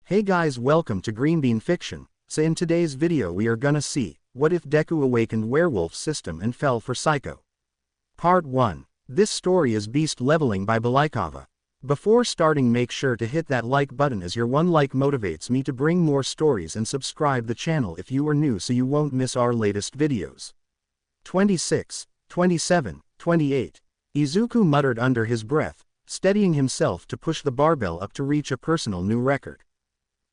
Hey guys, welcome to Green Bean Fiction. So in today's video we are gonna see, what if Deku awakened werewolf system and fell for Saiko? Part 1. This story is beast leveling by Balaikava. Before starting, make sure to hit that like button, as your one like motivates me to bring more stories, and subscribe the channel if you are new so you won't miss our latest videos. 26, 27, 28. Izuku muttered under his breath, steadying himself to push the barbell up to reach a personal new record.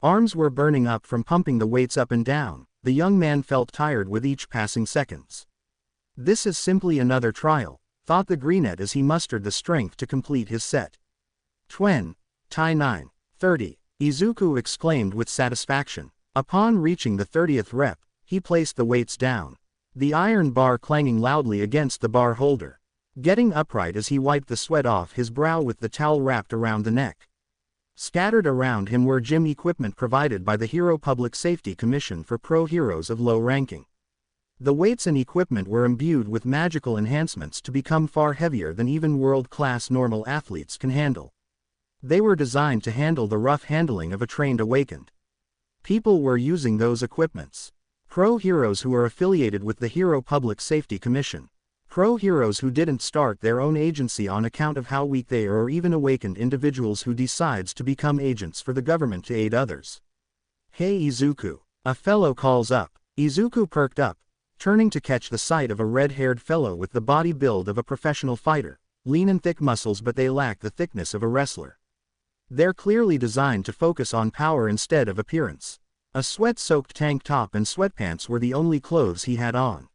Arms were burning up from pumping the weights up and down. The young man felt tired with each passing seconds. This is simply another trial, thought the greenette as he mustered the strength to complete his set. 20, 9, 30, Izuku exclaimed with satisfaction. Upon reaching the 30th rep, he placed the weights down, the iron bar clanging loudly against the bar holder. Getting upright as he wiped the sweat off his brow with the towel wrapped around the neck. Scattered around him were gym equipment provided by the Hero Public Safety Commission for pro heroes of low ranking. The weights and equipment were imbued with magical enhancements to become far heavier than even world-class normal athletes can handle. They were designed to handle the rough handling of a trained awakened. People were using those equipments. Pro heroes who are affiliated with the Hero Public Safety Commission. Pro heroes who didn't start their own agency on account of how weak they are, or even awakened individuals who decides to become agents for the government to aid others. Hey Izuku, a fellow calls up. Izuku perked up, turning to catch the sight of a red-haired fellow with the body build of a professional fighter, lean and thick muscles, but they lack the thickness of a wrestler. They're clearly designed to focus on power instead of appearance. A sweat-soaked tank top and sweatpants were the only clothes he had on.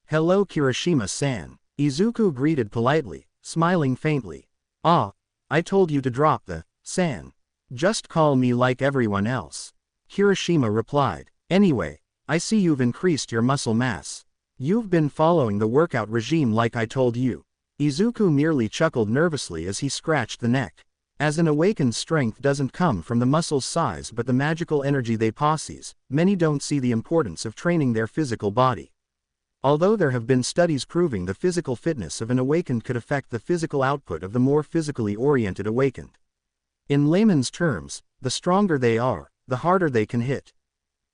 Hello Kirishima-san, Izuku greeted politely, smiling faintly. Ah, I told you to drop the san. Just call me like everyone else. Kirishima replied. Anyway, I see you've increased your muscle mass. You've been following the workout regime like I told you. Izuku merely chuckled nervously as he scratched the neck. As an awakened, strength doesn't come from the muscle's size but the magical energy they possess. Many don't see the importance of training their physical body. Although there have been studies proving the physical fitness of an awakened could affect the physical output of the more physically oriented awakened. In layman's terms, the stronger they are, the harder they can hit.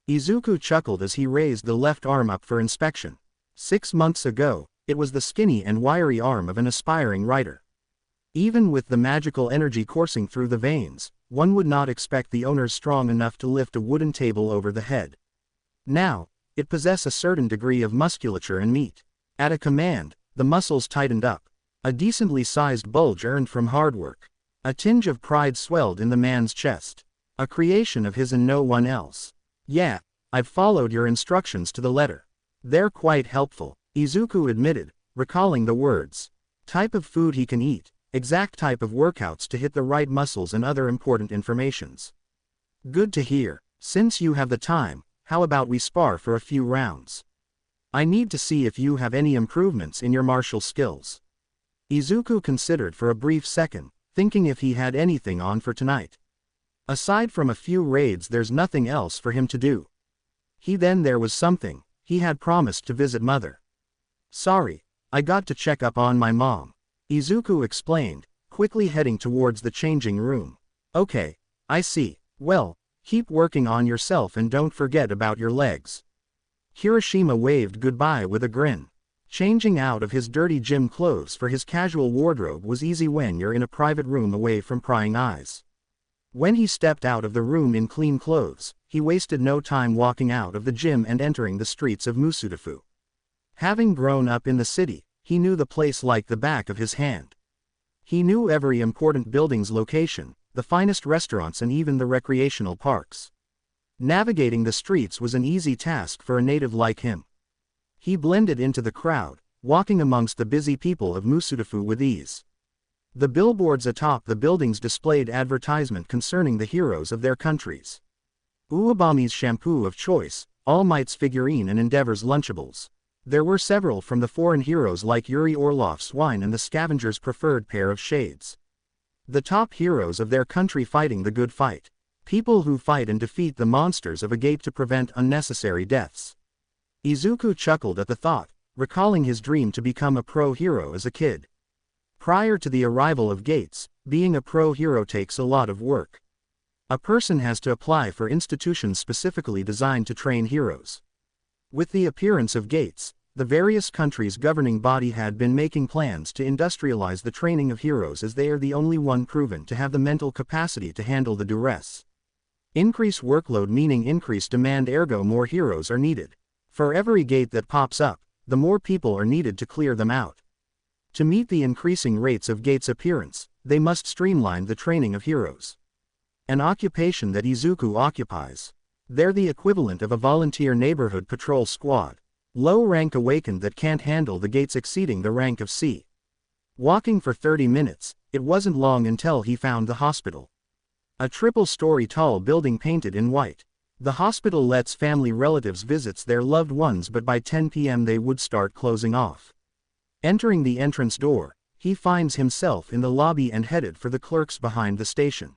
Izuku chuckled as he raised the left arm up for inspection. 6 months ago, it was the skinny and wiry arm of an aspiring writer. Even with the magical energy coursing through the veins, one would not expect the owner strong enough to lift a wooden table over the head. Now, it possessed a certain degree of musculature and meat. At a command, the muscles tightened up. A decently sized bulge earned from hard work. A tinge of pride swelled in the man's chest. A creation of his and no one else. Yeah, I've followed your instructions to the letter. They're quite helpful, Izuku admitted, recalling the words. Type of food he can eat, exact type of workouts to hit the right muscles, and other important informations. Good to hear. Since you have the time, how about we spar for a few rounds? I need to see if you have any improvements in your martial skills. Izuku considered for a brief second, thinking if he had anything on for tonight. Aside from a few raids, there's nothing else for him to do. There was something. He had promised to visit Mother. Sorry, I got to check up on my mom, Izuku explained, quickly heading towards the changing room. Okay, I see. Well, keep working on yourself and don't forget about your legs. Kirishima waved goodbye with a grin. Changing out of his dirty gym clothes for his casual wardrobe was easy when you're in a private room away from prying eyes. When he stepped out of the room in clean clothes, he wasted no time walking out of the gym and entering the streets of Musudafu. Having grown up in the city, he knew the place like the back of his hand. He knew every important building's location, the finest restaurants, and even the recreational parks. Navigating the streets was an easy task for a native like him. He blended into the crowd, walking amongst the busy people of Musudafu with ease. The billboards atop the buildings displayed advertisement concerning the heroes of their countries. Uwabami's shampoo of choice, All Might's figurine, and Endeavor's Lunchables. There were several from the foreign heroes like Yuri Orlov's wine and the Scavenger's preferred pair of shades. The top heroes of their country fighting the good fight. People who fight and defeat the monsters of a gate to prevent unnecessary deaths. Izuku chuckled at the thought, recalling his dream to become a pro hero as a kid. Prior to the arrival of Gates, being a pro hero takes a lot of work. A person has to apply for institutions specifically designed to train heroes. With the appearance of gates, the various countries' governing body had been making plans to industrialize the training of heroes, as they are the only one proven to have the mental capacity to handle the duress. Increase workload meaning increased demand, ergo more heroes are needed. For every gate that pops up, the more people are needed to clear them out. To meet the increasing rates of gates appearance, they must streamline the training of heroes. An occupation that Izuku occupies. They're the equivalent of a volunteer neighborhood patrol squad. Low rank awakened that can't handle the gates exceeding the rank of C. Walking for 30 minutes, it wasn't long until he found the hospital. A triple-story tall building painted in white. The hospital lets family relatives visits their loved ones, but by 10 p.m. they would start closing off. Entering the entrance door, he finds himself in the lobby and headed for the clerks behind the station.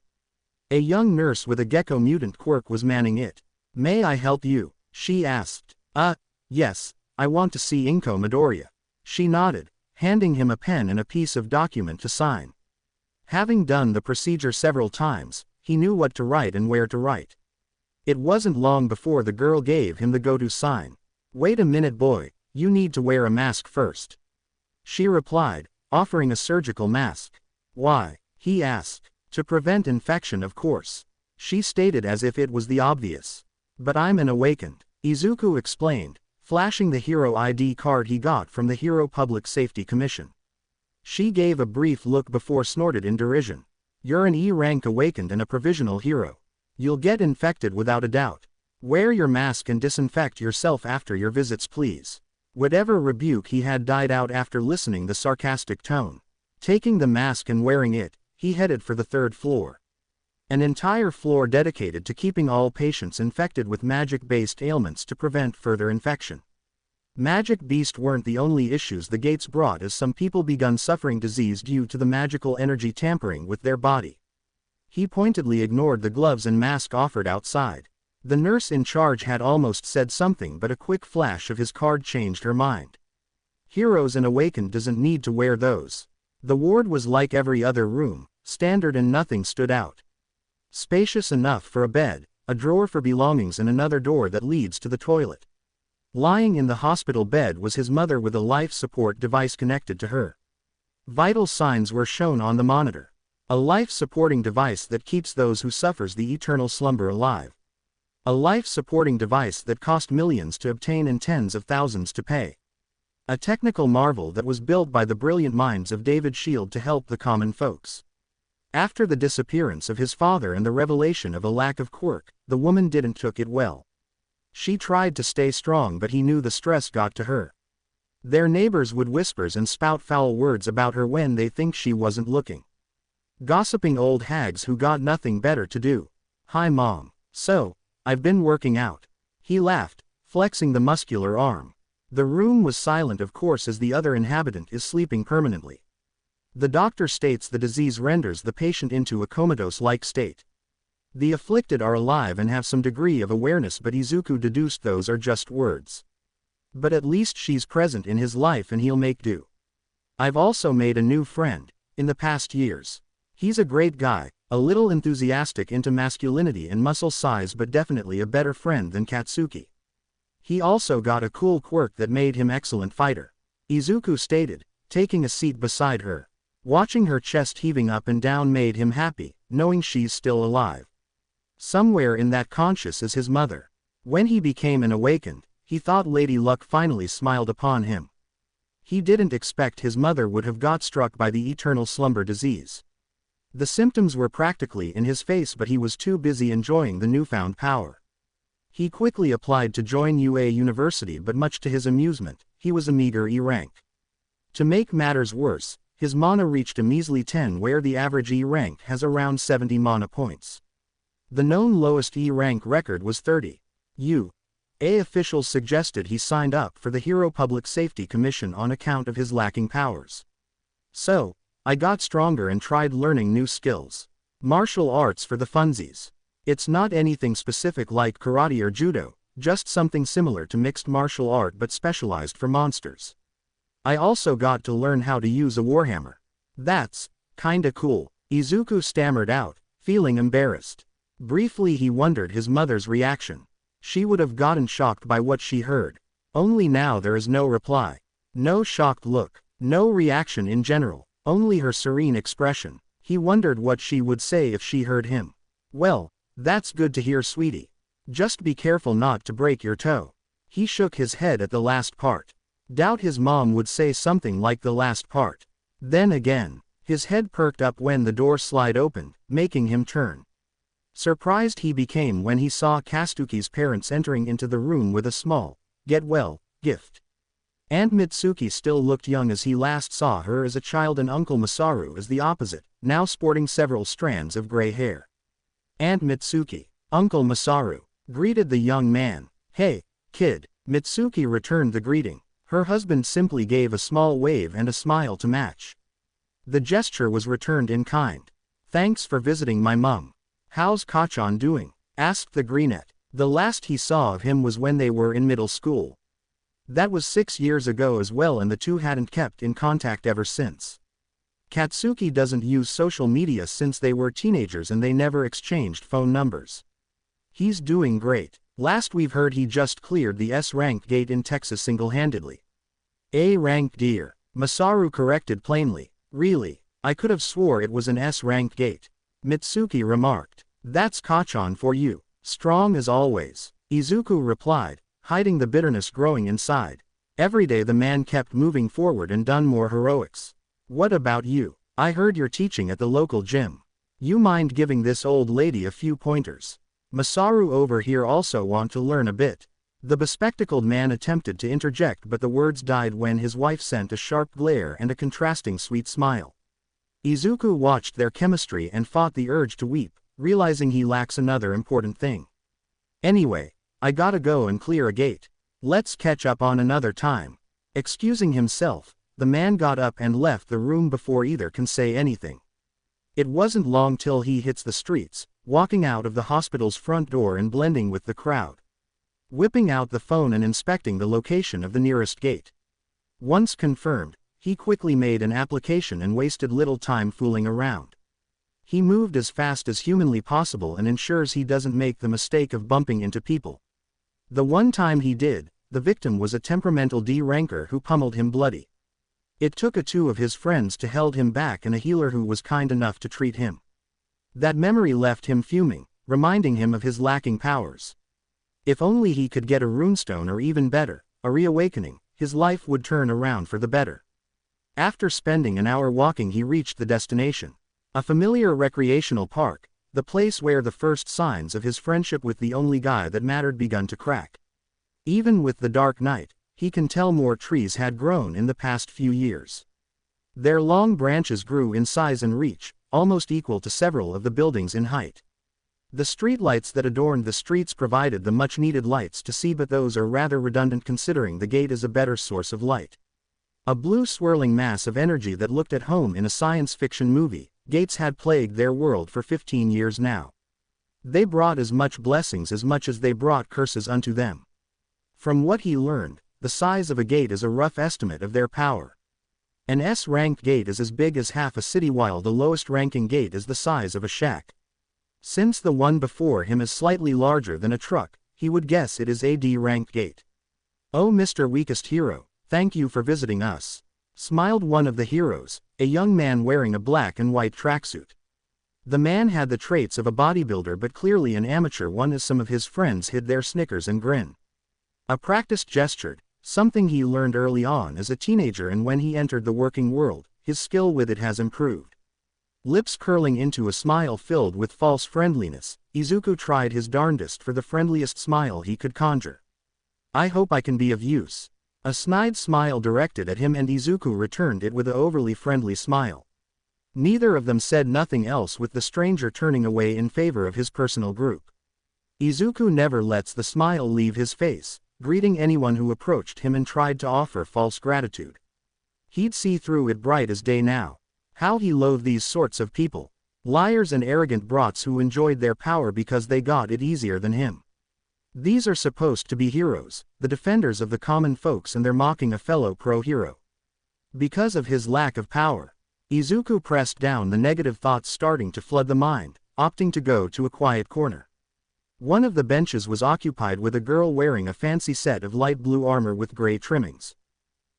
A young nurse with a gecko mutant quirk was manning it. "May I help you?" she asked. Yes, I want to see Inko Midoriya." She nodded, handing him a pen and a piece of document to sign. Having done the procedure several times, he knew what to write and where to write. It wasn't long before the girl gave him the go-to sign. "Wait a minute, boy, you need to wear a mask first." She replied, offering a surgical mask. "Why?" he asked. "To prevent infection, of course," she stated as if it was the obvious. "But I'm an awakened," Izuku explained, flashing the hero ID card he got from the Hero Public Safety Commission. She gave a brief look before snorted in derision. "You're an E-rank awakened and a provisional hero. You'll get infected without a doubt. Wear your mask and disinfect yourself after your visits, please." Whatever rebuke he had died out after listening the sarcastic tone. Taking the mask and wearing it, he headed for the 3rd floor. An entire floor dedicated to keeping all patients infected with magic-based ailments to prevent further infection. Magic beasts weren't the only issues the gates brought, as some people begun suffering disease due to the magical energy tampering with their body. He pointedly ignored the gloves and mask offered outside. The nurse in charge had almost said something, but a quick flash of his card changed her mind. Heroes and awakened doesn't need to wear those. The ward was like every other room, standard, and nothing stood out. Spacious enough for a bed, a drawer for belongings, and another door that leads to the toilet. Lying in the hospital bed was his mother with a life support device connected to her. Vital signs were shown on the monitor. A life-supporting device that keeps those who suffers the eternal slumber alive. A life-supporting device that cost millions to obtain and tens of thousands to pay. A technical marvel that was built by the brilliant minds of David Shield to help the common folks. After the disappearance of his father and the revelation of a lack of quirk, the woman didn't took it well. She tried to stay strong, but he knew the stress got to her. Their neighbors would whispers and spout foul words about her when they think she wasn't looking. Gossiping old hags who got nothing better to do. "Hi Mom. So, I've been working out." He laughed, flexing the muscular arm. The room was silent, of course, as the other inhabitant is sleeping permanently. The doctor states the disease renders the patient into a comatose-like state. The afflicted are alive and have some degree of awareness, but Izuku deduced those are just words. But at least she's present in his life and he'll make do. "I've also made a new friend in the past years. He's a great guy, a little enthusiastic into masculinity and muscle size, but definitely a better friend than Katsuki. He also got a cool quirk that made him excellent fighter," Izuku stated, taking a seat beside her. Watching her chest heaving up and down made him happy, knowing she's still alive. Somewhere in that conscious is his mother. When he became an awakened, he thought Lady Luck finally smiled upon him. He didn't expect his mother would have got struck by the eternal slumber disease. The symptoms were practically in his face, but he was too busy enjoying the newfound power. He quickly applied to join UA University, but much to his amusement, he was a meager E rank. To make matters worse, his mana reached a measly 10, where the average E rank has around 70 mana points. The known lowest E rank record was 30. UA officials suggested he signed up for the Hero Public Safety Commission on account of his lacking powers. "So, I got stronger and tried learning new skills. Martial arts for the funsies. It's not anything specific like karate or judo, just something similar to mixed martial art but specialized for monsters. I also got to learn how to use a warhammer. That's kinda cool," Izuku stammered out, feeling embarrassed. Briefly he wondered his mother's reaction. She would have gotten shocked by what she heard. Only now there is no reply. No shocked look. No reaction in general. Only her serene expression. He wondered what she would say if she heard him. Well, that's good to hear, sweetie. Just be careful not to break your toe. He shook his head at the last part. Doubt his mom would say something like the last part. Then again, his head perked up when the door slid open, making him turn. Surprised he became when he saw Katsuki's parents entering into the room with a small, get well, gift. Aunt Mitsuki still looked young as he last saw her as a child, and Uncle Masaru as the opposite, now sporting several strands of gray hair. Aunt Mitsuki, Uncle Masaru, greeted the young man. Hey, kid. Mitsuki returned the greeting. Her husband simply gave a small wave and a smile to match. The gesture was returned in kind. Thanks for visiting my mum. How's Kachan doing? Asked the greenette. The last he saw of him was when they were in middle school. That was 6 years ago as well, and the two hadn't kept in contact ever since. Katsuki doesn't use social media since they were teenagers, and they never exchanged phone numbers. He's doing great. Last we've heard he just cleared the S-rank gate in Texas single-handedly. A-rank, dear. Masaru corrected plainly. Really, I could have swore it was an S-rank gate. Mitsuki remarked. That's Kachan for you. Strong as always. Izuku replied, hiding the bitterness growing inside. Every day the man kept moving forward and done more heroics. What about you? I heard you're teaching at the local gym. You mind giving this old lady a few pointers? Masaru over here also want to learn a bit. The bespectacled man attempted to interject, but the words died when his wife sent a sharp glare and a contrasting sweet smile. Izuku watched their chemistry and fought the urge to weep, realizing he lacks another important thing. Anyway, I gotta go and clear a gate. Let's catch up on another time. Excusing himself, the man got up and left the room before either can say anything. It wasn't long till he hits the streets, walking out of the hospital's front door and blending with the crowd. Whipping out the phone and inspecting the location of the nearest gate. Once confirmed, he quickly made an application and wasted little time fooling around. He moved as fast as humanly possible and ensures he doesn't make the mistake of bumping into people. The one time he did, the victim was a temperamental D-ranker who pummeled him bloody. It took two of his friends to hold him back and a healer who was kind enough to treat him. That memory left him fuming, reminding him of his lacking powers. If only he could get a runestone, or even better, a reawakening, his life would turn around for the better. After spending an hour walking, he reached the destination. A familiar recreational park, the place where the first signs of his friendship with the only guy that mattered begun to crack. Even with the dark night, he can tell more trees had grown in the past few years. Their long branches grew in size and reach, almost equal to several of the buildings in height. The streetlights that adorned the streets provided the much-needed lights to see, but those are rather redundant considering the gate is a better source of light. A blue swirling mass of energy that looked at home in a science fiction movie. Gates had plagued their world for 15 years now. They brought as much blessings as much as they brought curses unto them. From what he learned, the size of a gate is a rough estimate of their power. An S-rank gate is as big as half a city, while the lowest ranking gate is the size of a shack. Since the one before him is slightly larger than a truck, he would guess it is a D-rank gate. Oh, Mr. Weakest Hero, thank you for visiting us. Smiled one of the heroes, a young man wearing a black and white tracksuit. The man had the traits of a bodybuilder but clearly an amateur one, as some of his friends hid their snickers and grin. A practiced gesture, something he learned early on as a teenager, and when he entered the working world, his skill with it has improved. Lips curling into a smile filled with false friendliness, Izuku tried his darndest for the friendliest smile he could conjure. I hope I can be of use. A snide smile directed at him, and Izuku returned it with an overly friendly smile. Neither of them said nothing else, with the stranger turning away in favor of his personal group. Izuku never lets the smile leave his face, greeting anyone who approached him and tried to offer false gratitude. He'd see through it bright as day now. How he loathed these sorts of people. Liars and arrogant brats who enjoyed their power because they got it easier than him. These are supposed to be heroes, the defenders of the common folks, and they're mocking a fellow pro-hero. Because of his lack of power. Izuku pressed down the negative thoughts starting to flood the mind, opting to go to a quiet corner. One of the benches was occupied with a girl wearing a fancy set of light blue armor with gray trimmings.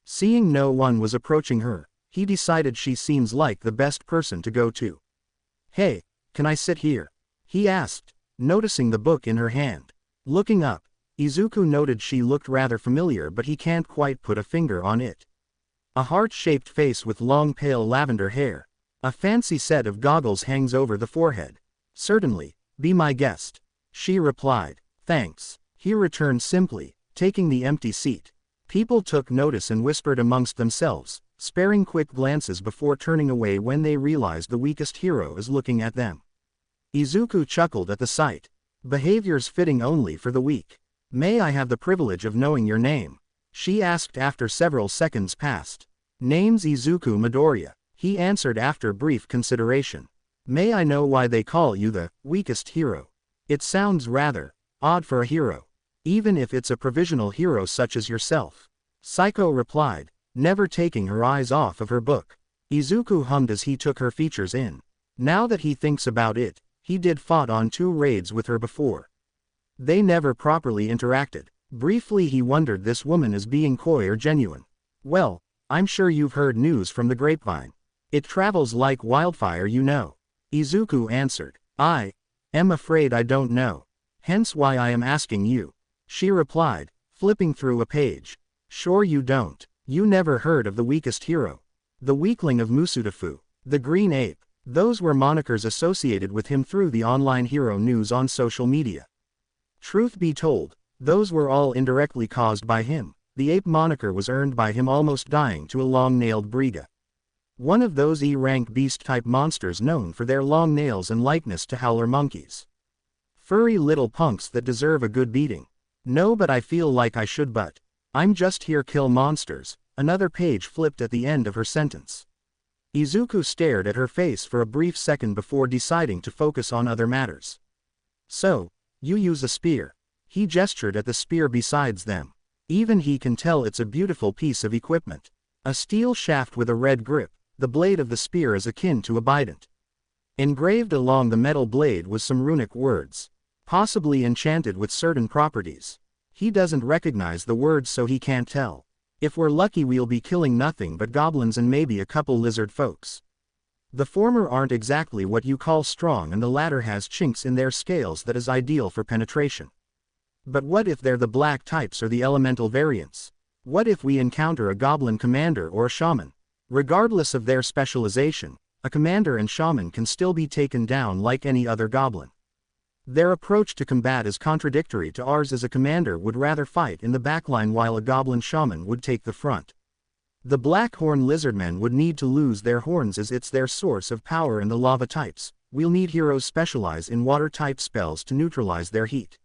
Seeing no one was approaching her, he decided she seems like the best person to go to. "Hey, can I sit here?" he asked, noticing the book in her hand. Looking up, Izuku noted she looked rather familiar, but he can't quite put a finger on it. A heart-shaped face with long pale lavender hair. A fancy set of goggles hangs over the forehead. "Certainly, be my guest," she replied. "Thanks," he returned simply, taking the empty seat. People took notice and whispered amongst themselves, sparing quick glances before turning away when they realized the weakest hero is looking at them. Izuku chuckled at the sight. Behaviors fitting only for the weak. "May I have the privilege of knowing your name?" she asked after several seconds passed. "Name's Izuku Midoriya," he answered after brief consideration. "May I know why they call you the weakest hero? It sounds rather odd for a hero, even if it's a provisional hero such as yourself," Saiko replied, never taking her eyes off of her book. Izuku hummed as he took her features in. Now that he thinks about it, he did fought on 2 raids with her before. They never properly interacted. Briefly he wondered this woman is being coy or genuine. "Well, I'm sure you've heard news from the grapevine. It travels like wildfire, you know," Izuku answered. "I am afraid I don't know. Hence why I am asking you," she replied, flipping through a page. "Sure you don't. You never heard of the weakest hero? The weakling of Musudafu, the green ape. Those were monikers associated with him through the online hero news on social media. Truth be told, those were all indirectly caused by him. The ape moniker was earned by him almost dying to a long-nailed briga. One of those E-rank beast-type monsters known for their long nails and likeness to howler monkeys. Furry little punks that deserve a good beating. No, but I feel like I should, but I'm just here kill monsters." Another page flipped at the end of her sentence. Izuku stared at her face for a brief second before deciding to focus on other matters. "So, you use a spear." He gestured at the spear besides them. Even he can tell it's a beautiful piece of equipment. A steel shaft with a red grip, the blade of the spear is akin to a bident. Engraved along the metal blade was some runic words, possibly enchanted with certain properties. He doesn't recognize the words, so he can't tell. If we're lucky we'll be killing nothing but goblins and maybe a couple lizard folks. The former aren't exactly what you call strong and the latter has chinks in their scales that is ideal for penetration. But what if they're the black types or the elemental variants? What if we encounter a goblin commander or a shaman? Regardless of their specialization, a commander and shaman can still be taken down like any other goblin. Their approach to combat is contradictory to ours, as a commander would rather fight in the backline while a goblin shaman would take the front. The black horn lizardmen would need to lose their horns as it's their source of power, and the lava types, we'll need heroes specialize in water type spells to neutralize their heat.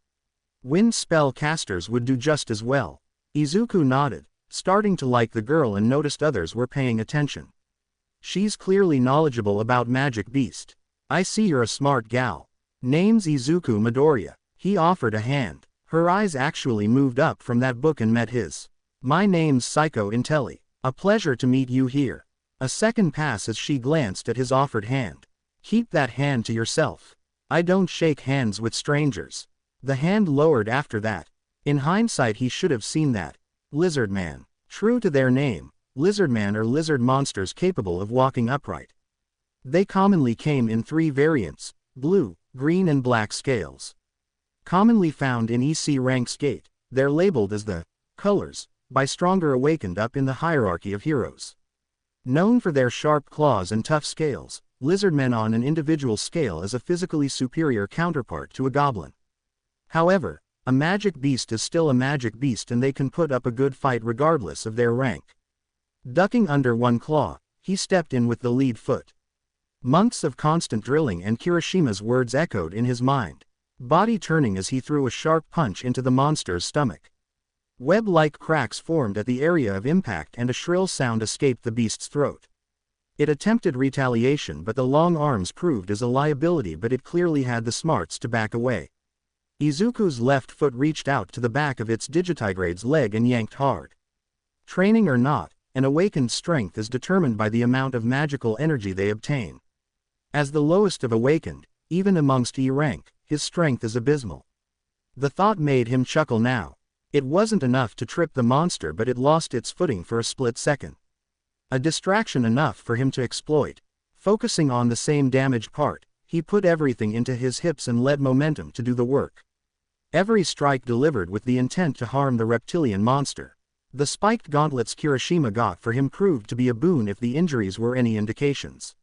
Wind spell casters would do just as well. Izuku nodded, starting to like the girl, and noticed others were paying attention. She's clearly knowledgeable about magic beast. "I see you're a smart gal. Name's Izuku Midoriya." He offered a hand. Her eyes actually moved up from that book and met his. "My name's Saiko Intelli. A pleasure to meet you here." A second passed as she glanced at his offered hand. "Keep that hand to yourself. I don't shake hands with strangers." The hand lowered after that. In hindsight he should have seen that. Lizardman. True to their name, lizardman are lizard monsters capable of walking upright. They commonly came in 3 variants: blue, green and black scales. Commonly found in EC ranks gate, they're labeled as the colors by Stronger Awakened up in the hierarchy of heroes. Known for their sharp claws and tough scales, lizardmen on an individual scale is a physically superior counterpart to a goblin. However, a magic beast is still a magic beast, and they can put up a good fight regardless of their rank. Ducking under one claw, he stepped in with the lead foot. Months of constant drilling and Kirishima's words echoed in his mind, body turning as he threw a sharp punch into the monster's stomach. Web-like cracks formed at the area of impact and a shrill sound escaped the beast's throat. It attempted retaliation, but the long arms proved as a liability, but it clearly had the smarts to back away. Izuku's left foot reached out to the back of its digitigrade's leg and yanked hard. Training or not, an awakened strength is determined by the amount of magical energy they obtain. As the lowest of awakened, even amongst E rank, his strength is abysmal. The thought made him chuckle now. It wasn't enough to trip the monster, but it lost its footing for a split second. A distraction enough for him to exploit. Focusing on the same damaged part, he put everything into his hips and led momentum to do the work. Every strike delivered with the intent to harm the reptilian monster. The spiked gauntlets Kirishima got for him proved to be a boon if the injuries were any indications.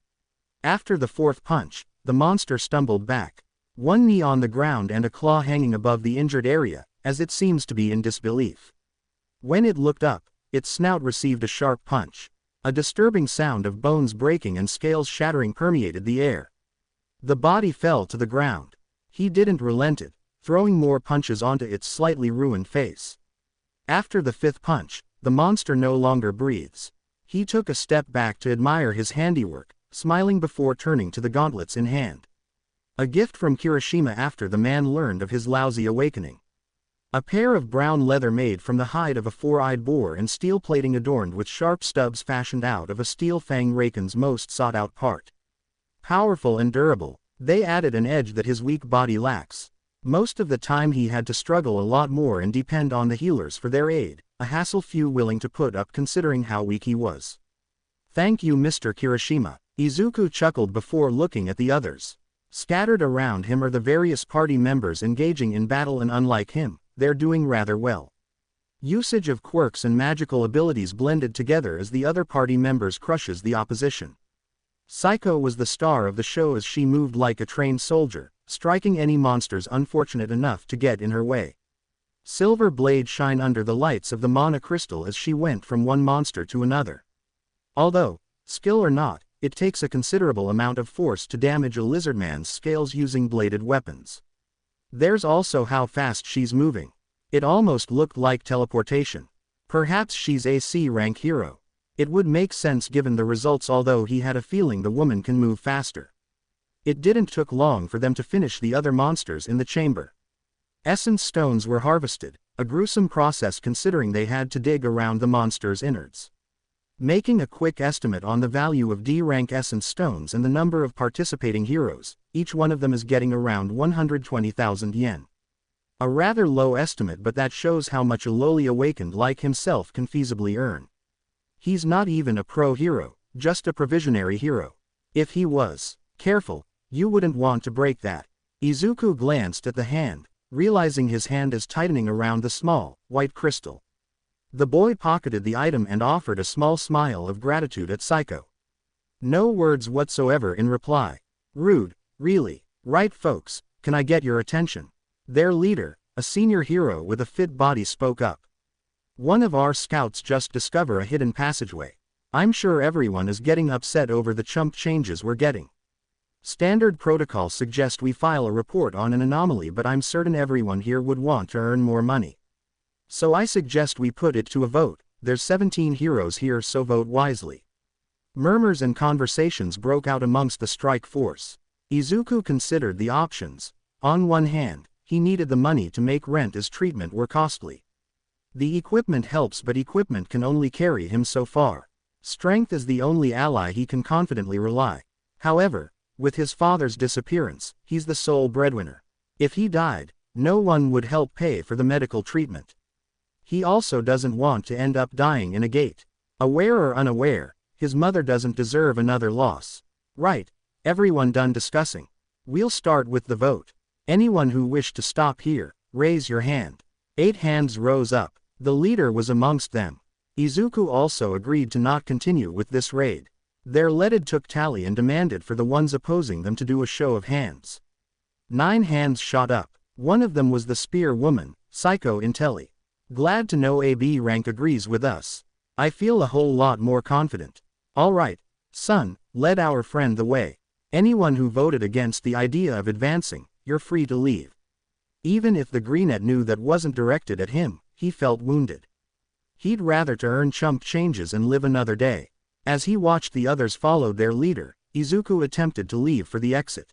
After the fourth punch, the monster stumbled back, one knee on the ground and a claw hanging above the injured area, as it seems to be in disbelief. When it looked up, its snout received a sharp punch. A disturbing sound of bones breaking and scales shattering permeated the air. The body fell to the ground. He didn't relent it, throwing more punches onto its slightly ruined face. After the fifth punch, the monster no longer breathes. He took a step back to admire his handiwork, smiling before turning to the gauntlets in hand. A gift from Kirishima after the man learned of his lousy awakening. A pair of brown leather made from the hide of a four-eyed boar and steel plating adorned with sharp stubs fashioned out of a steel fang Raken's most sought-out part. Powerful and durable, they added an edge that his weak body lacks. Most of the time he had to struggle a lot more and depend on the healers for their aid, a hassle few willing to put up considering how weak he was. Thank you, Mr. Kirishima. Izuku chuckled before looking at the others. Scattered around him are the various party members engaging in battle, and unlike him, they're doing rather well. Usage of quirks and magical abilities blended together as the other party members crushes the opposition. Saiko was the star of the show as she moved like a trained soldier, striking any monsters unfortunate enough to get in her way. Silver blades shine under the lights of the mana crystal as she went from one monster to another. Although, skill or not, it takes a considerable amount of force to damage a lizardman's scales using bladed weapons. There's also how fast she's moving. It almost looked like teleportation. Perhaps she's a C-rank hero. It would make sense given the results, although he had a feeling the woman can move faster. It didn't took long for them to finish the other monsters in the chamber. Essence stones were harvested, a gruesome process considering they had to dig around the monster's innards. Making a quick estimate on the value of D-rank essence stones and the number of participating heroes, each one of them is getting around 120,000 yen. A rather low estimate, but that shows how much a lowly awakened like himself can feasibly earn. He's not even a pro hero, just a provisionary hero. If he was, careful, you wouldn't want to break that. Izuku glanced at the hand, realizing his hand is tightening around the small, white crystal. The boy pocketed the item and offered a small smile of gratitude at Saiko. No words whatsoever in reply. Rude, really. Right, folks, can I get your attention? Their leader, a senior hero with a fit body, spoke up. One of our scouts just discovered a hidden passageway. I'm sure everyone is getting upset over the chump changes we're getting. Standard protocol suggests we file a report on an anomaly, but I'm certain everyone here would want to earn more money. So I suggest we put it to a vote. There's 17 heroes here, so vote wisely. Murmurs and conversations broke out amongst the strike force. Izuku considered the options. On one hand, he needed the money to make rent as treatment were costly. The equipment helps, but equipment can only carry him so far. Strength is the only ally he can confidently rely. However, with his father's disappearance, he's the sole breadwinner. If he died, no one would help pay for the medical treatment. He also doesn't want to end up dying in a gate. Aware or unaware, his mother doesn't deserve another loss. Right, everyone done discussing? We'll start with the vote. Anyone who wished to stop here, raise your hand. 8 hands rose up. The leader was amongst them. Izuku also agreed to not continue with this raid. Their leaded took tally and demanded for the ones opposing them to do a show of hands. 9 hands shot up. One of them was the spear woman, Saiko Intelli. Glad to know AB rank agrees with us. I feel a whole lot more confident. Alright, son, lead our friend the way. Anyone who voted against the idea of advancing, you're free to leave. Even if the greenette knew that wasn't directed at him, he felt wounded. He'd rather to earn chump changes and live another day. As he watched the others follow their leader, Izuku attempted to leave for the exit.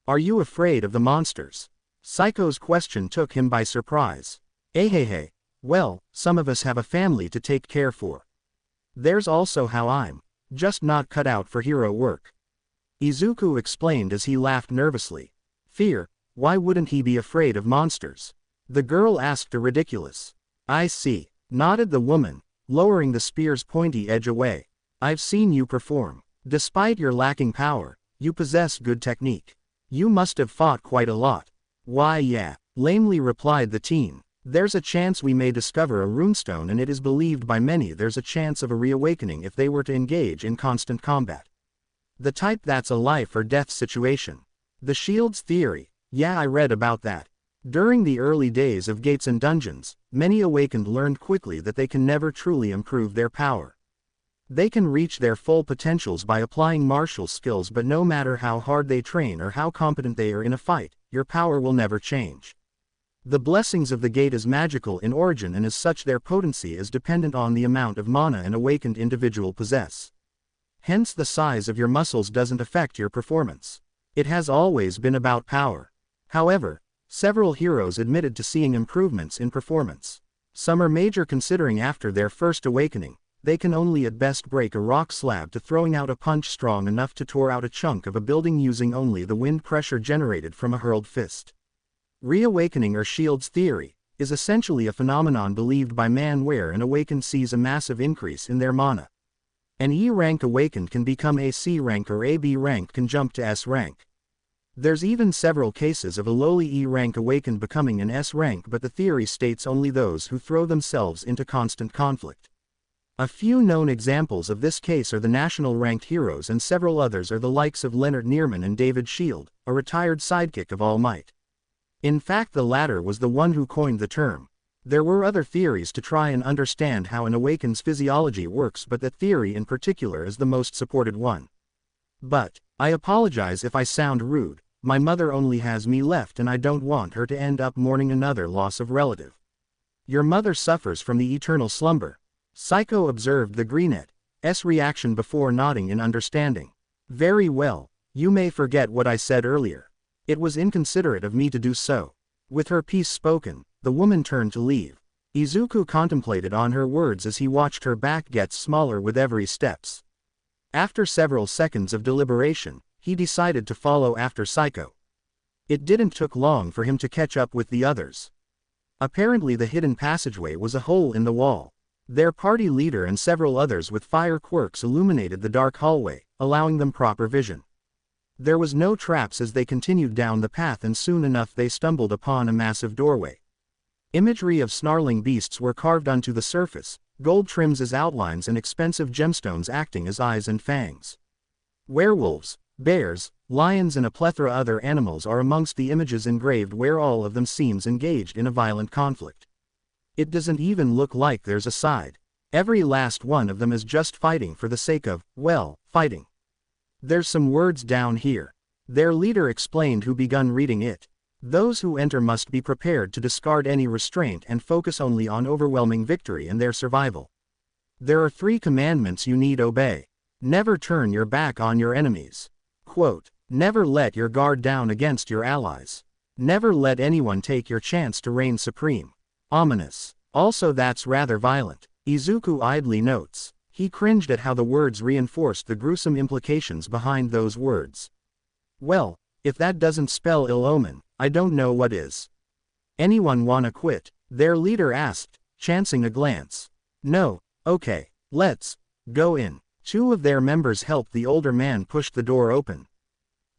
Are you afraid of the monsters? Saiko's question took him by surprise. Hey. Well, some of us have a family to take care for. There's also how I'm just not cut out for hero work. Izuku explained as he laughed nervously. Fear? Why wouldn't he be afraid of monsters? The girl asked a ridiculous. I see, nodded the woman, lowering the spear's pointy edge away. I've seen you perform. Despite your lacking power, you possess good technique. You must have fought quite a lot. Why yeah, lamely replied the teen. There's a chance we may discover a runestone, and it is believed by many there's a chance of a reawakening if they were to engage in constant combat. The type that's a life or death situation. The shield's theory. Yeah, I read about that. During the early days of gates and dungeons, many awakened learned quickly that they can never truly improve their power. They can reach their full potentials by applying martial skills, but no matter how hard they train or how competent they are in a fight, your power will never change. The blessings of the gate is magical in origin, and as such their potency is dependent on the amount of mana an awakened individual possess. Hence the size of your muscles doesn't affect your performance. It has always been about power. However, several heroes admitted to seeing improvements in performance. Some are major, considering after their first awakening, they can only at best break a rock slab to throwing out a punch strong enough to tore out a chunk of a building using only the wind pressure generated from a hurled fist. Reawakening, or shield's theory, is essentially a phenomenon believed by man where an awakened sees a massive increase in their mana. An E rank awakened can become a C rank, or a B rank can jump to S rank. There's even several cases of a lowly E rank awakened becoming an S rank, but the theory states only those who throw themselves into constant conflict. A few known examples of this case are the national ranked heroes, and several others are the likes of Leonard Nierman and David Shield, a retired sidekick of All Might. In fact, the latter was the one who coined the term. There were other theories to try and understand how an awakened's physiology works, but that theory in particular is the most supported one. But, I apologize if I sound rude, my mother only has me left and I don't want her to end up mourning another loss of relative. Your mother suffers from the eternal slumber. Saiko observed the greenette's reaction before nodding in understanding. Very well, you may forget what I said earlier. It was inconsiderate of me to do so. With her piece spoken, the woman turned to leave. Izuku contemplated on her words as he watched her back get smaller with every steps. After several seconds of deliberation, he decided to follow after Saiko. It didn't take long for him to catch up with the others. Apparently the hidden passageway was a hole in the wall. Their party leader and several others with fire quirks illuminated the dark hallway, allowing them proper vision. There was no traps as they continued down the path, and soon enough they stumbled upon a massive doorway. Imagery of snarling beasts were carved onto the surface, gold trims as outlines and expensive gemstones acting as eyes and fangs. Werewolves, bears, lions and a plethora other animals are amongst the images engraved, where all of them seems engaged in a violent conflict. It doesn't even look like there's a side. Every last one of them is just fighting for the sake of, well, fighting. There's some words down here. Their leader explained, who begun reading it. Those who enter must be prepared to discard any restraint and focus only on overwhelming victory and their survival. There are 3 commandments you need obey. Never turn your back on your enemies. Quote, never let your guard down against your allies. Never let anyone take your chance to reign supreme. Ominous. Also, that's rather violent. Izuku idly notes. He cringed at how the words reinforced the gruesome implications behind those words. Well, if that doesn't spell ill omen, I don't know what is. Anyone wanna quit? Their leader asked, chancing a glance. No, okay, let's go in. 2 of their members helped the older man push the door open.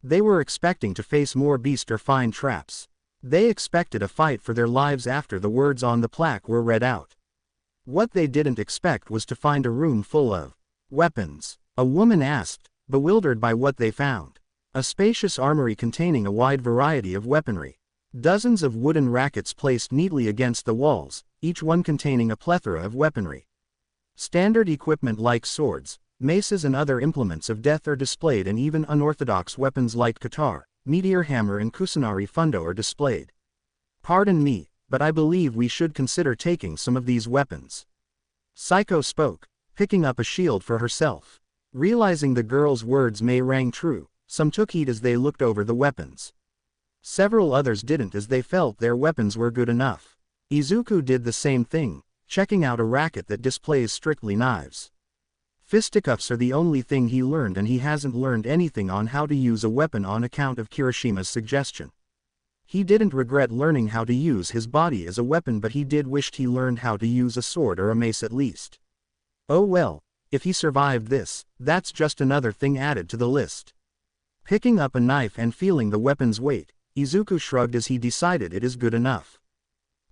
They were expecting to face more beast or find traps. They expected a fight for their lives after the words on the plaque were read out. What they didn't expect was to find a room full of weapons. A woman asked, bewildered by what they found. A spacious armory containing a wide variety of weaponry. Dozens of wooden rackets placed neatly against the walls, each one containing a plethora of weaponry. Standard equipment like swords, maces and other implements of death are displayed, and even unorthodox weapons like katar, meteor hammer and kusanari fundo are displayed. Pardon me, but I believe we should consider taking some of these weapons. Saiko spoke, picking up a shield for herself. Realizing the girl's words may rang true, some took heed as they looked over the weapons. Several others didn't, as they felt their weapons were good enough. Izuku did the same thing, checking out a racket that displays strictly knives. Fisticuffs are the only thing he learned, and he hasn't learned anything on how to use a weapon on account of Kirishima's suggestion. He didn't regret learning how to use his body as a weapon, but he did wish he learned how to use a sword or a mace at least. Oh well, if he survived this, that's just another thing added to the list. Picking up a knife and feeling the weapon's weight, Izuku shrugged as he decided it is good enough.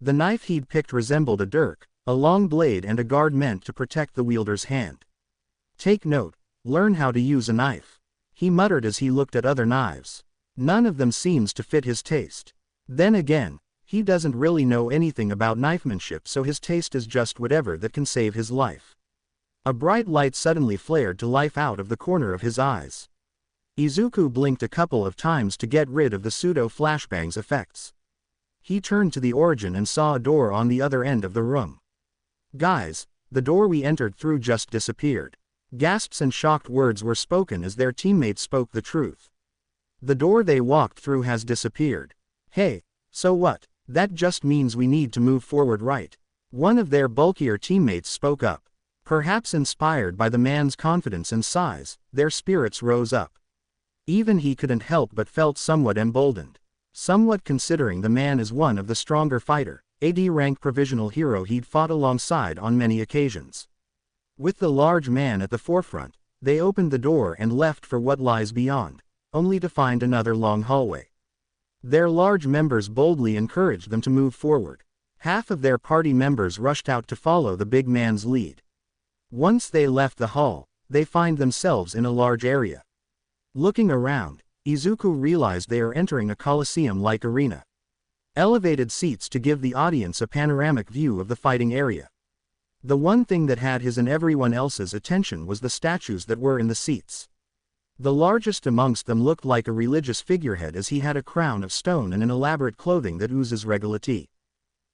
The knife he'd picked resembled a dirk, a long blade and a guard meant to protect the wielder's hand. Take note, learn how to use a knife, he muttered as he looked at other knives. None of them seems to fit his taste. Then again, he doesn't really know anything about knifemanship, so his taste is just whatever that can save his life. A bright light suddenly flared to life out of the corner of his eyes. Izuku blinked a couple of times to get rid of the pseudo-flashbangs effects. He turned to the origin and saw a door on the other end of the room. Guys, the door we entered through just disappeared. Gasps and shocked words were spoken as their teammates spoke the truth. The door they walked through has disappeared. Hey, so what? That just means we need to move forward, right? One of their bulkier teammates spoke up. Perhaps inspired by the man's confidence and size, their spirits rose up. Even he couldn't help but felt somewhat emboldened. Somewhat, considering the man is one of the stronger fighter, AD rank provisional hero he'd fought alongside on many occasions. With the large man at the forefront, they opened the door and left for what lies beyond, only to find another long hallway. Their large members boldly encouraged them to move forward. Half of their party members rushed out to follow the big man's lead. Once they left the hall, they find themselves in a large area. Looking around, Izuku realized they are entering a coliseum-like arena. Elevated seats to give the audience a panoramic view of the fighting area. The one thing that had his and everyone else's attention was the statues that were in the seats. The largest amongst them looked like a religious figurehead, as he had a crown of stone and an elaborate clothing that oozes regality.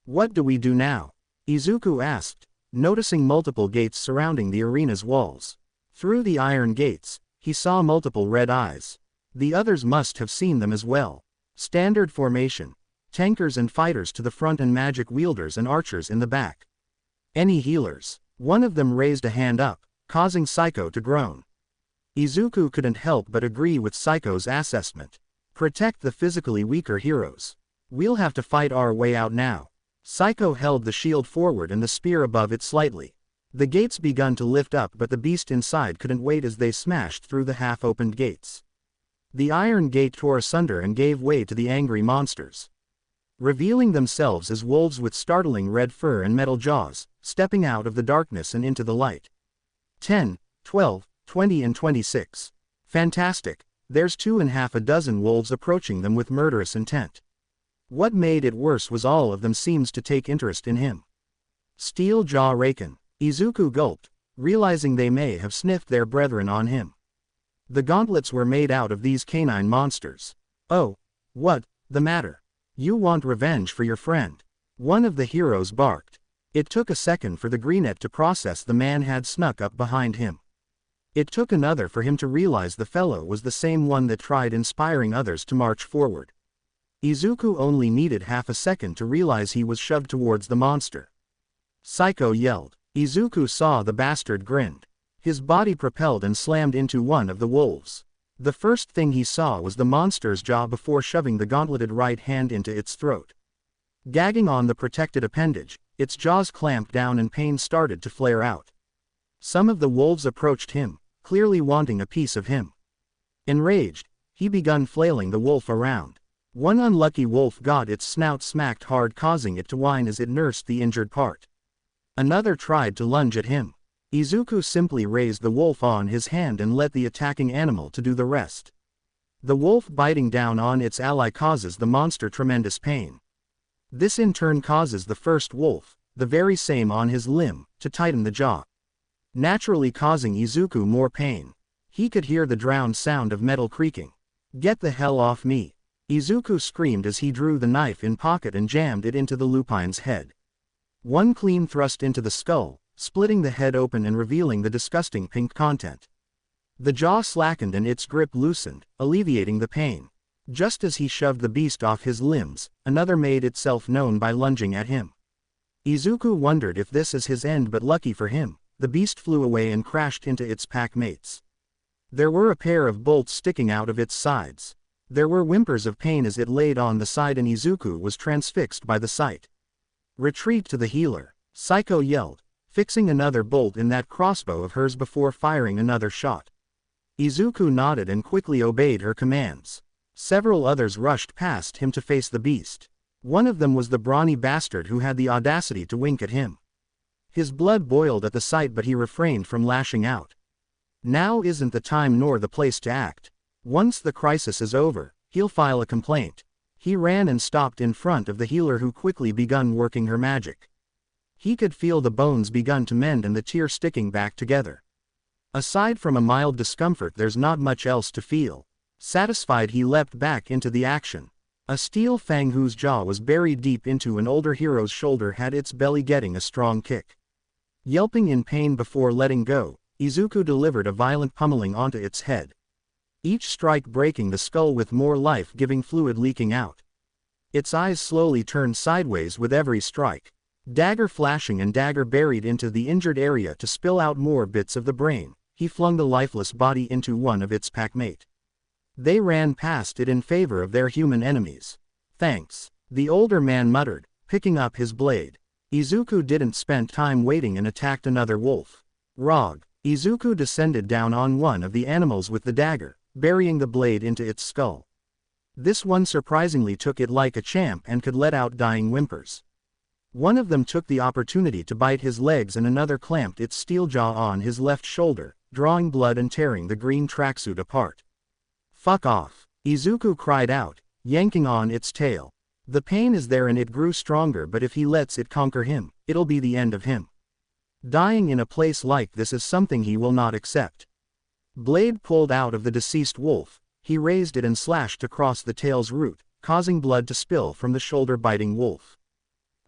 What do we do now? Izuku asked, noticing multiple gates surrounding the arena's walls. Through the iron gates, he saw multiple red eyes. The others must have seen them as well. Standard formation. Tankers and fighters to the front and magic wielders and archers in the back. Any healers? One of them raised a hand up, causing Saiko to groan. Izuku couldn't help but agree with Saiko's assessment. Protect the physically weaker heroes. We'll have to fight our way out now. Saiko held the shield forward and the spear above it slightly. The gates begun to lift up, but the beast inside couldn't wait as they smashed through the half-opened gates. The iron gate tore asunder and gave way to the angry monsters, revealing themselves as wolves with startling red fur and metal jaws, stepping out of the darkness and into the light. 10, 12, 20 and 26. Fantastic, there's 2.5 wolves approaching them with murderous intent. What made it worse was all of them seems to take interest in him. Steel Jaw Raken. Izuku gulped, realizing they may have sniffed their brethren on him. The gauntlets were made out of these canine monsters. Oh, what, the matter? You want revenge for your friend? One of the heroes barked. It took a second for the greenette to process the man had snuck up behind him. It took another for him to realize the fellow was the same one that tried inspiring others to march forward. Izuku only needed half a second to realize he was shoved towards the monster. Saiko yelled. Izuku saw the bastard grinned. His body propelled and slammed into one of the wolves. The first thing he saw was the monster's jaw before shoving the gauntleted right hand into its throat. Gagging on the protected appendage, its jaws clamped down and pain started to flare out. Some of the wolves approached him, clearly wanting a piece of him. Enraged, he began flailing the wolf around. One unlucky wolf got its snout smacked hard, causing it to whine as it nursed the injured part. Another tried to lunge at him. Izuku simply raised the wolf on his hand and let the attacking animal to do the rest. The wolf biting down on its ally causes the monster tremendous pain. This in turn causes the first wolf, the very same on his limb, to tighten the jaw, naturally causing Izuku more pain. He could hear the drowned sound of metal creaking. "Get the hell off me!" Izuku screamed as he drew the knife in pocket and jammed it into the lupine's head. One clean thrust into the skull, splitting the head open and revealing the disgusting pink content. The jaw slackened and its grip loosened, alleviating the pain. Just as he shoved the beast off his limbs, another made itself known by lunging at him. Izuku wondered if this is his end, but lucky for him, the beast flew away and crashed into its pack mates. There were a pair of bolts sticking out of its sides. There were whimpers of pain as it laid on the side and Izuku was transfixed by the sight. "Retreat to the healer," Saiko yelled, fixing another bolt in that crossbow of hers before firing another shot. Izuku nodded and quickly obeyed her commands. Several others rushed past him to face the beast. One of them was the brawny bastard who had the audacity to wink at him. His blood boiled at the sight, but he refrained from lashing out. Now isn't the time nor the place to act. Once the crisis is over, he'll file a complaint. He ran and stopped in front of the healer who quickly begun working her magic. He could feel the bones begun to mend and the tear sticking back together. Aside from a mild discomfort, there's not much else to feel. Satisfied, he leapt back into the action. A steel fang whose jaw was buried deep into an older hero's shoulder had its belly getting a strong kick. Yelping in pain before letting go, Izuku delivered a violent pummeling onto its head. Each strike breaking the skull with more life-giving fluid leaking out. Its eyes slowly turned sideways with every strike. Dagger flashing and dagger buried into the injured area to spill out more bits of the brain. He flung the lifeless body into one of its packmate. They ran past it in favor of their human enemies. "Thanks," the older man muttered, picking up his blade. Izuku didn't spend time waiting and attacked another wolf. Rog. Izuku descended down on one of the animals with the dagger, burying the blade into its skull. This one surprisingly took it like a champ and could let out dying whimpers. One of them took the opportunity to bite his legs and another clamped its steel jaw on his left shoulder, drawing blood and tearing the green tracksuit apart. "Fuck off," Izuku cried out, yanking on its tail. The pain is there and it grew stronger, but if he lets it conquer him, it'll be the end of him. Dying in a place like this is something he will not accept. Blade pulled out of the deceased wolf, he raised it and slashed across the tail's root, causing blood to spill from the shoulder-biting wolf.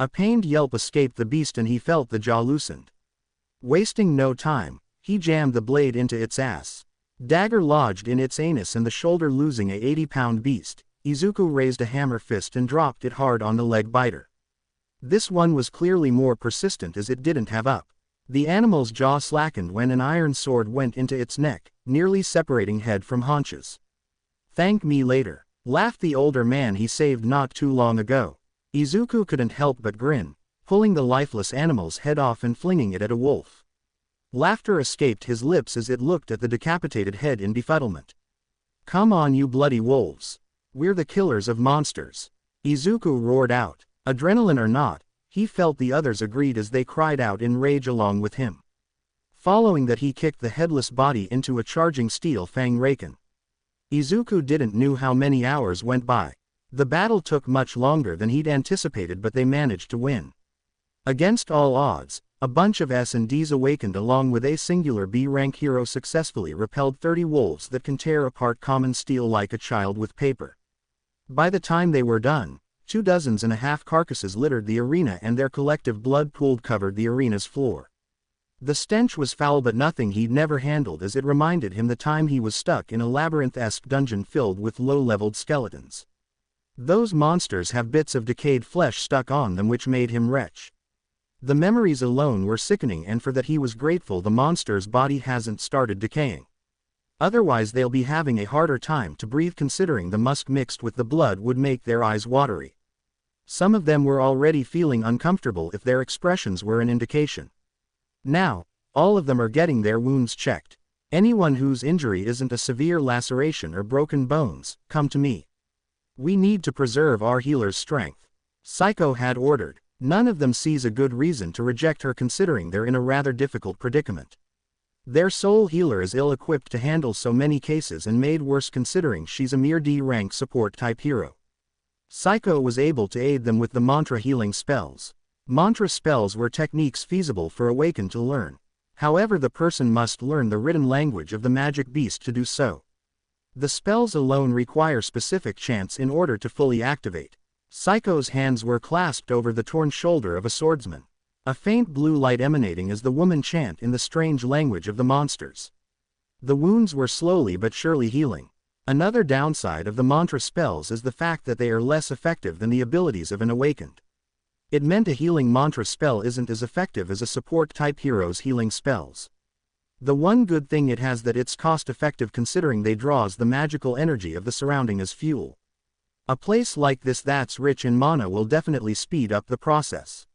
A pained yelp escaped the beast and he felt the jaw loosened. Wasting no time, he jammed the blade into its ass. Dagger lodged in its anus and the shoulder losing a 80-pound beast, Izuku raised a hammer fist and dropped it hard on the leg biter. This one was clearly more persistent as it didn't have up. The animal's jaw slackened when an iron sword went into its neck, nearly separating head from haunches. "Thank me later," laughed the older man he saved not too long ago. Izuku couldn't help but grin, pulling the lifeless animal's head off and flinging it at a wolf. Laughter escaped his lips as it looked at the decapitated head in befuddlement. "Come on, you bloody wolves. We're the killers of monsters," Izuku roared out. Adrenaline or not, he felt the others agreed as they cried out in rage along with him. Following that, he kicked the headless body into a charging steel fang raken. Izuku didn't know how many hours went by. The battle took much longer than he'd anticipated, but they managed to win. Against all odds, a bunch of S&Ds awakened along with a singular B-rank hero successfully repelled 30 wolves that can tear apart common steel like a child with paper. By the time they were done, 24 carcasses littered the arena and their collective blood pooled covered the arena's floor. The stench was foul, but nothing he'd never handled, as it reminded him the time he was stuck in a labyrinth-esque dungeon filled with low-leveled skeletons. Those monsters have bits of decayed flesh stuck on them which made him retch. The memories alone were sickening, and for that he was grateful the monster's body hasn't started decaying. Otherwise they'll be having a harder time to breathe, considering the musk mixed with the blood would make their eyes watery. Some of them were already feeling uncomfortable if their expressions were an indication. Now, all of them are getting their wounds checked. Anyone whose injury isn't a severe laceration or broken bones, come to me. We need to preserve our healer's strength, Saiko had ordered. None of them sees a good reason to reject her, considering they're in a rather difficult predicament. Their sole healer is ill-equipped to handle so many cases, and made worse considering she's a mere D-rank support-type hero. Saiko was able to aid them with the mantra healing spells. Mantra spells were techniques feasible for Awakened to learn. However, the person must learn the written language of the magic beast to do so. The spells alone require specific chants in order to fully activate. Saiko's hands were clasped over the torn shoulder of a swordsman. A faint blue light emanating as the woman chant in the strange language of the monsters. The wounds were slowly but surely healing. Another downside of the mantra spells is the fact that they are less effective than the abilities of an Awakened. It meant a healing mantra spell isn't as effective as a support-type hero's healing spells. The one good thing it has that it's cost-effective considering they draws the magical energy of the surrounding as fuel. A place like this that's rich in mana will definitely speed up the process.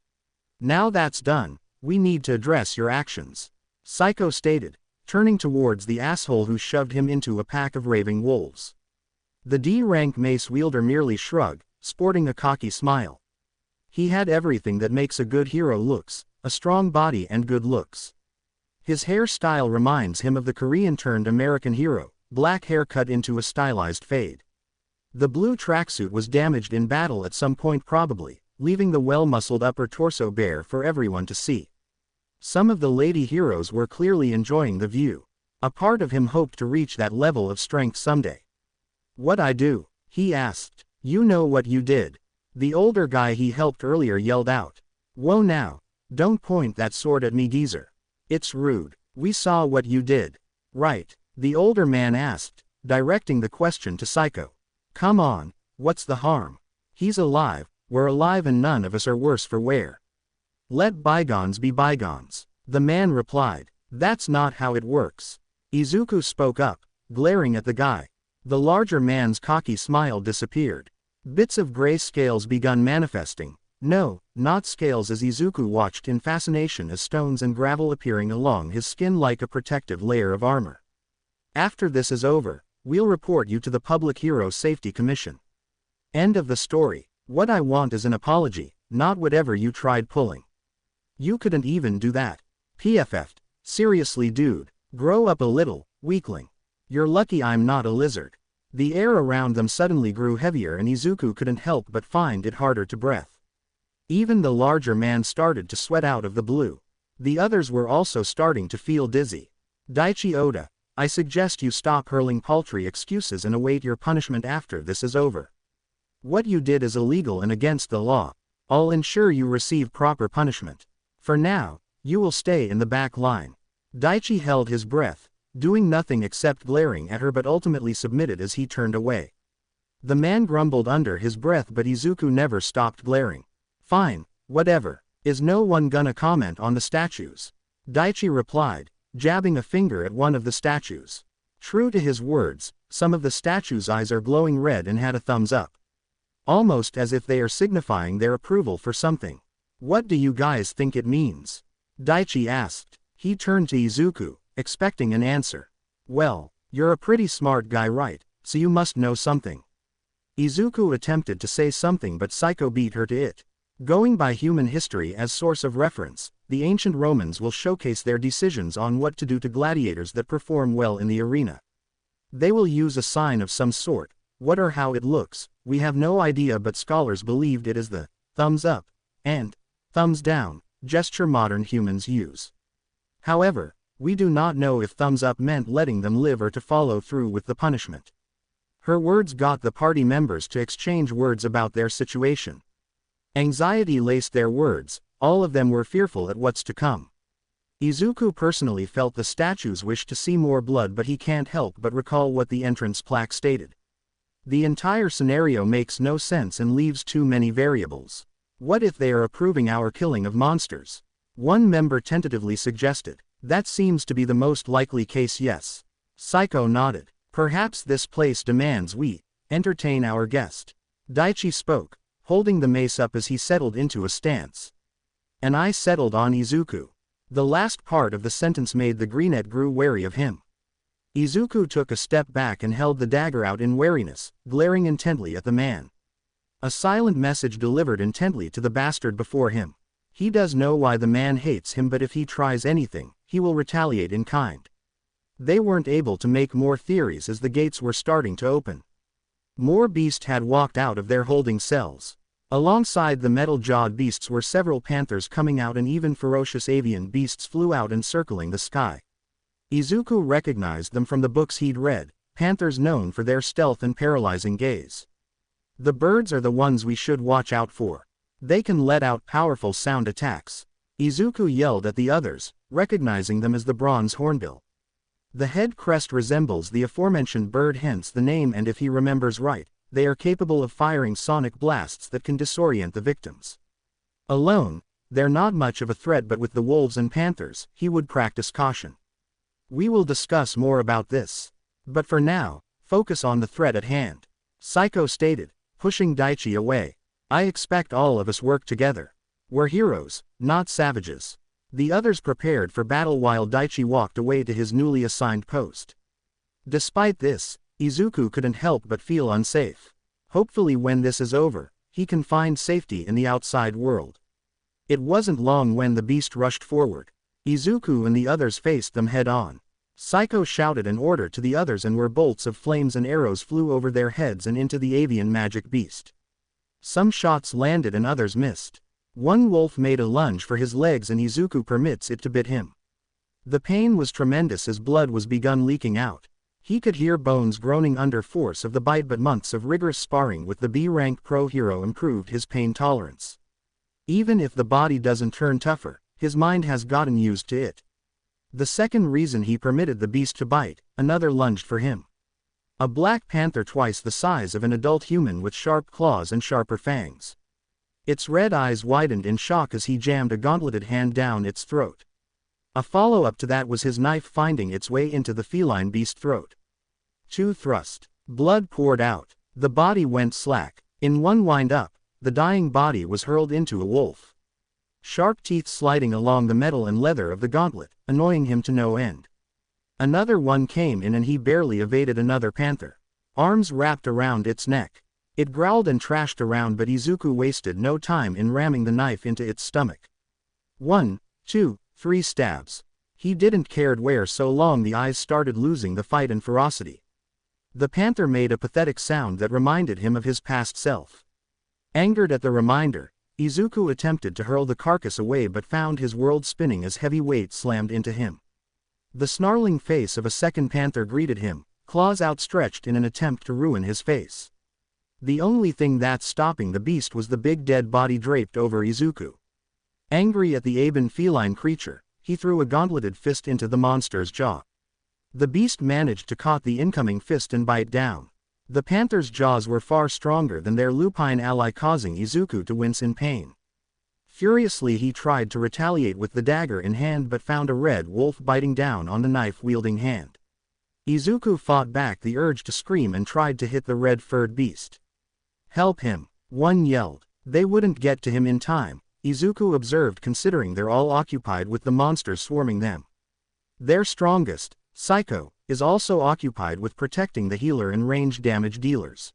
Now that's done, we need to address your actions, Saiko stated, turning towards the asshole who shoved him into a pack of raving wolves. The D-rank mace wielder merely shrugged, sporting a cocky smile. He had everything that makes a good hero looks, a strong body and good looks. His hairstyle reminds him of the Korean-turned-American hero, black hair cut into a stylized fade. The blue tracksuit was damaged in battle at some point probably, leaving the well-muscled upper torso bare for everyone to see. Some of the lady heroes were clearly enjoying the view. A part of him hoped to reach that level of strength someday. "What I do?" he asked. "You know what you did." The older guy he helped earlier yelled out. "Whoa now, don't point that sword at me, geezer. It's rude. We saw what you did." "Right," the older man asked, directing the question to Saiko. "Come on, what's the harm? He's alive, we're alive and none of us are worse for wear." "Let bygones be bygones," the man replied. "That's not how it works." Izuku spoke up, glaring at the guy. The larger man's cocky smile disappeared. Bits of gray scales begun manifesting. No, not scales, as Izuku watched in fascination as stones and gravel appearing along his skin like a protective layer of armor. "After this is over, we'll report you to the Public Hero Safety Commission. End of the story. What I want is an apology, not whatever you tried pulling. You couldn't even do that. PFF'd. Seriously dude, grow up a little, weakling. You're lucky I'm not a lizard." The air around them suddenly grew heavier and Izuku couldn't help but find it harder to breathe. Even the larger man started to sweat out of the blue. The others were also starting to feel dizzy. "Daichi Oda, I suggest you stop hurling paltry excuses and await your punishment after this is over. What you did is illegal and against the law. I'll ensure you receive proper punishment. For now, you will stay in the back line." Daichi held his breath, doing nothing except glaring at her, but ultimately submitted as he turned away. The man grumbled under his breath, but Izuku never stopped glaring. "Fine, whatever. Is no one gonna comment on the statues?" Daichi replied, jabbing a finger at one of the statues. True to his words, some of the statues' eyes are glowing red and had a thumbs up. Almost as if they are signifying their approval for something. "What do you guys think it means?" Daichi asked. He turned to Izuku, expecting an answer. "Well, you're a pretty smart guy, right, so you must know something." Izuku attempted to say something, but Saiko beat her to it. Going by human history as source of reference, the ancient Romans will showcase their decisions on what to do to gladiators that perform well in the arena. They will use a sign of some sort. What or how it looks, we have no idea, but scholars believed it is the thumbs up and thumbs down gesture modern humans use. However, we do not know if thumbs up meant letting them live or to follow through with the punishment. Her words got the party members to exchange words about their situation. Anxiety laced their words, all of them were fearful at what's to come. Izuku personally felt the statues wished to see more blood, but he can't help but recall what the entrance plaque stated. The entire scenario makes no sense and leaves too many variables. What if they are approving our killing of monsters? One member tentatively suggested. That seems to be the most likely case, yes. Saiko nodded. Perhaps this place demands we entertain our guest. Daichi spoke, holding the mace up as he settled into a stance. And I settled on Izuku. The last part of the sentence made the greenette grew wary of him. Izuku took a step back and held the dagger out in wariness, glaring intently at the man. A silent message delivered intently to the bastard before him. He does know why the man hates him, but if he tries anything, he will retaliate in kind. They weren't able to make more theories as the gates were starting to open. More beasts had walked out of their holding cells. Alongside the metal-jawed beasts were several panthers coming out, and even ferocious avian beasts flew out encircling the sky. Izuku recognized them from the books he'd read, panthers known for their stealth and paralyzing gaze. The birds are the ones we should watch out for. They can let out powerful sound attacks. Izuku yelled at the others, recognizing them as the bronze hornbill. The head crest resembles the aforementioned bird, hence the name, and if he remembers right, they are capable of firing sonic blasts that can disorient the victims. Alone, they're not much of a threat, but with the wolves and panthers, he would practice caution. We will discuss more about this. But for now, focus on the threat at hand. Saiko stated, pushing Daichi away. I expect all of us work together. We're heroes, not savages. The others prepared for battle while Daichi walked away to his newly assigned post. Despite this, Izuku couldn't help but feel unsafe. Hopefully when this is over, he can find safety in the outside world. It wasn't long when the beast rushed forward. Izuku and the others faced them head-on. Saiko shouted an order to the others and bolts of flames and arrows flew over their heads and into the avian magic beast. Some shots landed and others missed. One wolf made a lunge for his legs and Izuku permits it to bit him. The pain was tremendous as blood was begun leaking out. He could hear bones groaning under force of the bite, but months of rigorous sparring with the B-rank pro hero improved his pain tolerance. Even if the body doesn't turn tougher, his mind has gotten used to it. The second reason he permitted the beast to bite, another lunged for him. A black panther twice the size of an adult human with sharp claws and sharper fangs. Its red eyes widened in shock as he jammed a gauntleted hand down its throat. A follow-up to that was his knife finding its way into the feline beast's throat. 2 thrust. Blood poured out. The body went slack. In one wind-up, the dying body was hurled into a wolf. Sharp teeth sliding along the metal and leather of the gauntlet, annoying him to no end. Another one came in and he barely evaded another panther. Arms wrapped around its neck. It growled and trashed around, but Izuku wasted no time in ramming the knife into its stomach. 1, 2, 3 stabs. He didn't care where so long the eyes started losing the fight and ferocity. The panther made a pathetic sound that reminded him of his past self. Angered at the reminder, Izuku attempted to hurl the carcass away but found his world spinning as heavy weight slammed into him. The snarling face of a second panther greeted him, claws outstretched in an attempt to ruin his face. The only thing that's stopping the beast was the big dead body draped over Izuku. Angry at the aben feline creature, he threw a gauntleted fist into the monster's jaw. The beast managed to caught the incoming fist and bite down. The panther's jaws were far stronger than their lupine ally, causing Izuku to wince in pain. Furiously he tried to retaliate with the dagger in hand but found a red wolf biting down on the knife-wielding hand. Izuku fought back the urge to scream and tried to hit the red-furred beast. Help him, one yelled. They wouldn't get to him in time, Izuku observed, considering they're all occupied with the monsters swarming them. Their strongest, Saiko, is also occupied with protecting the healer and range damage dealers.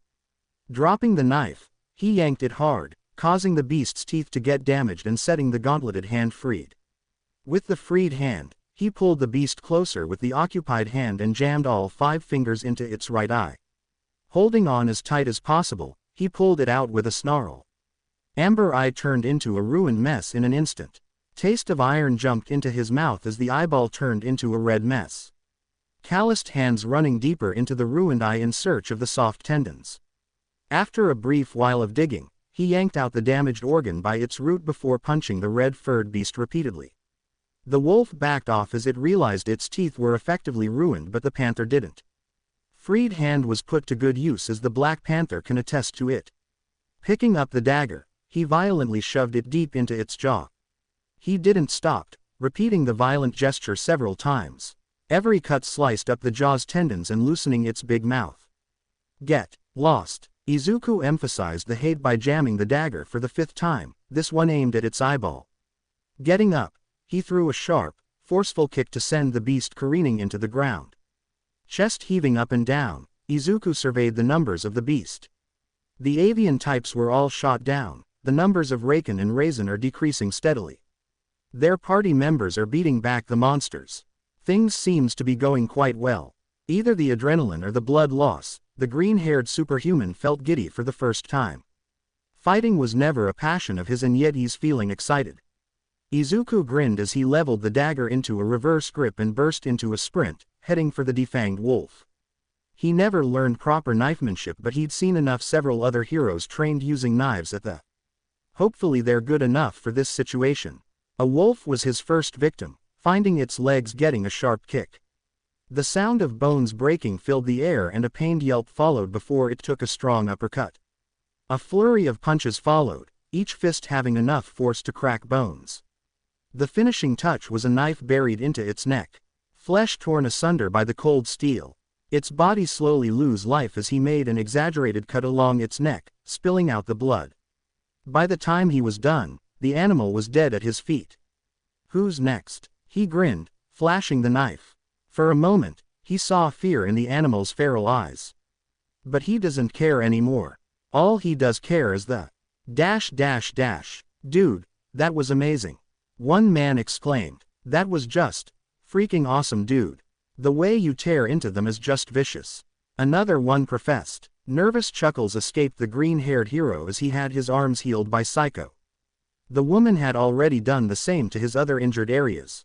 Dropping the knife, he yanked it hard, causing the beast's teeth to get damaged and setting the gauntleted hand freed. With the freed hand, he pulled the beast closer with the occupied hand and jammed all 5 fingers into its right eye. Holding on as tight as possible, he pulled it out with a snarl. Amber Eye turned into a ruined mess in an instant. Taste of iron jumped into his mouth as the eyeball turned into a red mess. Calloused hands running deeper into the ruined eye in search of the soft tendons. After a brief while of digging, he yanked out the damaged organ by its root before punching the red-furred beast repeatedly. The wolf backed off as it realized its teeth were effectively ruined, but the panther didn't. Freed hand was put to good use, as the Black Panther can attest to it. Picking up the dagger, he violently shoved it deep into its jaw. He didn't stop, repeating the violent gesture several times. Every cut sliced up the jaw's tendons and loosening its big mouth. Get lost, Izuku emphasized the hate by jamming the dagger for the 5th time, this one aimed at its eyeball. Getting up, he threw a sharp, forceful kick to send the beast careening into the ground. Chest heaving up and down, Izuku surveyed the numbers of the beast. The avian types were all shot down, the numbers of Raken and Raisin are decreasing steadily. Their party members are beating back the monsters. Things seems to be going quite well. Either the adrenaline or the blood loss, the green-haired superhuman felt giddy for the first time. Fighting was never a passion of his, and yet he's feeling excited. Izuku grinned as he leveled the dagger into a reverse grip and burst into a sprint, heading for the defanged wolf. He never learned proper knifemanship, but he'd seen enough several other heroes trained using knives at the. Hopefully they're good enough for this situation. A wolf was his first victim, finding its legs getting a sharp kick. The sound of bones breaking filled the air and a pained yelp followed before it took a strong uppercut. A flurry of punches followed, each fist having enough force to crack bones. The finishing touch was a knife buried into its neck. Flesh torn asunder by the cold steel. Its body slowly lose life as he made an exaggerated cut along its neck, spilling out the blood. By the time he was done, the animal was dead at his feet. Who's next? He grinned, flashing the knife. For a moment, he saw fear in the animal's feral eyes. But he doesn't care anymore. All he does care is the Dude, that was amazing. One man exclaimed. That was just freaking awesome, dude. The way you tear into them is just vicious. Another one professed. Nervous chuckles escaped the green-haired hero as he had his arms healed by Saiko. The woman had already done the same to his other injured areas.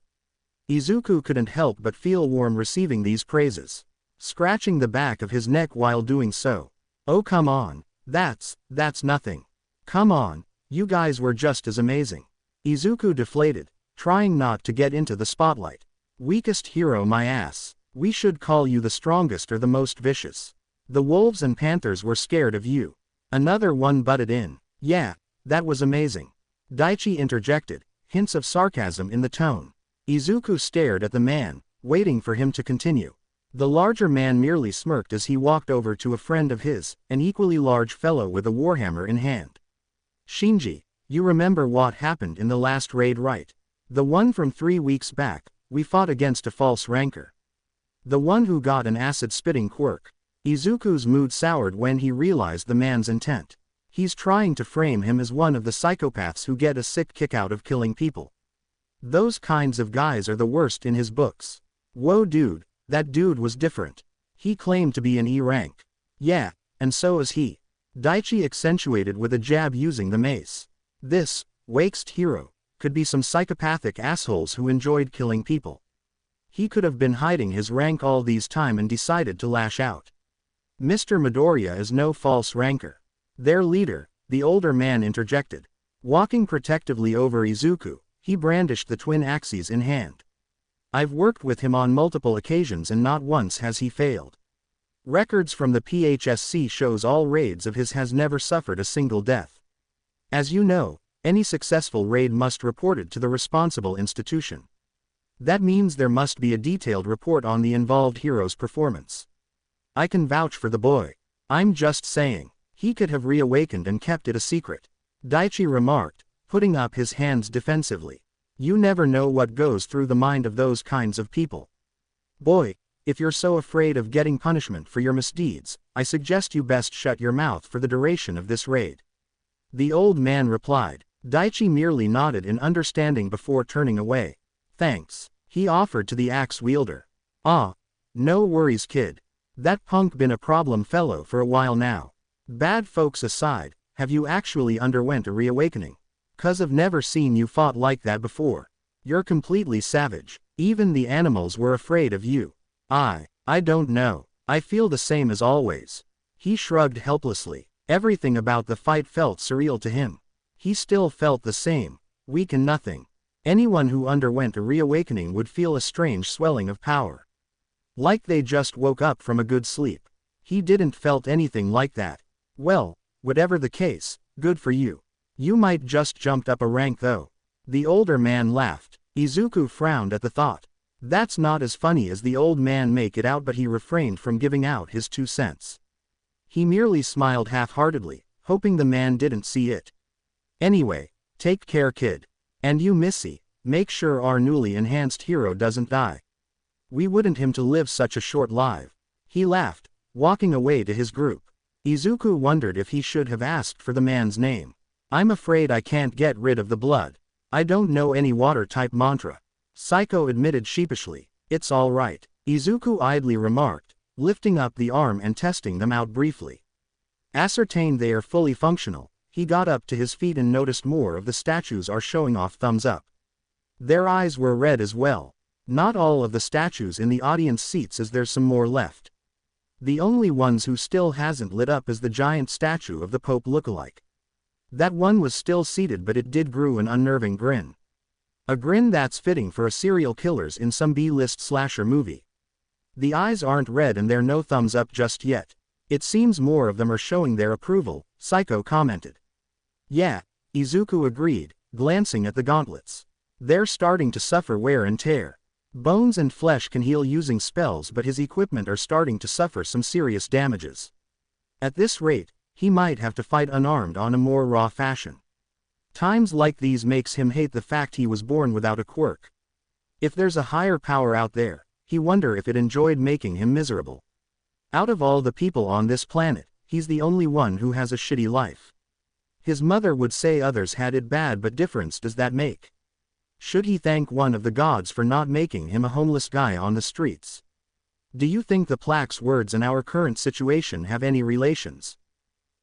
Izuku couldn't help but feel warm receiving these praises, scratching the back of his neck while doing so. Oh come on, that's nothing. Come on, you guys were just as amazing. Izuku deflated, trying not to get into the spotlight. Weakest hero my ass. We should call you the strongest or the most vicious. The wolves and panthers were scared of you. Another one butted in. Yeah, that was amazing. Daichi interjected, hints of sarcasm in the tone. Izuku stared at the man, waiting for him to continue. The larger man merely smirked as he walked over to a friend of his, an equally large fellow with a warhammer in hand. Shinji, you remember what happened in the last raid, right? The one from 3 weeks back, we fought against a false ranker. The one who got an acid-spitting quirk. Izuku's mood soured when he realized the man's intent. He's trying to frame him as one of the psychopaths who get a sick kick out of killing people. Those kinds of guys are the worst in his books. Whoa dude, that dude was different. He claimed to be an E rank. Yeah, and so is he. Daichi accentuated with a jab using the mace. This waxed hero could be some psychopathic assholes who enjoyed killing people. He could have been hiding his rank all these time and decided to lash out. Mr. Midoriya is no false ranker. Their leader, the older man interjected. Walking protectively over Izuku, he brandished the twin axes in hand. I've worked with him on multiple occasions and not once has he failed. Records from the PHSC shows all raids of his has never suffered a single death. As you know, any successful raid must report it to the responsible institution. That means there must be a detailed report on the involved hero's performance. I can vouch for the boy. I'm just saying, he could have reawakened and kept it a secret. Daichi remarked, putting up his hands defensively. You never know what goes through the mind of those kinds of people. Boy, if you're so afraid of getting punishment for your misdeeds, I suggest you best shut your mouth for the duration of this raid. The old man replied. Daichi merely nodded in understanding before turning away. Thanks, he offered to the axe wielder. Ah, no worries kid. That punk been a problem fellow for a while now. Bad folks aside, have you actually underwent a reawakening? 'Cause I've never seen you fought like that before. You're completely savage. Even the animals were afraid of you. I don't know. I feel the same as always. He shrugged helplessly. Everything about the fight felt surreal to him. He still felt the same, weak and nothing. Anyone who underwent a reawakening would feel a strange swelling of power. Like they just woke up from a good sleep. He didn't felt anything like that. Well, whatever the case, good for you. You might just jumped up a rank though. The older man laughed. Izuku frowned at the thought. That's not as funny as the old man make it out, but he refrained from giving out his 2 cents. He merely smiled half-heartedly, hoping the man didn't see it. Anyway, take care kid. And you Missy, make sure our newly enhanced hero doesn't die. We wouldn't him to live such a short life. He laughed, walking away to his group. Izuku wondered if he should have asked for the man's name. I'm afraid I can't get rid of the blood. I don't know any water-type mantra. Saiko admitted sheepishly. It's all right. Izuku idly remarked, lifting up the arm and testing them out briefly. Ascertained they are fully functional, he got up to his feet and noticed more of the statues are showing off thumbs up. Their eyes were red as well. Not all of the statues in the audience seats, as there's some more left. The only ones who still hasn't lit up is the giant statue of the Pope lookalike. That one was still seated, but it did grew an unnerving grin. A grin that's fitting for a serial killers in some B-list slasher movie. The eyes aren't red and they're no thumbs up just yet. It seems more of them are showing their approval, Saiko commented. Yeah, Izuku agreed, glancing at the gauntlets. They're starting to suffer wear and tear. Bones and flesh can heal using spells, but his equipment are starting to suffer some serious damages. At this rate, he might have to fight unarmed on a more raw fashion. Times like these makes him hate the fact he was born without a quirk. If there's a higher power out there, he wonder if it enjoyed making him miserable. Out of all the people on this planet, he's the only one who has a shitty life. His mother would say others had it bad, but difference does that make? Should he thank one of the gods for not making him a homeless guy on the streets? Do you think the plaque's words and our current situation have any relations?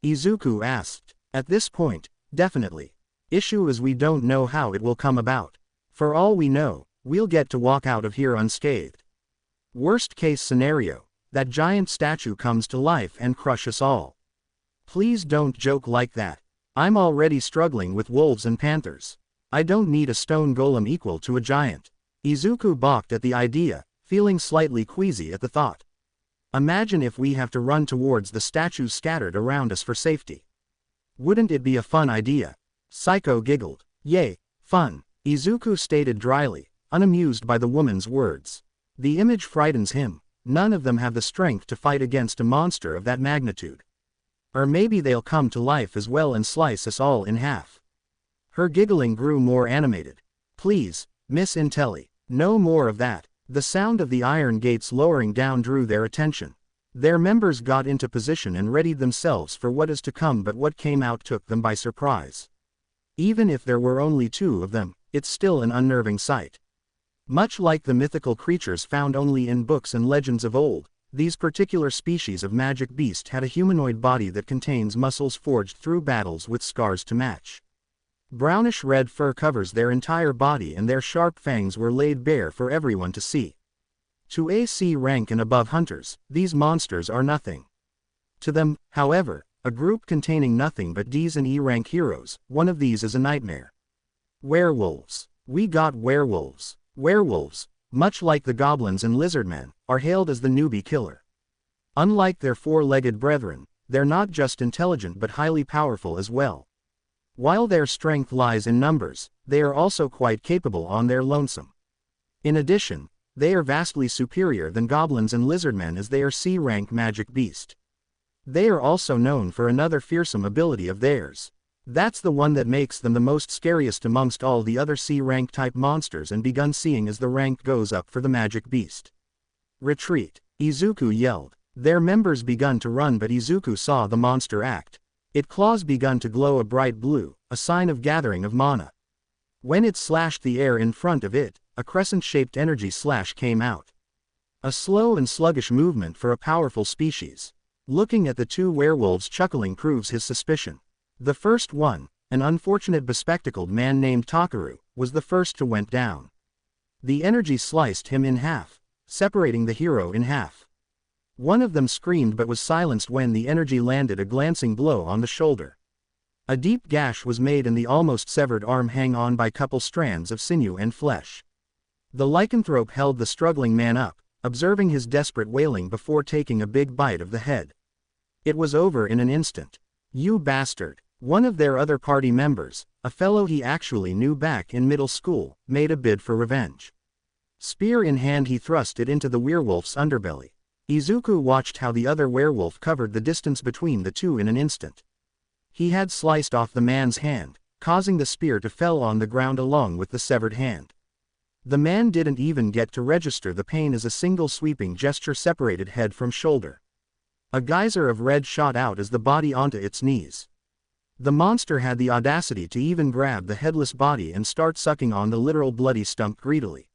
Izuku asked. At this point, definitely. Issue is we don't know how it will come about. For all we know, we'll get to walk out of here unscathed. Worst case scenario, that giant statue comes to life and crush us all. Please don't joke like that. I'm already struggling with wolves and panthers. I don't need a stone golem equal to a giant. Izuku balked at the idea, feeling slightly queasy at the thought. Imagine if we have to run towards the statues scattered around us for safety. Wouldn't it be a fun idea? Saiko giggled. Yay, fun, Izuku stated dryly, unamused by the woman's words. The image frightens him. None of them have the strength to fight against a monster of that magnitude. Or maybe they'll come to life as well and slice us all in half. Her giggling grew more animated. Please, Miss Intelli, no more of that. The sound of the iron gates lowering down drew their attention. Their members got into position and readied themselves for what is to come, but what came out took them by surprise. Even if there were only two of them, it's still an unnerving sight. Much like the mythical creatures found only in books and legends of old, these particular species of magic beast had a humanoid body that contains muscles forged through battles with scars to match. Brownish-red fur covers their entire body and their sharp fangs were laid bare for everyone to see. To AC rank and above hunters, these monsters are nothing. To them, however, a group containing nothing but Ds and E rank heroes, one of these is a nightmare. Werewolves. We got werewolves. Werewolves, much like the goblins and lizardmen, are hailed as the newbie killer. Unlike their four-legged brethren, they're not just intelligent but highly powerful as well. While their strength lies in numbers, they are also quite capable on their lonesome. In addition, they are vastly superior than goblins and lizardmen as they are C-rank magic beast. They are also known for another fearsome ability of theirs. That's the one that makes them the most scariest amongst all the other C-rank type monsters and begun seeing as the rank goes up for the magic beast. Retreat, Izuku yelled. Their members begun to run, but Izuku saw the monster act. Its claws begun to glow a bright blue, a sign of gathering of mana. When it slashed the air in front of it, a crescent-shaped energy slash came out. A slow and sluggish movement for a powerful species. Looking at the two werewolves chuckling proves his suspicion. The first one, an unfortunate bespectacled man named Takaru, was the first to went down. The energy sliced him in half, separating the hero in half. One of them screamed but was silenced when the energy landed a glancing blow on the shoulder. A deep gash was made and the almost severed arm hang on by couple strands of sinew and flesh. The lycanthrope held the struggling man up, observing his desperate wailing before taking a big bite of the head. It was over in an instant. You bastard! One of their other party members, a fellow he actually knew back in middle school, made a bid for revenge. Spear in hand he thrust it into the werewolf's underbelly. Izuku watched how the other werewolf covered the distance between the two in an instant. He had sliced off the man's hand, causing the spear to fell on the ground along with the severed hand. The man didn't even get to register the pain as a single sweeping gesture separated head from shoulder. A geyser of red shot out as the body onto its knees. The monster had the audacity to even grab the headless body and start sucking on the literal bloody stump greedily.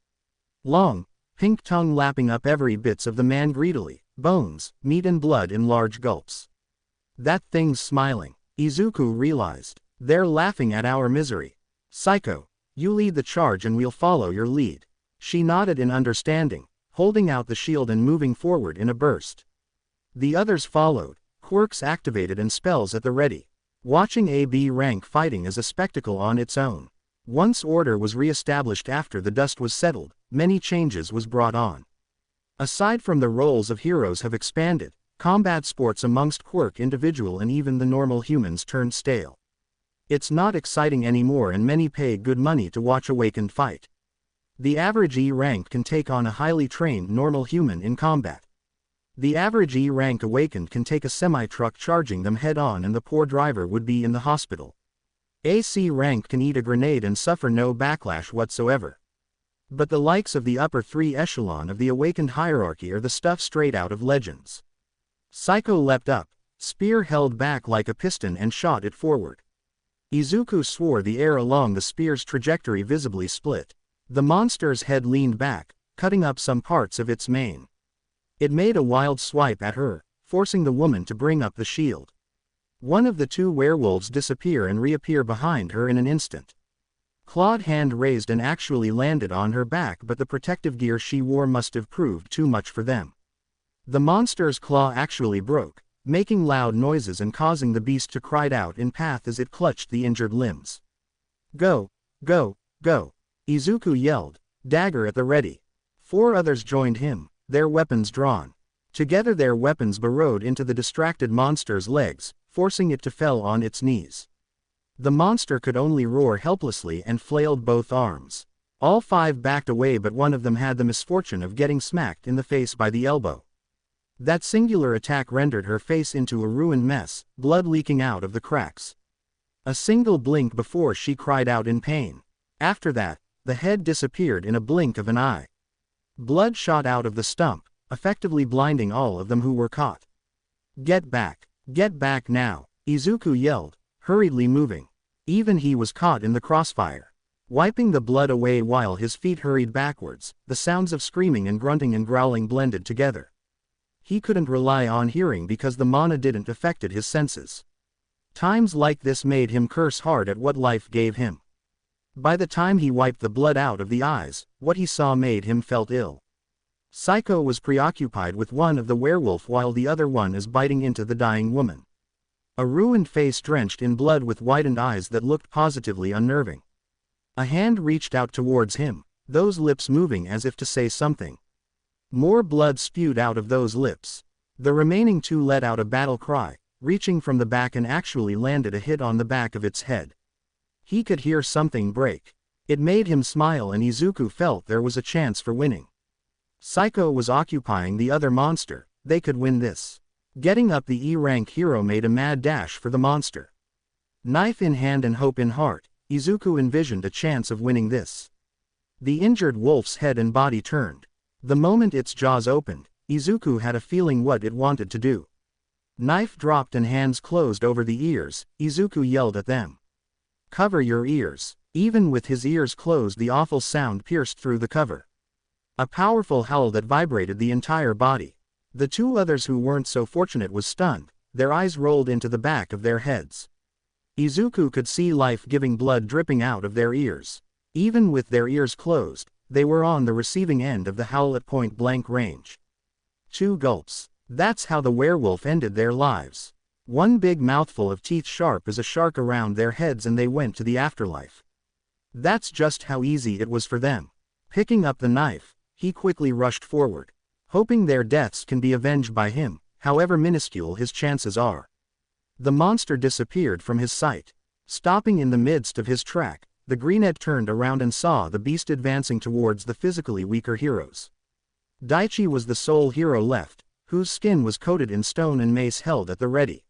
Long, pink tongue lapping up every bits of the man greedily, bones, meat and blood in large gulps. That thing's smiling, Izuku realized. They're laughing at our misery. Saiko, you lead the charge and we'll follow your lead. She nodded in understanding, holding out the shield and moving forward in a burst. The others followed, quirks activated and spells at the ready. Watching AB rank fighting is a spectacle on its own. Once order was re-established after the dust was settled, many changes was brought on. Aside from the roles of heroes have expanded, combat sports amongst quirk individual and even the normal humans turned stale. It's not exciting anymore and many pay good money to watch Awakened fight. The average E rank can take on a highly trained normal human in combat. The average E rank Awakened can take a semi-truck charging them head-on and the poor driver would be in the hospital. AC rank can eat a grenade and suffer no backlash whatsoever. But the likes of the upper 3 echelon of the Awakened hierarchy are the stuff straight out of Legends. Saiko leapt up, spear held back like a piston and shot it forward. Izuku swore the air along the spear's trajectory visibly split. The monster's head leaned back, cutting up some parts of its mane. It made a wild swipe at her, forcing the woman to bring up the shield. One of the 2 werewolves disappear and reappear behind her in an instant. Clawed hand raised and actually landed on her back, but the protective gear she wore must have proved too much for them. The monster's claw actually broke, making loud noises and causing the beast to cry out in pain as it clutched the injured limbs. Go, go, go, Izuku yelled, dagger at the ready. 4 others joined him, their weapons drawn. Together their weapons burrowed into the distracted monster's legs, forcing it to fall on its knees. The monster could only roar helplessly and flailed both arms. All 5 backed away, but one of them had the misfortune of getting smacked in the face by the elbow. That singular attack rendered her face into a ruined mess, blood leaking out of the cracks. A single blink before she cried out in pain. After that, the head disappeared in a blink of an eye. Blood shot out of the stump, effectively blinding all of them who were caught. Get back now, Izuku yelled, hurriedly moving. Even he was caught in the crossfire. Wiping the blood away while his feet hurried backwards, the sounds of screaming and grunting and growling blended together. He couldn't rely on hearing because the mana didn't affect his senses. Times like this made him curse hard at what life gave him. By the time he wiped the blood out of the eyes, what he saw made him felt ill. Saiko was preoccupied with one of the werewolf while the other one is biting into the dying woman. A ruined face drenched in blood with widened eyes that looked positively unnerving. A hand reached out towards him, those lips moving as if to say something. More blood spewed out of those lips. The remaining 2 let out a battle cry, reaching from the back and actually landed a hit on the back of its head. He could hear something break. It made him smile and Izuku felt there was a chance for winning. Saiko was occupying the other monster, they could win this. Getting up, the E-rank hero made a mad dash for the monster. Knife in hand and hope in heart, Izuku envisioned a chance of winning this. The injured wolf's head and body turned. The moment its jaws opened, Izuku had a feeling what it wanted to do. Knife dropped and hands closed over the ears, Izuku yelled at them. Cover your ears. Even with his ears closed, the awful sound pierced through the cover. A powerful howl that vibrated the entire body. The 2 others who weren't so fortunate was stunned, their eyes rolled into the back of their heads. Izuku could see life-giving blood dripping out of their ears. Even with their ears closed, they were on the receiving end of the howl at point-blank range. 2 gulps. That's how the werewolf ended their lives. One big mouthful of teeth sharp as a shark around their heads and they went to the afterlife. That's just how easy it was for them. Picking up the knife, he quickly rushed forward. Hoping their deaths can be avenged by him, however minuscule his chances are. The monster disappeared from his sight. Stopping in the midst of his track, the greenhead turned around and saw the beast advancing towards the physically weaker heroes. Daichi was the sole hero left, whose skin was coated in stone and mace held at the ready.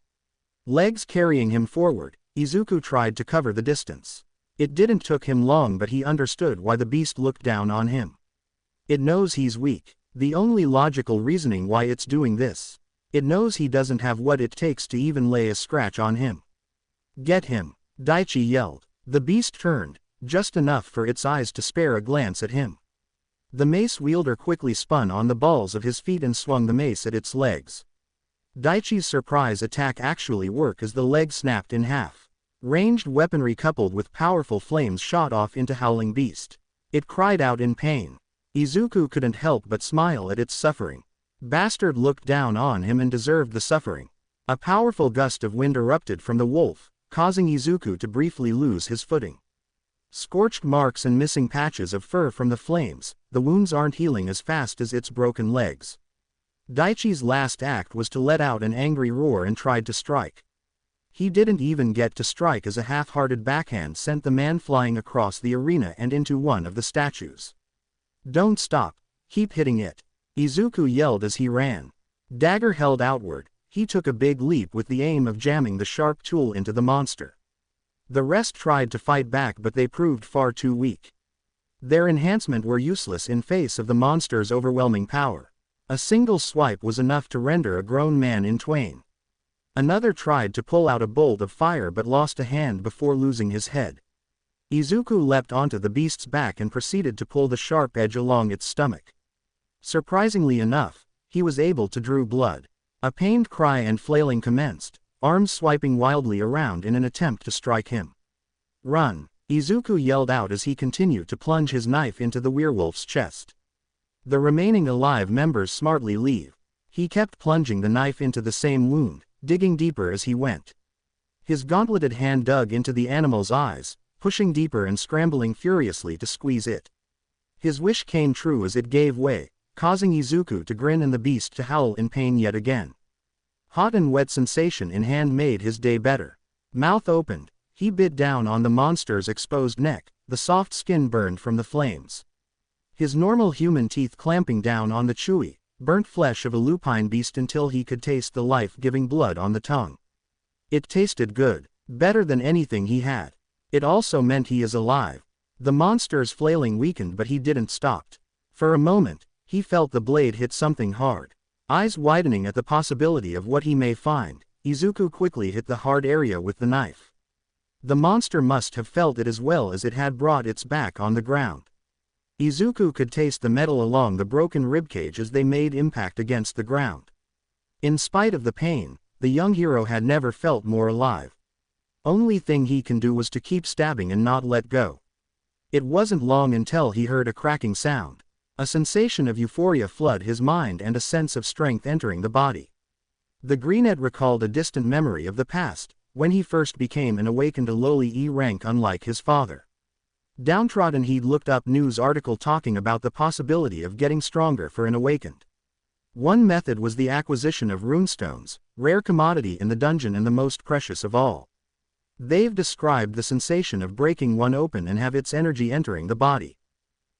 Legs carrying him forward, Izuku tried to cover the distance. It didn't took him long, but he understood why the beast looked down on him. It knows he's weak. The only logical reasoning why it's doing this. It knows he doesn't have what it takes to even lay a scratch on him. Get him, Daichi yelled. The beast turned, just enough for its eyes to spare a glance at him. The mace wielder quickly spun on the balls of his feet and swung the mace at its legs. Daichi's surprise attack actually worked as the leg snapped in half. Ranged weaponry coupled with powerful flames shot off into howling beast. It cried out in pain. Izuku couldn't help but smile at its suffering. Bastard looked down on him and deserved the suffering. A powerful gust of wind erupted from the wolf, causing Izuku to briefly lose his footing. Scorched marks and missing patches of fur from the flames, the wounds aren't healing as fast as its broken legs. Daichi's last act was to let out an angry roar and tried to strike. He didn't even get to strike as a half-hearted backhand sent the man flying across the arena and into one of the statues. "Don't stop. Keep hitting it," Izuku yelled as he ran. Dagger held outward, he took a big leap with the aim of jamming the sharp tool into the monster. The rest tried to fight back but they proved far too weak. Their enhancement were useless in face of the monster's overwhelming power. A single swipe was enough to render a grown man in twain. Another tried to pull out a bolt of fire but lost a hand before losing his head. Izuku leapt onto the beast's back and proceeded to pull the sharp edge along its stomach. Surprisingly enough, he was able to draw blood. A pained cry and flailing commenced, arms swiping wildly around in an attempt to strike him. "Run!" Izuku yelled out as he continued to plunge his knife into the werewolf's chest. The remaining alive members smartly leave. He kept plunging the knife into the same wound, digging deeper as he went. His gauntleted hand dug into the animal's eyes, pushing deeper and scrambling furiously to squeeze it. His wish came true as it gave way, causing Izuku to grin and the beast to howl in pain yet again. Hot and wet sensation in hand made his day better. Mouth opened, he bit down on the monster's exposed neck, the soft skin burned from the flames. His normal human teeth clamping down on the chewy, burnt flesh of a lupine beast until he could taste the life-giving blood on the tongue. It tasted good, better than anything he had. It also meant he is alive. The monster's flailing weakened but he didn't stop. For a moment, he felt the blade hit something hard. Eyes widening at the possibility of what he may find, Izuku quickly hit the hard area with the knife. The monster must have felt it as well as it had brought its back on the ground. Izuku could taste the metal along the broken ribcage as they made impact against the ground. In spite of the pain, the young hero had never felt more alive. Only thing he can do was to keep stabbing and not let go. It wasn't long until he heard a cracking sound. A sensation of euphoria flooded his mind and a sense of strength entering the body. The greenette recalled a distant memory of the past, when he first became an awakened a lowly E rank unlike his father. Downtrodden he'd looked up news article talking about the possibility of getting stronger for an awakened. One method was the acquisition of runestones, rare commodity in the dungeon and the most precious of all. They've described the sensation of breaking one open and have its energy entering the body.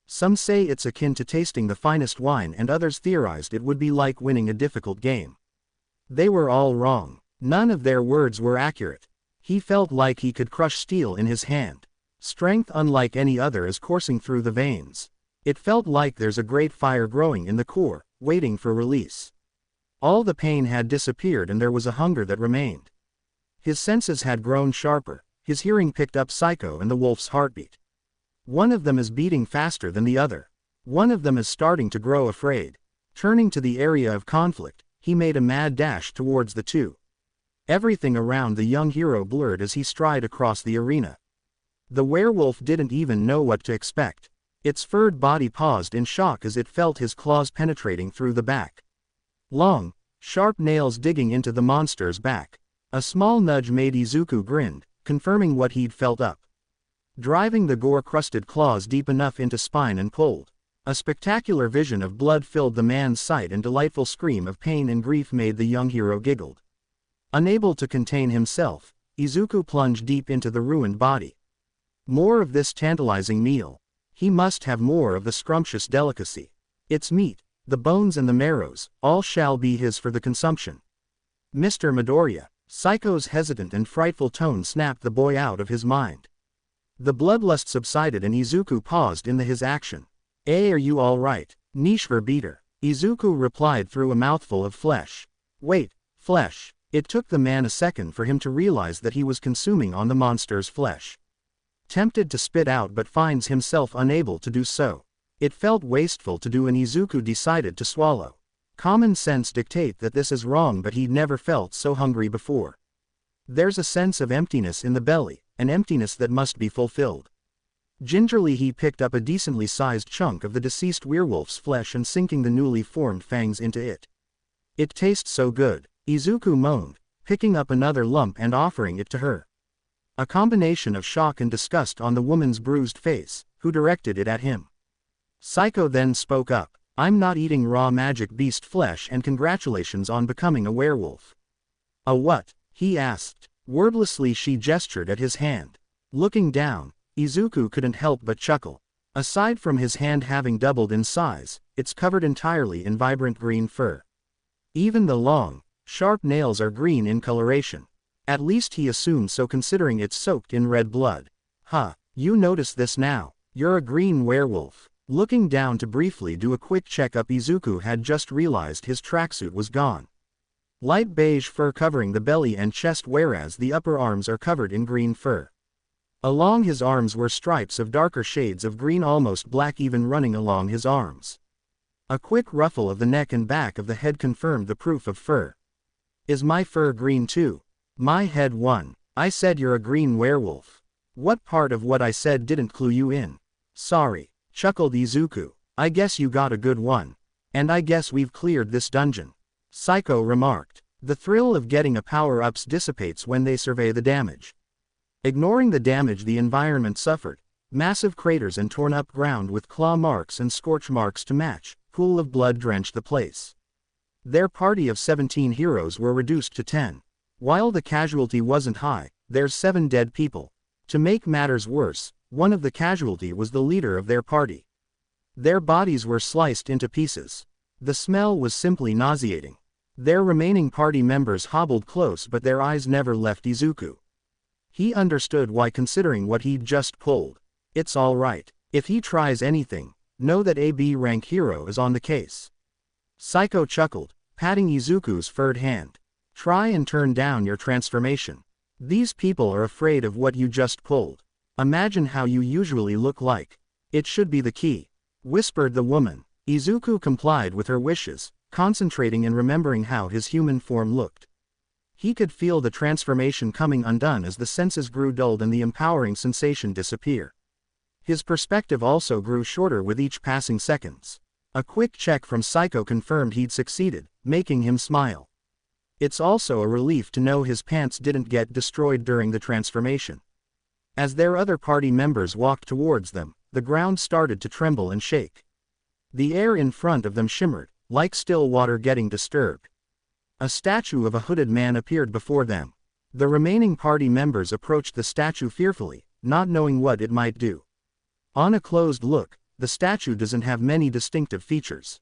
Some say it's akin to tasting the finest wine and others theorized it would be like winning a difficult game. They were all wrong. None of their words were accurate. He felt like he could crush steel in his hand. Strength unlike any other is coursing through the veins. It felt like there's a great fire growing in the core, waiting for release. All the pain had disappeared and there was a hunger that remained. His senses had grown sharper, his hearing picked up Saiko and the wolf's heartbeat. One of them is beating faster than the other. One of them is starting to grow afraid. Turning to the area of conflict, he made a mad dash towards the two. Everything around the young hero blurred as he stride across the arena. The werewolf didn't even know what to expect. Its furred body paused in shock as it felt his claws penetrating through the back. Long, sharp nails digging into the monster's back. A small nudge made Izuku grin, confirming what he'd felt up. Driving the gore-crusted claws deep enough into spine and pulled. A spectacular vision of blood filled the man's sight and delightful scream of pain and grief made the young hero giggled. Unable to contain himself, Izuku plunged deep into the ruined body. More of this tantalizing meal. He must have more of the scrumptious delicacy. Its meat, the bones and the marrows, all shall be his for the consumption. Mr. Midoriya. Saiko's hesitant and frightful tone snapped the boy out of his mind. The bloodlust subsided and Izuku paused in his action. "Are you all right, Nishver beater?" Izuku replied through a mouthful of flesh. "Wait, flesh." It took the man a second for him to realize that he was consuming on the monster's flesh. Tempted to spit out but finds himself unable to do so. It felt wasteful to do and Izuku decided to swallow. Common sense dictate that this is wrong but he'd never felt so hungry before. There's a sense of emptiness in the belly, an emptiness that must be fulfilled. Gingerly he picked up a decently sized chunk of the deceased werewolf's flesh and sinking the newly formed fangs into it. "It tastes so good," Izuku moaned, picking up another lump and offering it to her. A combination of shock and disgust on the woman's bruised face, who directed it at him. Saiko then spoke up. "I'm not eating raw magic beast flesh and congratulations on becoming a werewolf." "A what?" he asked. Wordlessly she gestured at his hand. Looking down, Izuku couldn't help but chuckle. Aside from his hand having doubled in size, it's covered entirely in vibrant green fur. Even the long, sharp nails are green in coloration. At least he assumed so considering it's soaked in red blood. Huh, you notice this now? You're a green werewolf. Looking down to briefly do a quick checkup, Izuku had just realized his tracksuit was gone. Light beige fur covering the belly and chest, whereas the upper arms are covered in green fur. Along his arms were stripes of darker shades of green, almost black, even running along his arms. A quick ruffle of the neck and back of the head confirmed the proof of fur. Is my fur green too? My head won. I said you're a green werewolf. What part of what I said didn't clue you in? Sorry, chuckled Izuku. I guess you got a good one. And I guess we've cleared this dungeon. Saiko remarked. The thrill of getting a power-ups dissipates when they survey the damage. Ignoring the damage the environment suffered, massive craters and torn up ground with claw marks and scorch marks to match, pool of blood drenched the place. Their party of 17 heroes were reduced to 10. While the casualty wasn't high, there's 7 dead people. To make matters worse, one of the casualty was the leader of their party. Their bodies were sliced into pieces. The smell was simply nauseating. Their remaining party members hobbled close, but their eyes never left Izuku. He understood why, considering what he'd just pulled. It's alright. If he tries anything, know that a B rank hero is on the case. Saiko chuckled, patting Izuku's furred hand. Try and turn down your transformation. These people are afraid of what you just pulled. Imagine how you usually look like. It should be the key, whispered the woman. Izuku complied with her wishes, concentrating and remembering how his human form looked. He could feel the transformation coming undone as the senses grew dulled and the empowering sensation disappear. His perspective also grew shorter with each passing seconds. A quick check from Saiko confirmed he'd succeeded, making him smile. It's also a relief to know his pants didn't get destroyed during the transformation. As their other party members walked towards them, the ground started to tremble and shake. The air in front of them shimmered, like still water getting disturbed. A statue of a hooded man appeared before them. The remaining party members approached the statue fearfully, not knowing what it might do. On a closed look, the statue doesn't have many distinctive features.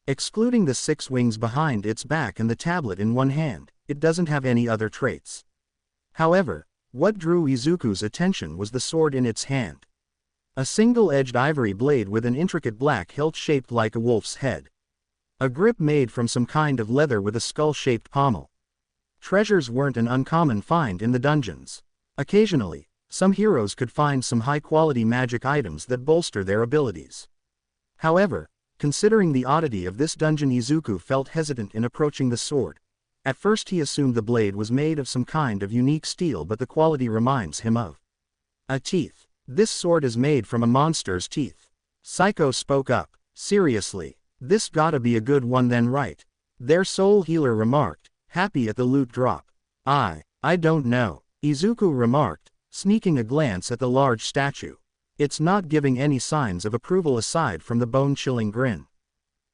Excluding the 6 wings behind its back and the tablet in one hand, it doesn't have any other traits. However, what drew Izuku's attention was the sword in its hand. A single-edged ivory blade with an intricate black hilt shaped like a wolf's head. A grip made from some kind of leather with a skull-shaped pommel. Treasures weren't an uncommon find in the dungeons. Occasionally, some heroes could find some high-quality magic items that bolster their abilities. However, considering the oddity of this dungeon, Izuku felt hesitant in approaching the sword. At first he assumed the blade was made of some kind of unique steel, but the quality reminds him of a teeth. This sword is made from a monster's teeth. Saiko spoke up. Seriously, this gotta be a good one then, right? Their soul healer remarked, happy at the loot drop. I don't know, Izuku remarked, sneaking a glance at the large statue. It's not giving any signs of approval aside from the bone-chilling grin.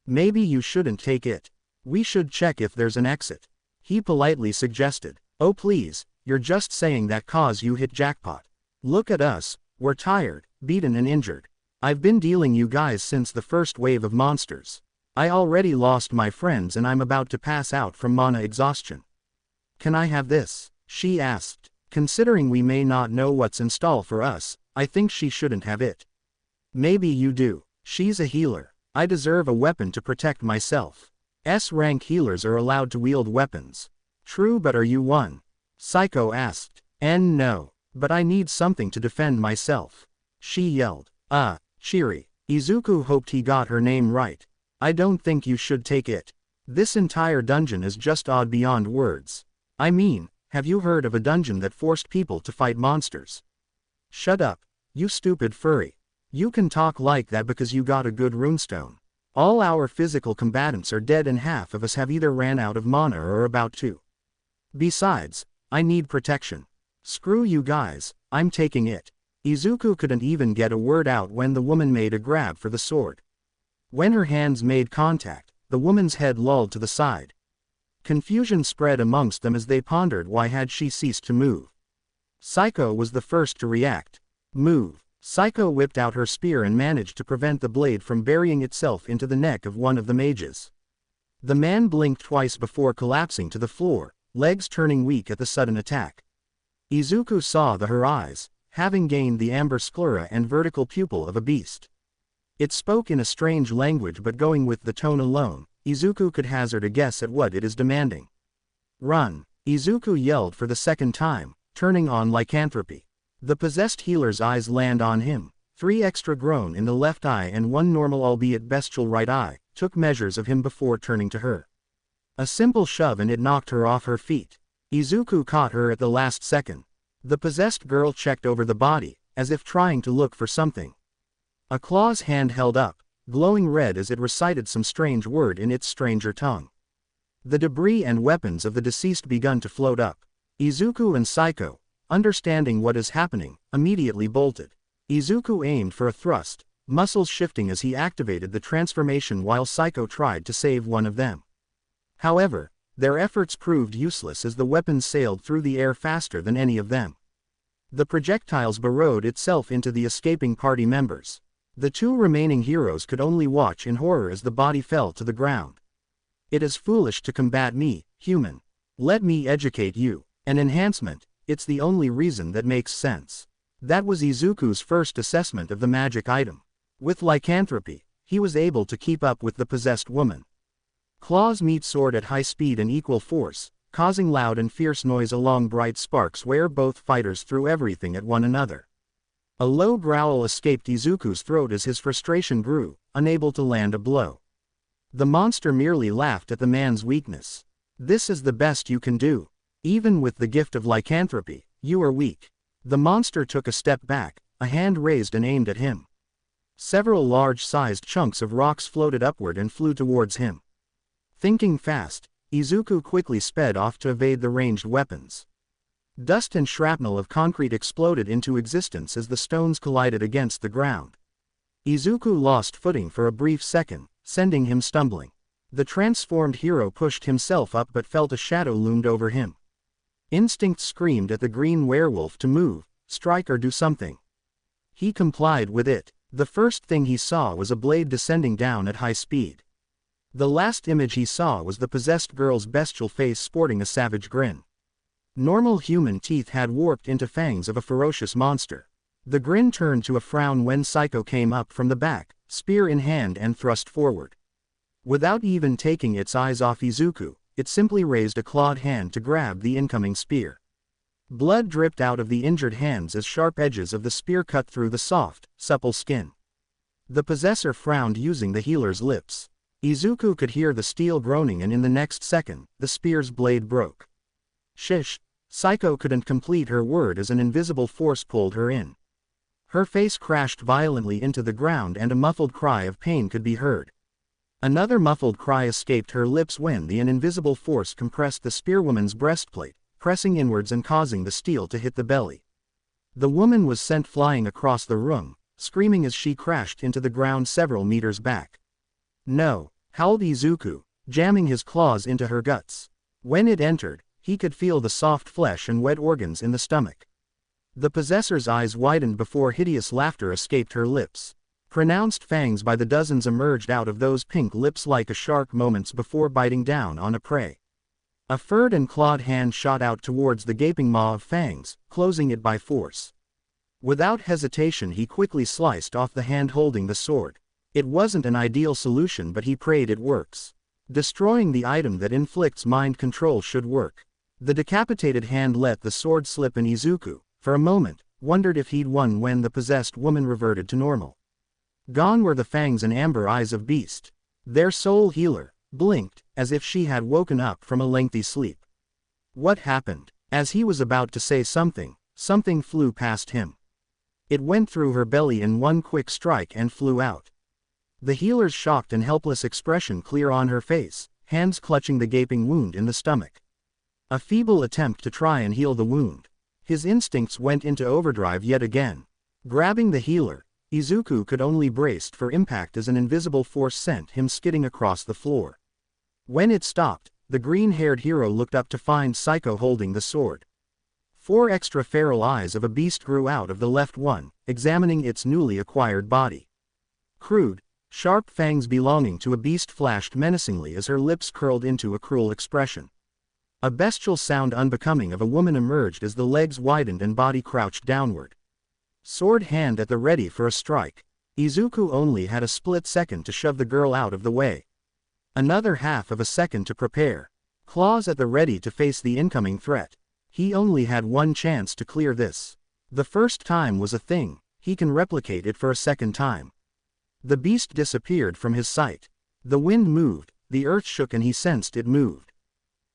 Maybe you shouldn't take it. We should check if there's an exit. He politely suggested. Oh please, you're just saying that 'cause you hit jackpot. Look at us, we're tired, beaten and injured. I've been dealing you guys since the first wave of monsters. I already lost my friends and I'm about to pass out from mana exhaustion. Can I have this? She asked. Considering we may not know what's in store for us, I think she shouldn't have it. Maybe you do. She's a healer. I deserve a weapon to protect myself. S-rank healers are allowed to wield weapons. True, but are you one? Saiko asked. No. But I need something to defend myself. She yelled. Chiri. Izuku hoped he got her name right. I don't think you should take it. This entire dungeon is just odd beyond words. I mean, have you heard of a dungeon that forced people to fight monsters? Shut up, you stupid furry. You can talk like that because you got a good runestone. All our physical combatants are dead and half of us have either ran out of mana or are about to. Besides, I need protection. Screw you guys, I'm taking it. Izuku couldn't even get a word out when the woman made a grab for the sword. When her hands made contact, the woman's head lolled to the side. Confusion spread amongst them as they pondered why had she ceased to move. Saiko was the first to react. Move. Saiko whipped out her spear and managed to prevent the blade from burying itself into the neck of one of the mages. The man blinked twice before collapsing to the floor, legs turning weak at the sudden attack. Izuku saw her eyes, having gained the amber sclera and vertical pupil of a beast. It spoke in a strange language, but going with the tone alone, Izuku could hazard a guess at what it is demanding. Run! Izuku yelled for the second time, turning on lycanthropy. The possessed healer's eyes land on him, 3 extra grown in the left eye and 1 normal albeit bestial right eye, took measures of him before turning to her. A simple shove and it knocked her off her feet. Izuku caught her at the last second. The possessed girl checked over the body, as if trying to look for something. A claw's hand held up, glowing red as it recited some strange word in its stranger tongue. The debris and weapons of the deceased begun to float up. Izuku and Saiko, understanding what is happening, immediately bolted. Izuku aimed for a thrust, muscles shifting as he activated the transformation while Saiko tried to save one of them. However, their efforts proved useless as the weapons sailed through the air faster than any of them. The projectiles burrowed itself into the escaping party members. The 2 remaining heroes could only watch in horror as the body fell to the ground. It is foolish to combat me, human. Let me educate you. An enhancement, it's the only reason that makes sense. That was Izuku's first assessment of the magic item. With lycanthropy, he was able to keep up with the possessed woman. Claws meet sword at high speed and equal force, causing loud and fierce noise along bright sparks where both fighters threw everything at one another. A low growl escaped Izuku's throat as his frustration grew, unable to land a blow. The monster merely laughed at the man's weakness. This is the best you can do. Even with the gift of lycanthropy, you are weak. The monster took a step back, a hand raised and aimed at him. Several large-sized chunks of rocks floated upward and flew towards him. Thinking fast, Izuku quickly sped off to evade the ranged weapons. Dust and shrapnel of concrete exploded into existence as the stones collided against the ground. Izuku lost footing for a brief second, sending him stumbling. The transformed hero pushed himself up but felt a shadow loomed over him. Instinct screamed at the green werewolf to move, strike or do something. He complied with it. The first thing he saw was a blade descending down at high speed. The last image he saw was the possessed girl's bestial face sporting a savage grin. Normal human teeth had warped into fangs of a ferocious monster. The grin turned to a frown when Saiko came up from the back, spear in hand and thrust forward. Without even taking its eyes off Izuku, it simply raised a clawed hand to grab the incoming spear. Blood dripped out of the injured hands as sharp edges of the spear cut through the soft, supple skin. The possessor frowned using the healer's lips. Izuku could hear the steel groaning and in the next second, the spear's blade broke. Shish! Saiko couldn't complete her word as an invisible force pulled her in. Her face crashed violently into the ground and a muffled cry of pain could be heard. Another muffled cry escaped her lips when an invisible force compressed the spearwoman's breastplate, pressing inwards and causing the steel to hit the belly. The woman was sent flying across the room, screaming as she crashed into the ground several meters back. No! Howled Izuku, jamming his claws into her guts. When it entered, he could feel the soft flesh and wet organs in the stomach. The possessor's eyes widened before hideous laughter escaped her lips. Pronounced fangs by the dozens emerged out of those pink lips like a shark moments before biting down on a prey. A furred and clawed hand shot out towards the gaping maw of fangs, closing it by force. Without hesitation he quickly sliced off the hand holding the sword. It wasn't an ideal solution but he prayed it works. Destroying the item that inflicts mind control should work. The decapitated hand let the sword slip and Izuku, for a moment, wondered if he'd won when the possessed woman reverted to normal. Gone were the fangs and amber eyes of Beast. Their soul healer blinked, as if she had woken up from a lengthy sleep. What happened? As he was about to say something, something flew past him. It went through her belly in one quick strike and flew out. The healer's shocked and helpless expression clear on her face, hands clutching the gaping wound in the stomach. A feeble attempt to try and heal the wound. His instincts went into overdrive yet again. Grabbing the healer, Izuku could only brace for impact as an invisible force sent him skidding across the floor. When it stopped, The green-haired hero looked up to find Saiko holding the sword. 4 extra feral eyes of a beast grew out of the left one, examining its newly acquired body. Crude, sharp fangs belonging to a beast flashed menacingly as her lips curled into a cruel expression. A bestial sound unbecoming of a woman emerged as the legs widened and body crouched downward. Sword hand at the ready for a strike. Izuku only had a split second to shove the girl out of the way. Another half of a second to prepare. Claws at the ready to face the incoming threat. He only had one chance to clear this. The first time was a thing, he can replicate it for a second time. The beast disappeared from his sight. The wind moved, the earth shook and he sensed it moved.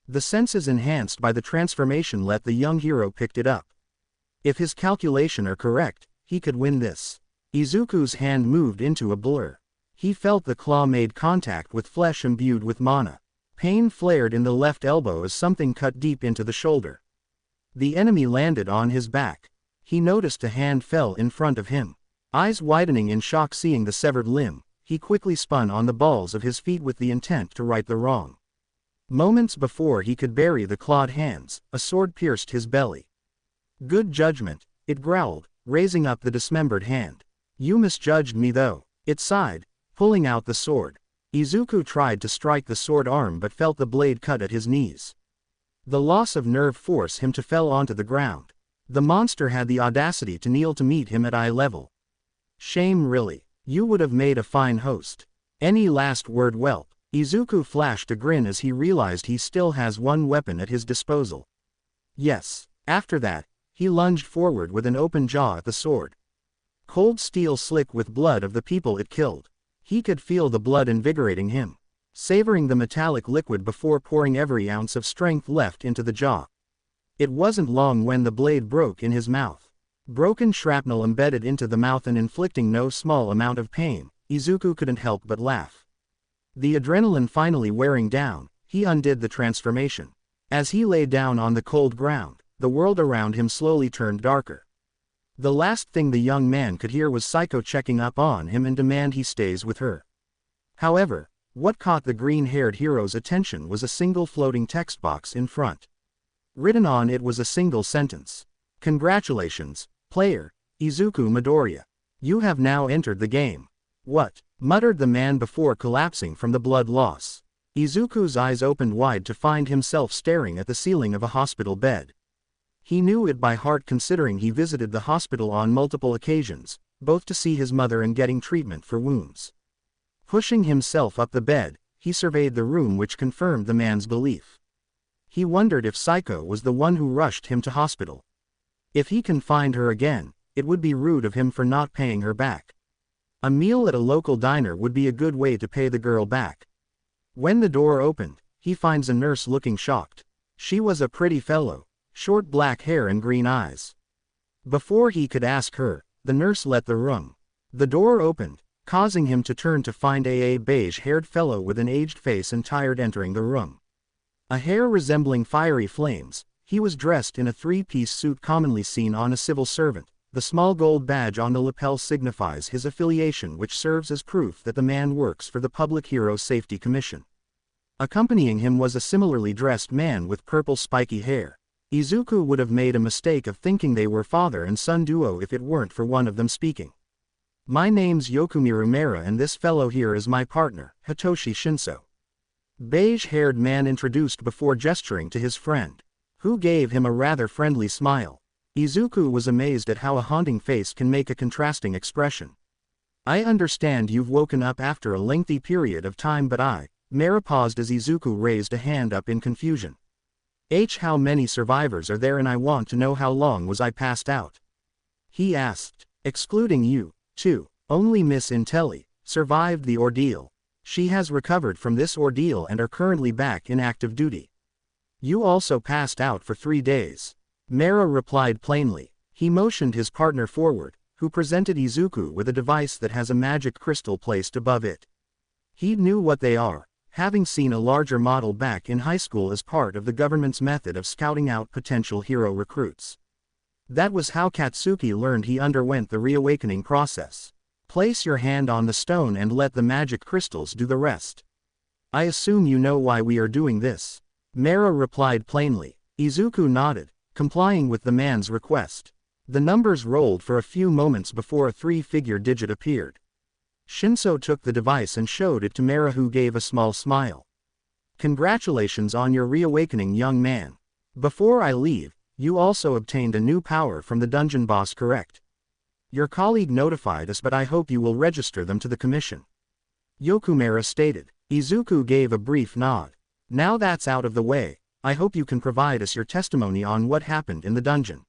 The senses enhanced by the transformation let the young hero picked it up. If his calculation are correct, he could win this. Izuku's hand moved into a blur. He felt the claw made contact with flesh imbued with mana. Pain flared in the left elbow as something cut deep into the shoulder. The enemy landed on his back. He noticed a hand fell in front of him. Eyes widening in shock seeing the severed limb, he quickly spun on the balls of his feet with the intent to right the wrong. Moments before he could bury the clawed hands, a sword pierced his belly. Good judgment, it growled, raising up the dismembered hand. You misjudged me though, it sighed, pulling out the sword. Izuku tried to strike the sword arm but felt the blade cut at his knees. The loss of nerve forced him to fell onto the ground. The monster had the audacity to kneel to meet him at eye level. Shame really, you would have made a fine host. Any last word whelp? Izuku flashed a grin as he realized he still has one weapon at his disposal. Yes, after that, he lunged forward with an open jaw at the sword. Cold steel slick with blood of the people it killed. He could feel the blood invigorating him, savoring the metallic liquid before pouring every ounce of strength left into the jaw. It wasn't long when the blade broke in his mouth. Broken shrapnel embedded into the mouth and inflicting no small amount of pain, Izuku couldn't help but laugh. The adrenaline finally wearing down, he undid the transformation. As he lay down on the cold ground, the world around him slowly turned darker. The last thing the young man could hear was Saiko checking up on him and demand he stays with her. However, what caught the green-haired hero's attention was a single floating text box in front. Written on it was a single sentence. Congratulations, player, Izuku Midoriya. You have now entered the game. What? Muttered the man before collapsing from the blood loss. Izuku's eyes opened wide to find himself staring at the ceiling of a hospital bed. He knew it by heart considering he visited the hospital on multiple occasions, both to see his mother and getting treatment for wounds. Pushing himself up the bed, he surveyed the room which confirmed the man's belief. He wondered if Saiko was the one who rushed him to hospital. If he can find her again, it would be rude of him for not paying her back. A meal at a local diner would be a good way to pay the girl back. When the door opened, he finds a nurse looking shocked. She was a pretty fellow, short black hair and green eyes. Before he could ask her, the nurse let the room. The door opened, causing him to turn to find a beige-haired fellow with an aged face and tired entering the room. A hair resembling fiery flames, he was dressed in a 3-piece suit commonly seen on a civil servant. The small gold badge on the lapel signifies his affiliation, which serves as proof that the man works for the Public Hero Safety Commission. Accompanying him was a similarly dressed man with purple spiky hair. Izuku would have made a mistake of thinking they were father and son duo if it weren't for one of them speaking. My name's Yokumiru Mera and this fellow here is my partner, Hitoshi Shinso. Beige-haired man introduced before gesturing to his friend, who gave him a rather friendly smile. Izuku was amazed at how a haunting face can make a contrasting expression. I understand you've woken up after a lengthy period of time, but Mera paused as Izuku raised a hand up in confusion. How many survivors are there, and I want to know how long was I passed out? He asked. Excluding you, too, only Miss Intelli survived the ordeal. She has recovered from this ordeal and are currently back in active duty. You also passed out for 3 days. Mera replied plainly. He motioned his partner forward, who presented Izuku with a device that has a magic crystal placed above it. He knew what they are, having seen a larger model back in high school as part of the government's method of scouting out potential hero recruits. That was how Katsuki learned. He underwent the reawakening process. Place your hand on the stone and let the magic crystals do the rest. I assume you know why we are doing this. Mera replied plainly. Izuku nodded, complying with the man's request. The numbers rolled for a few moments before a 3-figure digit appeared. Shinso took the device and showed it to Mera, who gave a small smile. Congratulations on your reawakening, young man. Before I leave, you also obtained a new power from the dungeon boss, correct? Your colleague notified us, but I hope you will register them to the commission. Yokumera stated. Izuku gave a brief nod. Now that's out of the way, I hope you can provide us your testimony on what happened in the dungeon.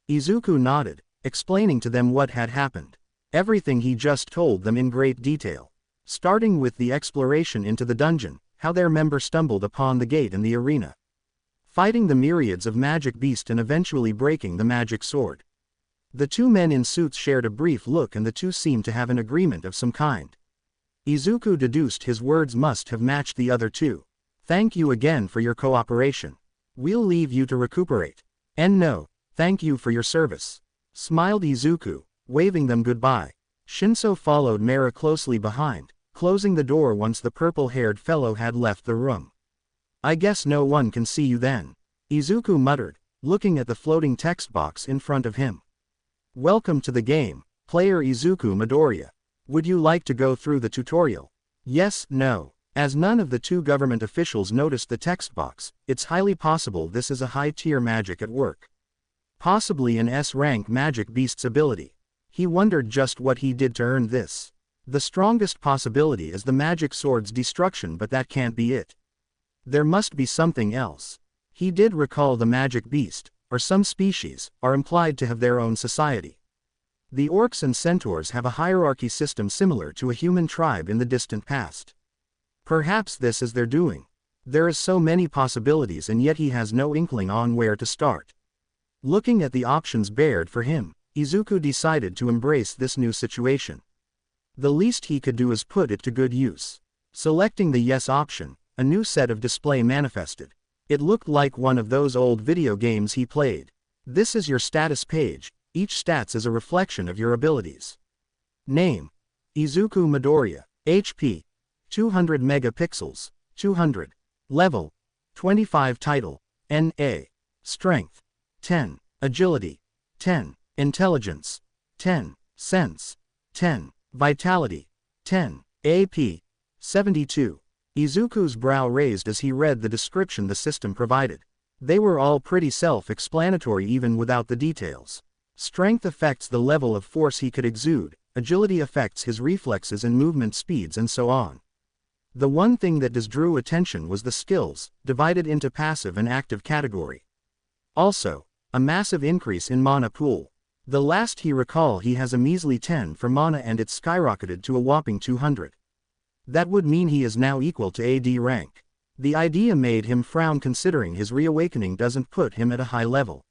Izuku nodded, explaining to them what had happened. Everything he just told them in great detail. Starting with the exploration into the dungeon, how their member stumbled upon the gate in the arena. Fighting the myriads of magic beasts and eventually breaking the magic sword. The two men in suits shared a brief look, and the two seemed to have an agreement of some kind. Izuku deduced his words must have matched the other two. Thank you again for your cooperation. We'll leave you to recuperate. And no, thank you for your service. Smiled Izuku, waving them goodbye. Shinso followed Mera closely behind, closing the door once the purple-haired fellow had left the room. I guess no one can see you then, Izuku muttered, looking at the floating text box in front of him. Welcome to the game, player Izuku Midoriya. Would you like to go through the tutorial? Yes, no. As none of the two government officials noticed the text box, it's highly possible this is a high-tier magic at work. Possibly an S-rank magic beast's ability. He wondered just what he did to earn this. The strongest possibility is the magic sword's destruction, but that can't be it. There must be something else. He did recall the magic beast, or some species, are implied to have their own society. The orcs and centaurs have a hierarchy system similar to a human tribe in the distant past. Perhaps this is their doing. There is so many possibilities, and yet he has no inkling on where to start. Looking at the options bared for him, Izuku decided to embrace this new situation. The least he could do is put it to good use. Selecting the yes option, a new set of display manifested. It looked like one of those old video games he played. This is your status page, each stats is a reflection of your abilities. Name: Izuku Midoriya. HP: 200 megapixels, 200. Level: 25. Title: NA. Strength: 10. Agility: 10. Intelligence: 10. Sense: 10. Vitality: 10. AP: 72. Izuku's brow raised as he read the description the system provided. They were all pretty self-explanatory even without the details. Strength affects the level of force he could exude, agility affects his reflexes and movement speeds, and so on. The one thing that drew attention was the skills, divided into passive and active category. Also, a massive increase in mana pool. The last he recall, he has a measly 10 for mana and it's skyrocketed to a whopping 200. That would mean he is now equal to AD rank. The idea made him frown, considering his reawakening doesn't put him at a high level.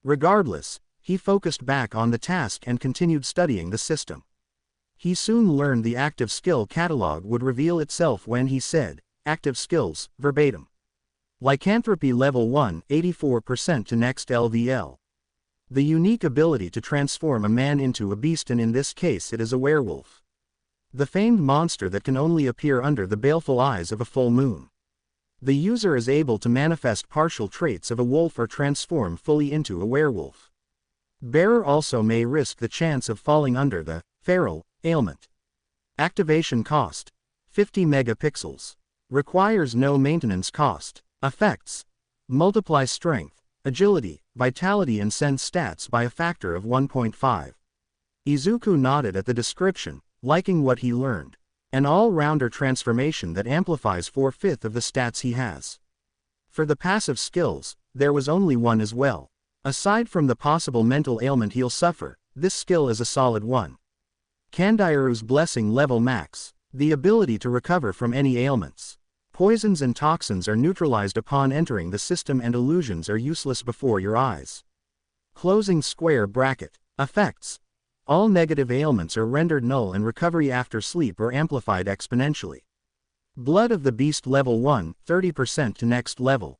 Regardless, he focused back on the task and continued studying the system. He soon learned the active skill catalog would reveal itself when he said, active skills, verbatim. Lycanthropy level 1, 84% to next LVL. The unique ability to transform a man into a beast, and in this case it is a werewolf. The famed monster that can only appear under the baleful eyes of a full moon. The user is able to manifest partial traits of a wolf or transform fully into a werewolf. Bearer also may risk the chance of falling under the feral ailment. Activation cost: 50 megapixels. Requires no maintenance cost. Effects: multiply strength, agility, vitality and sense stats by a factor of 1.5. Izuku nodded at the description, liking what he learned. An all-rounder transformation that amplifies 4/5 of the stats he has. For the passive skills, there was only one as well. Aside from the possible mental ailment he'll suffer, this skill is a solid one. Kandairu's Blessing level max. The ability to recover from any ailments. Poisons and toxins are neutralized upon entering the system, and illusions are useless before your eyes. Closing square bracket. Effects: all negative ailments are rendered null, and recovery after sleep are amplified exponentially. Blood of the Beast level 1, 30% to next level.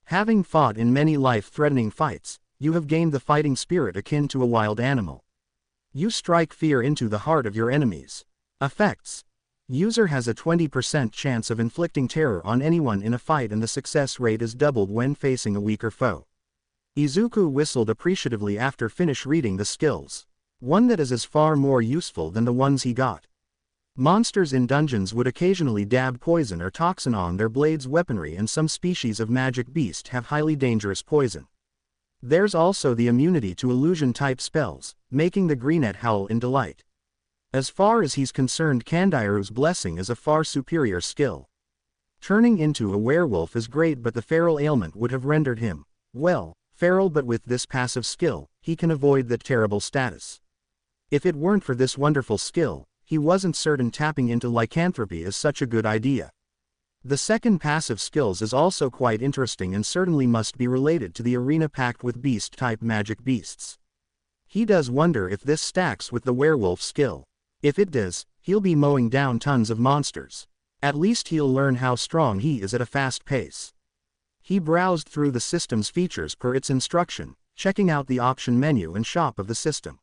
Having fought in many life-threatening fights, you have gained the fighting spirit akin to a wild animal. You strike fear into the heart of your enemies. Effects: User has a 20% chance of inflicting terror on anyone in a fight, and the success rate is doubled when facing a weaker foe. Izuku whistled appreciatively after finish reading the skills. One that is far more useful than the ones he got. Monsters in dungeons would occasionally dab poison or toxin on their blades' weaponry, and some species of magic beast have highly dangerous poison. There's also the immunity to illusion-type spells, making the greenet howl in delight. As far as he's concerned, Kandairu's blessing is a far superior skill. Turning into a werewolf is great, but the feral ailment would have rendered him, well, feral, but with this passive skill, he can avoid that terrible status. If it weren't for this wonderful skill, he wasn't certain tapping into lycanthropy is such a good idea. The second passive skills is also quite interesting and certainly must be related to the arena packed with beast-type magic beasts. He does wonder if this stacks with the werewolf skill. If it does, he'll be mowing down tons of monsters. At least he'll learn how strong he is at a fast pace. He browsed through the system's features per its instruction, checking out the option menu and shop of the system.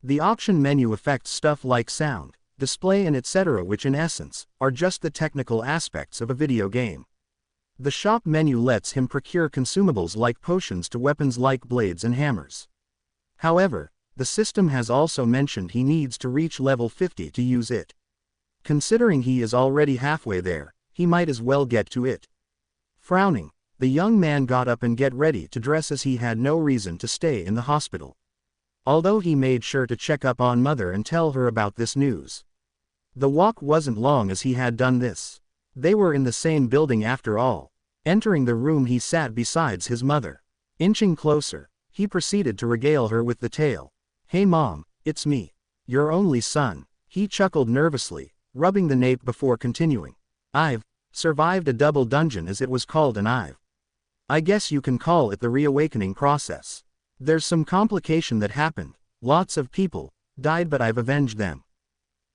The option menu affects stuff like sound, display and etc., which in essence, are just the technical aspects of a video game. The shop menu lets him procure consumables like potions to weapons like blades and hammers. However, the system has also mentioned he needs to reach level 50 to use it. Considering he is already halfway there, he might as well get to it. Frowning, the young man got up and get ready to dress, as he had no reason to stay in the hospital. Although he made sure to check up on Mother and tell her about this news. The walk wasn't long as he had done this. They were in the same building after all. Entering the room, he sat beside his mother. Inching closer, he proceeded to regale her with the tale. "Hey Mom, it's me. Your only son." He chuckled nervously, rubbing the nape before continuing. "I've survived a double dungeon, as it was called, and I guess you can call it the reawakening process. There's some complication that happened. Lots of people died, but I've avenged them.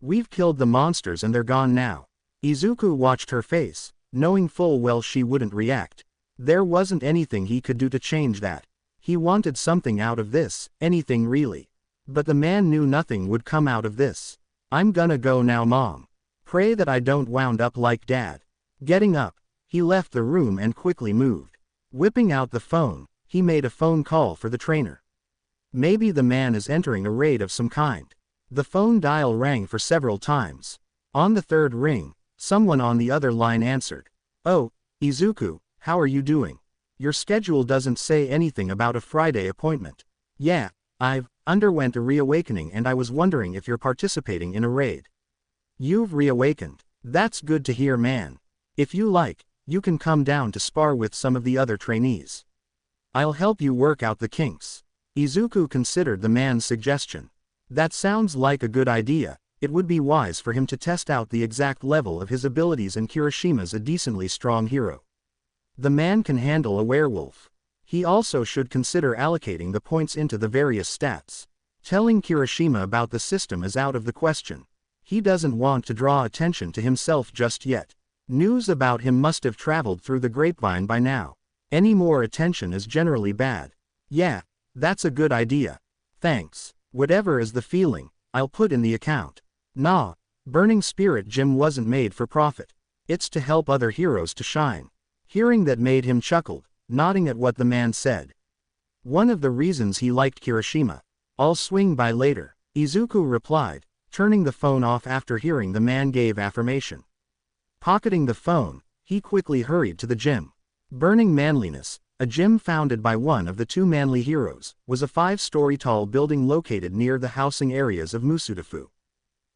We've killed the monsters and they're gone now." Izuku watched her face, knowing full well she wouldn't react. There wasn't anything he could do to change that. He wanted something out of this, anything really. But the man knew nothing would come out of this. "I'm gonna go now, Mom. Pray that I don't wound up like Dad." Getting up, he left the room and quickly moved. Whipping out the phone, he made a phone call for the trainer. Maybe the man is entering a raid of some kind. The phone dial rang for several times. On the third ring, someone on the other line answered. "Oh, Izuku, how are you doing? Your schedule doesn't say anything about a Friday appointment." "Yeah, I've underwent a reawakening and I was wondering if you're participating in a raid." "You've reawakened. That's good to hear, man. If you like, you can come down to spar with some of the other trainees. I'll help you work out the kinks." Izuku considered the man's suggestion. That sounds like a good idea. It would be wise for him to test out the exact level of his abilities, and Kirishima's a decently strong hero. The man can handle a werewolf. He also should consider allocating the points into the various stats. Telling Kirishima about the system is out of the question. He doesn't want to draw attention to himself just yet. News about him must have traveled through the grapevine by now. Any more attention is generally bad. "Yeah, that's a good idea. Thanks. Whatever is the feeling, I'll put in the account." "Nah, Burning Spirit Gym wasn't made for profit. It's to help other heroes to shine." Hearing that made him chuckle, nodding at what the man said. One of the reasons he liked Kirishima. "I'll swing by later," Izuku replied, turning the phone off after hearing the man gave affirmation. Pocketing the phone, he quickly hurried to the gym. Burning Manliness, a gym founded by one of the two manly heroes, was a 5-story tall building located near the housing areas of Musudafu.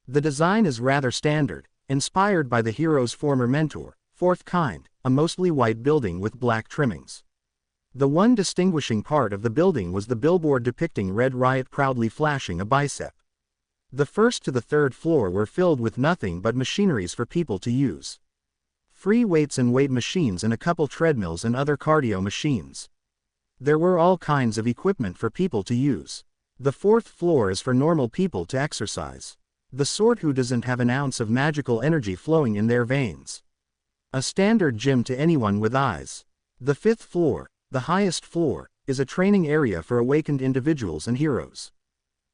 The design is rather standard, inspired by the hero's former mentor, Fourth Kind, a mostly white building with black trimmings. The one distinguishing part of the building was the billboard depicting Red Riot proudly flashing a bicep. The first to the third floor were filled with nothing but machineries for people to use. Free weights and weight machines and a couple treadmills and other cardio machines. There were all kinds of equipment for people to use. The fourth floor is for normal people to exercise. The sort who doesn't have an ounce of magical energy flowing in their veins. A standard gym to anyone with eyes. The fifth floor, the highest floor, is a training area for awakened individuals and heroes.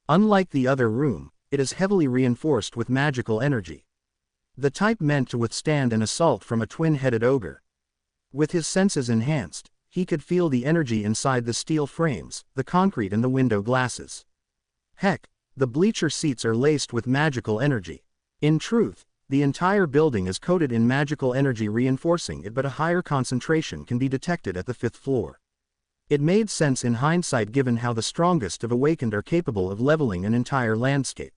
Unlike the other room, it is heavily reinforced with magical energy. The type meant to withstand an assault from a twin-headed ogre. With his senses enhanced, he could feel the energy inside the steel frames, the concrete and the window glasses. Heck, the bleacher seats are laced with magical energy. In truth, the entire building is coated in magical energy reinforcing it, but a higher concentration can be detected at the 5th floor. It made sense in hindsight given how the strongest of awakened are capable of leveling an entire landscape.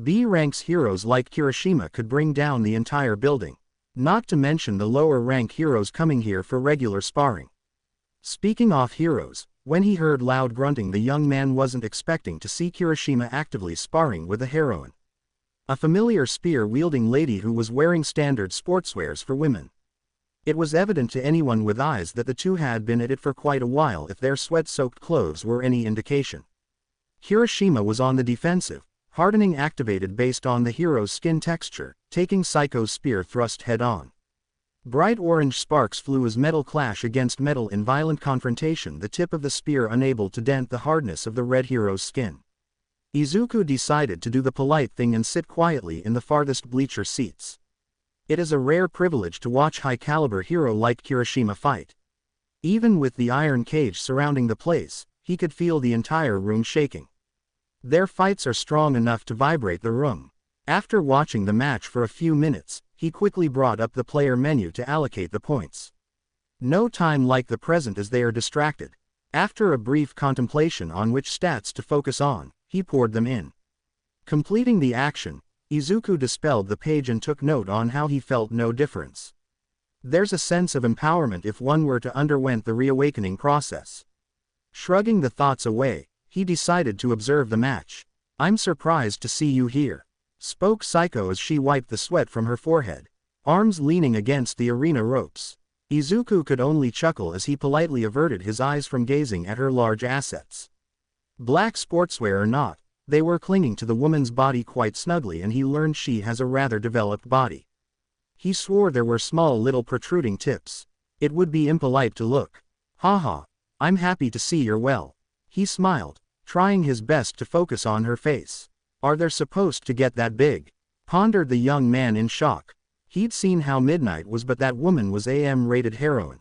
B-ranks heroes like Kirishima could bring down the entire building. Not to mention the lower rank heroes coming here for regular sparring. Speaking of heroes, when he heard loud grunting, the young man wasn't expecting to see Kirishima actively sparring with a heroine. A familiar spear-wielding lady who was wearing standard sportswears for women. It was evident to anyone with eyes that the two had been at it for quite a while if their sweat-soaked clothes were any indication. Kirishima was on the defensive, hardening activated based on the hero's skin texture, taking Saiko's spear thrust head-on. Bright orange sparks flew as metal clash against metal in violent confrontation, the tip of the spear unable to dent the hardness of the red hero's skin. Izuku decided to do the polite thing and sit quietly in the farthest bleacher seats. It is a rare privilege to watch high-caliber hero like Kirishima fight. Even with the iron cage surrounding the place, he could feel the entire room shaking. Their fights are strong enough to vibrate the room. After watching the match for a few minutes, he quickly brought up the player menu to allocate the points. No time like the present as they are distracted. After a brief contemplation on which stats to focus on, he poured them in. Completing the action, Izuku dispelled the page and took note on how he felt no difference. There's a sense of empowerment if one were to underwent the reawakening process. Shrugging the thoughts away, he decided to observe the match. I'm surprised to see you here, spoke Saiko as she wiped the sweat from her forehead, arms leaning against the arena ropes. Izuku could only chuckle as he politely averted his eyes from gazing at her large assets. Black sportswear or not, they were clinging to the woman's body quite snugly, and he learned she has a rather developed body. He swore there were small little protruding tips. It would be impolite to look. Haha, I'm happy to see you're well. He smiled, trying his best to focus on her face. Are they supposed to get that big? Pondered the young man in shock. He'd seen how Midnight was, but that woman was AM-rated heroine.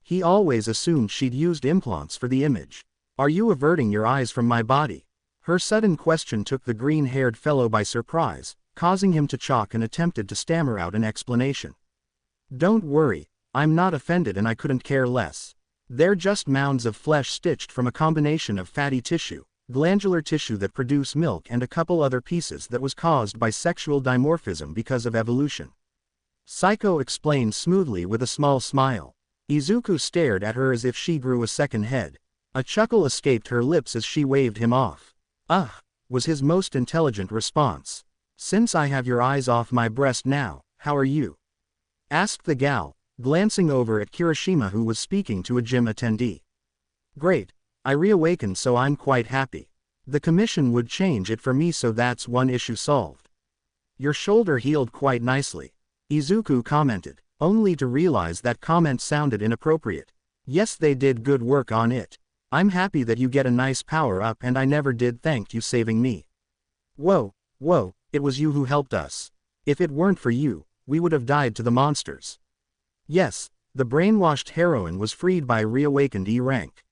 He always assumed she'd used implants for the image. Are you averting your eyes from my body? Her sudden question took the green-haired fellow by surprise, causing him to choke and attempted to stammer out an explanation. Don't worry, I'm not offended and I couldn't care less. They're just mounds of flesh stitched from a combination of fatty tissue, glandular tissue that produce milk and a couple other pieces that was caused by sexual dimorphism because of evolution. Saiko explained smoothly with a small smile. Izuku stared at her as if she grew a second head. A chuckle escaped her lips as she waved him off. Was his most intelligent response. Since I have your eyes off my breast now, how are you? Asked the gal, glancing over at Kirishima who was speaking to a gym attendee. Great, I reawakened so I'm quite happy. The commission would change it for me, so that's one issue solved. Your shoulder healed quite nicely, Izuku commented, only to realize that comment sounded inappropriate. Yes, they did good work on it. I'm happy that you get a nice power-up, and I never did thank you saving me. Whoa, it was you who helped us. If it weren't for you, we would have died to the monsters. Yes, the brainwashed heroine was freed by reawakened E rank.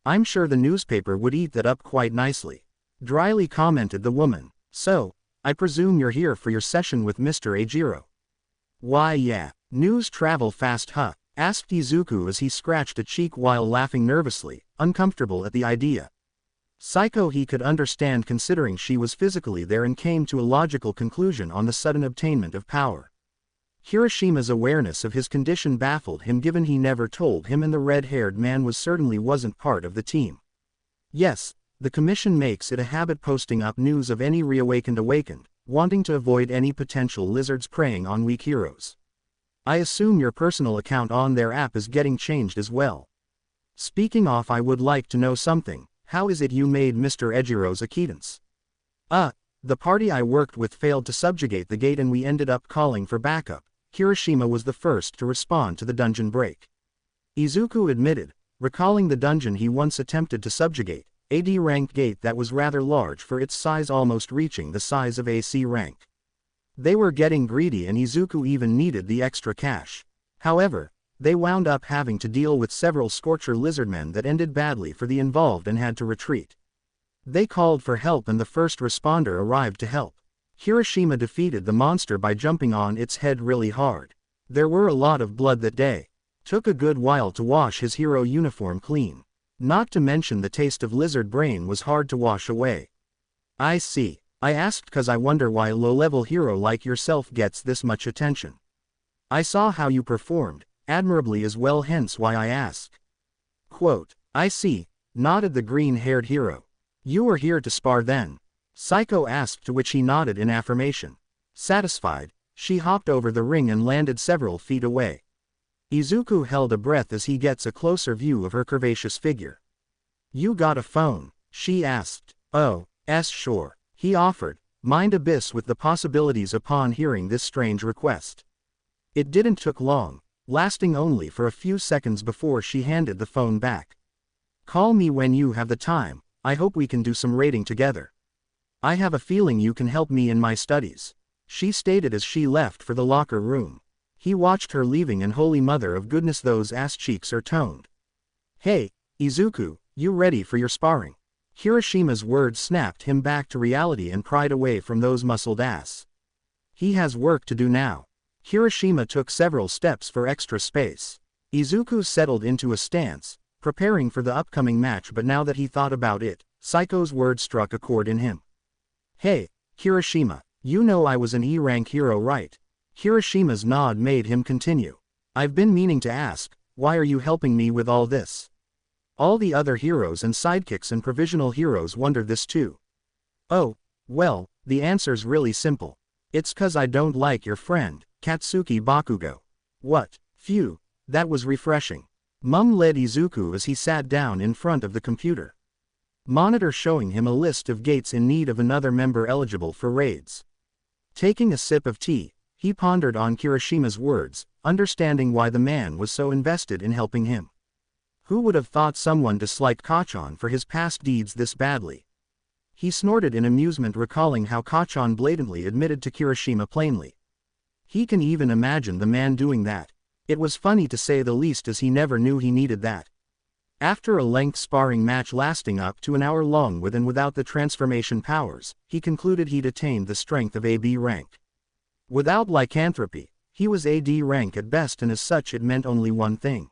I'm sure the newspaper would eat that up quite nicely. Dryly commented the woman. So, I presume you're here for your session with Mr. Ajiro. Why yeah, news travel fast huh? Asked Izuku as he scratched a cheek while laughing nervously, uncomfortable at the idea. Saiko he could understand considering she was physically there and came to a logical conclusion on the sudden obtainment of power. Kirishima's awareness of his condition baffled him given he never told him, and the red-haired man certainly wasn't part of the team. Yes, the commission makes it a habit posting up news of any reawakened wanting to avoid any potential lizards preying on weak heroes. I assume your personal account on their app is getting changed as well. Speaking of, I would like to know something. How is it you made Mr. Ejiro's acquittance? The party I worked with failed to subjugate the gate and we ended up calling for backup. Kirishima was the first to respond to the dungeon break. Izuku admitted, recalling the dungeon he once attempted to subjugate, a D-rank gate that was rather large for its size, almost reaching the size of a C rank. They were getting greedy and Izuku even needed the extra cash. However, they wound up having to deal with several Scorcher lizardmen that ended badly for the involved and had to retreat. They called for help and the first responder arrived to help. Kirishima defeated the monster by jumping on its head really hard. There were a lot of blood that day. Took a good while to wash his hero uniform clean. Not to mention the taste of lizard brain was hard to wash away. I see. I asked cause I wonder why a low-level hero like yourself gets this much attention. I saw how you performed, admirably as well, hence why I asked. Quote, I see, nodded the green-haired hero. You were here to spar then? Saiko asked, to which he nodded in affirmation. Satisfied, she hopped over the ring and landed several feet away. Izuku held a breath as he gets a closer view of her curvaceous figure. You got a phone? She asked. Oh, sure. He offered, mind abyss with the possibilities upon hearing this strange request. It didn't took long, lasting only for a few seconds before she handed the phone back. Call me when you have the time, I hope we can do some raiding together. I have a feeling you can help me in my studies, she stated as she left for the locker room. He watched her leaving and holy mother of goodness, those ass cheeks are toned. Hey, Izuku, you ready for your sparring? Kirishima's words snapped him back to reality and pried away from those muscled ass. He has work to do now. Kirishima took several steps for extra space. Izuku settled into a stance, preparing for the upcoming match, but now that he thought about it, Saiko's words struck a chord in him. Hey, Kirishima, you know I was an E-rank hero, right? Kirishima's nod made him continue. I've been meaning to ask, why are you helping me with all this? All the other heroes and sidekicks and provisional heroes wondered this too. Oh, well, the answer's really simple. It's 'cause I don't like your friend, Katsuki Bakugo. What? Phew, that was refreshing. Led Izuku as he sat down in front of the computer monitor showing him a list of gates in need of another member eligible for raids. Taking a sip of tea, he pondered on Kirishima's words, understanding why the man was so invested in helping him. Who would have thought someone disliked Kachan for his past deeds this badly? He snorted in amusement, recalling how Kachan blatantly admitted to Kirishima plainly. He can even imagine the man doing that. It was funny to say the least, as he never knew he needed that. After a length sparring match lasting up to an hour long with and without the transformation powers, he concluded he'd attained the strength of AB rank. Without lycanthropy, he was AD rank at best, and as such it meant only one thing.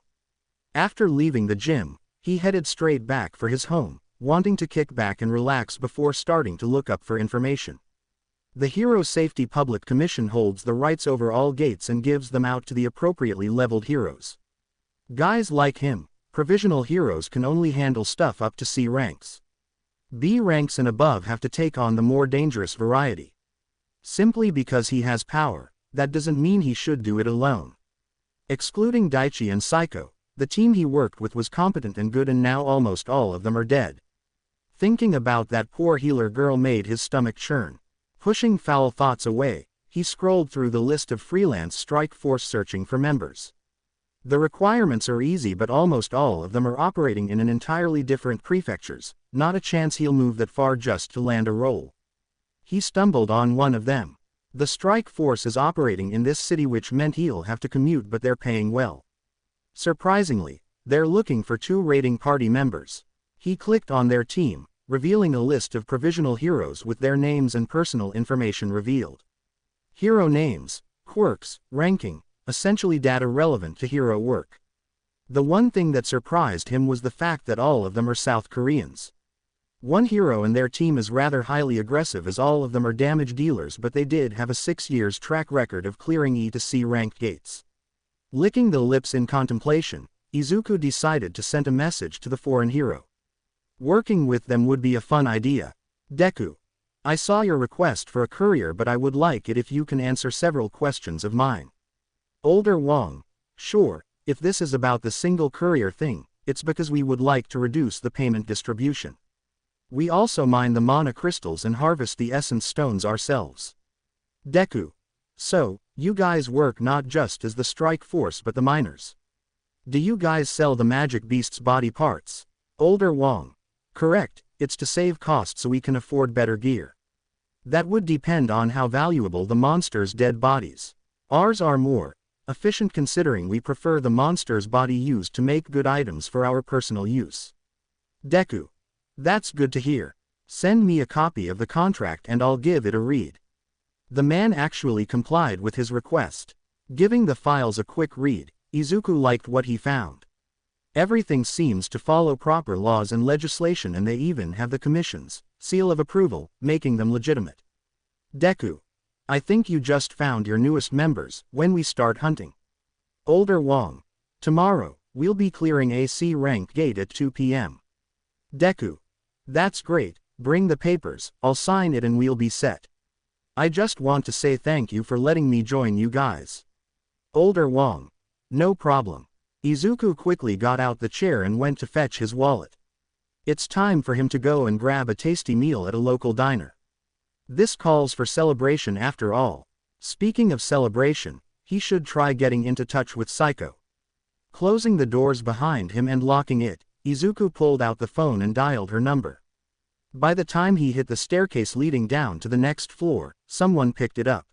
After leaving the gym, he headed straight back for his home, wanting to kick back and relax before starting to look up for information. The Hero Safety Public Commission holds the rights over all gates and gives them out to the appropriately leveled heroes. Guys like him, provisional heroes, can only handle stuff up to C ranks. B ranks and above have to take on the more dangerous variety. Simply because he has power, that doesn't mean he should do it alone. Excluding Daichi and Saiko, the team he worked with was competent and good, and now almost all of them are dead. Thinking about that poor healer girl made his stomach churn. Pushing foul thoughts away, he scrolled through the list of freelance strike force searching for members. The requirements are easy, but almost all of them are operating in an entirely different prefectures, not a chance he'll move that far just to land a role. He stumbled on one of them. The strike force is operating in this city, which meant he'll have to commute, but they're paying well. Surprisingly, they're looking for 2 raiding party members. He clicked on their team, revealing a list of provisional heroes with their names and personal information revealed. Hero names, quirks, ranking, essentially data relevant to hero work. The one thing that surprised him was the fact that all of them are South Koreans. One hero and their team is rather highly aggressive, as all of them are damage dealers, but they did have a 6 years track record of clearing E to C ranked gates. Licking the lips in contemplation, Izuku decided to send a message to the foreign hero. Working with them would be a fun idea. Deku, I saw your request for a courier, but I would like it if you can answer several questions of mine. Older Wong, sure, if this is about the single courier thing, it's because we would like to reduce the payment distribution. We also mine the mana crystals and harvest the essence stones ourselves. Deku, so, you guys work not just as the strike force but the miners. Do you guys sell the magic beast's body parts? Older Wong, correct, it's to save costs so we can afford better gear. That would depend on how valuable the monster's dead bodies. Ours are more efficient considering we prefer the monster's body used to make good items for our personal use. Deku. That's good to hear. Send me a copy of the contract and I'll give it a read. The man actually complied with his request. Giving the files a quick read, Izuku liked what he found. Everything seems to follow proper laws and legislation, and they even have the commission's seal of approval, making them legitimate. Deku. I think you just found your newest members. When we start hunting? Older Wong. Tomorrow, we'll be clearing a C rank gate at 2 p.m. Deku. That's great, bring the papers, I'll sign it and we'll be set. I just want to say thank you for letting me join you guys. Older Wong. No problem. Izuku quickly got out the chair and went to fetch his wallet. It's time for him to go and grab a tasty meal at a local diner. This calls for celebration after all. Speaking of celebration, he should try getting into touch with Saiko. Closing the doors behind him and locking it, Izuku pulled out the phone and dialed her number. By the time he hit the staircase leading down to the next floor, someone picked it up.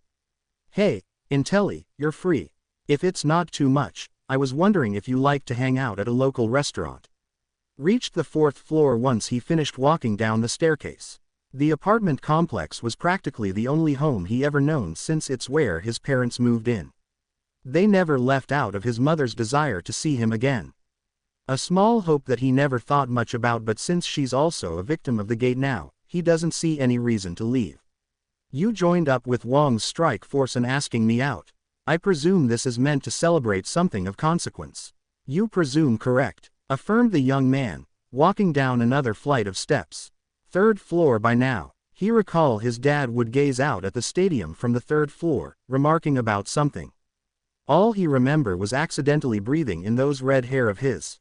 Hey, Intelli, you're free. If it's not too much, I was wondering if you like to hang out at a local restaurant. Reached the 4th floor once he finished walking down the staircase. The apartment complex was practically the only home he ever known since it's where his parents moved in. They never left out of his mother's desire to see him again. A small hope that he never thought much about, but since she's also a victim of the gate now, he doesn't see any reason to leave. You joined up with Wong's strike force and asking me out. I presume this is meant to celebrate something of consequence. You presume correct, affirmed the young man, walking down another flight of steps. 3rd floor by now. He recalled his dad would gaze out at the stadium from the 3rd floor, remarking about something. All he remembered was accidentally breathing in those red hair of his.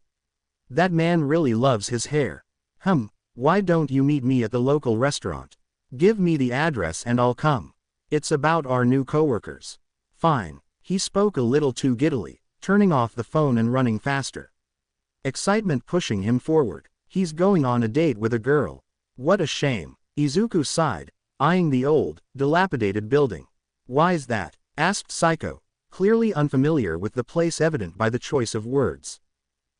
That man really loves his hair. Why don't you meet me at the local restaurant? Give me the address and I'll come. It's about our new coworkers. Fine. He spoke a little too giddily, turning off the phone and running faster. Excitement pushing him forward. He's going on a date with a girl. What a shame. Izuku sighed, eyeing the old, dilapidated building. Why's that? Asked Saiko, clearly unfamiliar with the place, evident by the choice of words.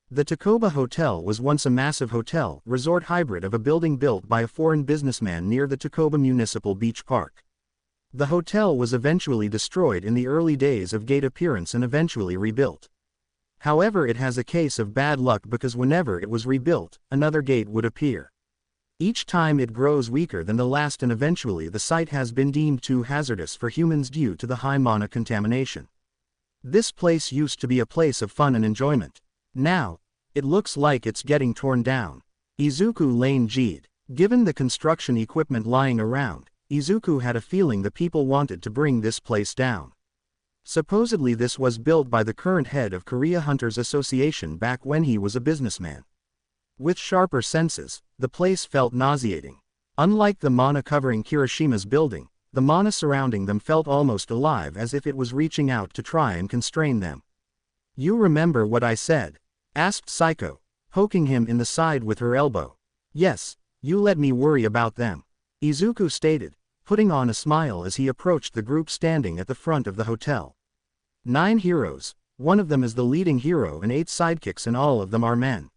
The Takoba Hotel was once a massive hotel resort hybrid of a building built by a foreign businessman near the Takoba Municipal Beach Park. The hotel was eventually destroyed in the early days of gate appearance and eventually rebuilt. However, it has a case of bad luck because whenever it was rebuilt, another gate would appear. Each time it grows weaker than the last, and eventually the site has been deemed too hazardous for humans due to the high mana contamination. This place used to be a place of fun and enjoyment. Now, it looks like it's getting torn down. Izuku Lane G'd. Given the construction equipment lying around, Izuku had a feeling the people wanted to bring this place down. Supposedly this was built by the current head of Korea Hunters Association back when he was a businessman. With sharper senses, the place felt nauseating. Unlike the mana covering Kirishima's building, the mana surrounding them felt almost alive, as if it was reaching out to try and constrain them. You remember what I said? Asked Saiko, poking him in the side with her elbow. Yes, you let me worry about them. Izuku stated, putting on a smile as he approached the group standing at the front of the hotel. 9 heroes, one of them is the leading hero and 8 sidekicks, and all of them are men.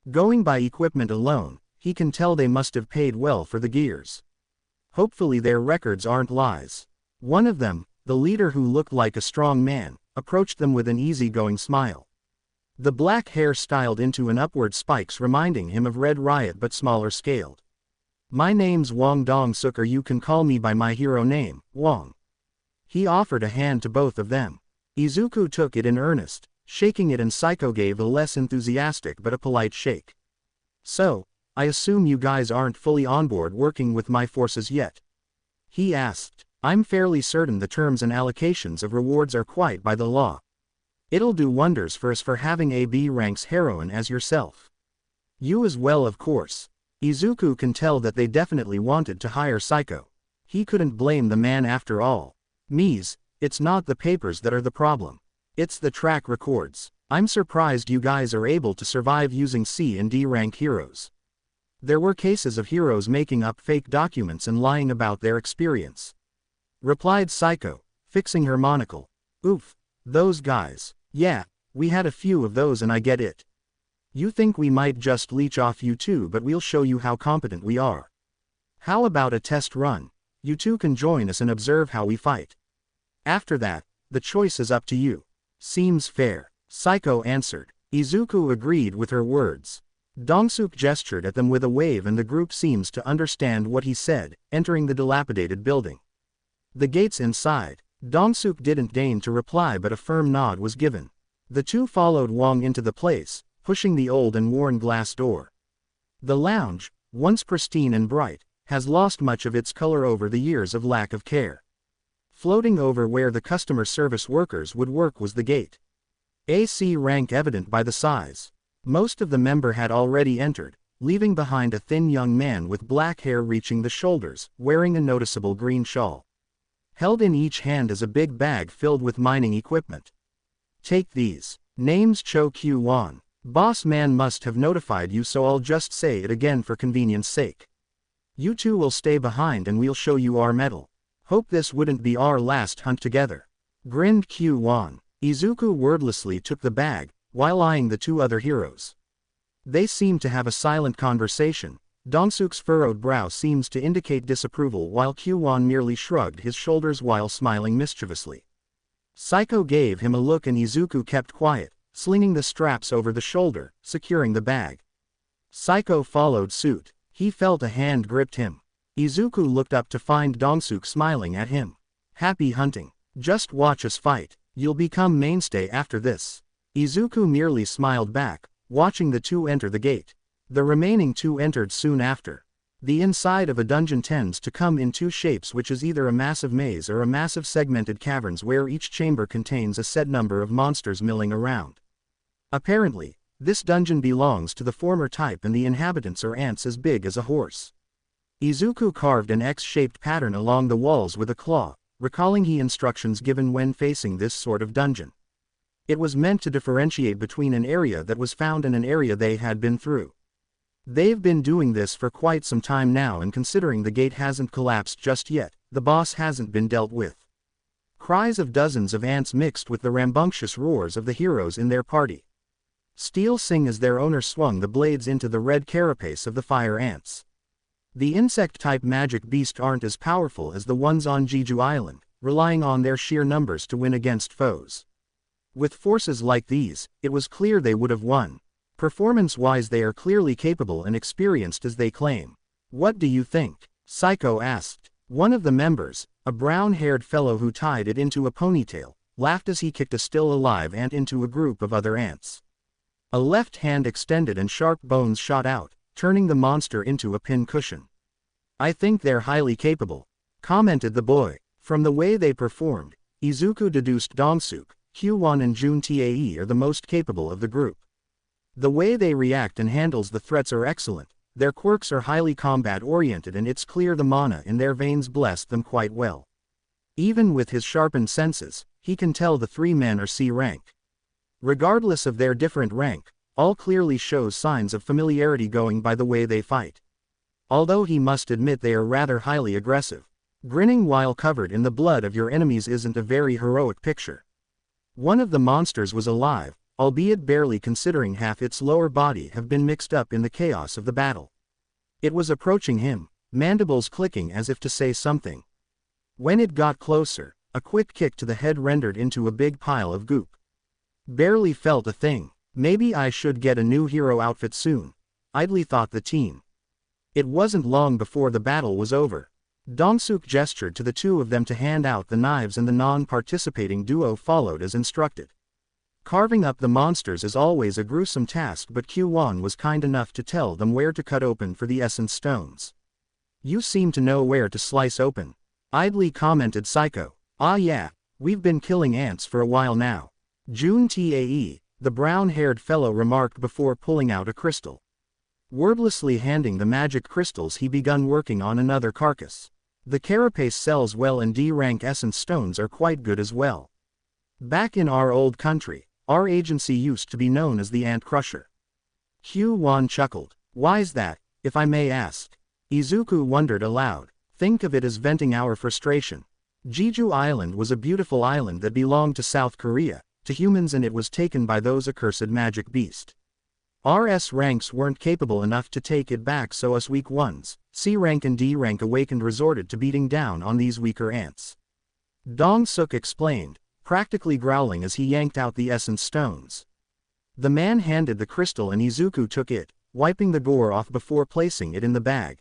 Going by equipment alone, he can tell they must have paid well for the gears. Hopefully their records aren't lies. One of them, the leader who looked like a strong man, approached them with an easygoing smile. The black hair styled into an upward spikes, reminding him of Red Riot but smaller scaled. My name's Wong Dong-suk, or you can call me by my hero name, Wong. He offered a hand to both of them. Izuku took it in earnest, shaking it, and Saiko gave a less enthusiastic but a polite shake. So, I assume you guys aren't fully on board working with my forces yet? He asked. I'm fairly certain the terms and allocations of rewards are quite by the law. It'll do wonders for us for having a B ranks heroine as yourself. You as well, of course. Izuku can tell that they definitely wanted to hire Saiko. He couldn't blame the man after all. It's not the papers that are the problem. It's the track records. I'm surprised you guys are able to survive using C and D rank heroes. There were cases of heroes making up fake documents and lying about their experience. Replied Saiko, fixing her monocle. Oof. Those guys. Yeah, we had a few of those and I get it. You think we might just leech off you two, but we'll show you how competent we are. How about a test run? You two can join us and observe how we fight. After that, the choice is up to you. Seems fair, Saiko answered. Izuku agreed with her words. Dongsuke gestured at them with a wave and the group seems to understand what he said, entering the dilapidated building. The gates inside. Dongsuke didn't deign to reply but a firm nod was given. The two followed Wang into the place, pushing the old and worn glass door. The lounge, once pristine and bright, has lost much of its color over the years of lack of care. Floating over where the customer service workers would work was the gate. AC rank evident by the size. Most of the member had already entered, leaving behind a thin young man with black hair reaching the shoulders, wearing a noticeable green shawl. Held in each hand is a big bag filled with mining equipment. Take these. Name's Cho Kyu-won. Boss man must have notified you, so I'll just say it again for convenience sake. You two will stay behind and we'll show you our mettle. Hope this wouldn't be our last hunt together. Grinned Kyu-won. Izuku wordlessly took the bag, while eyeing the two other heroes. They seemed to have a silent conversation. Dongsuke's furrowed brow seems to indicate disapproval while Kyu-won merely shrugged his shoulders while smiling mischievously. Saiko gave him a look and Izuku kept quiet, slinging the straps over the shoulder, securing the bag. Saiko followed suit. He felt a hand gripped him. Izuku looked up to find Dongsuke smiling at him. Happy hunting. Just watch us fight. You'll become mainstay after this. Izuku merely smiled back, watching the two enter the gate. The remaining two entered soon after. The inside of a dungeon tends to come in two shapes, which is either a massive maze or a massive segmented caverns where each chamber contains a set number of monsters milling around. Apparently, this dungeon belongs to the former type and the inhabitants are ants as big as a horse. Izuku carved an X-shaped pattern along the walls with a claw, recalling the instructions given when facing this sort of dungeon. It was meant to differentiate between an area that was found and an area they had been through. They've been doing this for quite some time now, and considering the gate hasn't collapsed just yet, the boss hasn't been dealt with. Cries of dozens of ants mixed with the rambunctious roars of the heroes in their party. Steel Sing as their owner swung the blades into the red carapace of the fire ants. The insect-type magic beasts aren't as powerful as the ones on Jeju Island, relying on their sheer numbers to win against foes. With forces like these, it was clear they would have won. Performance-wise they are clearly capable and experienced as they claim. What do you think? Saiko asked. One of the members, a brown-haired fellow who tied it into a ponytail, laughed as he kicked a still-alive ant into a group of other ants. A left hand extended and sharp bones shot out, turning the monster into a pincushion. I think they're highly capable, commented the boy. From the way they performed, Izuku deduced Dongsuke, Kyu-won and Juntae are the most capable of the group. The way they react and handles the threats are excellent, their quirks are highly combat-oriented and it's clear the mana in their veins blessed them quite well. Even with his sharpened senses, he can tell the three men are C rank. Regardless of their different rank, all clearly shows signs of familiarity going by the way they fight. Although he must admit they are rather highly aggressive. Grinning while covered in the blood of your enemies isn't a very heroic picture. One of the monsters was alive, albeit barely, considering half its lower body have been mixed up in the chaos of the battle. It was approaching him, mandibles clicking as if to say something. When it got closer, a quick kick to the head rendered into a big pile of goop. Barely felt a thing. Maybe I should get a new hero outfit soon, idly thought the team. It wasn't long before the battle was over. Dongsuke gestured to the two of them to hand out the knives and the non-participating duo followed as instructed. Carving up the monsters is always a gruesome task, but Kyu-won was kind enough to tell them where to cut open for the essence stones. You seem to know where to slice open, idly commented Saiko. Ah yeah, we've been killing ants for a while now. Juntae, the brown-haired fellow remarked before pulling out a crystal. Wordlessly handing the magic crystals, he begun working on another carcass. The carapace sells well and D-rank essence stones are quite good as well. Back in our old country, our agency used to be known as the Ant Crusher. Kyu-won chuckled. Why's that? if I may ask? Izuku wondered aloud. Think of it as venting our frustration. Jeju Island was a beautiful island that belonged to South Korea, to humans, and it was taken by those accursed magic beasts. RS ranks weren't capable enough to take it back, so us weak ones, C rank and D rank awakened, resorted to beating down on these weaker ants. Dong-suk explained, practically growling as he yanked out the essence stones. The man handed the crystal and Izuku took it, wiping the gore off before placing it in the bag.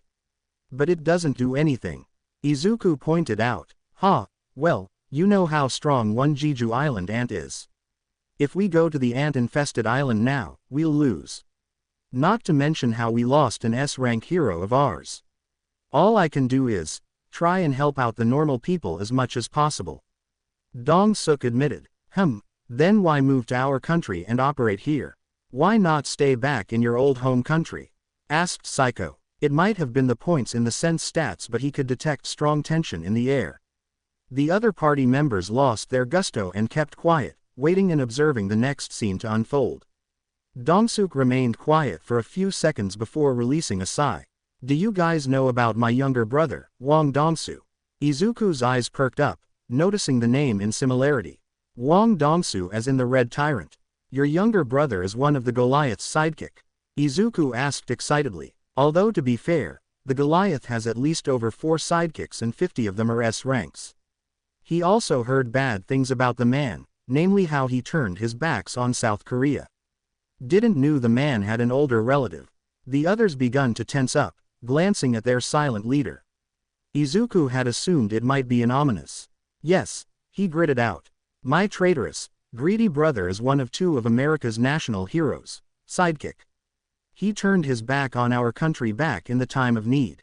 But it doesn't do anything. Izuku pointed out. Well, you know how strong one Jeju Island ant is. If we go to the ant-infested island now, we'll lose. Not to mention how we lost an S-rank hero of ours. All I can do is try and help out the normal people as much as possible. Dong-suk admitted. Then why move to our country and operate here? Why not stay back in your old home country? Asked Saiko. It might have been the points in the sense stats, but he could detect strong tension in the air. The other party members lost their gusto and kept quiet, waiting and observing the next scene to unfold. Dong-suk remained quiet for a few seconds before releasing a sigh. Do you guys know about my younger brother, Wang Dongsu? Izuku's eyes perked up, noticing the name in similarity. Wang Dongsu, as in the Red Tyrant. Your younger brother is one of the Goliath's sidekick? Izuku asked excitedly. Although to be fair, the Goliath has at least over 4 sidekicks and 50 of them are S ranks. He also heard bad things about the man, namely how he turned his backs on South Korea. Didn't knew the man had an older relative. The others begun to tense up, glancing at their silent leader. Izuku had assumed it might be an ominous. Yes, he gritted out. My traitorous, greedy brother is one of 2 of America's national heroes, sidekick. He turned his back on our country back in the time of need.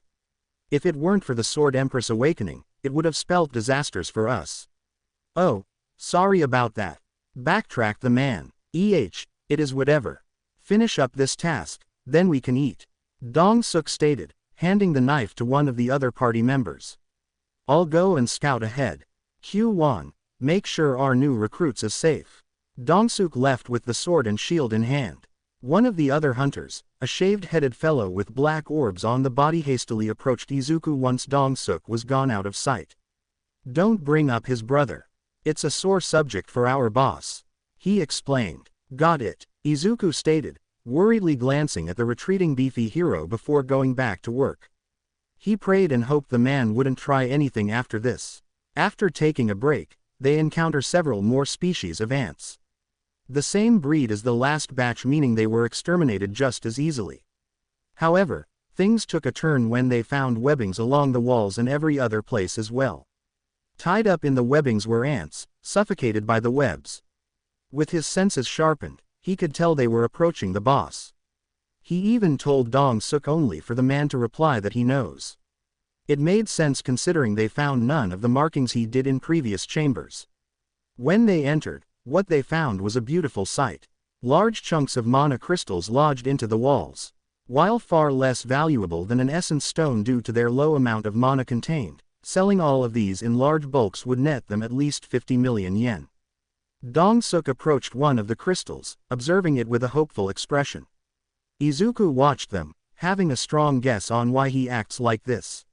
If it weren't for the Sword Empress awakening, it would have spelt disasters for us. Oh, sorry about that. Backtracked the man. It is whatever. Finish up this task, then we can eat. Dong-suk stated, handing the knife to one of the other party members. I'll go and scout ahead. Q1, make sure our new recruits is safe. Dong-suk left with the sword and shield in hand. One of the other hunters, a shaved-headed fellow with black orbs on the body, hastily approached Izuku once Dong-suk was gone out of sight. Don't bring up his brother. It's a sore subject for our boss. He explained. Got it, Izuku stated, worriedly glancing at the retreating beefy hero before going back to work. He prayed and hoped the man wouldn't try anything after this. After taking a break, they encounter several more species of ants. The same breed as the last batch, meaning they were exterminated just as easily. However, things took a turn when they found webbings along the walls and every other place as well. Tied up in the webbings were ants, suffocated by the webs. With his senses sharpened, he could tell they were approaching the boss. He even told Dong-suk only for the man to reply that he knows. It made sense considering they found none of the markings he did in previous chambers. When they entered, what they found was a beautiful sight. Large chunks of mana crystals lodged into the walls. While far less valuable than an essence stone due to their low amount of mana contained, selling all of these in large bulks would net them at least 50 million yen. Dong-suk approached one of the crystals, observing it with a hopeful expression. Izuku watched them, having a strong guess on why he acts like this.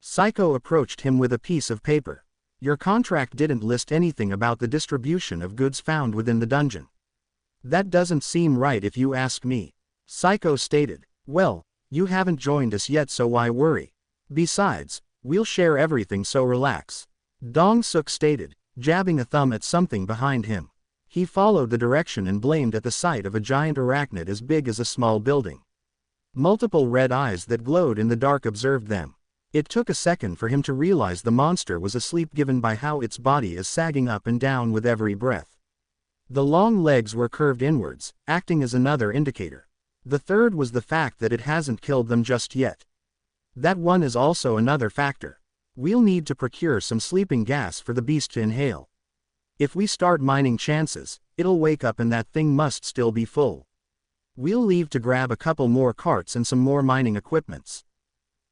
Saiko approached him with a piece of paper. Your contract didn't list anything about the distribution of goods found within the dungeon. That doesn't seem right if you ask me. Saiko stated. Well, you haven't joined us yet, so why worry? Besides, we'll share everything, so relax. Dong-suk stated, jabbing a thumb at something behind him. He followed the direction and blamed at the sight of a giant arachnid as big as a small building. Multiple red eyes that glowed in the dark observed them. It took a second for him to realize the monster was asleep, given by how its body is sagging up and down with every breath. The long legs were curved inwards, acting as another indicator. The third was the fact that it hasn't killed them just yet. That one is also another factor. We'll need to procure some sleeping gas for the beast to inhale. If we start mining chances, it'll wake up and that thing must still be full. We'll leave to grab a couple more carts and some more mining equipments.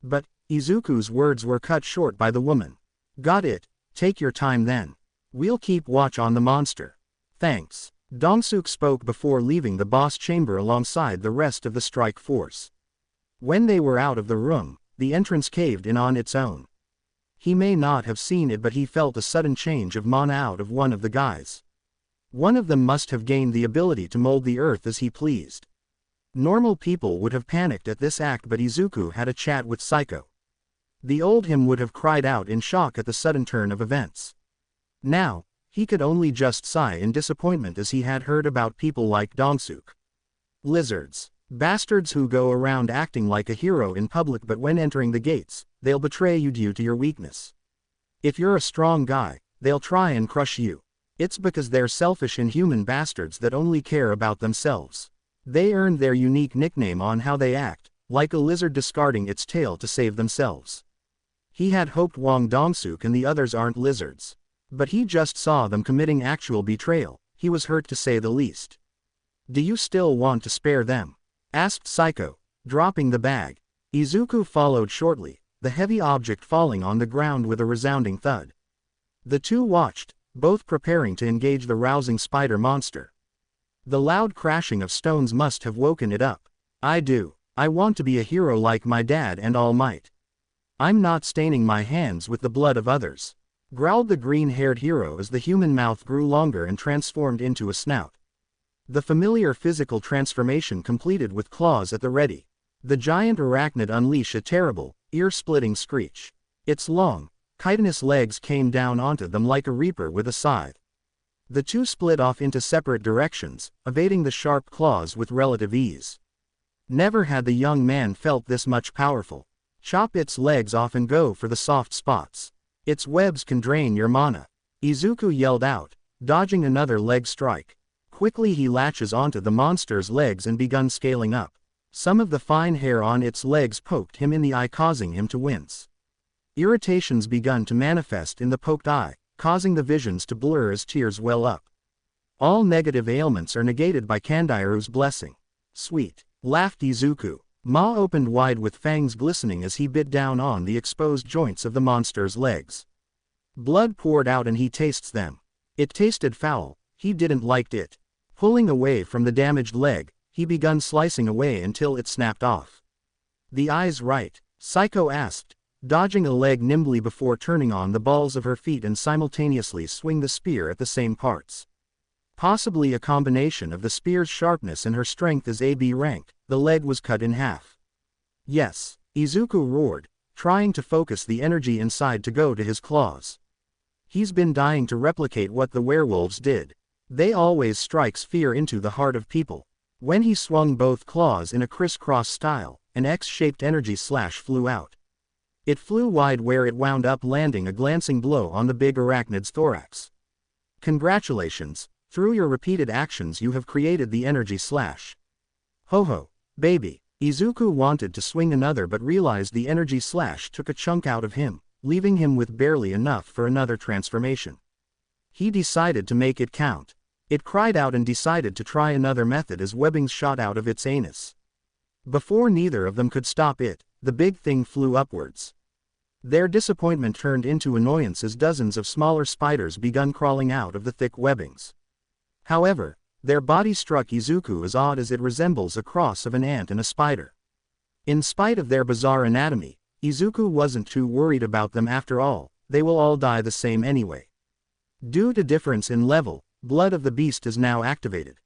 But Izuku's words were cut short by the woman. Got it, take your time then. We'll keep watch on the monster. Thanks. Dong-suk spoke before leaving the boss chamber alongside the rest of the strike force. When they were out of the room, the entrance caved in on its own. He may not have seen it, but he felt a sudden change of mana out of one of the guys. One of them must have gained the ability to mold the earth as he pleased. Normal people would have panicked at this act, but Izuku had a chat with Saiko. The old him would have cried out in shock at the sudden turn of events. Now, he could only just sigh in disappointment as he had heard about people like Dongsuk. Lizards. Bastards who go around acting like a hero in public, but when entering the gates, they'll betray you due to your weakness. If you're a strong guy, they'll try and crush you. It's because they're selfish inhuman bastards that only care about themselves. They earned their unique nickname on how they act, like a lizard discarding its tail to save themselves. He had hoped Wang Dongsuk and the others aren't lizards. But he just saw them committing actual betrayal. He was hurt to say the least. Do you still want to spare them? Asked Saiko, dropping the bag. Izuku followed shortly, the heavy object falling on the ground with a resounding thud. The two watched, both preparing to engage the rousing spider monster. The loud crashing of stones must have woken it up. I do. I want to be a hero like my dad and All Might. I'm not staining my hands with the blood of others, growled the green-haired hero as the human mouth grew longer and transformed into a snout. The familiar physical transformation completed with claws at the ready. The giant arachnid unleashed a terrible, ear-splitting screech. Its long, chitinous legs came down onto them like a reaper with a scythe. The two split off into separate directions, evading the sharp claws with relative ease. Never had the young man felt this much powerful. Chop its legs off and go for the soft spots. Its webs can drain your mana. Izuku yelled out, dodging another leg strike. Quickly he latches onto the monster's legs and begun scaling up. Some of the fine hair on its legs poked him in the eye, causing him to wince. Irritations begun to manifest in the poked eye, causing the visions to blur as tears well up. All negative ailments are negated by Kandairu's blessing. Sweet, laughed Izuku. Maw opened wide with fangs glistening as he bit down on the exposed joints of the monster's legs. Blood poured out and he tastes them. It tasted foul. He didn't liked it. Pulling away from the damaged leg, he begun slicing away until it snapped off. The eyes right? Saiko asked, dodging a leg nimbly before turning on the balls of her feet and simultaneously swing the spear at the same parts. Possibly a combination of the spear's sharpness and her strength as AB rank, the leg was cut in half. Yes, Izuku roared, trying to focus the energy inside to go to his claws. He's been dying to replicate what the werewolves did. They always strikes fear into the heart of people. When he swung both claws in a crisscross style, an X-shaped energy slash flew out. It flew wide where it wound up landing a glancing blow on the big arachnid's thorax. Congratulations, through your repeated actions you have created the energy slash. Ho ho, baby. Izuku wanted to swing another but realized the energy slash took a chunk out of him, leaving him with barely enough for another transformation. He decided to make it count. It cried out and decided to try another method as webbings shot out of its anus. Before neither of them could stop it, the big thing flew upwards. Their disappointment turned into annoyance as dozens of smaller spiders begun crawling out of the thick webbings. However, their body struck Izuku as odd as it resembles a cross of an ant and a spider. In spite of their bizarre anatomy, Izuku wasn't too worried about them after all, they will all die the same anyway. Due to difference in level, Blood of the Beast is now activated.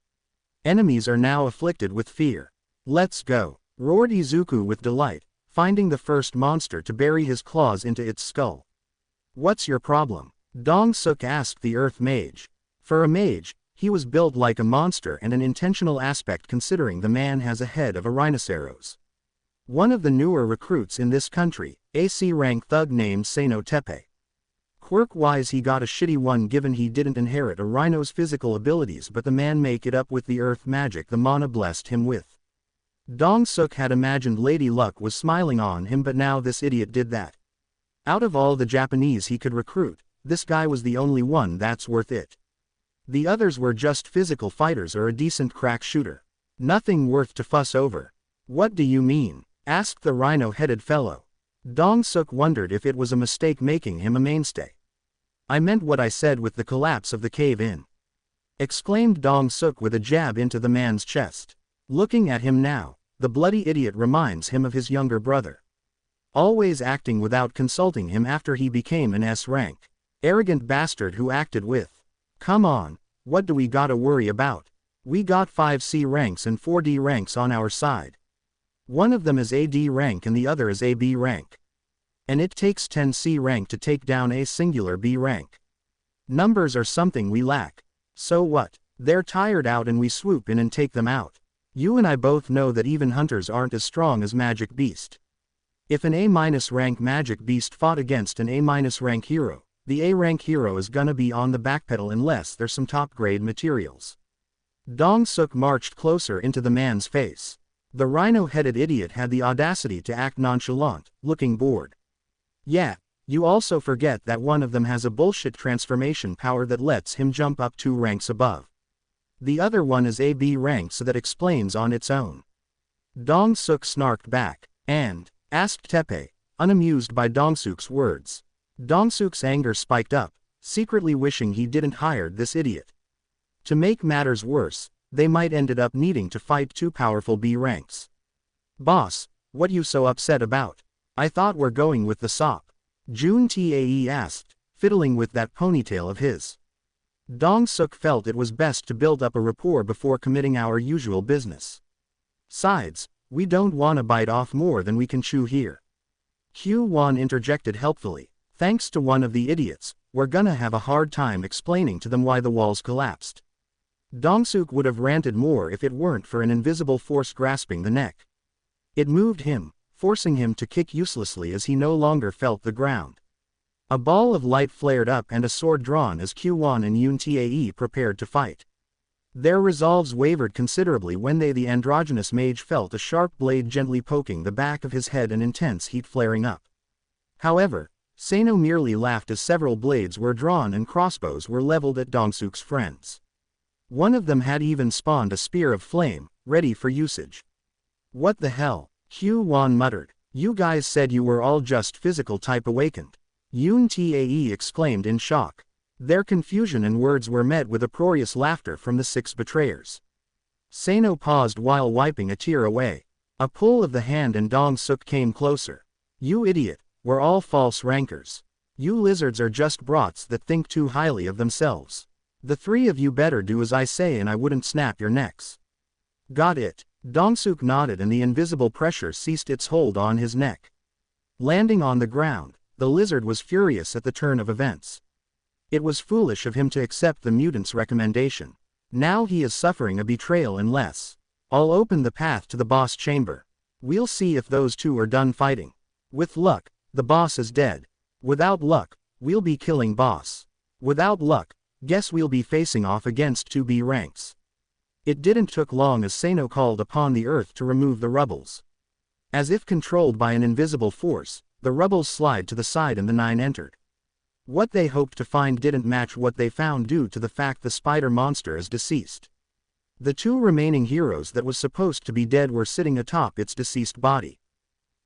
Enemies are now afflicted with fear. Let's go, roared Izuku with delight, finding the first monster to bury his claws into its skull. What's your problem? Dongsuk asked the Earth Mage. For a mage, he was built like a monster and an intentional aspect considering the man has a head of a rhinoceros. One of the newer recruits in this country, AC rank thug named Seino Tepe. Quirk-wise he got a shitty one given he didn't inherit a rhino's physical abilities, but the man make it up with the earth magic the mana blessed him with. Dongsuk had imagined Lady Luck was smiling on him, but now this idiot did that. Out of all the Japanese he could recruit, this guy was the only one that's worth it. The others were just physical fighters or a decent crack shooter. Nothing worth to fuss over. What do you mean? Asked the rhino-headed fellow. Dongsuk wondered if it was a mistake making him a mainstay. I meant what I said with the collapse of the cave-in. Exclaimed Dongsuk with a jab into the man's chest. Looking at him now, the bloody idiot reminds him of his younger brother. Always acting without consulting him after he became an S rank. Arrogant bastard who acted with. Come on, what do we gotta worry about? We got 5 C ranks and 4 D ranks on our side. One of them is a D rank and the other is a B rank. And it takes 10 C rank to take down a singular B rank. Numbers are something we lack. So what? They're tired out and we swoop in and take them out. You and I both know that even hunters aren't as strong as Magic Beast. If an A- rank Magic Beast fought against an A- rank hero, the A rank hero is gonna be on the backpedal unless there's some top grade materials. Dong-suk marched closer into the man's face. The rhino-headed idiot had the audacity to act nonchalant, looking bored. Yeah, you also forget that one of them has a bullshit transformation power that lets him jump up 2 ranks above. The other one is a B rank, so that explains on its own. Dong-suk snarked back, and asked Tepe, unamused by Dong-suk's words. Dong-suk's anger spiked up, secretly wishing he didn't hire this idiot. To make matters worse, they might ended up needing to fight 2 powerful B ranks. Boss, what you so upset about? I thought we're going with the SOP. Juntae asked, fiddling with that ponytail of his. Dong-suk felt it was best to build up a rapport before committing our usual business. Sides, we don't wanna bite off more than we can chew here. Q1 interjected helpfully. Thanks to one of the idiots, we're gonna have a hard time explaining to them why the walls collapsed. Dong-suk would have ranted more if it weren't for an invisible force grasping the neck. It moved him, forcing him to kick uselessly as he no longer felt the ground. A ball of light flared up and a sword drawn as Q1 and Yuntae prepared to fight. Their resolves wavered considerably when the androgynous mage felt a sharp blade gently poking the back of his head and intense heat flaring up. However, Saino merely laughed as several blades were drawn and crossbows were leveled at Dong-suk's friends. One of them had even spawned a spear of flame, ready for usage. What the hell? Q1 muttered. You guys said you were all just physical type awakened. Yuntae exclaimed in shock. Their confusion and words were met with uproarious laughter from the 6 betrayers. Saino paused while wiping a tear away. A pull of the hand and Dong-suk came closer. You idiot, we're all false rankers. You lizards are just brats that think too highly of themselves. The 3 of you better do as I say and I wouldn't snap your necks. Got it. Dong-suk nodded and the invisible pressure ceased its hold on his neck. Landing on the ground, the lizard was furious at the turn of events. It was foolish of him to accept the mutant's recommendation. Now he is suffering a betrayal unless. I'll open the path to the boss chamber. We'll see if those 2 are done fighting. With luck, the boss is dead. Without luck, we'll be killing boss. Without luck, guess we'll be facing off against 2 B ranks. It didn't took long as Saino called upon the earth to remove the rubbles. As if controlled by an invisible force, the rubbles slid to the side and the 9 entered. What they hoped to find didn't match what they found due to the fact the spider monster is deceased. The 2 remaining heroes that was supposed to be dead were sitting atop its deceased body.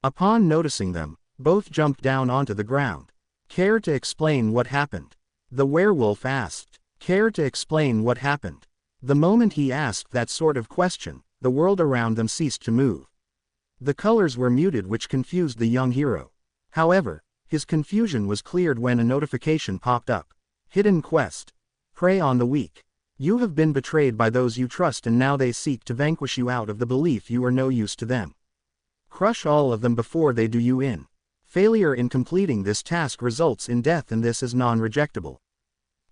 Upon noticing them, both jumped down onto the ground. Care to explain what happened? The werewolf asked. Care to explain what happened? The moment he asked that sort of question, the world around them ceased to move. The colors were muted, which confused the young hero. However, his confusion was cleared when a notification popped up. Hidden quest. Prey on the weak. You have been betrayed by those you trust and now they seek to vanquish you out of the belief you are no use to them. Crush all of them before they do you in. Failure in completing this task results in death and this is non-rejectable.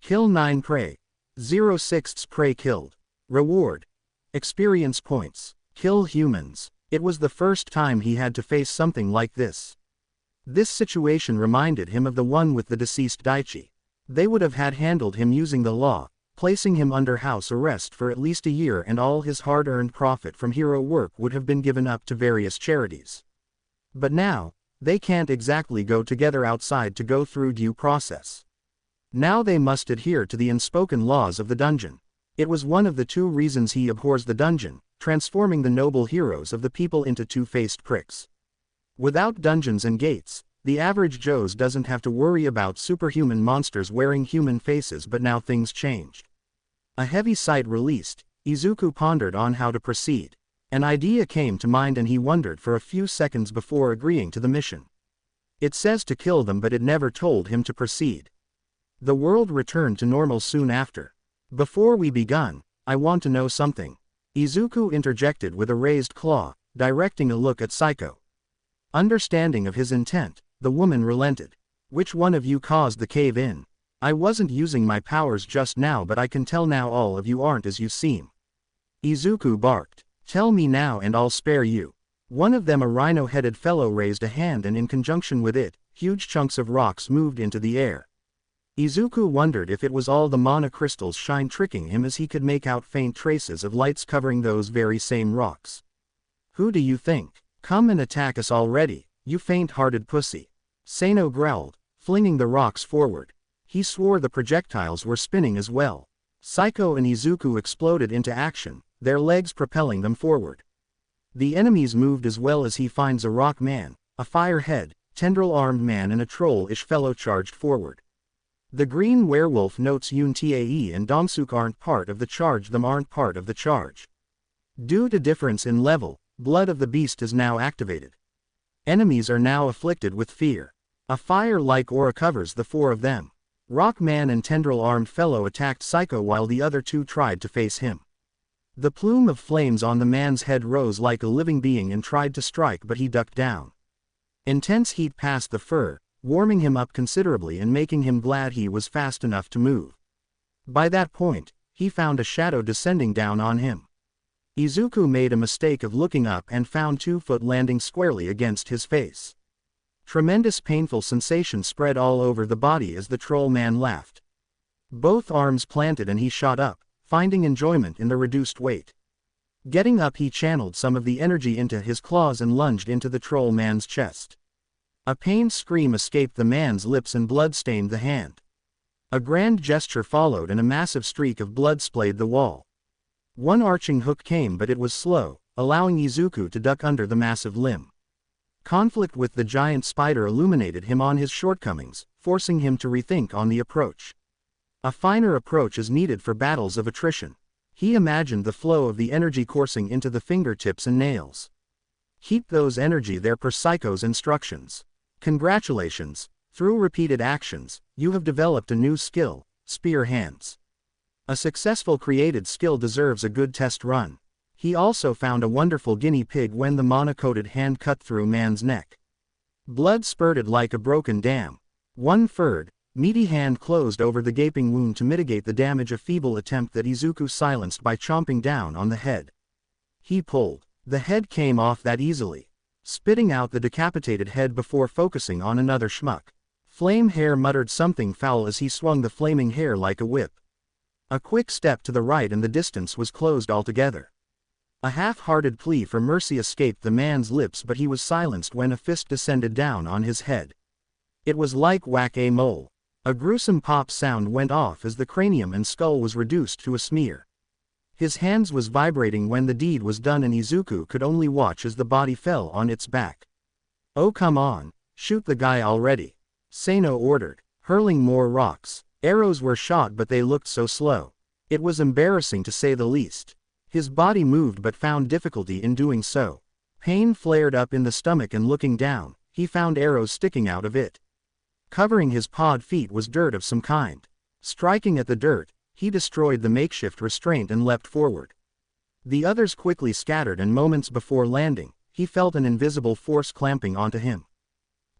Kill 9 prey. 0/6 prey killed. Reward. Experience points. Kill humans. It was the first time he had to face something like this. This situation reminded him of the one with the deceased Daichi. They would have had handled him using the law, placing him under house arrest for at least a year, and all his hard-earned profit from hero work would have been given up to various charities. But now, they can't exactly go together outside to go through due process. Now they must adhere to the unspoken laws of the dungeon. It was one of the 2 reasons he abhors the dungeon, transforming the noble heroes of the people into 2-faced pricks. Without dungeons and gates, the average Joes doesn't have to worry about superhuman monsters wearing human faces, but now things changed. A heavy sight released, Izuku pondered on how to proceed. An idea came to mind and he wondered for a few seconds before agreeing to the mission. It says to kill them, but it never told him to proceed. The world returned to normal soon after. Before we begun, I want to know something. Izuku interjected with a raised claw, directing a look at Saiko. Understanding of his intent, the woman relented. Which one of you caused the cave-in? I wasn't using my powers just now, but I can tell now all of you aren't as you seem. Izuku barked. Tell me now and I'll spare you. One of them, a rhino-headed fellow, raised a hand and in conjunction with it, huge chunks of rocks moved into the air. Izuku wondered if it was all the mana crystals shine tricking him, as he could make out faint traces of lights covering those very same rocks. Who do you think? Come and attack us already, you faint-hearted pussy. Saino growled, flinging the rocks forward. He swore the projectiles were spinning as well. Saiko and Izuku exploded into action, their legs propelling them forward. The enemies moved as well as he finds a rock man, a firehead, tendril-armed man and a troll-ish fellow charged forward. The green werewolf notes Yuntae and Dongsuk aren't part of the charge. Them aren't part of the charge. Due to difference in level, blood of the beast is now activated. Enemies are now afflicted with fear. A fire-like aura covers the four of them. Rockman and tendril-armed fellow attacked Saiko while the other two tried to face him. The plume of flames on the man's head rose like a living being and tried to strike, but he ducked down. Intense heat passed the fur, warming him up considerably and making him glad he was fast enough to move. By that point, he found a shadow descending down on him. Izuku made a mistake of looking up and found 2 foot landing squarely against his face. Tremendous painful sensation spread all over the body as the troll man laughed. Both arms planted and he shot up, finding enjoyment in the reduced weight. Getting up, he channeled some of the energy into his claws and lunged into the troll man's chest. A pained scream escaped the man's lips and blood stained the hand. A grand gesture followed and a massive streak of blood splayed the wall. One arching hook came, but it was slow, allowing Izuku to duck under the massive limb. Conflict with the giant spider illuminated him on his shortcomings, forcing him to rethink on the approach. A finer approach is needed for battles of attrition. He imagined the flow of the energy coursing into the fingertips and nails. Keep those energy there per Saiko's instructions. Congratulations, through repeated actions, you have developed a new skill, spear hands. A successful created skill deserves a good test run. He also found a wonderful guinea pig when the mana-coated hand cut through man's neck. Blood spurted like a broken dam. One furred, meaty hand closed over the gaping wound to mitigate the damage, a feeble attempt that Izuku silenced by chomping down on the head. He pulled. The head came off that easily, spitting out the decapitated head before focusing on another schmuck. Flame Hair muttered something foul as he swung the flaming hair like a whip. A quick step to the right and the distance was closed altogether. A half-hearted plea for mercy escaped the man's lips, but he was silenced when a fist descended down on his head. It was like whack-a-mole. A gruesome pop sound went off as the cranium and skull was reduced to a smear. His hands was vibrating when the deed was done and Izuku could only watch as the body fell on its back. Oh come on, shoot the guy already, Saino ordered, hurling more rocks. Arrows were shot but they looked so slow. It was embarrassing to say the least. His body moved but found difficulty in doing so. Pain flared up in the stomach and looking down, he found arrows sticking out of it. Covering his pawed feet was dirt of some kind. Striking at the dirt, he destroyed the makeshift restraint and leapt forward. The others quickly scattered and moments before landing, he felt an invisible force clamping onto him.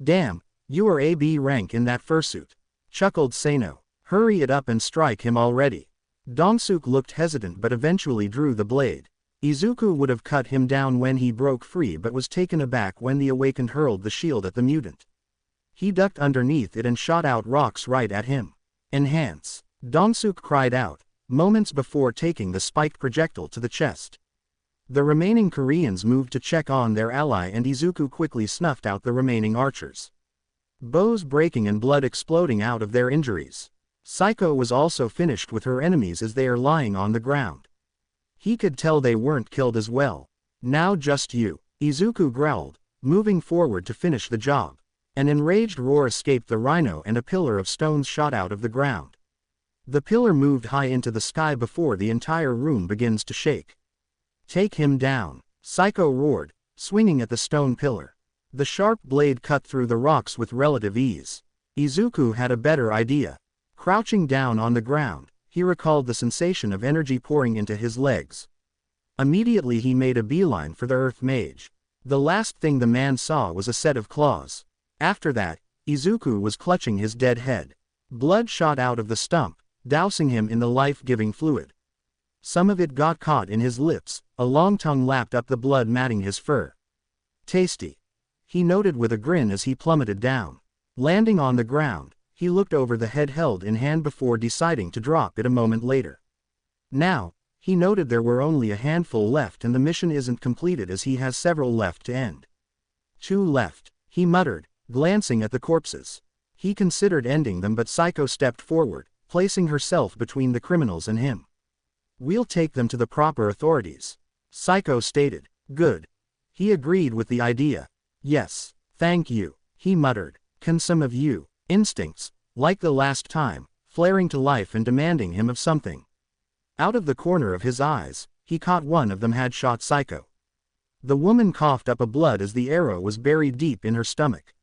Damn, you are AB rank in that fursuit, chuckled Saino. Hurry it up and strike him already. Dongsuk looked hesitant but eventually drew the blade. Izuku would have cut him down when he broke free but was taken aback when the awakened hurled the shield at the mutant. He ducked underneath it and shot out rocks right at him. Enhance! Dongsuk cried out, moments before taking the spiked projectile to the chest. The remaining Koreans moved to check on their ally and Izuku quickly snuffed out the remaining archers. Bows breaking and blood exploding out of their injuries. Saiko was also finished with her enemies as they are lying on the ground. He could tell they weren't killed as well. Now just you, Izuku growled, moving forward to finish the job. An enraged roar escaped the rhino and a pillar of stones shot out of the ground. The pillar moved high into the sky before the entire room begins to shake. Take him down. Saiko roared, swinging at the stone pillar. The sharp blade cut through the rocks with relative ease. Izuku had a better idea. Crouching down on the ground, he recalled the sensation of energy pouring into his legs. Immediately he made a beeline for the Earth Mage. The last thing the man saw was a set of claws. After that, Izuku was clutching his dead head. Blood shot out of the stump, dousing him in the life-giving fluid. Some of it got caught in his lips, a long tongue lapped up the blood matting his fur. Tasty, he noted with a grin as he plummeted down. Landing on the ground, he looked over the head held in hand before deciding to drop it a moment later. Now, he noted there were only a handful left and the mission isn't completed as he has several left to end. 2 left, he muttered, glancing at the corpses. He considered ending them but Saiko stepped forward, placing herself between the criminals and him. We'll take them to the proper authorities, Saiko stated. Good. He agreed with the idea. Yes, thank you, he muttered. Can some of you, instincts, like the last time, flaring to life and demanding him of something. Out of the corner of his eyes, he caught one of them had shot Saiko. The woman coughed up a blood as the arrow was buried deep in her stomach.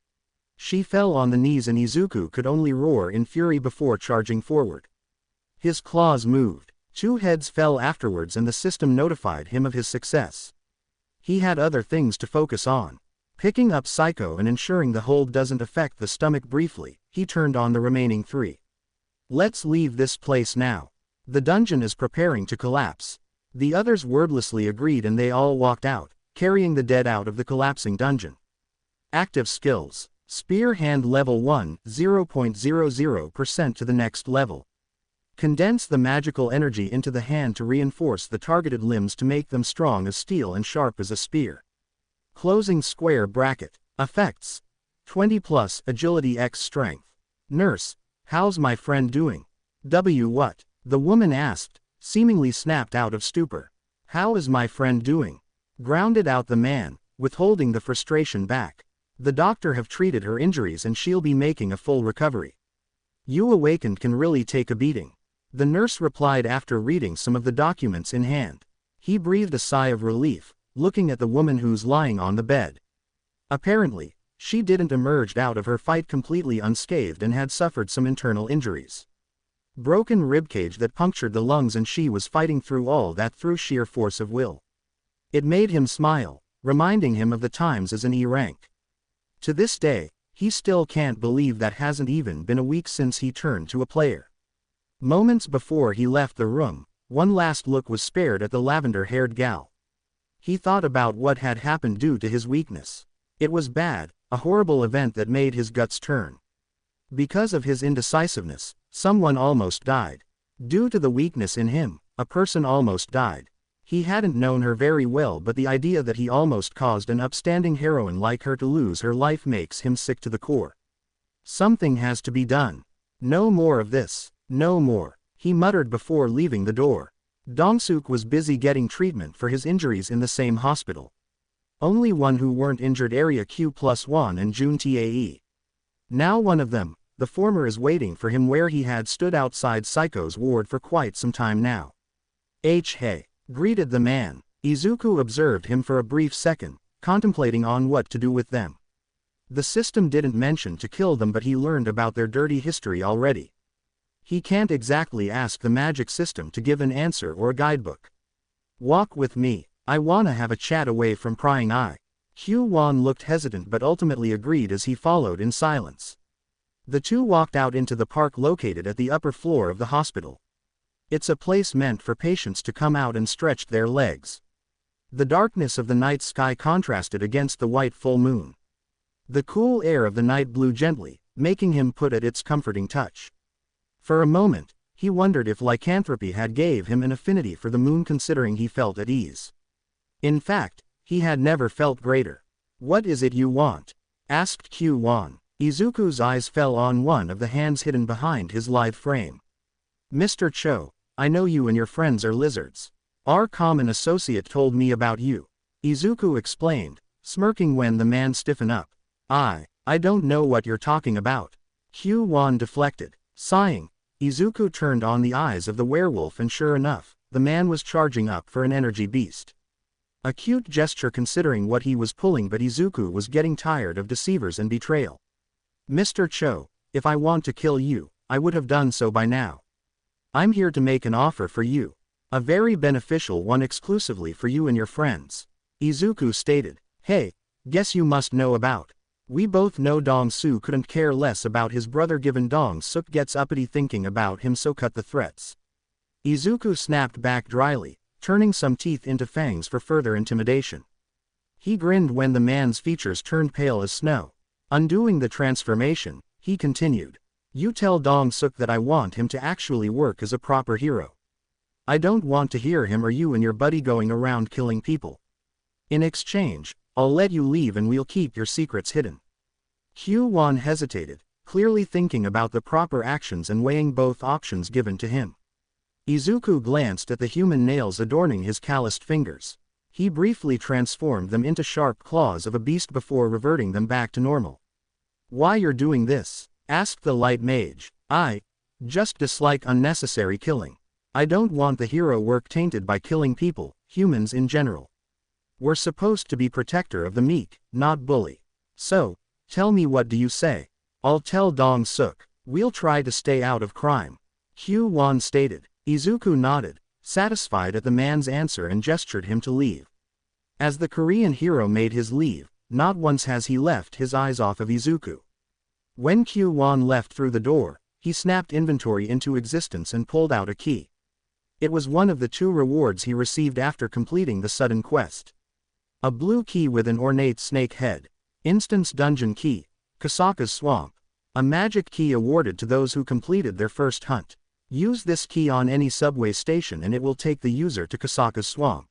She fell on the knees and Izuku could only roar in fury before charging forward. His claws moved. 2 heads fell afterwards and the system notified him of his success. He had other things to focus on. Picking up Saiko and ensuring the hold doesn't affect the stomach briefly, he turned on the remaining 3. Let's leave this place now. The dungeon is preparing to collapse. The others wordlessly agreed and they all walked out, carrying the dead out of the collapsing dungeon. Active skills. Spear hand level 1, 0.00% to the next level. Condense the magical energy into the hand to reinforce the targeted limbs to make them strong as steel and sharp as a spear. Closing square bracket. Effects. 20 plus agility x strength. Nurse, how's my friend doing? What? The woman asked, seemingly snapped out of stupor. How is my friend doing? Grounded out the man, withholding the frustration back. The doctor have treated her injuries and she'll be making a full recovery. You awakened can really take a beating. The nurse replied after reading some of the documents in hand. He breathed a sigh of relief, looking at the woman who's lying on the bed. Apparently, she didn't emerge out of her fight completely unscathed and had suffered some internal injuries. Broken ribcage that punctured the lungs and she was fighting through all that through sheer force of will. It made him smile, reminding him of the times as an E rank. To this day, he still can't believe that hasn't even been a week since he turned to a player. Moments before he left the room, one last look was spared at the lavender-haired gal. He thought about what had happened due to his weakness. It was bad, a horrible event that made his guts turn. Because of his indecisiveness, someone almost died. Due to the weakness in him, a person almost died. He hadn't known her very well but the idea that he almost caused an upstanding heroine like her to lose her life makes him sick to the core. Something has to be done. No more of this. No more, he muttered before leaving the door. Dongsuk was busy getting treatment for his injuries in the same hospital. Only one who weren't injured Area Q+1 and Jun Tae. Now one of them, the former is waiting for him where he had stood outside Saiko's ward for quite some time now. Hey, greeted the man. Izuku observed him for a brief second, contemplating on what to do with them. The system didn't mention to kill them but he learned about their dirty history already. He can't exactly ask the magic system to give an answer or a guidebook. Walk with me, I wanna have a chat away from prying eye. Q-Wan looked hesitant but ultimately agreed as he followed in silence. The two walked out into the park located at the upper floor of the hospital. It's a place meant for patients to come out and stretch their legs. The darkness of the night sky contrasted against the white full moon. The cool air of the night blew gently, making him put at its comforting touch. For a moment, he wondered if lycanthropy had gave him an affinity for the moon considering he felt at ease. In fact, he had never felt greater. What is it you want? Asked Q-Wan. Izuku's eyes fell on one of the hands hidden behind his lithe frame. Mr. Cho, I know you and your friends are lizards. Our common associate told me about you. Izuku explained, smirking when the man stiffened up. I don't know what you're talking about. Q-Wan deflected. Sighing, Izuku turned on the eyes of the werewolf and sure enough, the man was charging up for an energy beast. A cute gesture considering what he was pulling, but Izuku was getting tired of deceivers and betrayal. Mr. Cho, if I want to kill you, I would have done so by now. I'm here to make an offer for you. A very beneficial one exclusively for you and your friends. Izuku stated. Hey, guess you must know about. We both know Dong Su couldn't care less about his brother given Dong Suk gets uppity thinking about him, so cut the threats. Izuku snapped back dryly, turning some teeth into fangs for further intimidation. He grinned when the man's features turned pale as snow. Undoing the transformation, he continued. You tell Dong Suk that I want him to actually work as a proper hero. I don't want to hear him or you and your buddy going around killing people. In exchange, I'll let you leave and we'll keep your secrets hidden. Q1 hesitated, clearly thinking about the proper actions and weighing both options given to him. Izuku glanced at the human nails adorning his calloused fingers. He briefly transformed them into sharp claws of a beast before reverting them back to normal. Why you're doing this? Asked the light mage. I just dislike unnecessary killing. I don't want the hero work tainted by killing people, humans in general. We're supposed to be protector of the meek, not bully. So, tell me, what do you say? I'll tell Dong Suk. We'll try to stay out of crime. Q1 stated. Izuku nodded, satisfied at the man's answer, and gestured him to leave. As the Korean hero made his leave, not once has he left his eyes off of Izuku. When Q1 left through the door, he snapped inventory into existence and pulled out a key. It was one of the 2 rewards he received after completing the sudden quest. A blue key with an ornate snake head. Instance dungeon key, Kasaka's swamp. A magic key awarded to those who completed their first hunt. Use this key on any subway station and it will take the user to Kasaka's swamp.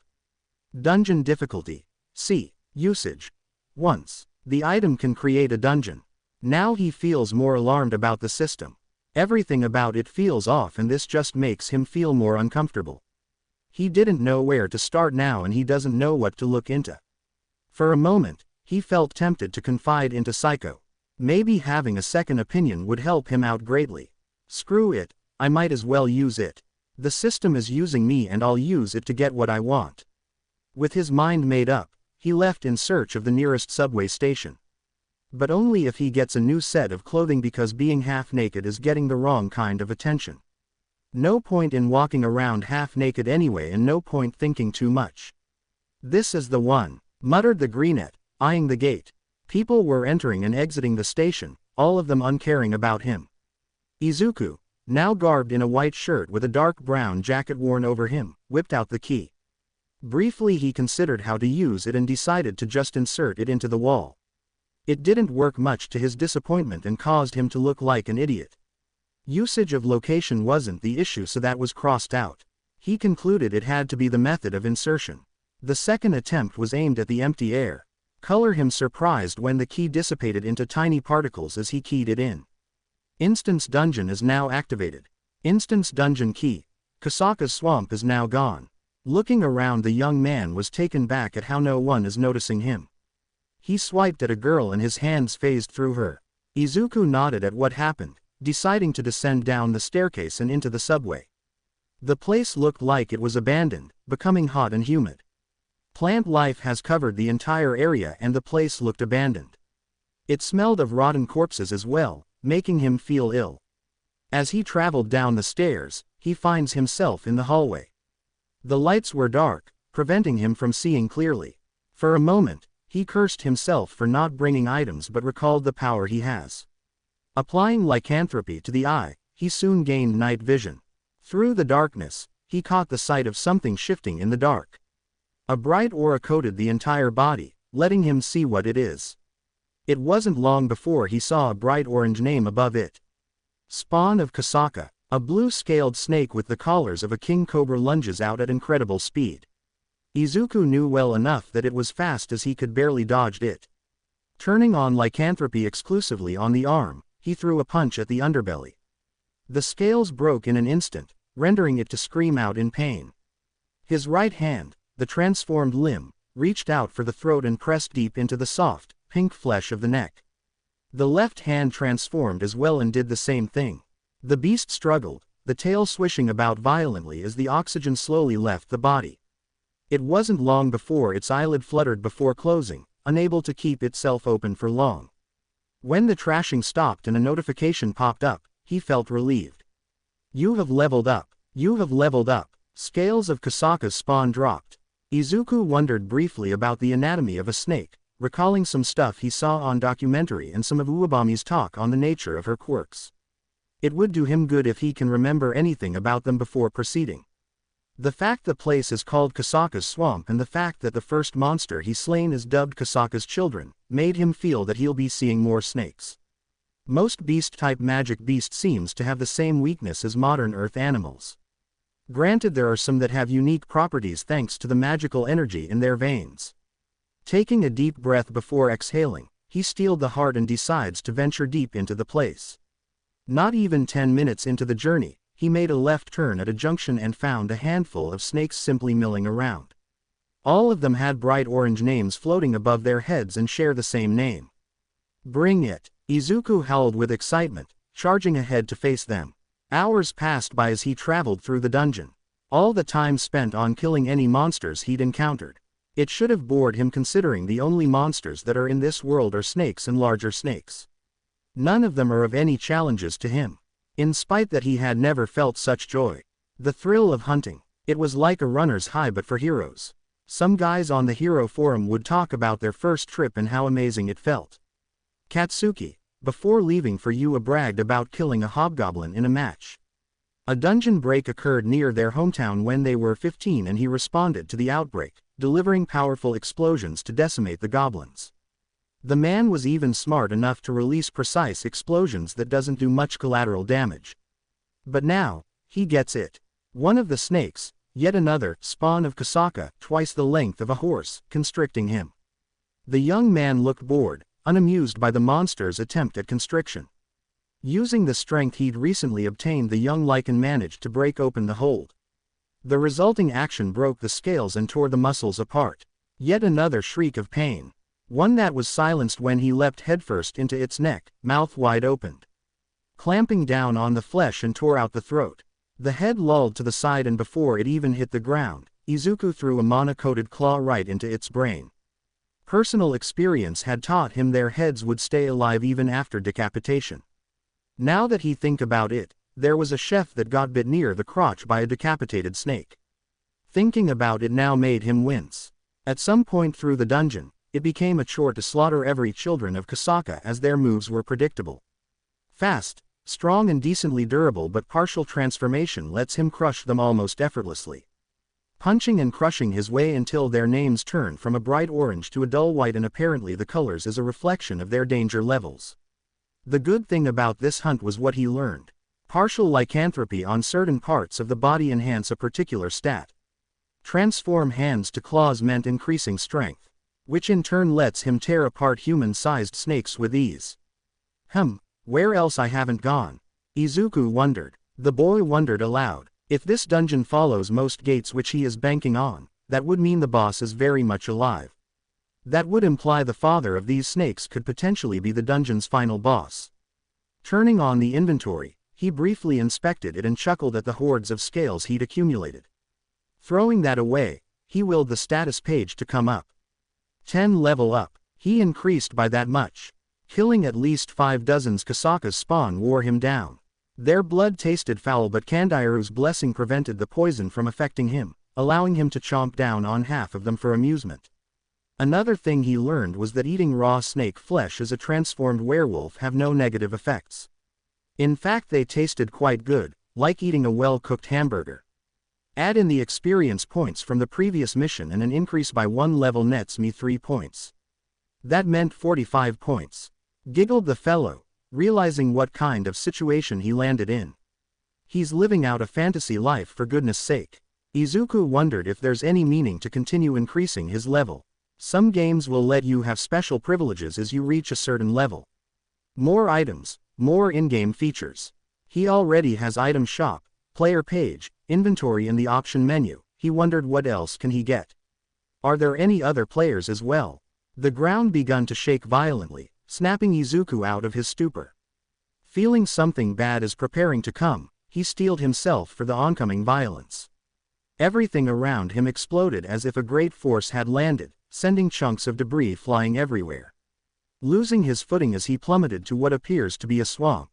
Dungeon difficulty. C. Usage. Once. The item can create a dungeon. Now he feels more alarmed about the system. Everything about it feels off, and this just makes him feel more uncomfortable. He didn't know where to start now, and he doesn't know what to look into. For a moment, he felt tempted to confide into Saiko. Maybe having a second opinion would help him out greatly. Screw it, I might as well use it. The system is using me and I'll use it to get what I want. With his mind made up, he left in search of the nearest subway station. But only if he gets a new set of clothing, because being half naked is getting the wrong kind of attention. No point in walking around half naked anyway, and no point thinking too much. This is the one, muttered the greenette, eyeing the gate. People were entering and exiting the station, all of them uncaring about him. Izuku, now garbed in a white shirt with a dark brown jacket worn over him, whipped out the key. Briefly he considered how to use it and decided to just insert it into the wall. It didn't work much to his disappointment and caused him to look like an idiot. Usage of location wasn't the issue, so that was crossed out. He concluded it had to be the method of insertion. The second attempt was aimed at the empty air. Color him surprised when the key dissipated into tiny particles as he keyed it in. Instance dungeon is now activated. Instance dungeon key. Kasaka's swamp is now gone. Looking around, the young man was taken back at how no one is noticing him. He swiped at a girl and his hands phased through her. Izuku nodded at what happened, deciding to descend down the staircase and into the subway. The place looked like it was abandoned, becoming hot and humid. Plant life has covered the entire area and the place looked abandoned. It smelled of rotten corpses as well, making him feel ill. As he traveled down the stairs, he finds himself in the hallway. The lights were dark, preventing him from seeing clearly. For a moment, he cursed himself for not bringing items, but recalled the power he has. Applying lycanthropy to the eye, he soon gained night vision. Through the darkness, he caught the sight of something shifting in the dark. A bright aura coated the entire body, letting him see what it is. It wasn't long before he saw a bright orange name above it. Spawn of Kasaka, a blue-scaled snake with the collars of a king cobra lunges out at incredible speed. Izuku knew well enough that it was fast as he could barely dodge it. Turning on lycanthropy exclusively on the arm, he threw a punch at the underbelly. The scales broke in an instant, rendering it to scream out in pain. His right hand, the transformed limb, reached out for the throat and pressed deep into the soft, pink flesh of the neck. The left hand transformed as well and did the same thing. The beast struggled, the tail swishing about violently as the oxygen slowly left the body. It wasn't long before its eyelid fluttered before closing, unable to keep itself open for long. When the trashing stopped and a notification popped up, he felt relieved. You have leveled up. You have leveled up. Scales of Kasaka's spawn dropped. Izuku wondered briefly about the anatomy of a snake, recalling some stuff he saw on documentary and some of Uebami's talk on the nature of her quirks. It would do him good if he can remember anything about them before proceeding. The fact the place is called Kasaka's Swamp and the fact that the first monster he's slain is dubbed Kasaka's Children, made him feel that he'll be seeing more snakes. Most beast-type magic beasts seems to have the same weakness as modern Earth animals. Granted, there are some that have unique properties thanks to the magical energy in their veins. Taking a deep breath before exhaling, he steeled the heart and decides to venture deep into the place. Not even 10 minutes into the journey, he made a left turn at a junction and found a handful of snakes simply milling around. All of them had bright orange names floating above their heads and share the same name. Bring it! Izuku howled with excitement, charging ahead to face them. Hours passed by as he traveled through the dungeon. All the time spent on killing any monsters he'd encountered. It should have bored him considering the only monsters that are in this world are snakes and larger snakes. None of them are of any challenges to him. In spite that he had never felt such joy. The thrill of hunting. It was like a runner's high but for heroes. Some guys on the hero forum would talk about their first trip and how amazing it felt. Katsuki, before leaving for Yua, bragged about killing a hobgoblin in a match. A dungeon break occurred near their hometown when they were 15 and he responded to the outbreak, delivering powerful explosions to decimate the goblins. The man was even smart enough to release precise explosions that doesn't do much collateral damage. But now, he gets it. One of the snakes, yet another, spawn of Kasaka, twice the length of a horse, constricting him. The young man looked bored, unamused by the monster's attempt at constriction. Using the strength he'd recently obtained, the young lichen managed to break open the hold. The resulting action broke the scales and tore the muscles apart. Yet another shriek of pain. One that was silenced when he leapt headfirst into its neck, mouth wide opened. Clamping down on the flesh and tore out the throat. The head lolled to the side and before it even hit the ground, Izuku threw a mana-coated claw right into its brain. Personal experience had taught him their heads would stay alive even after decapitation. Now that he think about it, there was a chef that got bit near the crotch by a decapitated snake. Thinking about it now made him wince. At some point through the dungeon, it became a chore to slaughter every children of Kasaka as their moves were predictable. Fast, strong and decently durable, but partial transformation lets him crush them almost effortlessly. Punching and crushing his way until their names turn from a bright orange to a dull white, and apparently the colors is a reflection of their danger levels. The good thing about this hunt was what he learned. Partial lycanthropy on certain parts of the body enhance a particular stat. Transform hands to claws meant increasing strength, which in turn lets him tear apart human-sized snakes with ease. Where else I haven't gone? Izuku wondered. The boy wondered aloud. If this dungeon follows most gates which he is banking on, that would mean the boss is very much alive. That would imply the father of these snakes could potentially be the dungeon's final boss. Turning on the inventory, he briefly inspected it and chuckled at the hordes of scales he'd accumulated. Throwing that away, he willed the status page to come up. 10 level up. He increased by that much. Killing at least 5 dozens Kasaka's spawn wore him down. Their blood tasted foul, but Kandairu's blessing prevented the poison from affecting him, allowing him to chomp down on half of them for amusement. Another thing he learned was that eating raw snake flesh as a transformed werewolf have no negative effects. In fact, they tasted quite good, like eating a well-cooked hamburger. Add in the experience points from the previous mission and an increase by 1 level nets me 3 points. That meant 45 points. Giggled the fellow, realizing what kind of situation he landed in. He's living out a fantasy life, for goodness sake. Izuku wondered if there's any meaning to continue increasing his level. Some games will let you have special privileges as you reach a certain level. More items, more in-game features. He already has item shop, player page, inventory and the option menu. He wondered what else can he get. Are there any other players as well? The ground begun to shake violently, snapping Izuku out of his stupor. Feeling something bad is preparing to come, he steeled himself for the oncoming violence. Everything around him exploded as if a great force had landed, sending chunks of debris flying everywhere. Losing his footing as he plummeted to what appears to be a swamp.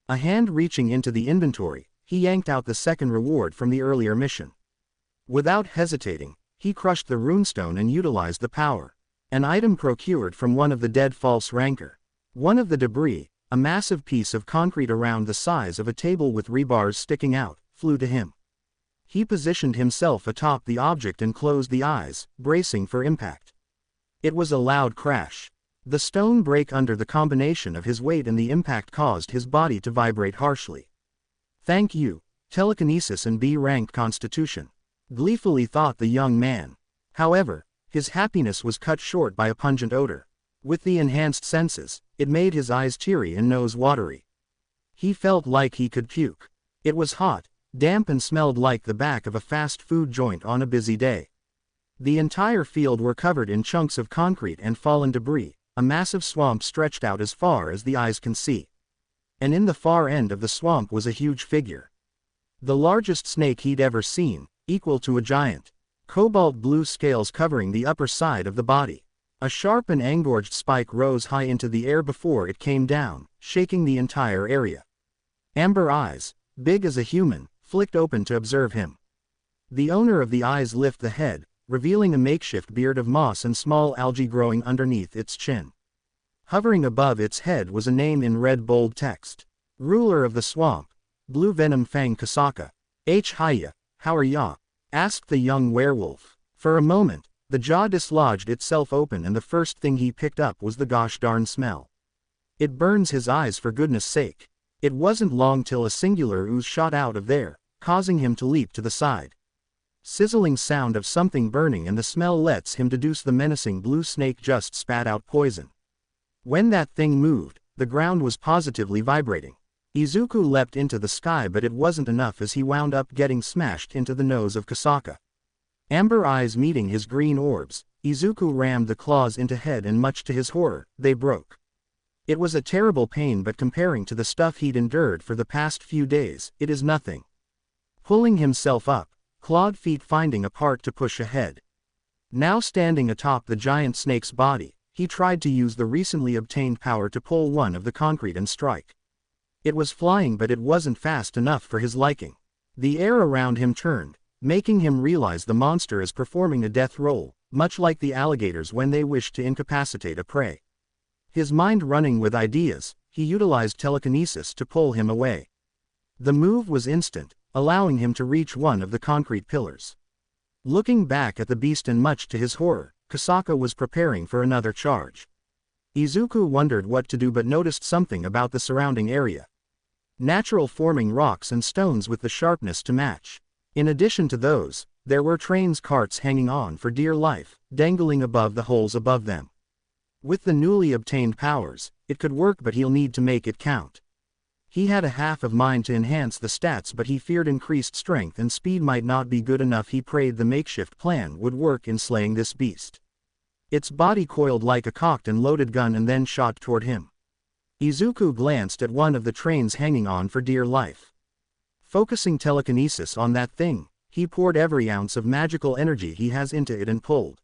A hand reaching into the inventory, he yanked out the second reward from the earlier mission. Without hesitating, he crushed the runestone and utilized the power. An item procured from one of the dead false rancor. One of the debris, a massive piece of concrete around the size of a table with rebars sticking out, flew to him. He positioned himself atop the object and closed the eyes, bracing for impact. It was a loud crash. The stone broke under the combination of his weight and the impact caused his body to vibrate harshly. "Thank you, telekinesis and B-ranked constitution," gleefully thought the young man. However, his happiness was cut short by a pungent odor. With the enhanced senses, it made his eyes teary and nose watery. He felt like he could puke. It was hot, damp and smelled like the back of a fast food joint on a busy day. The entire field were covered in chunks of concrete and fallen debris. A massive swamp stretched out as far as the eyes can see. And in the far end of the swamp was a huge figure. The largest snake he'd ever seen, equal to a giant. Cobalt blue scales covering the upper side of the body. A sharp and engorged spike rose high into the air before it came down, shaking the entire area. Amber eyes, big as a human, flicked open to observe him. The owner of the eyes lifted the head, revealing a makeshift beard of moss and small algae growing underneath its chin. Hovering above its head was a name in red bold text. Ruler of the swamp, Blue Venom Fang Kasaka. Hiya, how are ya? Asked the young werewolf. For a moment, the jaw dislodged itself open and the first thing he picked up was the gosh darn smell. It burns his eyes for goodness sake. It wasn't long till a singular ooze shot out of there, causing him to leap to the side. Sizzling sound of something burning and the smell lets him deduce the menacing blue snake just spat out poison. When that thing moved, the ground was positively vibrating. Izuku leapt into the sky but it wasn't enough as he wound up getting smashed into the nose of Kasaka. Amber eyes meeting his green orbs, Izuku rammed the claws into head and much to his horror, they broke. It was a terrible pain but comparing to the stuff he'd endured for the past few days, it is nothing. Pulling himself up, clawed feet finding a part to push ahead. Now standing atop the giant snake's body, he tried to use the recently obtained power to pull one of the concrete and strike. It was flying but it wasn't fast enough for his liking. The air around him turned, making him realize the monster is performing a death roll, much like the alligators when they wish to incapacitate a prey. His mind running with ideas, he utilized telekinesis to pull him away. The move was instant, allowing him to reach one of the concrete pillars. Looking back at the beast and much to his horror, Kasaka was preparing for another charge. Izuku wondered what to do but noticed something about the surrounding area. Natural forming rocks and stones with the sharpness to match. In addition to those, there were trains carts hanging on for dear life, dangling above the holes above them. With the newly obtained powers, it could work but he'll need to make it count. He had a half of mind to enhance the stats but he feared increased strength and speed might not be good enough. He prayed the makeshift plan would work in slaying this beast. Its body coiled like a cocked and loaded gun and then shot toward him. Izuku glanced at one of the trains hanging on for dear life. Focusing telekinesis on that thing, he poured every ounce of magical energy he has into it and pulled.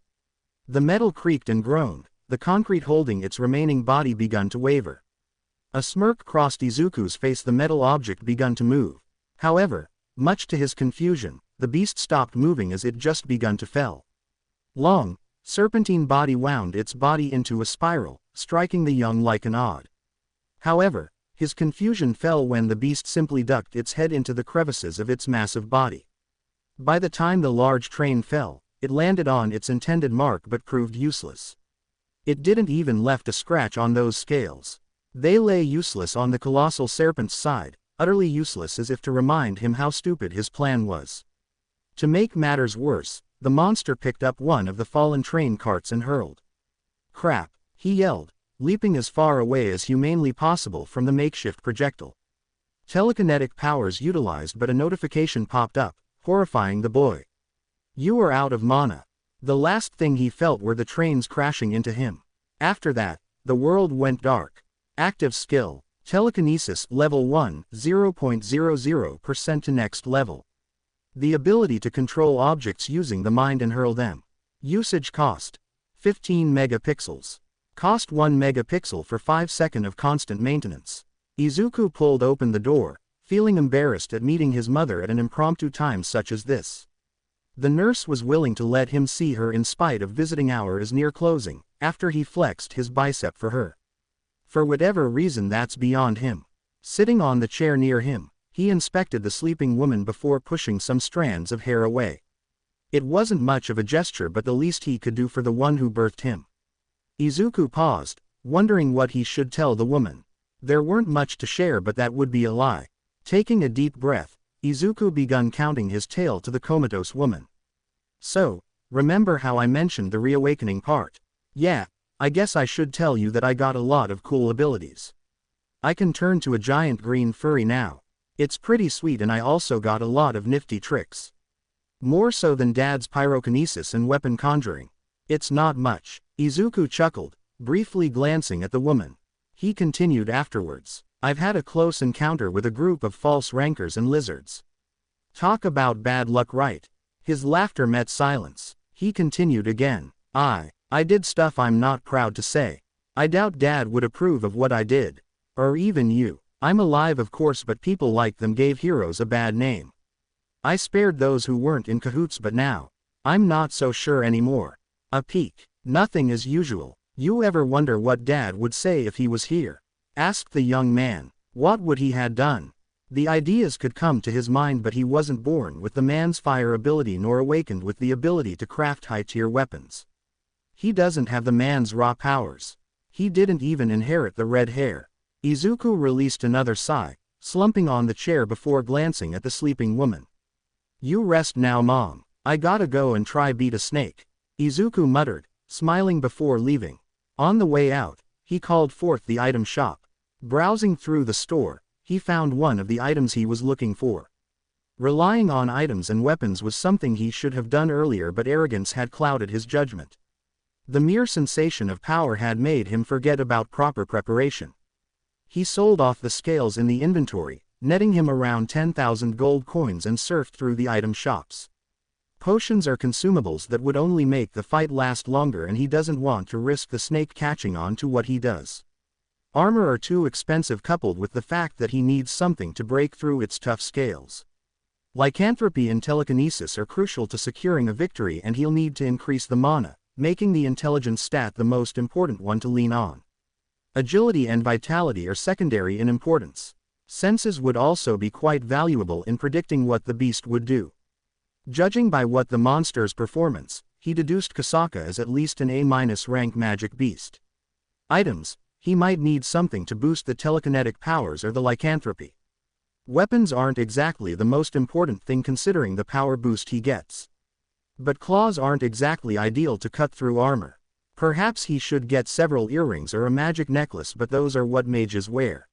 The metal creaked and groaned, the concrete holding its remaining body begun to waver. A smirk crossed Izuku's face. The metal object begun to move. However, much to his confusion, the beast stopped moving as it just begun to fell. Long, serpentine body wound its body into a spiral, striking the young like an odd. However, his confusion fell when the beast simply ducked its head into the crevices of its massive body. By the time the large train fell, it landed on its intended mark but proved useless. It didn't even left a scratch on those scales. They lay useless on the colossal serpent's side, utterly useless as if to remind him how stupid his plan was. To make matters worse, the monster picked up one of the fallen train carts and hurled. "Crap," he yelled, leaping as far away as humanly possible from the makeshift projectile. Telekinetic powers utilized but a notification popped up, horrifying the boy. "You are out of mana." The last thing he felt were the trains crashing into him. After that, the world went dark. Active skill, telekinesis level 1, 0.00% to next level. The ability to control objects using the mind and hurl them. Usage cost 15 megapixels. Cost 1 megapixel for 5 seconds of constant maintenance. Izuku pulled open the door, feeling embarrassed at meeting his mother at an impromptu time such as this. The nurse was willing to let him see her in spite of visiting hours near closing, after he flexed his bicep for her. For whatever reason that's beyond him. Sitting on the chair near him, he inspected the sleeping woman before pushing some strands of hair away. It wasn't much of a gesture but the least he could do for the one who birthed him. Izuku paused, wondering what he should tell the woman. There weren't much to share but that would be a lie. Taking a deep breath, Izuku began counting his tale to the comatose woman. So, remember how I mentioned the reawakening part? Yeah, I guess I should tell you that I got a lot of cool abilities. I can turn to a giant green furry now. It's pretty sweet and I also got a lot of nifty tricks. More so than Dad's pyrokinesis and weapon conjuring. It's not much. Izuku chuckled, briefly glancing at the woman. He continued afterwards. I've had a close encounter with a group of false rankers and lizards. Talk about bad luck, right? His laughter met silence. He continued again. I did stuff I'm not proud to say. I doubt Dad would approve of what I did. Or even you. I'm alive of course but people like them gave heroes a bad name. I spared those who weren't in cahoots but now. I'm not so sure anymore. A peek. Nothing as usual. You ever wonder what Dad would say if he was here? Asked the young man. What would he had done? The ideas could come to his mind but he wasn't born with the man's fire ability nor awakened with the ability to craft high-tier weapons. He doesn't have the man's raw powers. He didn't even inherit the red hair. Izuku released another sigh, slumping on the chair before glancing at the sleeping woman. You rest now, Mom. I gotta go and try beat a snake. Izuku muttered, smiling before leaving. On the way out, he called forth the item shop. Browsing through the store, he found one of the items he was looking for. Relying on items and weapons was something he should have done earlier but arrogance had clouded his judgment. The mere sensation of power had made him forget about proper preparation. He sold off the scales in the inventory, netting him around 10,000 gold coins and surfed through the item shops. Potions are consumables that would only make the fight last longer and he doesn't want to risk the snake catching on to what he does. Armor are too expensive coupled with the fact that he needs something to break through its tough scales. Lycanthropy and telekinesis are crucial to securing a victory and he'll need to increase the mana, making the intelligence stat the most important one to lean on. Agility and vitality are secondary in importance. Senses would also be quite valuable in predicting what the beast would do. Judging by what the monster's performance, he deduced Kasaka as at least an A- rank magic beast. Items, he might need something to boost the telekinetic powers or the lycanthropy. Weapons aren't exactly the most important thing considering the power boost he gets. But claws aren't exactly ideal to cut through armor. Perhaps he should get several earrings or a magic necklace but those are what mages wear.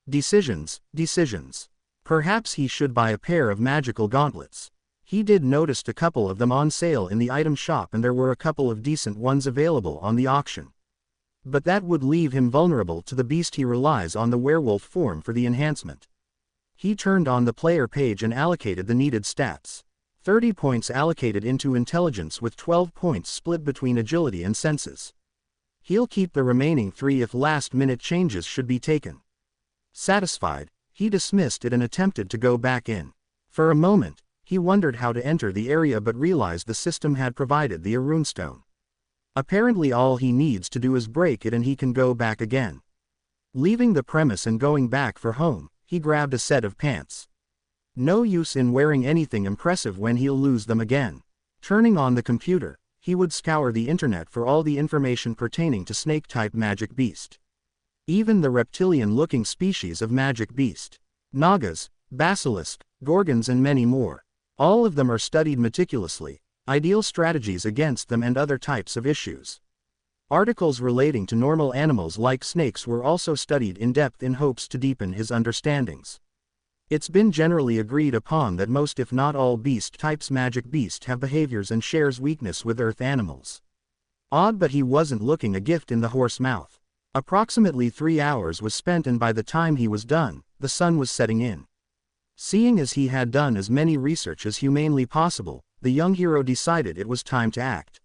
Decisions. Perhaps he should buy a pair of magical gauntlets. He did notice a couple of them on sale in the item shop and there were a couple of decent ones available on the auction. But that would leave him vulnerable to the beast. He relies on the werewolf form for the enhancement. He turned on the player page and allocated the needed stats. 30 points allocated into intelligence with 12 points split between agility and senses. He'll keep the remaining 3 if last-minute changes should be taken. Satisfied, he dismissed it and attempted to go back in. For a moment, he wondered how to enter the area but realized the system had provided the runestone. Apparently all he needs to do is break it and he can go back again. Leaving the premise and going back for home, he grabbed a set of pants. No use in wearing anything impressive when he'll lose them again. Turning on the computer, he would scour the internet for all the information pertaining to snake-type magic beast. Even the reptilian-looking species of magic beast. Nagas, basilisk, gorgons and many more. All of them are studied meticulously. Ideal strategies against them and other types of issues. Articles relating to normal animals like snakes were also studied in depth in hopes to deepen his understandings. It's been generally agreed upon that most if not all beast types magic beast have behaviors and shares weakness with earth animals. Odd but he wasn't looking a gift in the horse mouth. Approximately 3 hours was spent and by the time he was done, the sun was setting in. Seeing as he had done as many research as humanly possible, the young hero decided it was time to act.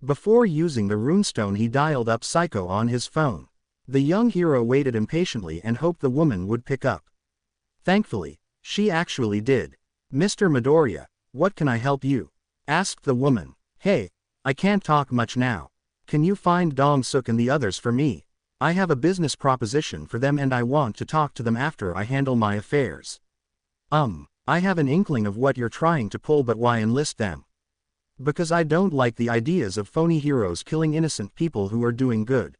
Before using the runestone, he dialed up Saiko on his phone. The young hero waited impatiently and hoped the woman would pick up. Thankfully, she actually did. "Mr. Midoriya, what can I help you?" asked the woman. "Hey, I can't talk much now. Can you find Dong-suk and the others for me? I have a business proposition for them and I want to talk to them after I handle my affairs." I have an inkling of what you're trying to pull, but why enlist them?" "Because I don't like the ideas of phony heroes killing innocent people who are doing good.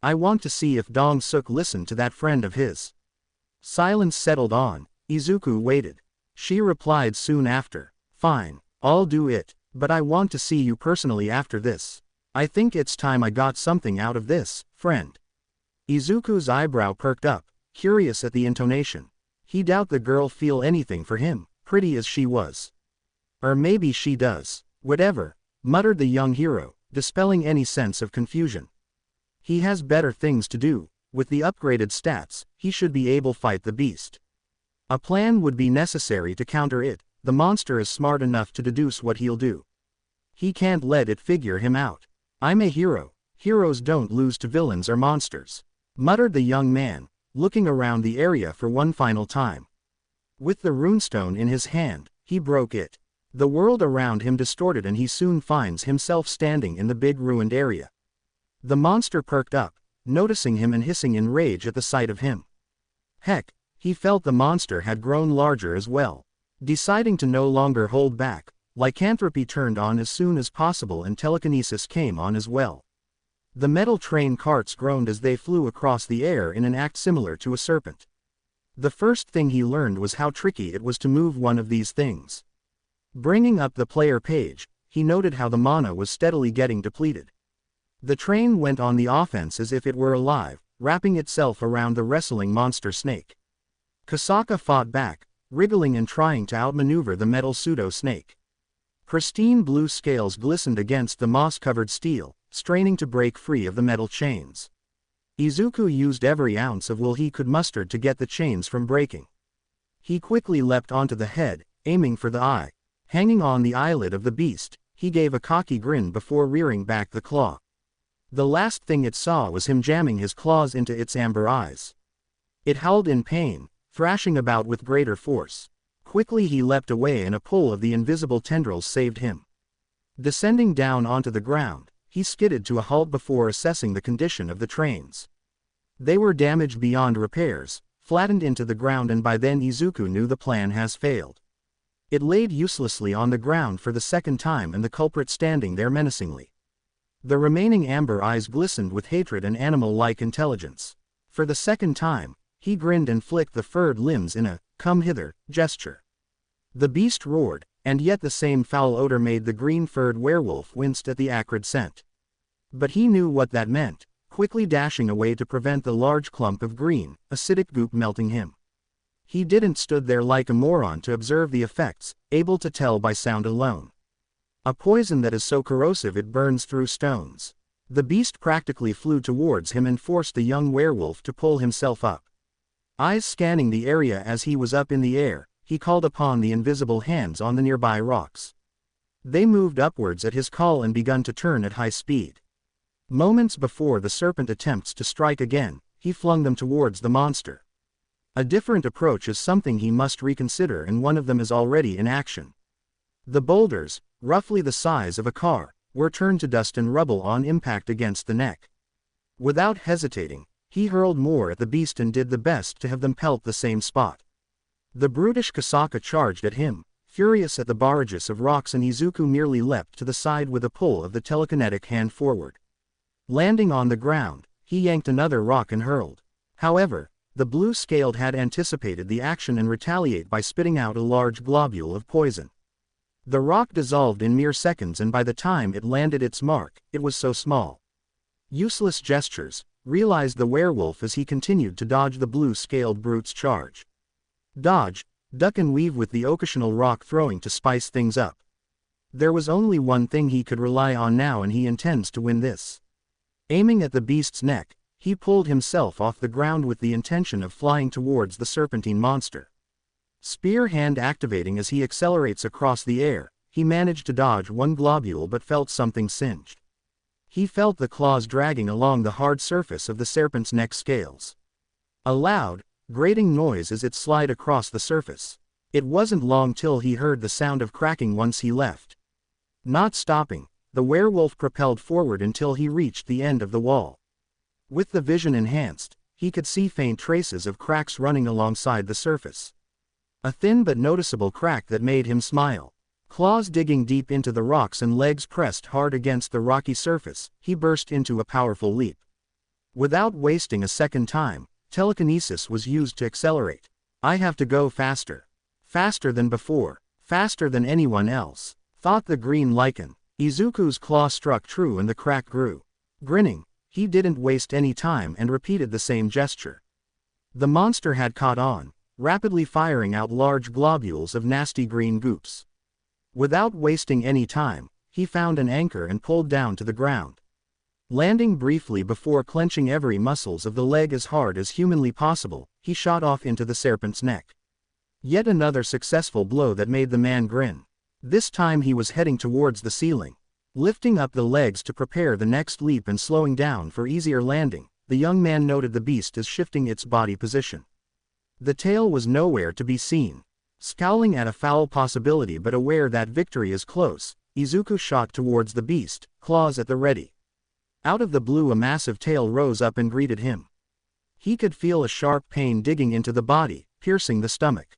I want to see if Dong-suk listened to that friend of his." Silence settled on. Izuku waited. She replied soon after, "Fine, I'll do it, but I want to see you personally after this. I think it's time I got something out of this, friend." Izuku's eyebrow perked up, curious at the intonation. He doubted the girl feel anything for him, pretty as she was. "Or maybe she does. Whatever," muttered the young hero, dispelling any sense of confusion. He has better things to do. With the upgraded stats, he should be able to fight the beast. A plan would be necessary to counter it. The monster is smart enough to deduce what he'll do. He can't let it figure him out. "I'm a hero. Heroes don't lose to villains or monsters," muttered the young man, looking around the area for one final time. With the runestone in his hand, he broke it. The world around him distorted and he soon finds himself standing in the big ruined area. The monster perked up, noticing him and hissing in rage at the sight of him. Heck, he felt the monster had grown larger as well. Deciding to no longer hold back, lycanthropy turned on as soon as possible and telekinesis came on as well. The metal train carts groaned as they flew across the air in an act similar to a serpent. The first thing he learned was how tricky it was to move one of these things. Bringing up the player page, he noted how the mana was steadily getting depleted. The train went on the offense as if it were alive, wrapping itself around the wrestling monster snake. Kasaka fought back, wriggling and trying to outmaneuver the metal pseudo-snake. Pristine blue scales glistened against the moss-covered steel, straining to break free of the metal chains. Izuku used every ounce of will he could muster to get the chains from breaking. He quickly leapt onto the head, aiming for the eye. Hanging on the eyelid of the beast, he gave a cocky grin before rearing back the claw. The last thing it saw was him jamming his claws into its amber eyes. It howled in pain, thrashing about with greater force. Quickly he leapt away and a pull of the invisible tendrils saved him. Descending down onto the ground, he skidded to a halt before assessing the condition of the trains. They were damaged beyond repairs, flattened into the ground, and by then Izuku knew the plan has failed. It laid uselessly on the ground for the second time and the culprit standing there menacingly. The remaining amber eyes glistened with hatred and animal-like intelligence. For the second time, he grinned and flicked the furred limbs in a "come hither" gesture. The beast roared, and yet the same foul odor made the green-furred werewolf winced at the acrid scent. But he knew what that meant, quickly dashing away to prevent the large clump of green, acidic goop melting him. He didn't stood there like a moron to observe the effects, able to tell by sound alone. A poison that is so corrosive it burns through stones. The beast practically flew towards him and forced the young werewolf to pull himself up. Eyes scanning the area as he was up in the air, he called upon the invisible hands on the nearby rocks. They moved upwards at his call and begun to turn at high speed. Moments before the serpent attempts to strike again, he flung them towards the monster. A different approach is something he must reconsider, and one of them is already in action. The boulders, roughly the size of a car, were turned to dust and rubble on impact against the neck. Without hesitating, he hurled more at the beast and did the best to have them pelt the same spot. The brutish Kasaka charged at him, furious at the barrages of rocks, and Izuku merely leapt to the side with a pull of the telekinetic hand forward. Landing on the ground, he yanked another rock and hurled. However, the blue-scaled had anticipated the action and retaliated by spitting out a large globule of poison. The rock dissolved in mere seconds, and by the time it landed its mark, it was so small. Useless gestures, realized the werewolf as he continued to dodge the blue-scaled brute's charge. Dodge, duck and weave with the occasional rock throwing to spice things up. There was only one thing he could rely on now, and he intends to win this. Aiming at the beast's neck, he pulled himself off the ground with the intention of flying towards the serpentine monster. Spear hand activating as he accelerates across the air, he managed to dodge one globule but felt something singed. He felt the claws dragging along the hard surface of the serpent's neck scales. A loud, grating noise as it slid across the surface. It wasn't long till he heard the sound of cracking once he left. Not stopping, the werewolf propelled forward until he reached the end of the wall. With the vision enhanced, he could see faint traces of cracks running alongside the surface. A thin but noticeable crack that made him smile. Claws digging deep into the rocks and legs pressed hard against the rocky surface, he burst into a powerful leap. Without wasting a second time, telekinesis was used to accelerate. I have to go faster. Faster than before. Faster than anyone else, thought the green lichen. Izuku's claw struck true and the crack grew. Grinning, he didn't waste any time and repeated the same gesture. The monster had caught on, rapidly firing out large globules of nasty green goops. Without wasting any time, he found an anchor and pulled down to the ground. Landing briefly before clenching every muscles of the leg as hard as humanly possible, he shot off into the serpent's neck. Yet another successful blow that made the man grin. This time he was heading towards the ceiling. Lifting up the legs to prepare the next leap and slowing down for easier landing, the young man noted the beast as shifting its body position. The tail was nowhere to be seen. Scowling at a foul possibility but aware that victory is close, Izuku shot towards the beast, claws at the ready. Out of the blue a massive tail rose up and greeted him. He could feel a sharp pain digging into the body, piercing the stomach.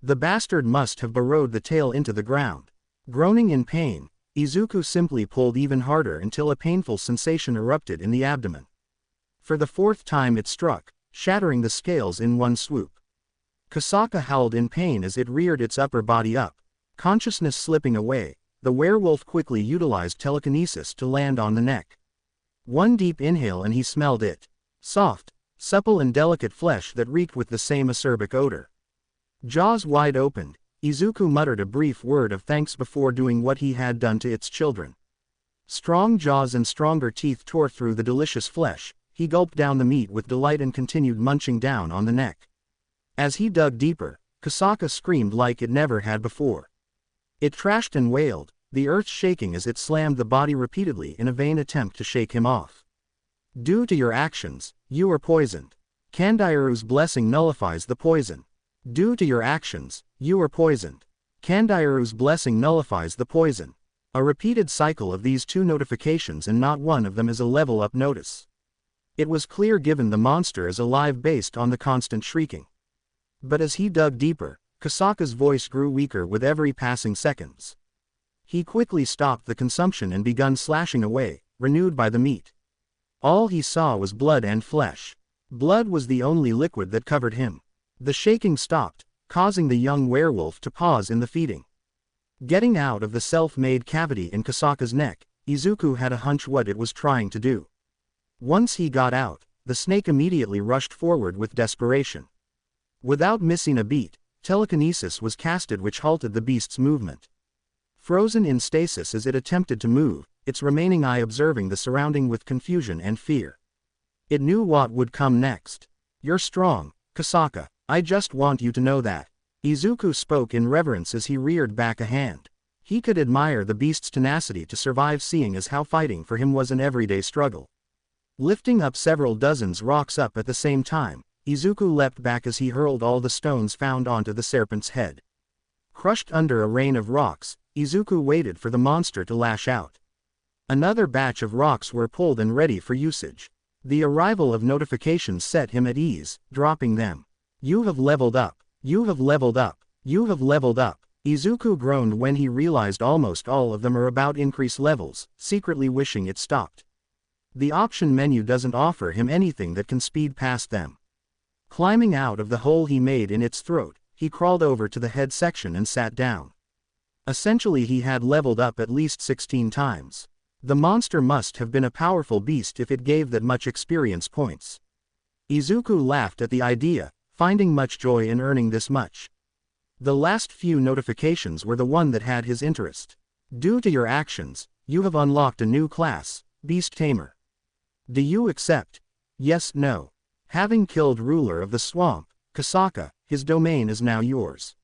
The bastard must have burrowed the tail into the ground. Groaning in pain, Izuku simply pulled even harder until a painful sensation erupted in the abdomen. For the fourth time it struck, shattering the scales in one swoop. Kasaka howled in pain as it reared its upper body up. Consciousness slipping away, the werewolf quickly utilized telekinesis to land on the neck. One deep inhale and he smelled it. Soft, supple and delicate flesh that reeked with the same acerbic odor. Jaws wide opened, Izuku muttered a brief word of thanks before doing what he had done to its children. Strong jaws and stronger teeth tore through the delicious flesh, he gulped down the meat with delight and continued munching down on the neck. As he dug deeper, Kasaka screamed like it never had before. It trashed and wailed, the earth shaking as it slammed the body repeatedly in a vain attempt to shake him off. Due to your actions, you are poisoned. Kandairu's blessing nullifies the poison. Due to your actions, you are poisoned. Kandairu's blessing nullifies the poison. A repeated cycle of these two notifications and not one of them is a level up notice. It was clear given the monster is alive based on the constant shrieking. But as he dug deeper, Kasaka's voice grew weaker with every passing seconds. He quickly stopped the consumption and begun slashing away, renewed by the meat. All he saw was blood and flesh. Blood was the only liquid that covered him. The shaking stopped, causing the young werewolf to pause in the feeding. Getting out of the self-made cavity in Kasaka's neck, Izuku had a hunch what it was trying to do. Once he got out, the snake immediately rushed forward with desperation. Without missing a beat, telekinesis was casted which halted the beast's movement. Frozen in stasis as it attempted to move, its remaining eye observing the surrounding with confusion and fear. It knew what would come next. You're strong, Kasaka, I just want you to know that. Izuku spoke in reverence as he reared back a hand. He could admire the beast's tenacity to survive seeing as how fighting for him was an everyday struggle. Lifting up several dozens rocks up at the same time, Izuku leapt back as he hurled all the stones found onto the serpent's head. Crushed under a rain of rocks, Izuku waited for the monster to lash out. Another batch of rocks were pulled and ready for usage. The arrival of notifications set him at ease, dropping them. You have leveled up. You have leveled up. You have leveled up. Izuku groaned when he realized almost all of them are about increase levels, secretly wishing it stopped. The option menu doesn't offer him anything that can speed past them. Climbing out of the hole he made in its throat, he crawled over to the head section and sat down. Essentially he had leveled up at least 16 times. The monster must have been a powerful beast if it gave that much experience points. Izuku laughed at the idea, finding much joy in earning this much. The last few notifications were the one that had his interest. Due to your actions, you have unlocked a new class, Beast Tamer. Do you accept? Yes, no. Having killed ruler of the swamp, Kasaka, his domain is now yours.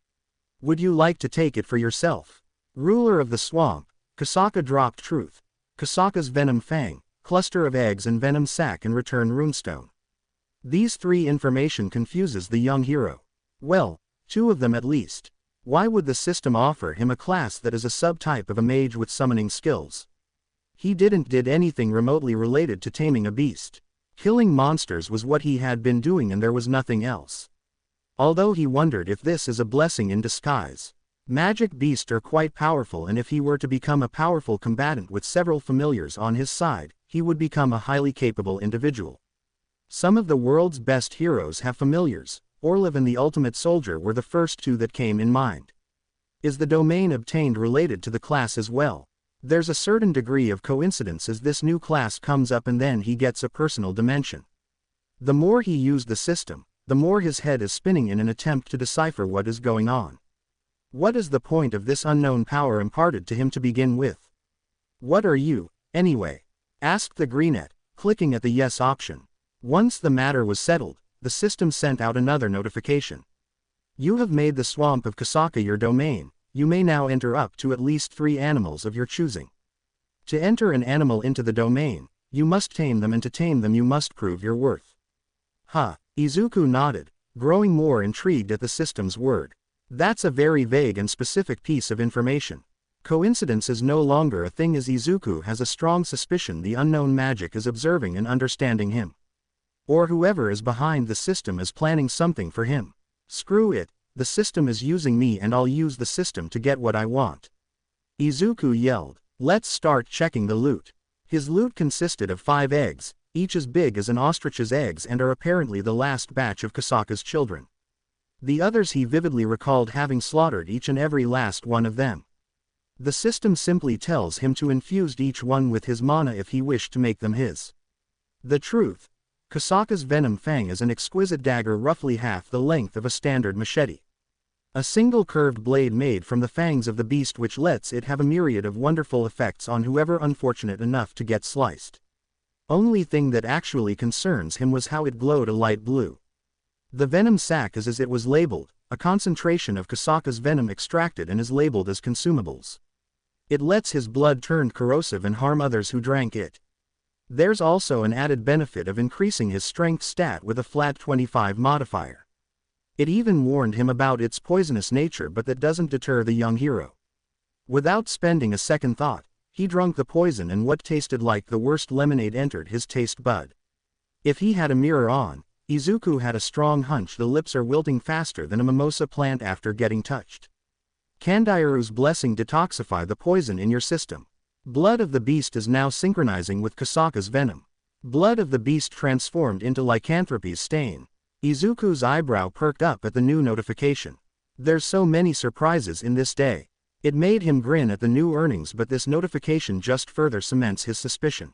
Would you like to take it for yourself? Ruler of the swamp, Kasaka dropped truth. Kasaka's venom fang, cluster of eggs and venom sac and return runestone. These three information confuses the young hero. Well, two of them at least. Why would the system offer him a class that is a subtype of a mage with summoning skills? He did anything remotely related to taming a beast. Killing monsters was what he had been doing and there was nothing else. Although he wondered if this is a blessing in disguise. Magic beasts are quite powerful, and if he were to become a powerful combatant with several familiars on his side, he would become a highly capable individual. Some of the world's best heroes have familiars. Orlev and the Ultimate Soldier were the first two that came in mind. Is the domain obtained related to the class as well? There's a certain degree of coincidence as this new class comes up and then he gets a personal dimension. The more he used the system, the more his head is spinning in an attempt to decipher what is going on. What is the point of this unknown power imparted to him to begin with? What are you, anyway? Asked the greenette, clicking at the yes option. Once the matter was settled, the system sent out another notification. You have made the swamp of Kasaka your domain. You may now enter up to at least 3 animals of your choosing. To enter an animal into the domain, you must tame them, and to tame them you must prove your worth. Izuku nodded, growing more intrigued at the system's word. That's a very vague and specific piece of information. Coincidence is no longer a thing, as Izuku has a strong suspicion the unknown magic is observing and understanding him. Or whoever is behind the system is planning something for him. Screw it, the system is using me and I'll use the system to get what I want. Izuku yelled. Let's start checking the loot. His loot consisted of 5 eggs, each as big as an ostrich's eggs, and are apparently the last batch of Kasaka's children. The others he vividly recalled having slaughtered each and every last one of them. The system simply tells him to infuse each one with his mana if he wished to make them his. The truth. Kasaka's venom fang is an exquisite dagger roughly half the length of a standard machete. A single curved blade made from the fangs of the beast, which lets it have a myriad of wonderful effects on whoever unfortunate enough to get sliced. Only thing that actually concerns him was how it glowed a light blue. The venom sac is as it was labeled, a concentration of Kasaka's venom extracted and is labeled as consumables. It lets his blood turn corrosive and harm others who drank it. There's also an added benefit of increasing his strength stat with a flat 25 modifier. It even warned him about its poisonous nature, but that doesn't deter the young hero. Without spending a second thought, he drank the poison, and what tasted like the worst lemonade entered his taste bud. If he had a mirror on, Izuku had a strong hunch the lips are wilting faster than a mimosa plant after getting touched. Kandairu's blessing detoxify the poison in your system. Blood of the beast is now synchronizing with Kasaka's venom. Blood of the beast transformed into lycanthropy's stain. Izuku's eyebrow perked up at the new notification. There's so many surprises in this day. It made him grin at the new earnings, but this notification just further cements his suspicion.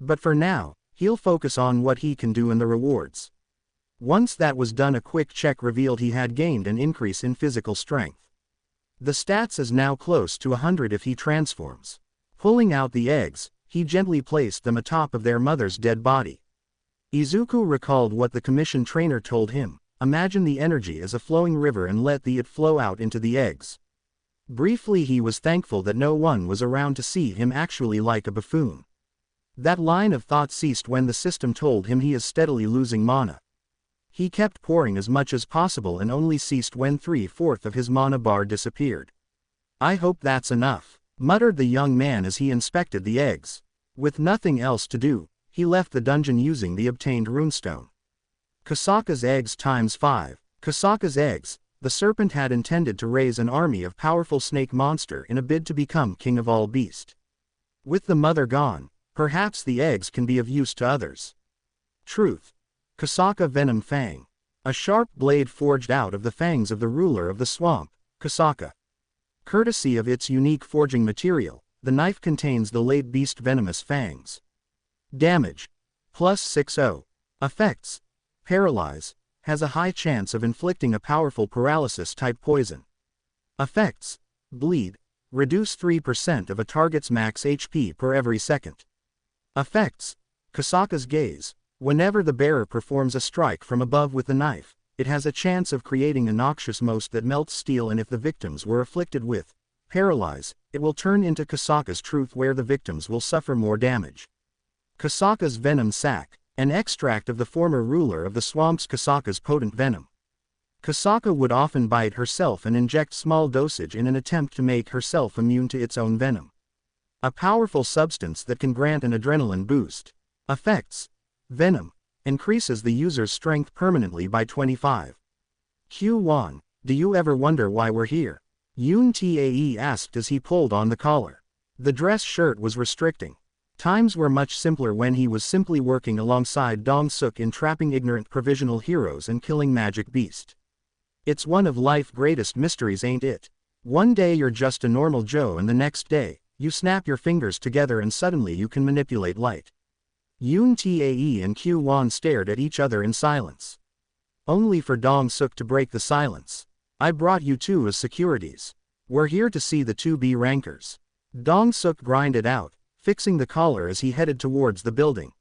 But for now, he'll focus on what he can do and the rewards. Once that was done, a quick check revealed he had gained an increase in physical strength. The stats is now close to 100 if he transforms. Pulling out the eggs, he gently placed them atop of their mother's dead body. Izuku recalled what the commission trainer told him: imagine the energy as a flowing river and let it flow out into the eggs. Briefly he was thankful that no one was around to see him actually like a buffoon. That line of thought ceased when the system told him he is steadily losing mana. He kept pouring as much as possible and only ceased when 3/4 of his mana bar disappeared. I hope that's enough, muttered the young man as he inspected the eggs. With nothing else to do, he left the dungeon using the obtained runestone. Kasaka's eggs times 5. Kasaka's eggs. The serpent had intended to raise an army of powerful snake monster in a bid to become king of all beast. With the mother gone, perhaps the eggs can be of use to others. Truth. Kasaka venom fang. A sharp blade forged out of the fangs of the ruler of the swamp, Kasaka. Courtesy of its unique forging material, the knife contains the late beast venomous fangs. Damage. +60. Effects. Paralyze. Has a high chance of inflicting a powerful paralysis-type poison. Effects. Bleed. Reduce 3% of a target's max HP per every second. Effects. Kasaka's gaze. Whenever the bearer performs a strike from above with the knife, it has a chance of creating a noxious most that melts steel, and if the victims were afflicted with paralyze, it will turn into Kasaka's truth where the victims will suffer more damage. Kasaka's venom sac, an extract of the former ruler of the swamps. Kasaka's potent venom. Kasaka would often bite herself and inject small dosage in an attempt to make herself immune to its own venom. A powerful substance that can grant an adrenaline boost. Effects. Venom increases the user's strength permanently by 25. Q1. Do you ever wonder why we're here? Tae asked as he pulled on the collar. The dress shirt was restricting. Times were much simpler when he was simply working alongside Dong-suk in trapping ignorant provisional heroes and killing magic beast. It's one of life's greatest mysteries, ain't it? One day you're just a normal Joe and the next day, you snap your fingers together and suddenly you can manipulate light. Tae and Q1 stared at each other in silence. Only for Dong-suk to break the silence. I brought you two as securities. We're here to see the 2B rankers. Dong-suk grinded out, fixing the collar as he headed towards the building.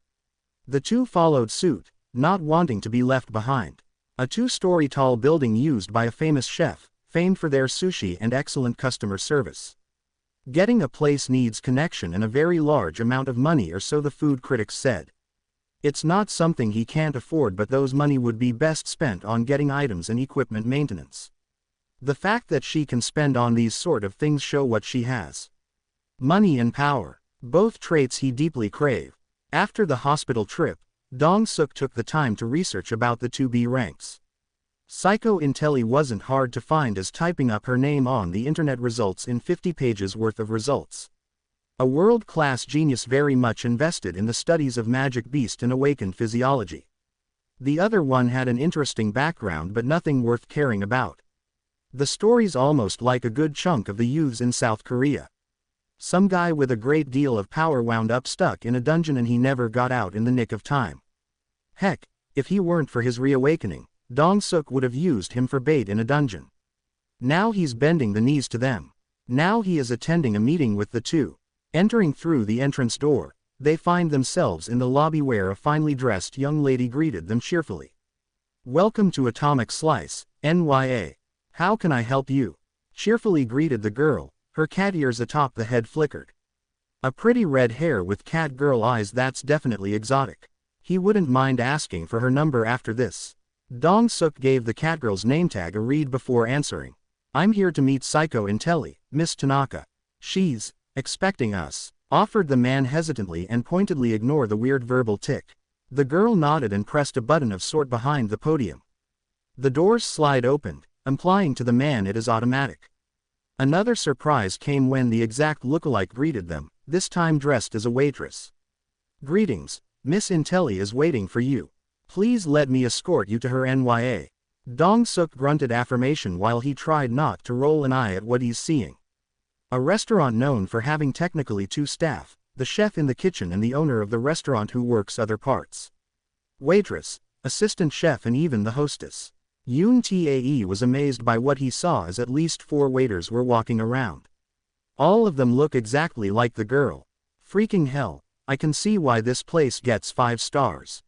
The two followed suit, not wanting to be left behind. A 2-story tall building used by a famous chef, famed for their sushi and excellent customer service. Getting a place needs connection and a very large amount of money, or so the food critics said. It's not something he can't afford, but those money would be best spent on getting items and equipment maintenance. The fact that she can spend on these sort of things show what she has. Money and power, both traits he deeply crave. After the hospital trip, Dong-suk took the time to research about the 2B ranks. Saiko Intelli wasn't hard to find, as typing up her name on the internet results in 50 pages worth of results. A world-class genius very much invested in the studies of magic beast and awakened physiology. The other one had an interesting background but nothing worth caring about. The story's almost like a good chunk of the youths in South Korea. Some guy with a great deal of power wound up stuck in a dungeon and he never got out in the nick of time. Heck, if he weren't for his reawakening, Dong-suk would have used him for bait in a dungeon. Now he's bending the knees to them. Now he is attending a meeting with the two. Entering through the entrance door, they find themselves in the lobby where a finely dressed young lady greeted them cheerfully. Welcome to Atomic Slice, NYA. How can I help you? Cheerfully greeted the girl, her cat ears atop the head flickered. A pretty red hair with cat girl eyes, that's definitely exotic. He wouldn't mind asking for her number after this. Dong-suk gave the catgirl's name tag a read before answering. I'm here to meet Saiko Intelli, Miss Tanaka. She's expecting us, offered the man hesitantly and pointedly. Ignore the weird verbal tick. The girl nodded and pressed a button of sort behind the podium. The door's slide opened, implying to the man it is automatic. Another surprise came when the exact lookalike greeted them, this time dressed as a waitress. Greetings, Miss Intelli is waiting for you. Please let me escort you to her NYA. Dong-suk grunted affirmation while he tried not to roll an eye at what he's seeing. A restaurant known for having technically 2 staff, the chef in the kitchen and the owner of the restaurant who works other parts. Waitress, assistant chef and even the hostess. Tae was amazed by what he saw as at least 4 waiters were walking around. All of them look exactly like the girl. Freaking hell, I can see why this place gets 5 stars.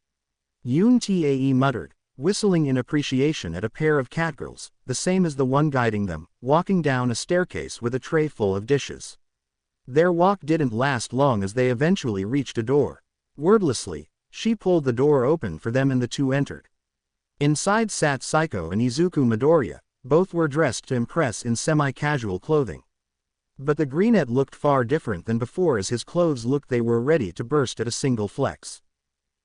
Tae muttered, whistling in appreciation at a pair of catgirls, the same as the one guiding them, walking down a staircase with a tray full of dishes. Their walk didn't last long as they eventually reached a door. Wordlessly, she pulled the door open for them and the two entered. Inside sat Saiko and Izuku Midoriya, both were dressed to impress in semi-casual clothing. But the greenette looked far different than before. As his clothes looked, they were ready to burst at a single flex.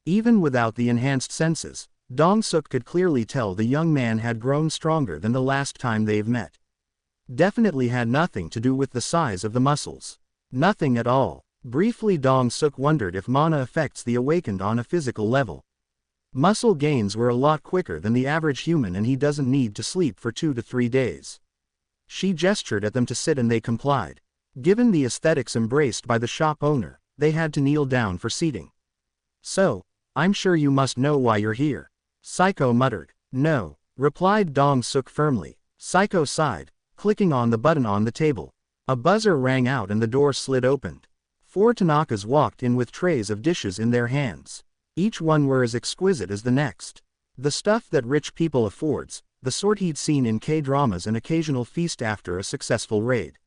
Even without the enhanced senses, Dong-suk could clearly tell the young man had grown stronger than the last time they've met. Definitely had nothing to do with the size of the muscles. Nothing at all. Briefly Dong-suk wondered if mana affects the awakened on a physical level. Muscle gains were a lot quicker than the average human and he doesn't need to sleep for 2 to 3 days. She gestured at them to sit and they complied. Given the aesthetics embraced by the shop owner, they had to kneel down for seating. So, I'm sure you must know why you're here. Saiko muttered. No, replied Dong-suk firmly. Saiko sighed, clicking on the button on the table. A buzzer rang out and the door slid opened. 4 Tanakas walked in with trays of dishes in their hands. Each one were as exquisite as the next. The stuff that rich people affords, the sort he'd seen in K-dramas, an occasional feast after a successful raid.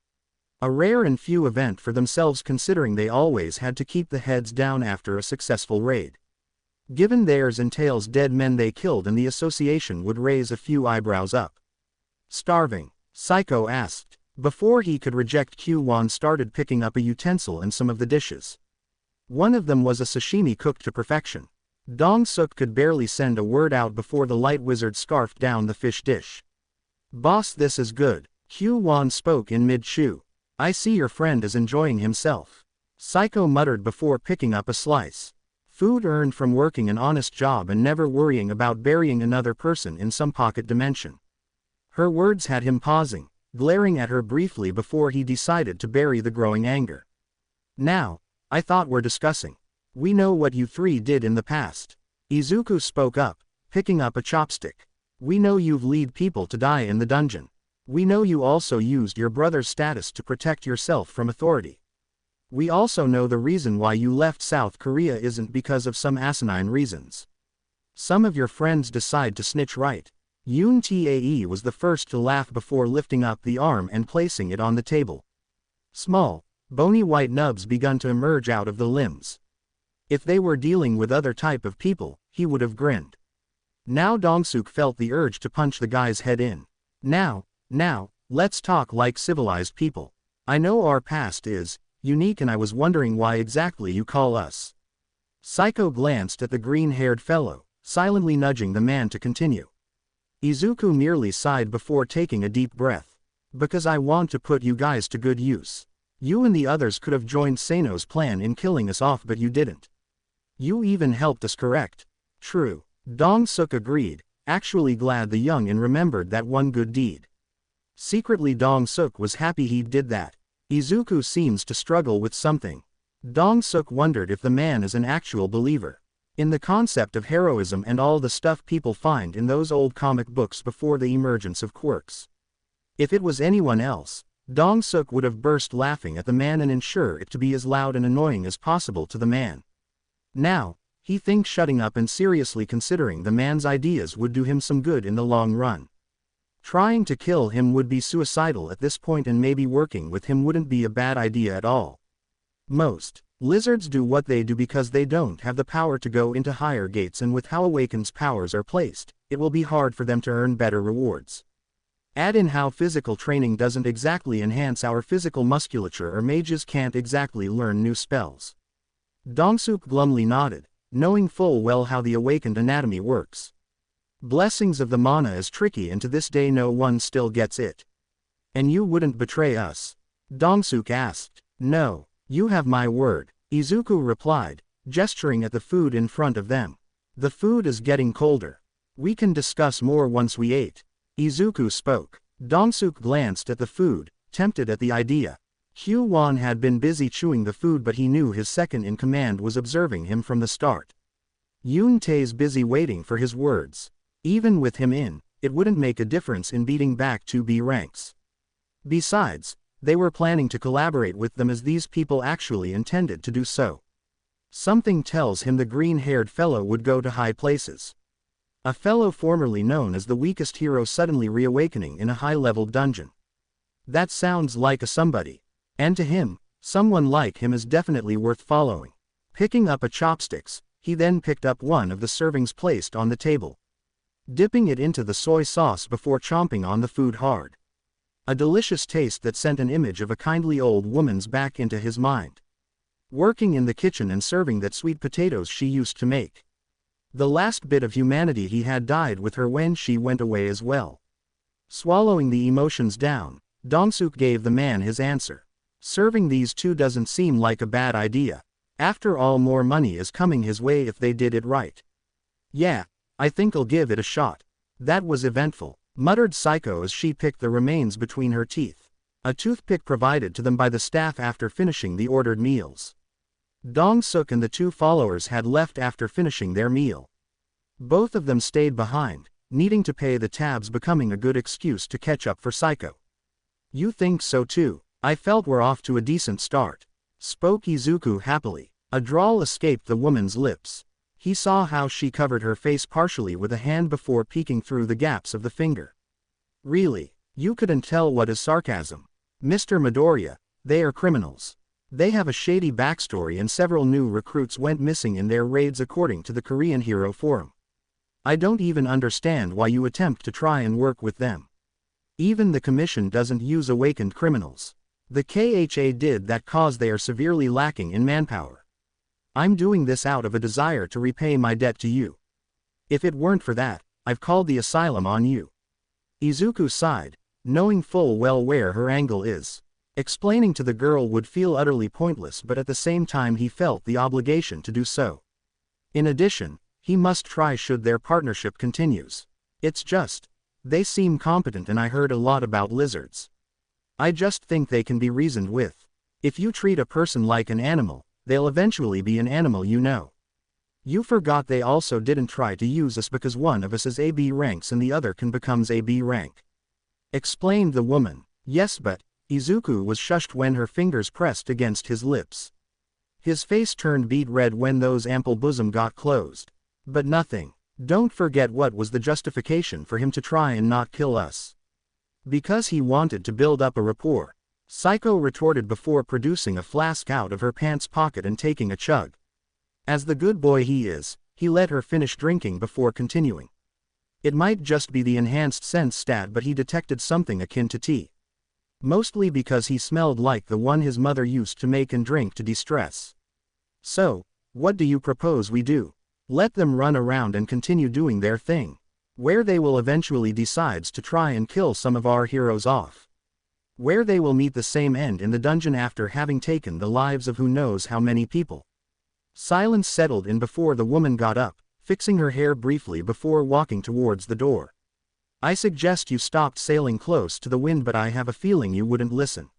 A rare and few event for themselves considering they always had to keep the heads down after a successful raid. Given theirs entails dead men they killed, and the association would raise a few eyebrows up. Starving? Saiko asked. Before he could reject, Q1 started picking up a utensil and some of the dishes. One of them was a sashimi cooked to perfection. Dong-suk could barely send a word out before the light wizard scarfed down the fish dish. "Boss, this is good," Q1 spoke in mid-chew. "I see your friend is enjoying himself," Saiko muttered before picking up a slice. Food earned from working an honest job and never worrying about burying another person in some pocket dimension. Her words had him pausing, glaring at her briefly before he decided to bury the growing anger. "Now, I thought we're discussing. We know what you three did in the past." Izuku spoke up, picking up a chopstick. "We know you've led people to die in the dungeon. We know you also used your brother's status to protect yourself from authority. We also know the reason why you left South Korea isn't because of some asinine reasons. Some of your friends decide to snitch, right?" Tae was the first to laugh before lifting up the arm and placing it on the table. Small, bony white nubs begun to emerge out of the limbs. If they were dealing with other type of people, he would have grinned. Now Dong-suk felt the urge to punch the guy's head in. Now, let's talk like civilized people. I know our past is unique, and I was wondering why exactly you call us." Saiko glanced at the green-haired fellow, silently nudging the man to continue. Izuku merely sighed before taking a deep breath. "Because I want to put you guys to good use. You and the others could have joined Sano's plan in killing us off, but you didn't. You even helped us, correct?" "True," Dong-suk agreed, actually glad the youngin remembered that one good deed. Secretly Dong-suk was happy he did that. Izuku seems to struggle with something. Dong-suk wondered if the man is an actual believer in the concept of heroism and all the stuff people find in those old comic books before the emergence of quirks. If it was anyone else, Dong-suk would have burst laughing at the man and ensure it to be as loud and annoying as possible to the man. Now, he thinks shutting up and seriously considering the man's ideas would do him some good in the long run. Trying to kill him would be suicidal at this point, and maybe working with him wouldn't be a bad idea at all. Most lizards do what they do because they don't have the power to go into higher gates, and with how Awaken's powers are placed, it will be hard for them to earn better rewards. Add in how physical training doesn't exactly enhance our physical musculature, or mages can't exactly learn new spells. Dong-suk glumly nodded, knowing full well how the awakened anatomy works. Blessings of the mana is tricky, and to this day no one still gets it. "And you wouldn't betray us?" Dong-suk asked. "No, you have my word," Izuku replied, gesturing at the food in front of them. "The food is getting colder. We can discuss more once we ate," Izuku spoke. Dong-suk glanced at the food, tempted at the idea. Q1 had been busy chewing the food, but he knew his second-in-command was observing him from the start. Tae's busy waiting for his words. Even with him in, it wouldn't make a difference in beating back 2B ranks. Besides, they were planning to collaborate with them, as these people actually intended to do so. Something tells him the green-haired fellow would go to high places. A fellow formerly known as the weakest hero suddenly reawakening in a high-level dungeon. That sounds like a somebody. And to him, someone like him is definitely worth following. Picking up a chopsticks, he then picked up one of the servings placed on the table, dipping it into the soy sauce before chomping on the food hard. A delicious taste that sent an image of a kindly old woman's back into his mind, working in the kitchen and serving that sweet potatoes she used to make. The last bit of humanity he had died with her when she went away as well. Swallowing the emotions down, Dong-suk gave the man his answer. Serving these two doesn't seem like a bad idea. After all, more money is coming his way if they did it right. "Yeah, I think I'll give it a shot." "That was eventful," muttered Saiko as she picked the remains between her teeth. A toothpick provided to them by the staff after finishing the ordered meals. Dong-suk and the two followers had left after finishing their meal. Both of them stayed behind, needing to pay the tabs, becoming a good excuse to catch up for Saiko. "You think so too? I felt we're off to a decent start," spoke Izuku happily. A drawl escaped the woman's lips. He saw how she covered her face partially with a hand before peeking through the gaps of the finger. Really? You couldn't tell what is sarcasm? Mr. Midoriya, they are criminals. They have a shady backstory and several new recruits went missing in their raids according to the Korean Hero Forum. I don't even understand why you attempt to try and work with them. Even the commission doesn't use awakened criminals. The KHA did that cause they are severely lacking in manpower. I'm doing this out of a desire to repay my debt to you. If it weren't for that, I've called the asylum on you. Izuku sighed, knowing full well where her angle is. Explaining to the girl would feel utterly pointless, but at the same time he felt the obligation to do so. In addition, he must try should their partnership continues. It's just, they seem competent and I heard a lot about lizards. I just think they can be reasoned with. If you treat a person like an animal, they'll eventually be an animal, you know. You forgot they also didn't try to use us because one of us is AB ranks and the other can becomes AB rank. Explained the woman. Yes, but Izuku was shushed when her fingers pressed against his lips. His face turned beet red when those ample bosom got closed. But nothing. Don't forget what was the justification for him to try and not kill us. Because he wanted to build up a rapport. Saiko retorted before producing a flask out of her pants pocket and taking a chug. As the good boy he is, he let her finish drinking before continuing. It might just be the enhanced sense stat, but he detected something akin to tea. Mostly because he smelled like the one his mother used to make and drink to de-stress. So, what do you propose we do? Let them run around and continue doing their thing. Where they will eventually decides to try and kill some of our heroes off. Where they will meet the same end in the dungeon after having taken the lives of who knows how many people. Silence settled in before the woman got up, fixing her hair briefly before walking towards the door. I suggest you stopped sailing close to the wind, but I have a feeling you wouldn't listen.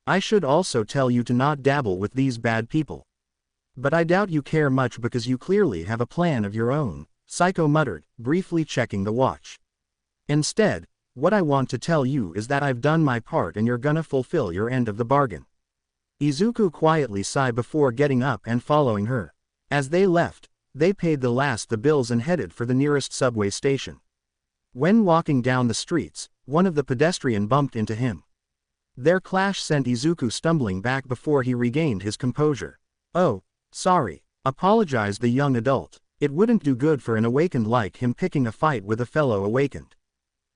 I should also tell you to not dabble with these bad people. But I doubt you care much because you clearly have a plan of your own, Saiko muttered, briefly checking the watch. Instead, what I want to tell you is that I've done my part and you're gonna fulfill your end of the bargain. Izuku quietly sighed before getting up and following her. As they left, they paid the bills and headed for the nearest subway station. When walking down the streets, one of the pedestrians bumped into him. Their clash sent Izuku stumbling back before he regained his composure. Oh, sorry, apologized the young adult. It wouldn't do good for an awakened like him picking a fight with a fellow awakened.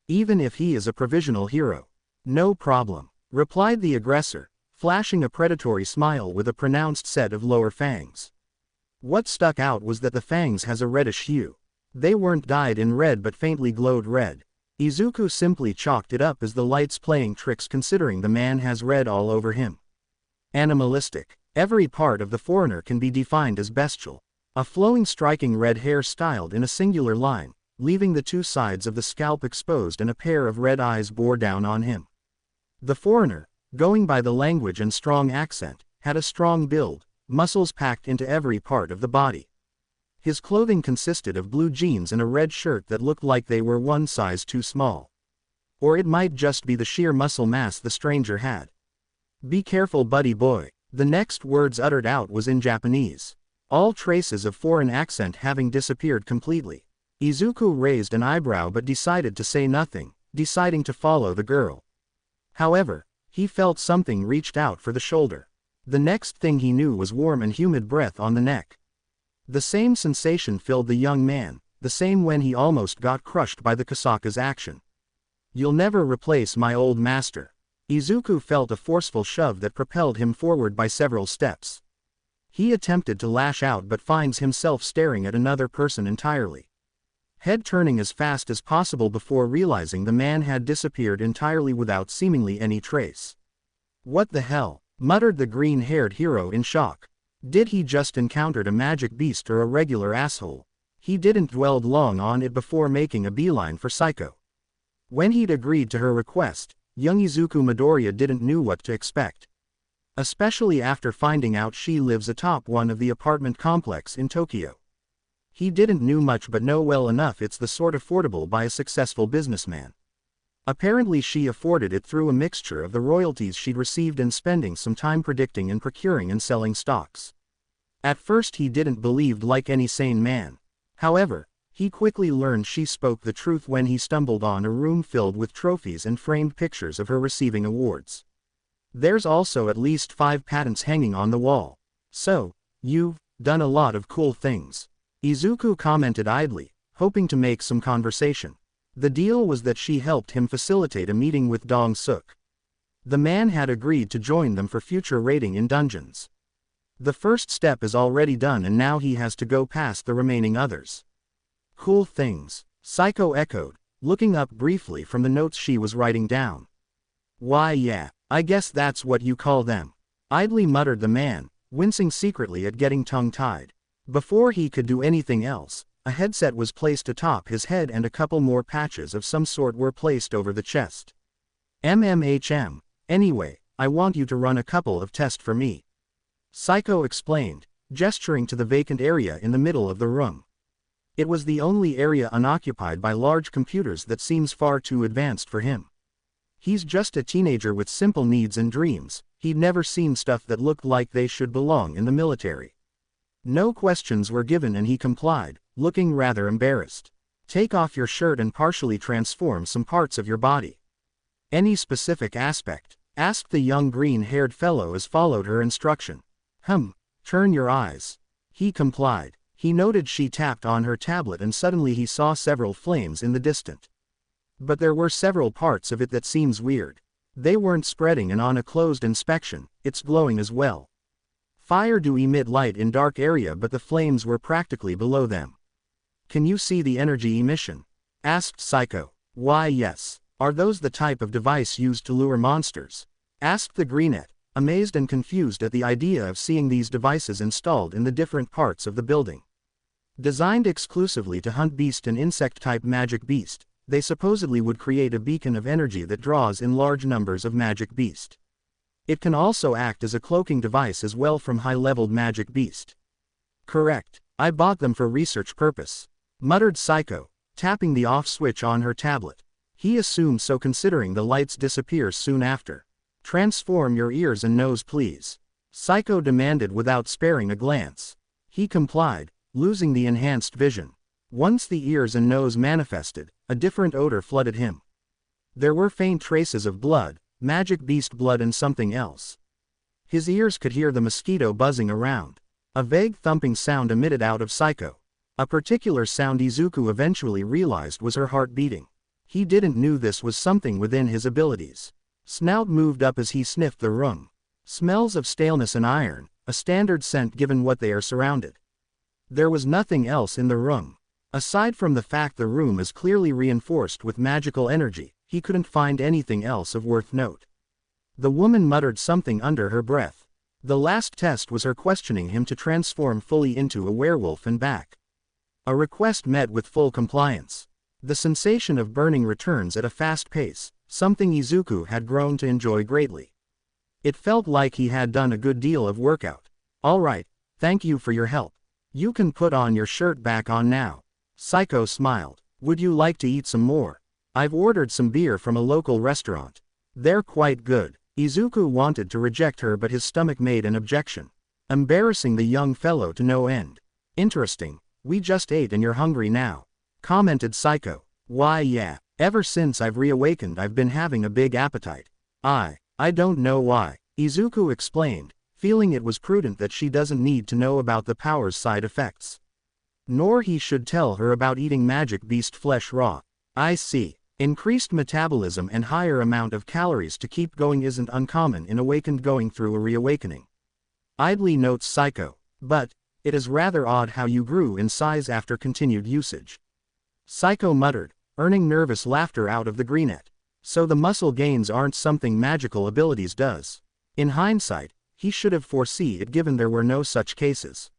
Even if he is a provisional hero. No problem, replied the aggressor, flashing a predatory smile with a pronounced set of lower fangs. What stuck out was that the fangs has a reddish hue. They weren't dyed in red but faintly glowed red. Izuku simply chalked it up as the lights playing tricks considering the man has red all over him. Animalistic. Every part of the foreigner can be defined as bestial. A flowing striking red hair styled in a singular line, leaving the two sides of the scalp exposed and a pair of red eyes bore down on him. The foreigner, going by the language and strong accent, had a strong build, muscles packed into every part of the body. His clothing consisted of blue jeans and a red shirt that looked like they were one size too small. Or it might just be the sheer muscle mass the stranger had. Be careful, buddy boy. The next words uttered out was in Japanese. All traces of foreign accent having disappeared completely. Izuku raised an eyebrow but decided to say nothing, deciding to follow the girl. However, he felt something reached out for the shoulder. The next thing he knew was warm and humid breath on the neck. The same sensation filled the young man, the same when he almost got crushed by the Kasaka's action. You'll never replace my old master. Izuku felt a forceful shove that propelled him forward by several steps. He attempted to lash out but finds himself staring at another person entirely. Head turning as fast as possible before realizing the man had disappeared entirely without seemingly any trace. What the hell? Muttered the green-haired hero in shock. Did he just encounter a magic beast or a regular asshole? He didn't dwell long on it before making a beeline for Saiko. When he'd agreed to her request, young Izuku Midoriya didn't know what to expect. Especially after finding out she lives atop one of the apartment complex in Tokyo. He didn't know much but know well enough it's the sort affordable by a successful businessman. Apparently she afforded it through a mixture of the royalties she'd received and spending some time predicting and procuring and selling stocks. At first he didn't believe like any sane man. However, he quickly learned she spoke the truth when he stumbled on a room filled with trophies and framed pictures of her receiving awards. There's also at least 5 patents hanging on the wall. So, you've done a lot of cool things. Izuku commented idly, hoping to make some conversation. The deal was that she helped him facilitate a meeting with Dong Suk. The man had agreed to join them for future raiding in dungeons. The first step is already done and now he has to go past the remaining others. Cool things, Saiko echoed, looking up briefly from the notes she was writing down. Why yeah, I guess that's what you call them. Idly muttered the man, wincing secretly at getting tongue-tied. Before he could do anything else, a headset was placed atop his head and a couple more patches of some sort were placed over the chest. Anyway, I want you to run a couple of tests for me. Saiko explained, gesturing to the vacant area in the middle of the room. It was the only area unoccupied by large computers that seems far too advanced for him. He's just a teenager with simple needs and dreams, he'd never seen stuff that looked like they should belong in the military. No questions were given and he complied, looking rather embarrassed. Take off your shirt and partially transform some parts of your body. Any specific aspect? Asked the young green-haired fellow as followed her instruction. Turn your eyes. He complied. He noted she tapped on her tablet and suddenly he saw several flames in the distance. But there were several parts of it that seems weird. They weren't spreading and on a closed inspection, it's glowing as well. Fire do emit light in dark area but the flames were practically below them. Can you see the energy emission? Asked Saiko. Why yes. Are those the type of device used to lure monsters? Asked the greenette, amazed and confused at the idea of seeing these devices installed in the different parts of the building. Designed exclusively to hunt beast and insect-type magic beast, they supposedly would create a beacon of energy that draws in large numbers of magic beast. It can also act as a cloaking device as well from high-leveled magic beast. Correct, I bought them for research purpose. Muttered Saiko, tapping the off switch on her tablet. He assumed so considering the lights disappear soon after. Transform your ears and nose please. Saiko demanded without sparing a glance. He complied, losing the enhanced vision. Once the ears and nose manifested, a different odor flooded him. There were faint traces of blood, magic beast blood and something else. His ears could hear the mosquito buzzing around. A vague thumping sound emitted out of Saiko. A particular sound Izuku eventually realized was her heart beating. He didn't knew this was something within his abilities. Snout moved up as he sniffed the room. Smells of staleness and iron, a standard scent given what they are surrounded. There was nothing else in the room. Aside from the fact the room is clearly reinforced with magical energy, he couldn't find anything else of worth note. The woman muttered something under her breath. The last test was her questioning him to transform fully into a werewolf and back. A request met with full compliance. The sensation of burning returns at a fast pace, something Izuku had grown to enjoy greatly. It felt like he had done a good deal of workout. Alright, thank you for your help. You can put on your shirt back on now. Saiko smiled. Would you like to eat some more? I've ordered some beer from a local restaurant. They're quite good. Izuku wanted to reject her but his stomach made an objection. Embarrassing the young fellow to no end. Interesting, we just ate and you're hungry now. Commented Saiko. Why yeah, ever since I've reawakened I've been having a big appetite. I don't know why, Izuku explained, feeling it was prudent that she doesn't need to know about the power's side effects. Nor he should tell her about eating magic beast flesh raw. I see. Increased metabolism and higher amount of calories to keep going isn't uncommon in awakened going through a reawakening. Idly notes Saiko, but it is rather odd how you grew in size after continued usage. Saiko muttered, earning nervous laughter out of the greenette. So the muscle gains aren't something magical abilities does. In hindsight, he should have foreseen it given there were no such cases.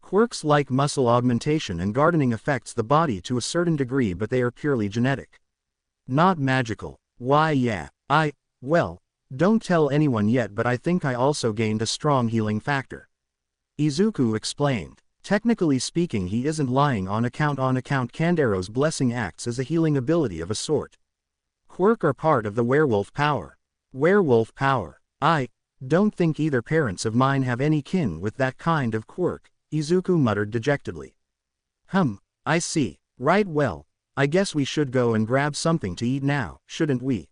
Quirks like muscle augmentation and gardening affects the body to a certain degree but they are purely genetic. Not magical. Why yeah, well, don't tell anyone yet but I think I also gained a strong healing factor. Izuku explained. Technically speaking he isn't lying on account Kandero's blessing acts as a healing ability of a sort. Quirk are part of the werewolf power. Werewolf power. Don't think either parents of mine have any kin with that kind of quirk, Izuku muttered dejectedly. I see. Right, well, I guess we should go and grab something to eat now, shouldn't we?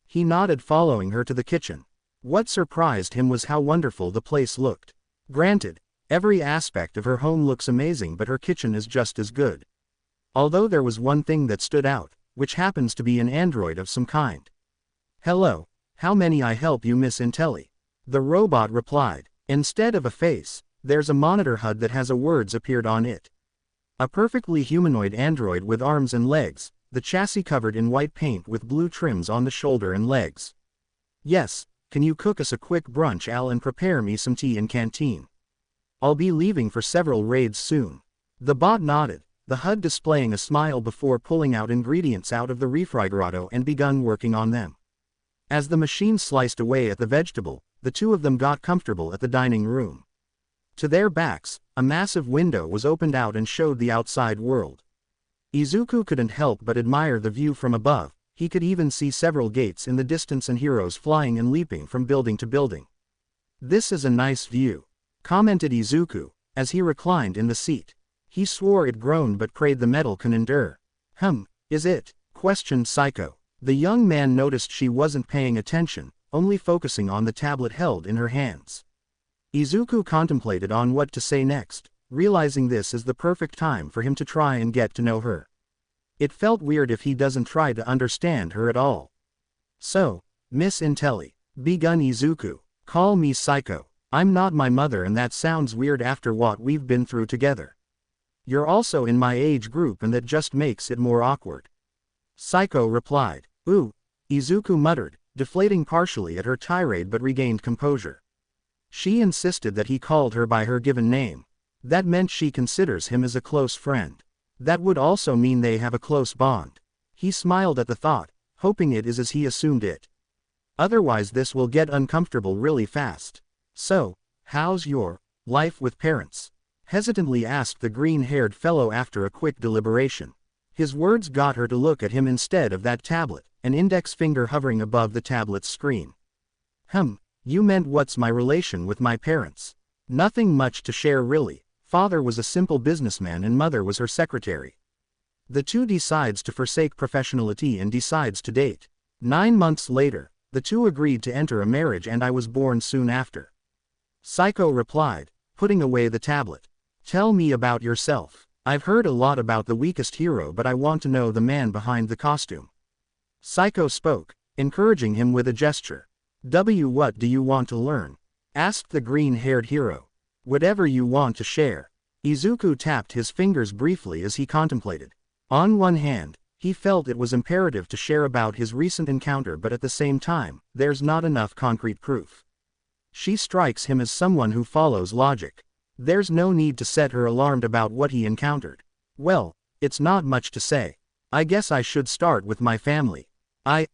He nodded, following her to the kitchen. What surprised him was how wonderful the place looked. Granted, every aspect of her home looks amazing, but her kitchen is just as good. Although there was one thing that stood out, which happens to be an android of some kind. Hello, how may I help you, Miss Intelli? The robot replied. Instead of a face, there's a monitor HUD that has a words appeared on it. A perfectly humanoid android with arms and legs, the chassis covered in white paint with blue trims on the shoulder and legs. Yes, can you cook us a quick brunch, Al, and prepare me some tea in canteen? I'll be leaving for several raids soon. The bot nodded, the HUD displaying a smile before pulling out ingredients out of the refrigerator and begun working on them. As the machine sliced away at the vegetable, the two of them got comfortable at the dining room. To their backs, a massive window was opened out and showed the outside world. Izuku couldn't help but admire the view from above. He could even see several gates in the distance and heroes flying and leaping from building to building. This is a nice view, commented Izuku, as he reclined in the seat. He swore it groaned but prayed the metal can endure. Is it? Questioned Saiko. The young man noticed she wasn't paying attention, only focusing on the tablet held in her hands. Izuku contemplated on what to say next, realizing this is the perfect time for him to try and get to know her. It felt weird if he doesn't try to understand her at all. So, Miss Intelli, begun Izuku, call me Saiko. I'm not my mother, and that sounds weird after what we've been through together. You're also in my age group, and that just makes it more awkward. Saiko replied. Ooh, Izuku muttered, deflating partially at her tirade but regained composure. She insisted that he called her by her given name. That meant she considers him as a close friend. That would also mean they have a close bond. He smiled at the thought, hoping it is as he assumed it. Otherwise this will get uncomfortable really fast. So, how's your life with parents? Hesitantly asked the green-haired fellow after a quick deliberation. His words got her to look at him instead of that tablet, an index finger hovering above the tablet's screen. You meant what's my relation with my parents? Nothing much to share really. Father was a simple businessman and mother was her secretary. The two decides to forsake professionality and decides to date. 9 months later, the two agreed to enter a marriage and I was born soon after. Saiko replied, putting away the tablet. Tell me about yourself. I've heard a lot about the weakest hero, but I want to know the man behind the costume. Saiko spoke, encouraging him with a gesture. What do you want to learn? Asked the green-haired hero. Whatever you want to share. Izuku tapped his fingers briefly as he contemplated. On one hand, he felt it was imperative to share about his recent encounter, but at the same time, there's not enough concrete proof. She strikes him as someone who follows logic. There's no need to set her alarmed about what he encountered. Well, it's not much to say. I guess I should start with my family. I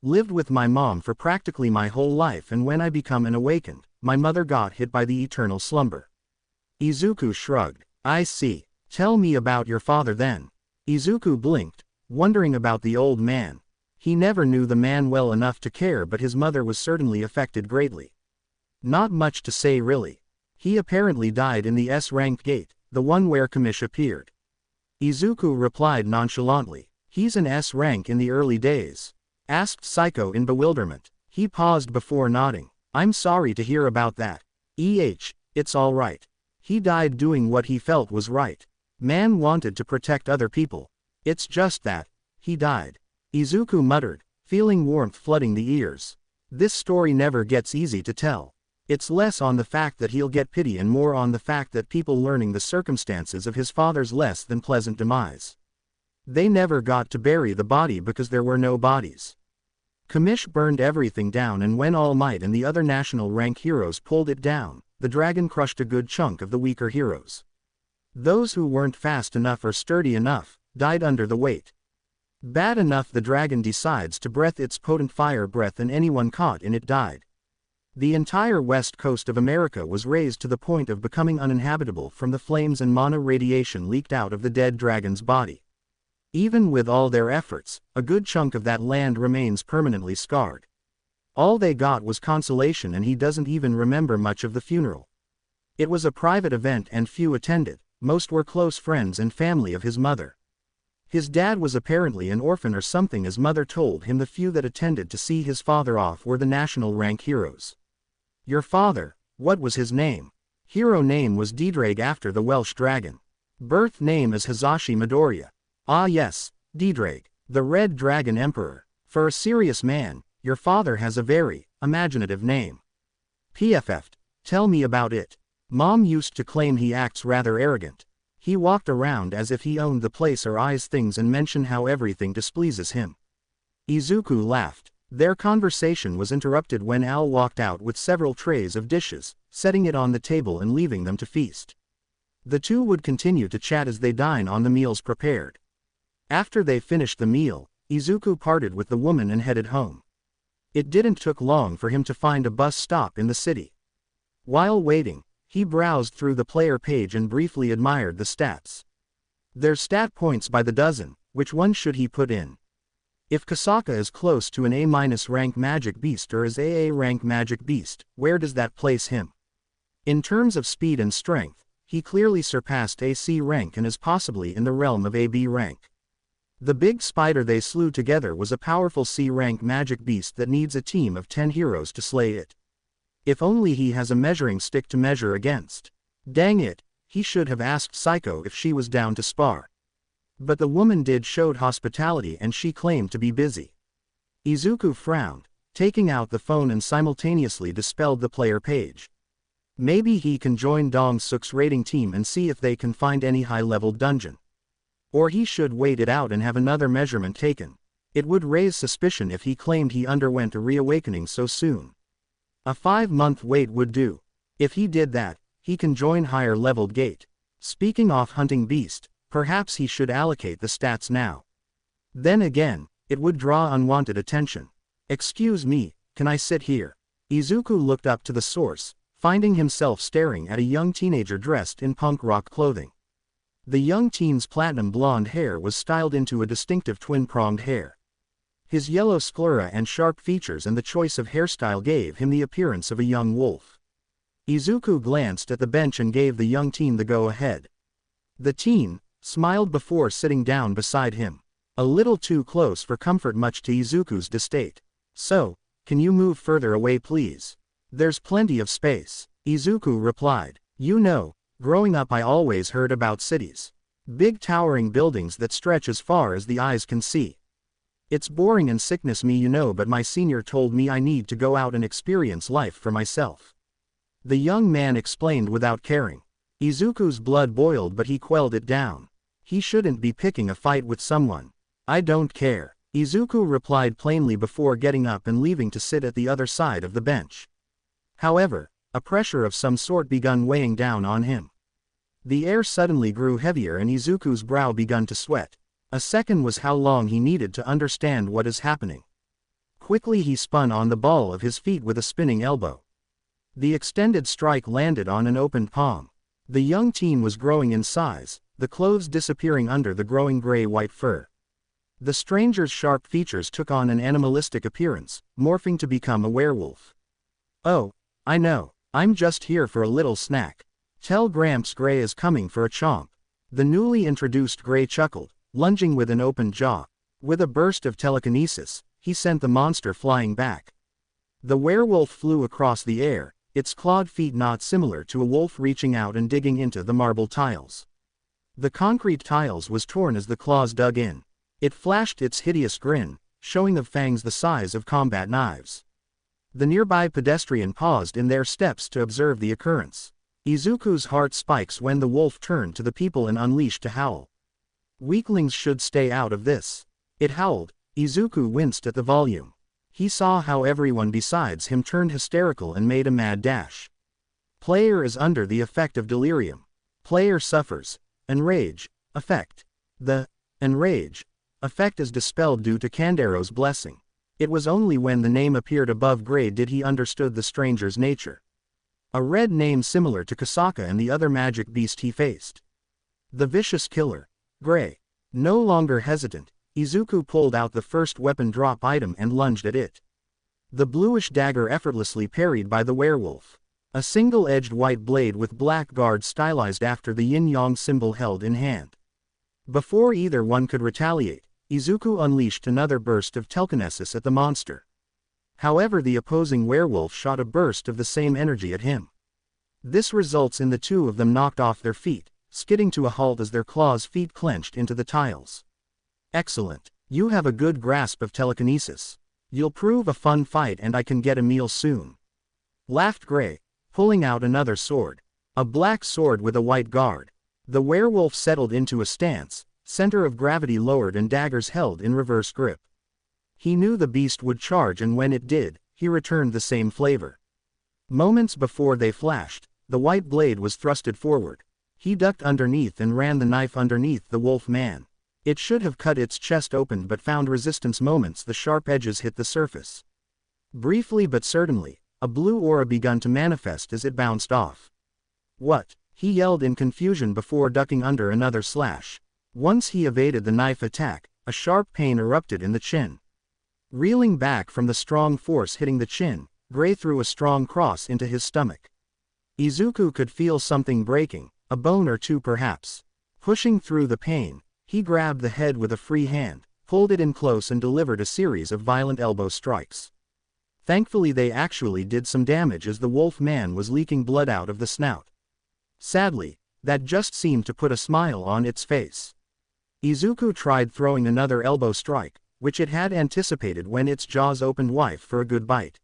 lived with my mom for practically my whole life, and when I became awakened, my mother got hit by the eternal slumber. Izuku shrugged. I see. Tell me about your father then. Izuku blinked, wondering about the old man. He never knew the man well enough to care, but his mother was certainly affected greatly. Not much to say really. He apparently died in the S-rank gate, the one where Kamish appeared. Izuku replied nonchalantly. He's an S rank in the early days? Asked Saiko in bewilderment. He paused before nodding. I'm sorry to hear about that. It's all right. He died doing what he felt was right. Man wanted to protect other people. It's just that he died. Izuku muttered, feeling warmth flooding the ears. This story never gets easy to tell. It's less on the fact that he'll get pity and more on the fact that people learning the circumstances of his father's less than pleasant demise. They never got to bury the body because there were no bodies. Kamish burned everything down, and when All Might and the other national rank heroes pulled it down, the dragon crushed a good chunk of the weaker heroes. Those who weren't fast enough or sturdy enough, died under the weight. Bad enough the dragon decides to breath its potent fire breath and anyone caught in it died. The entire west coast of America was razed to the point of becoming uninhabitable from the flames and mana radiation leaked out of the dead dragon's body. Even with all their efforts, a good chunk of that land remains permanently scarred. All they got was consolation, and he doesn't even remember much of the funeral. It was a private event and few attended, most were close friends and family of his mother. His dad was apparently an orphan or something, as mother told him. The few that attended to see his father off were the national rank heroes. Your father, what was his name? Hero name was Deepening, after the Welsh dragon. Birth name is Hisashi Midoriya. Ah yes, Deepening, the Red Dragon Emperor. For a serious man, your father has a very imaginative name. PFF, tell me about it. Mom used to claim he acts rather arrogant. He walked around as if he owned the place or eyes things and mention how everything displeases him. Izuku laughed. Their conversation was interrupted when Al walked out with several trays of dishes, setting it on the table and leaving them to feast. The two would continue to chat as they dine on the meals prepared. After they finished the meal, Izuku parted with the woman and headed home. It didn't took long for him to find a bus stop in the city. While waiting, he browsed through the player page and briefly admired the stats. There's stat points by the dozen. Which one should he put in? If Kasaka is close to an A- rank magic beast or is AA rank magic beast, where does that place him? In terms of speed and strength, he clearly surpassed AC rank and is possibly in the realm of AB rank. The big spider they slew together was a powerful C rank magic beast that needs a team of 10 heroes to slay it. If only he has a measuring stick to measure against. Dang it, he should have asked Saiko if she was down to spar. But the woman showed hospitality and she claimed to be busy. Izuku frowned, taking out the phone and simultaneously dispelled the player page. Maybe he can join Dong Suk's raiding team and see if they can find any high-level dungeon. Or he should wait it out and have another measurement taken. It would raise suspicion if he claimed he underwent a reawakening so soon. A 5-month wait would do. If he did that, he can join higher-leveled gate. Speaking of hunting beast, perhaps he should allocate the stats now. Then again, it would draw unwanted attention. Excuse me, can I sit here? Izuku looked up to the source, finding himself staring at a young teenager dressed in punk rock clothing. The young teen's platinum blonde hair was styled into a distinctive twin-pronged hair. His yellow sclera and sharp features and the choice of hairstyle gave him the appearance of a young wolf. Izuku glanced at the bench and gave the young teen the go-ahead. The teen smiled before sitting down beside him. A little too close for comfort, much to Izuku's distaste. So, can you move further away please? There's plenty of space. Izuku replied. You know, growing up I always heard about cities. Big towering buildings that stretch as far as the eyes can see. It's boring and sickness me, you know, but my senior told me I need to go out and experience life for myself. The young man explained without caring. Izuku's blood boiled, but he quelled it down. He shouldn't be picking a fight with someone. I don't care, Izuku replied plainly before getting up and leaving to sit at the other side of the bench. However, a pressure of some sort begun weighing down on him. The air suddenly grew heavier and Izuku's brow begun to sweat. A second was how long he needed to understand what is happening. Quickly he spun on the ball of his feet with a spinning elbow. The extended strike landed on an open palm. The young teen was growing in size, the clothes disappearing under the growing gray-white fur. The stranger's sharp features took on an animalistic appearance, morphing to become a werewolf. Oh, I know, I'm just here for a little snack. Tell Gramps Gray is coming for a chomp. The newly introduced Gray chuckled, lunging with an open jaw. With a burst of telekinesis, he sent the monster flying back. The werewolf flew across the air, its clawed feet not similar to a wolf reaching out and digging into the marble tiles. The concrete tiles was torn as the claws dug in. It flashed its hideous grin, showing the fangs the size of combat knives. The nearby pedestrian paused in their steps to observe the occurrence. Izuku's heart spikes when the wolf turned to the people and unleashed a howl. Weaklings should stay out of this. It howled. Izuku winced at the volume. He saw how everyone besides him turned hysterical and made a mad dash. Player is under the effect of delirium. Player suffers. Enrage. Effect. The enrage effect is dispelled due to Kandero's blessing. It was only when the name appeared above Gray did he understood the stranger's nature. A red name similar to Kasaka and the other magic beast he faced. The vicious killer. Gray. No longer hesitant, Izuku pulled out the first weapon drop item and lunged at it. The bluish dagger effortlessly parried by the werewolf. A single-edged white blade with black guard stylized after the yin-yang symbol held in hand. Before either one could retaliate, Izuku unleashed another burst of telekinesis at the monster. However, the opposing werewolf shot a burst of the same energy at him. This results in the two of them knocked off their feet, skidding to a halt as their claws' feet clenched into the tiles. Excellent. You have a good grasp of telekinesis. You'll prove a fun fight and I can get a meal soon. Laughed Gray, pulling out another sword. A black sword with a white guard. The werewolf settled into a stance, center of gravity lowered and daggers held in reverse grip. He knew the beast would charge, and when it did, he returned the same flavor. Moments before they flashed, the white blade was thrusted forward. He ducked underneath and ran the knife underneath the wolf man. It should have cut its chest open but found resistance moments the sharp edges hit the surface. Briefly but certainly, a blue aura began to manifest as it bounced off. What? He yelled in confusion before ducking under another slash. Once he evaded the knife attack, a sharp pain erupted in the chin. Reeling back from the strong force hitting the chin, Gray threw a strong cross into his stomach. Izuku could feel something breaking, a bone or two perhaps. Pushing through the pain, he grabbed the head with a free hand, pulled it in close and delivered a series of violent elbow strikes. Thankfully they actually did some damage as the wolf man was leaking blood out of the snout. Sadly, that just seemed to put a smile on its face. Izuku tried throwing another elbow strike, which it had anticipated when its jaws opened wide for a good bite.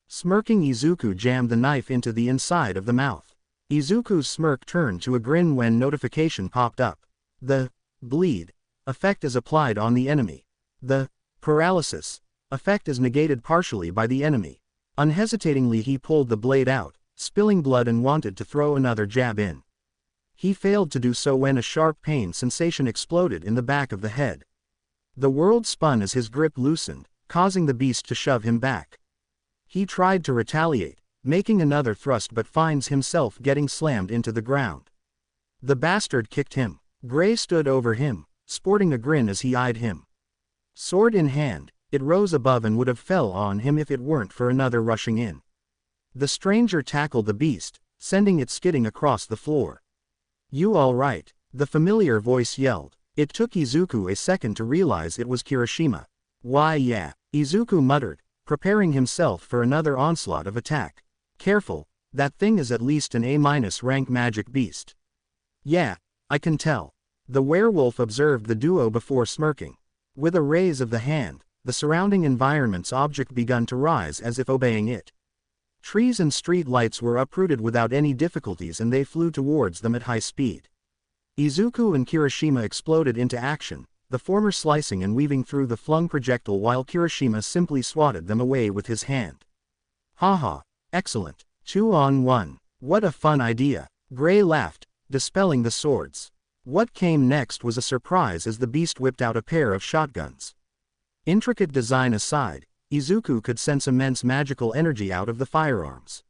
Smirking, Izuku jammed the knife into the inside of the mouth. Izuku's smirk turned to a grin when notification popped up. The bleed effect is applied on the enemy. The paralysis effect is negated partially by the enemy. Unhesitatingly he pulled the blade out, spilling blood, and wanted to throw another jab in. He failed to do so when a sharp pain sensation exploded in the back of the head. The world spun as his grip loosened, causing the beast to shove him back. He tried to retaliate, making another thrust, but finds himself getting slammed into the ground. The bastard kicked him. Gray stood over him, sporting a grin as he eyed him. Sword in hand, it rose above and would have fell on him if it weren't for another rushing in. The stranger tackled the beast, sending it skidding across the floor. "You all right?" the familiar voice yelled. It took Izuku a second to realize it was Kirishima. "Why yeah," Izuku muttered, preparing himself for another onslaught of attack. "Careful, that thing is at least an A- rank magic beast." "Yeah, I can tell." The werewolf observed the duo before smirking. With a raise of the hand, the surrounding environment's object began to rise as if obeying it. Trees and street lights were uprooted without any difficulties and they flew towards them at high speed. Izuku and Kirishima exploded into action, the former slicing and weaving through the flung projectile while Kirishima simply swatted them away with his hand. "Haha, excellent. 2-on-1. What a fun idea." Gray laughed, dispelling the swords. What came next was a surprise as the beast whipped out a pair of shotguns. Intricate design aside, Izuku could sense immense magical energy out of the firearms.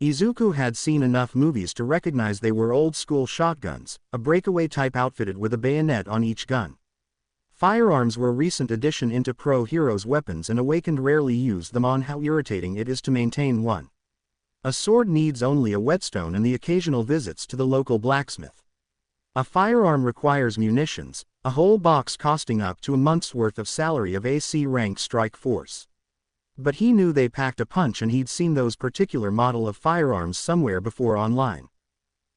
Izuku had seen enough movies to recognize they were old-school shotguns, a breakaway type outfitted with a bayonet on each gun. Firearms were a recent addition into pro heroes' weapons, and Awakened rarely used them on how irritating it is to maintain one. A sword needs only a whetstone and the occasional visits to the local blacksmith. A firearm requires munitions, a whole box costing up to a month's worth of salary of AC-ranked strike force. But he knew they packed a punch, and he'd seen those particular model of firearms somewhere before online.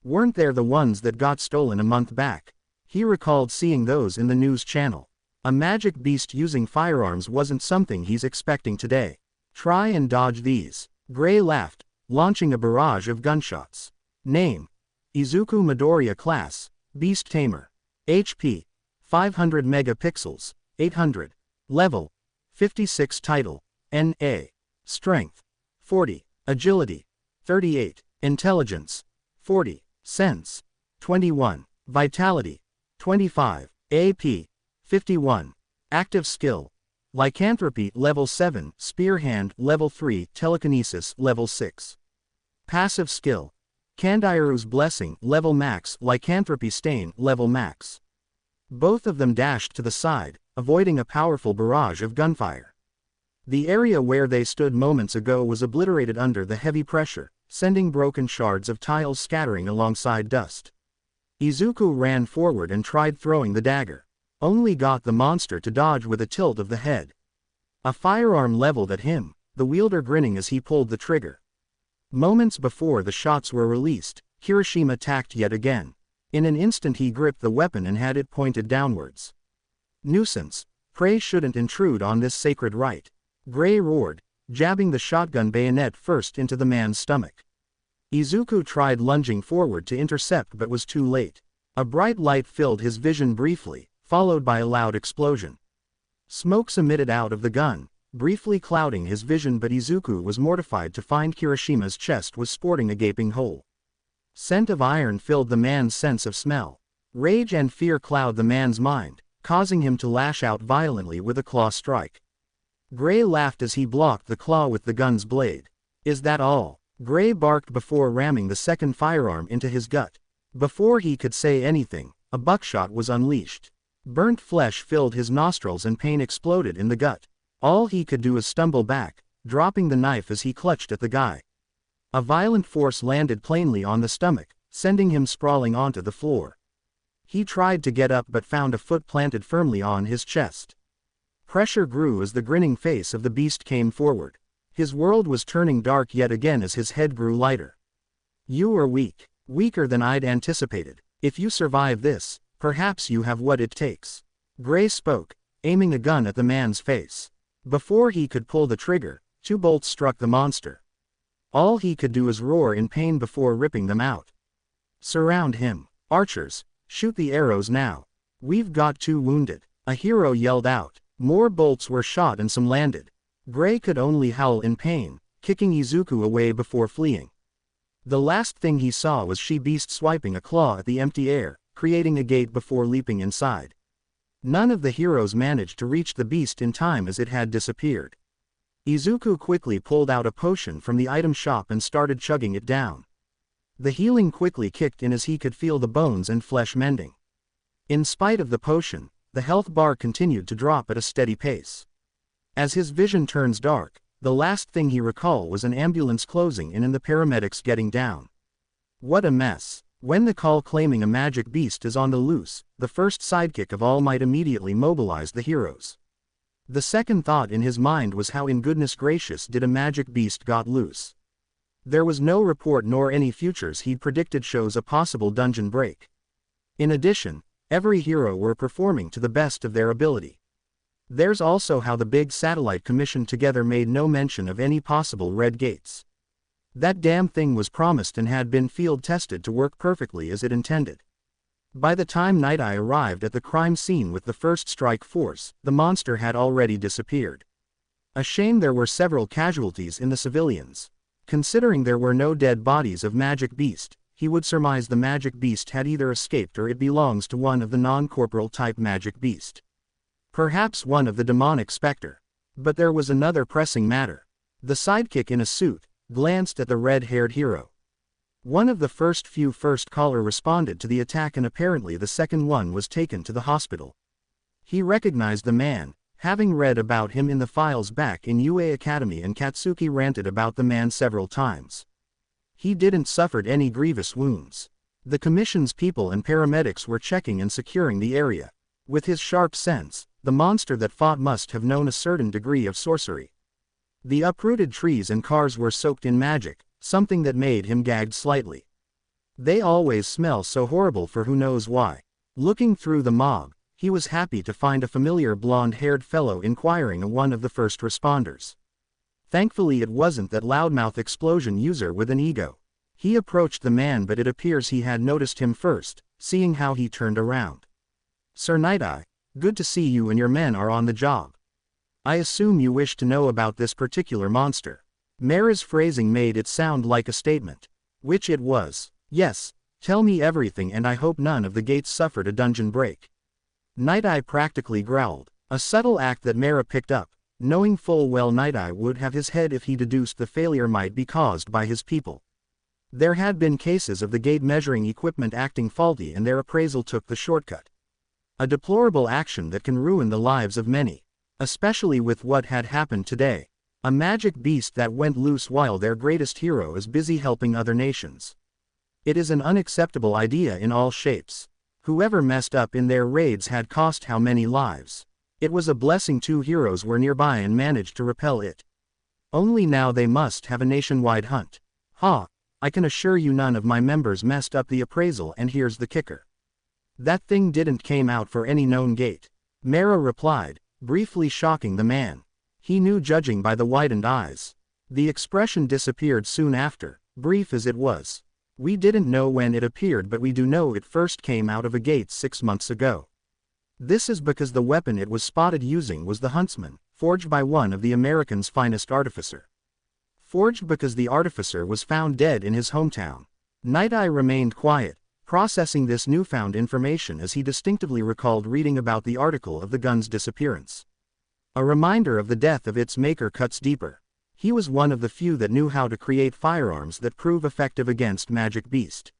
Weren't there the ones that got stolen a month back? He recalled seeing those in the news channel. A magic beast using firearms wasn't something he's expecting today. "Try and dodge these." Gray laughed, launching a barrage of gunshots. Name: Izuku Midoriya. Class: Beast Tamer. HP: 500 megapixels, 800. Level: 56. Title: NA. Strength: 40. Agility: 38. Intelligence: 40. Sense: 21. Vitality: 25. AP: 51. Active skill: Lycanthropy Level 7, Spear Hand Level 3, Telekinesis Level 6. Passive skill: Kandairu's Blessing Level Max, Lycanthropy Stain Level Max. Both of them dashed to the side, avoiding a powerful barrage of gunfire. The area where they stood moments ago was obliterated under the heavy pressure, sending broken shards of tiles scattering alongside dust. Izuku ran forward and tried throwing the dagger. Only got the monster to dodge with a tilt of the head. A firearm leveled at him, the wielder grinning as he pulled the trigger. Moments before the shots were released, Kirishima attacked yet again. In an instant he gripped the weapon and had it pointed downwards. Nuisance. Prey shouldn't intrude on this sacred right. Gray roared, jabbing the shotgun bayonet first into the man's stomach. Izuku tried lunging forward to intercept but was too late. A bright light filled his vision briefly, followed by a loud explosion. Smokes emitted out of the gun, briefly clouding his vision, but Izuku was mortified to find Kirishima's chest was sporting a gaping hole. Scent of iron filled the man's sense of smell. Rage and fear cloud the man's mind, causing him to lash out violently with a claw strike. Gray laughed as he blocked the claw with the gun's blade. Is that all? Gray barked before ramming the second firearm into his gut. Before he could say anything, a buckshot was unleashed. Burnt flesh filled his nostrils and pain exploded in the gut. All he could do was stumble back, dropping the knife as he clutched at the guy. A violent force landed plainly on the stomach, sending him sprawling onto the floor. He tried to get up but found a foot planted firmly on his chest. Pressure grew as the grinning face of the beast came forward. His world was turning dark yet again as his head grew lighter. You are weak. Weaker than I'd anticipated. If you survive this, perhaps you have what it takes. Gray spoke, aiming a gun at the man's face. Before he could pull the trigger, 2 bolts struck the monster. All he could do was roar in pain before ripping them out. Surround him. Archers, shoot the arrows now. We've got 2 wounded. A hero yelled out. More bolts were shot and some landed. Gray could only howl in pain, kicking Izuku away before fleeing. The last thing he saw was she-beast swiping a claw at the empty air, creating a gate before leaping inside. None of the heroes managed to reach the beast in time as it had disappeared. Izuku quickly pulled out a potion from the item shop and started chugging it down. The healing quickly kicked in as he could feel the bones and flesh mending. In spite of the potion, the health bar continued to drop at a steady pace. As his vision turns dark, the last thing he recalled was an ambulance closing in and the paramedics getting down. What a mess. When the call claiming a magic beast is on the loose, the first sidekick of all might immediately mobilize the heroes. The second thought in his mind was how in goodness gracious did a magic beast got loose. There was no report nor any futures he'd predicted shows a possible dungeon break. In addition, every hero were performing to the best of their ability. There's also how the big satellite commission together made no mention of any possible red gates. That damn thing was promised and had been field tested to work perfectly as it intended. By the time Nighteye arrived at the crime scene with the first strike force, the monster had already disappeared. A shame there were several casualties in the civilians. Considering there were no dead bodies of magic beast, he would surmise the magic beast had either escaped or it belongs to one of the non-corporal type magic beast. Perhaps one of the demonic spectre. But there was another pressing matter. The sidekick in a suit glanced at the red-haired hero. One of the first few first caller responded to the attack and apparently the second one was taken to the hospital. He recognized the man, having read about him in the files back in UA Academy, and Katsuki ranted about the man several times. He didn't suffered any grievous wounds. The commission's people and paramedics were checking and securing the area. With his sharp sense, the monster that fought must have known a certain degree of sorcery. The uprooted trees and cars were soaked in magic, something that made him gagged slightly. They always smell so horrible for who knows why. Looking through the mob, he was happy to find a familiar blonde-haired fellow inquiring of one of the first responders. Thankfully it wasn't that loudmouth explosion user with an ego. He approached the man, but it appears he had noticed him first, seeing how he turned around. Sir Nighteye, good to see you and your men are on the job. I assume you wish to know about this particular monster. Mara's phrasing made it sound like a statement. Which it was. Yes, tell me everything, and I hope none of the gates suffered a dungeon break. Nighteye practically growled, a subtle act that Mara picked up, knowing full well Nighteye would have his head if he deduced the failure might be caused by his people. There had been cases of the gate measuring equipment acting faulty and their appraisal took the shortcut. A deplorable action that can ruin the lives of many. especially with what had happened today. A magic beast that went loose while their greatest hero is busy helping other nations. It is an unacceptable idea in all shapes. Whoever messed up in their raids had cost how many lives. It was a blessing two heroes were nearby and managed to repel it. Only now they must have a nationwide hunt. Ha! I can assure you none of my members messed up the appraisal, and here's the kicker. That thing didn't came out for any known gate. Mera replied, briefly shocking the man. He knew judging by the widened eyes. The expression disappeared soon after, brief as it was. We didn't know when it appeared, but we do know it first came out of a gate 6 months ago. This is because the weapon it was spotted using was the huntsman, forged by one of the American's finest artificer. Forged because the artificer was found dead in his hometown. Nighteye remained quiet, processing this newfound information as he distinctively recalled reading about the article of the gun's disappearance. A reminder of the death of its maker cuts deeper. He was one of the few that knew how to create firearms that prove effective against magic beast.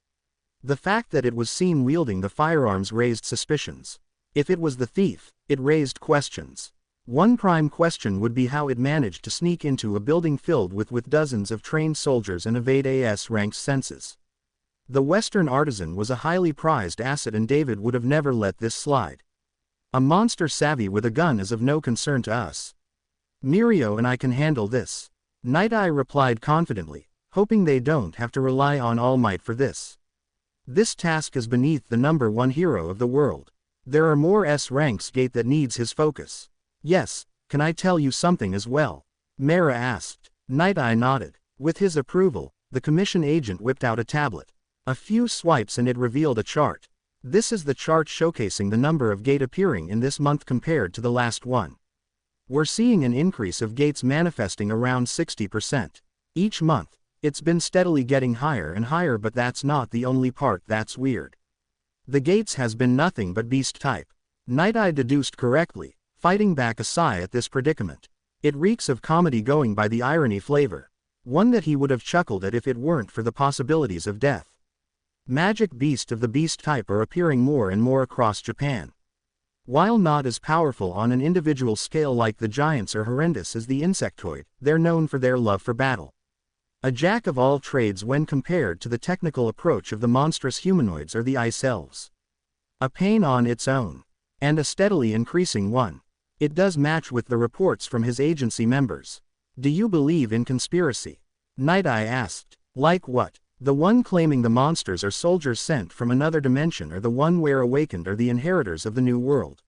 The fact that it was seen wielding the firearms raised suspicions. If it was the thief, it raised questions. One prime question would be how it managed to sneak into a building filled with dozens of trained soldiers and evade AS-ranked senses. The Western artisan was a highly prized asset, and David would have never let this slide. A monster savvy with a gun is of no concern to us. Mirio and I can handle this. Nighteye replied confidently, hoping they don't have to rely on All Might for this. This task is beneath the #1 hero of the world. There are more S-ranks gate that needs his focus. Yes, can I tell you something as well? Mera asked. Nighteye nodded. With his approval, the commission agent whipped out a tablet. A few swipes and it revealed a chart. This is the chart showcasing the number of gate appearing in this month compared to the last one. We're seeing an increase of gates manifesting around 60%. Each month, it's been steadily getting higher and higher, but that's not the only part that's weird. The gates has been nothing but beast type. Nighteye deduced correctly, fighting back a sigh at this predicament. It reeks of comedy going by the irony flavor. One that he would have chuckled at if it weren't for the possibilities of death. Magic beasts of the beast type are appearing more and more across Japan. While not as powerful on an individual scale like the giants or horrendous as the insectoid, they're known for their love for battle. A jack of all trades when compared to the technical approach of the monstrous humanoids or the ice elves. A pain on its own. And a steadily increasing one. It does match with the reports from his agency members. Do you believe in conspiracy? Nighteye asked. Like what? The one claiming the monsters are soldiers sent from another dimension, or the one where awakened are the inheritors of the new world?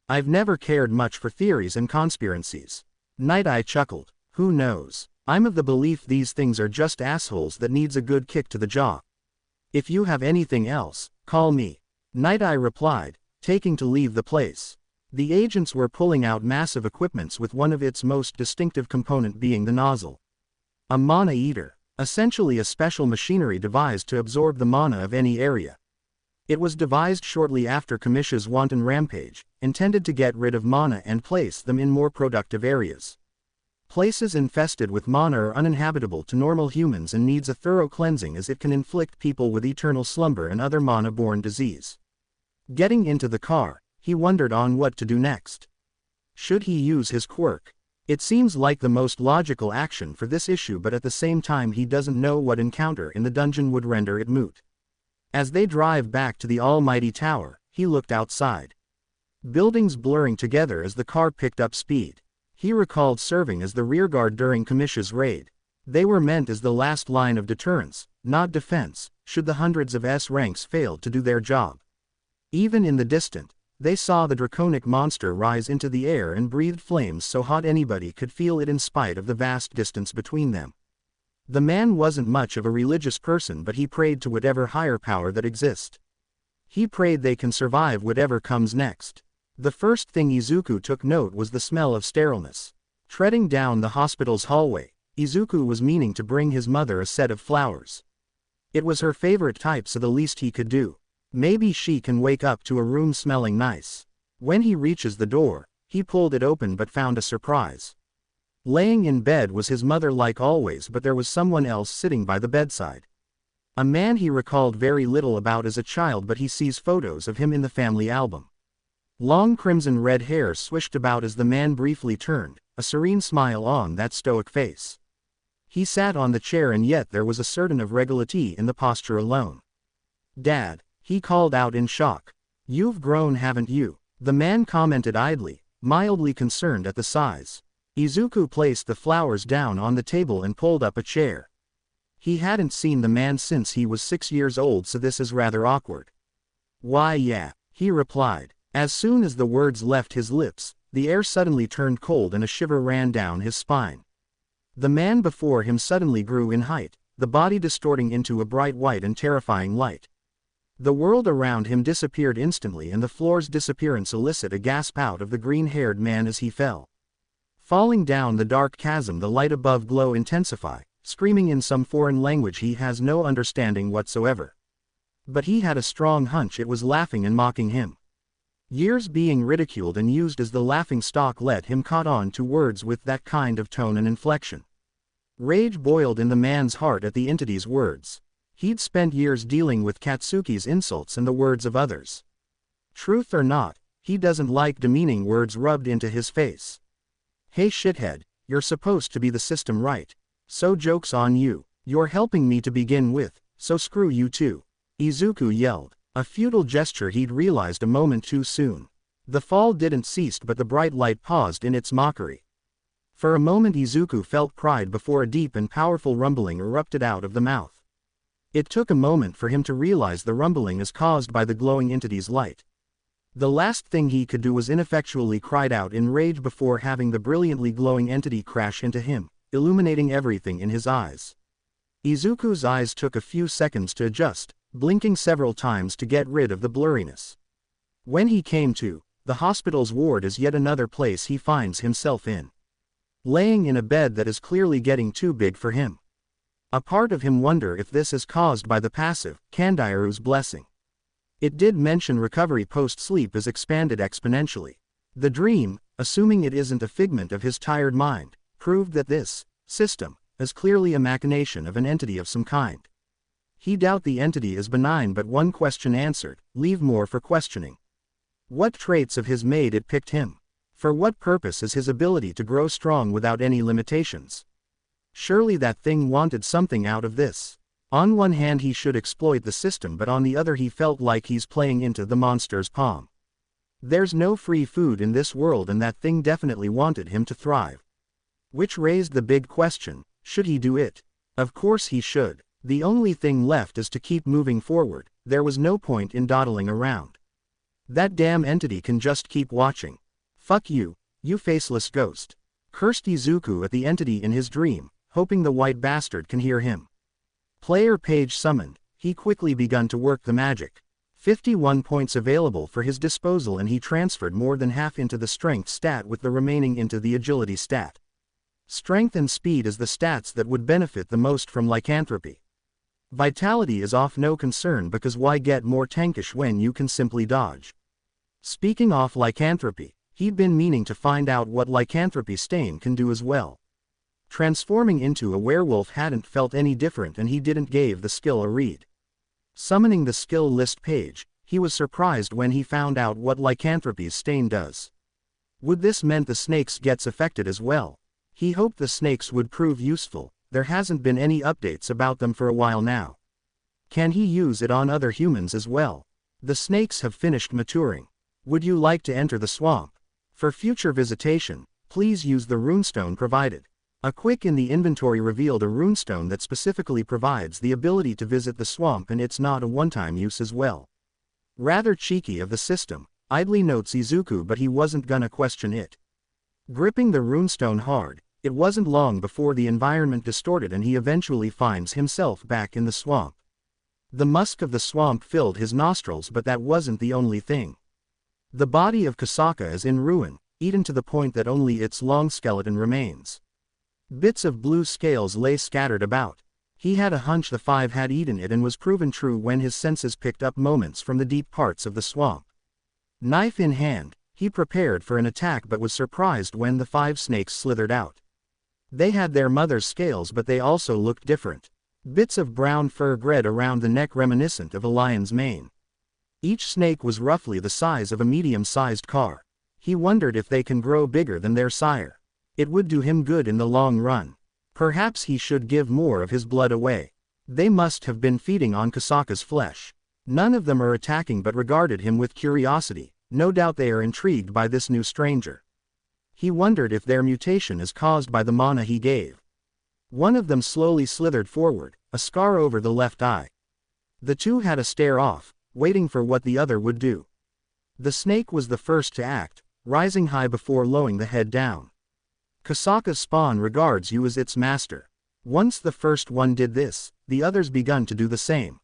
I've never cared much for theories and conspiracies. Nighteye chuckled. Who knows? I'm of the belief these things are just assholes that needs a good kick to the jaw. If you have anything else, call me. Nighteye replied, taking to leave the place. The agents were pulling out massive equipments, with one of its most distinctive component being the nozzle. A mana eater. Essentially a special machinery devised to absorb the mana of any area. It was devised shortly after Kamisha's wanton rampage, intended to get rid of mana and place them in more productive areas. Places infested with mana are uninhabitable to normal humans and needs a thorough cleansing, as it can inflict people with eternal slumber and other mana-borne disease. Getting into the car, he wondered on what to do next. Should he use his quirk? It seems like the most logical action for this issue, but at the same time he doesn't know what encounter in the dungeon would render it moot. As they drive back to the almighty tower, he looked outside. Buildings blurring together as the car picked up speed. He recalled serving as the rearguard during Kamisha's raid. They were meant as the last line of deterrence, not defense, should the hundreds of S-ranks fail to do their job. Even in the distant, they saw the draconic monster rise into the air and breathed flames so hot anybody could feel it in spite of the vast distance between them. The man wasn't much of a religious person, but he prayed to whatever higher power that exists. He prayed they can survive whatever comes next. The first thing Izuku took note was the smell of sterileness. Treading down the hospital's hallway, Izuku was meaning to bring his mother a set of flowers. It was her favorite type, so the least he could do. Maybe she can wake up to a room smelling nice. When he reaches the door, he pulled it open but found a surprise. Laying in bed was his mother like always, but there was someone else sitting by the bedside. A man he recalled very little about as a child, but he sees photos of him in the family album. Long crimson-red hair swished about as the man briefly turned, a serene smile on that stoic face. He sat on the chair and yet there was a certain of regularity in the posture alone. "Dad," he called out in shock. "You've grown, haven't you?" The man commented idly, mildly concerned at the size. Izuku placed the flowers down on the table and pulled up a chair. He hadn't seen the man since he was 6 years old, so this is rather awkward. "Why yeah," he replied. As soon as the words left his lips, the air suddenly turned cold and a shiver ran down his spine. The man before him suddenly grew in height, the body distorting into a bright white and terrifying light. The world around him disappeared instantly and the floor's disappearance elicited a gasp out of the green-haired man as he fell. Falling down the dark chasm, the light above glow intensify, screaming in some foreign language he has no understanding whatsoever. But he had a strong hunch it was laughing and mocking him. Years being ridiculed and used as the laughing stock let him caught on to words with that kind of tone and inflection. Rage boiled in the man's heart at the entity's words. He'd spent years dealing with Katsuki's insults and the words of others. Truth or not, he doesn't like demeaning words rubbed into his face. "Hey shithead, you're supposed to be the system, right? So joke's on you. You're helping me to begin with, so screw you too," Izuku yelled. A futile gesture he'd realized a moment too soon. The fall didn't cease but the bright light paused in its mockery. For a moment Izuku felt pride before a deep and powerful rumbling erupted out of the mouth. It took a moment for him to realize the rumbling is caused by the glowing entity's light. The last thing he could do was ineffectually cried out in rage before having the brilliantly glowing entity crash into him, illuminating everything in his eyes. Izuku's eyes took a few seconds to adjust, blinking several times to get rid of the blurriness. When he came to, the hospital's ward is yet another place he finds himself in. Laying in a bed that is clearly getting too big for him. A part of him wonder if this is caused by the passive, Kandairu's blessing. It did mention recovery post-sleep is expanded exponentially. The dream, assuming it isn't a figment of his tired mind, proved that this system is clearly a machination of an entity of some kind. He doubt the entity is benign, but one question answered, leave more for questioning. What traits of his made it picked him? For what purpose is his ability to grow strong without any limitations? Surely that thing wanted something out of this. On one hand he should exploit the system, but on the other he felt like he's playing into the monster's palm. There's no free food in this world and that thing definitely wanted him to thrive. Which raised the big question, should he do it? Of course he should. The only thing left is to keep moving forward, there was no point in dawdling around. That damn entity can just keep watching. Fuck you, you faceless ghost. Cursed Izuku at the entity in his dream, hoping the white bastard can hear him. Player page summoned, he quickly begun to work the magic. 51 points available for his disposal and he transferred more than half into the strength stat with the remaining into the agility stat. Strength and speed is the stats that would benefit the most from lycanthropy. Vitality is off no concern because why get more tankish when you can simply dodge? Speaking off lycanthropy, he'd been meaning to find out what lycanthropy stain can do as well. Transforming into a werewolf hadn't felt any different and he didn't give the skill a read. Summoning the skill list page, he was surprised when he found out what lycanthropy's stain does. Would this meant the snakes gets affected as well? He hoped the snakes would prove useful. There hasn't been any updates about them for a while now. Can he use it on other humans as well? The snakes have finished maturing. Would you like to enter the swamp? For future visitation, please use the runestone provided. A quick in the inventory revealed a runestone that specifically provides the ability to visit the swamp and it's not a one-time use as well. Rather cheeky of the system, idly notes Izuku, but he wasn't gonna question it. Gripping the runestone hard, it wasn't long before the environment distorted and he eventually finds himself back in the swamp. The musk of the swamp filled his nostrils, but that wasn't the only thing. The body of Kasaka is in ruin, eaten to the point that only its long skeleton remains. Bits of blue scales lay scattered about. He had a hunch the five had eaten it and was proven true when his senses picked up moments from the deep parts of the swamp. Knife in hand, he prepared for an attack but was surprised when the 5 snakes slithered out. They had their mother's scales but they also looked different. Bits of brown fur grid around the neck reminiscent of a lion's mane. Each snake was roughly the size of a medium-sized car. He wondered if they can grow bigger than their sire. It would do him good in the long run. Perhaps he should give more of his blood away. They must have been feeding on Kasaka's flesh. None of them are attacking but regarded him with curiosity. No doubt they are intrigued by this new stranger. He wondered if their mutation is caused by the mana he gave. One of them slowly slithered forward, a scar over the left eye. The two had a stare off, waiting for what the other would do. The snake was the first to act, rising high before lowering the head down. Kasaka's spawn regards you as its master. Once the first one did this, the others begun to do the same.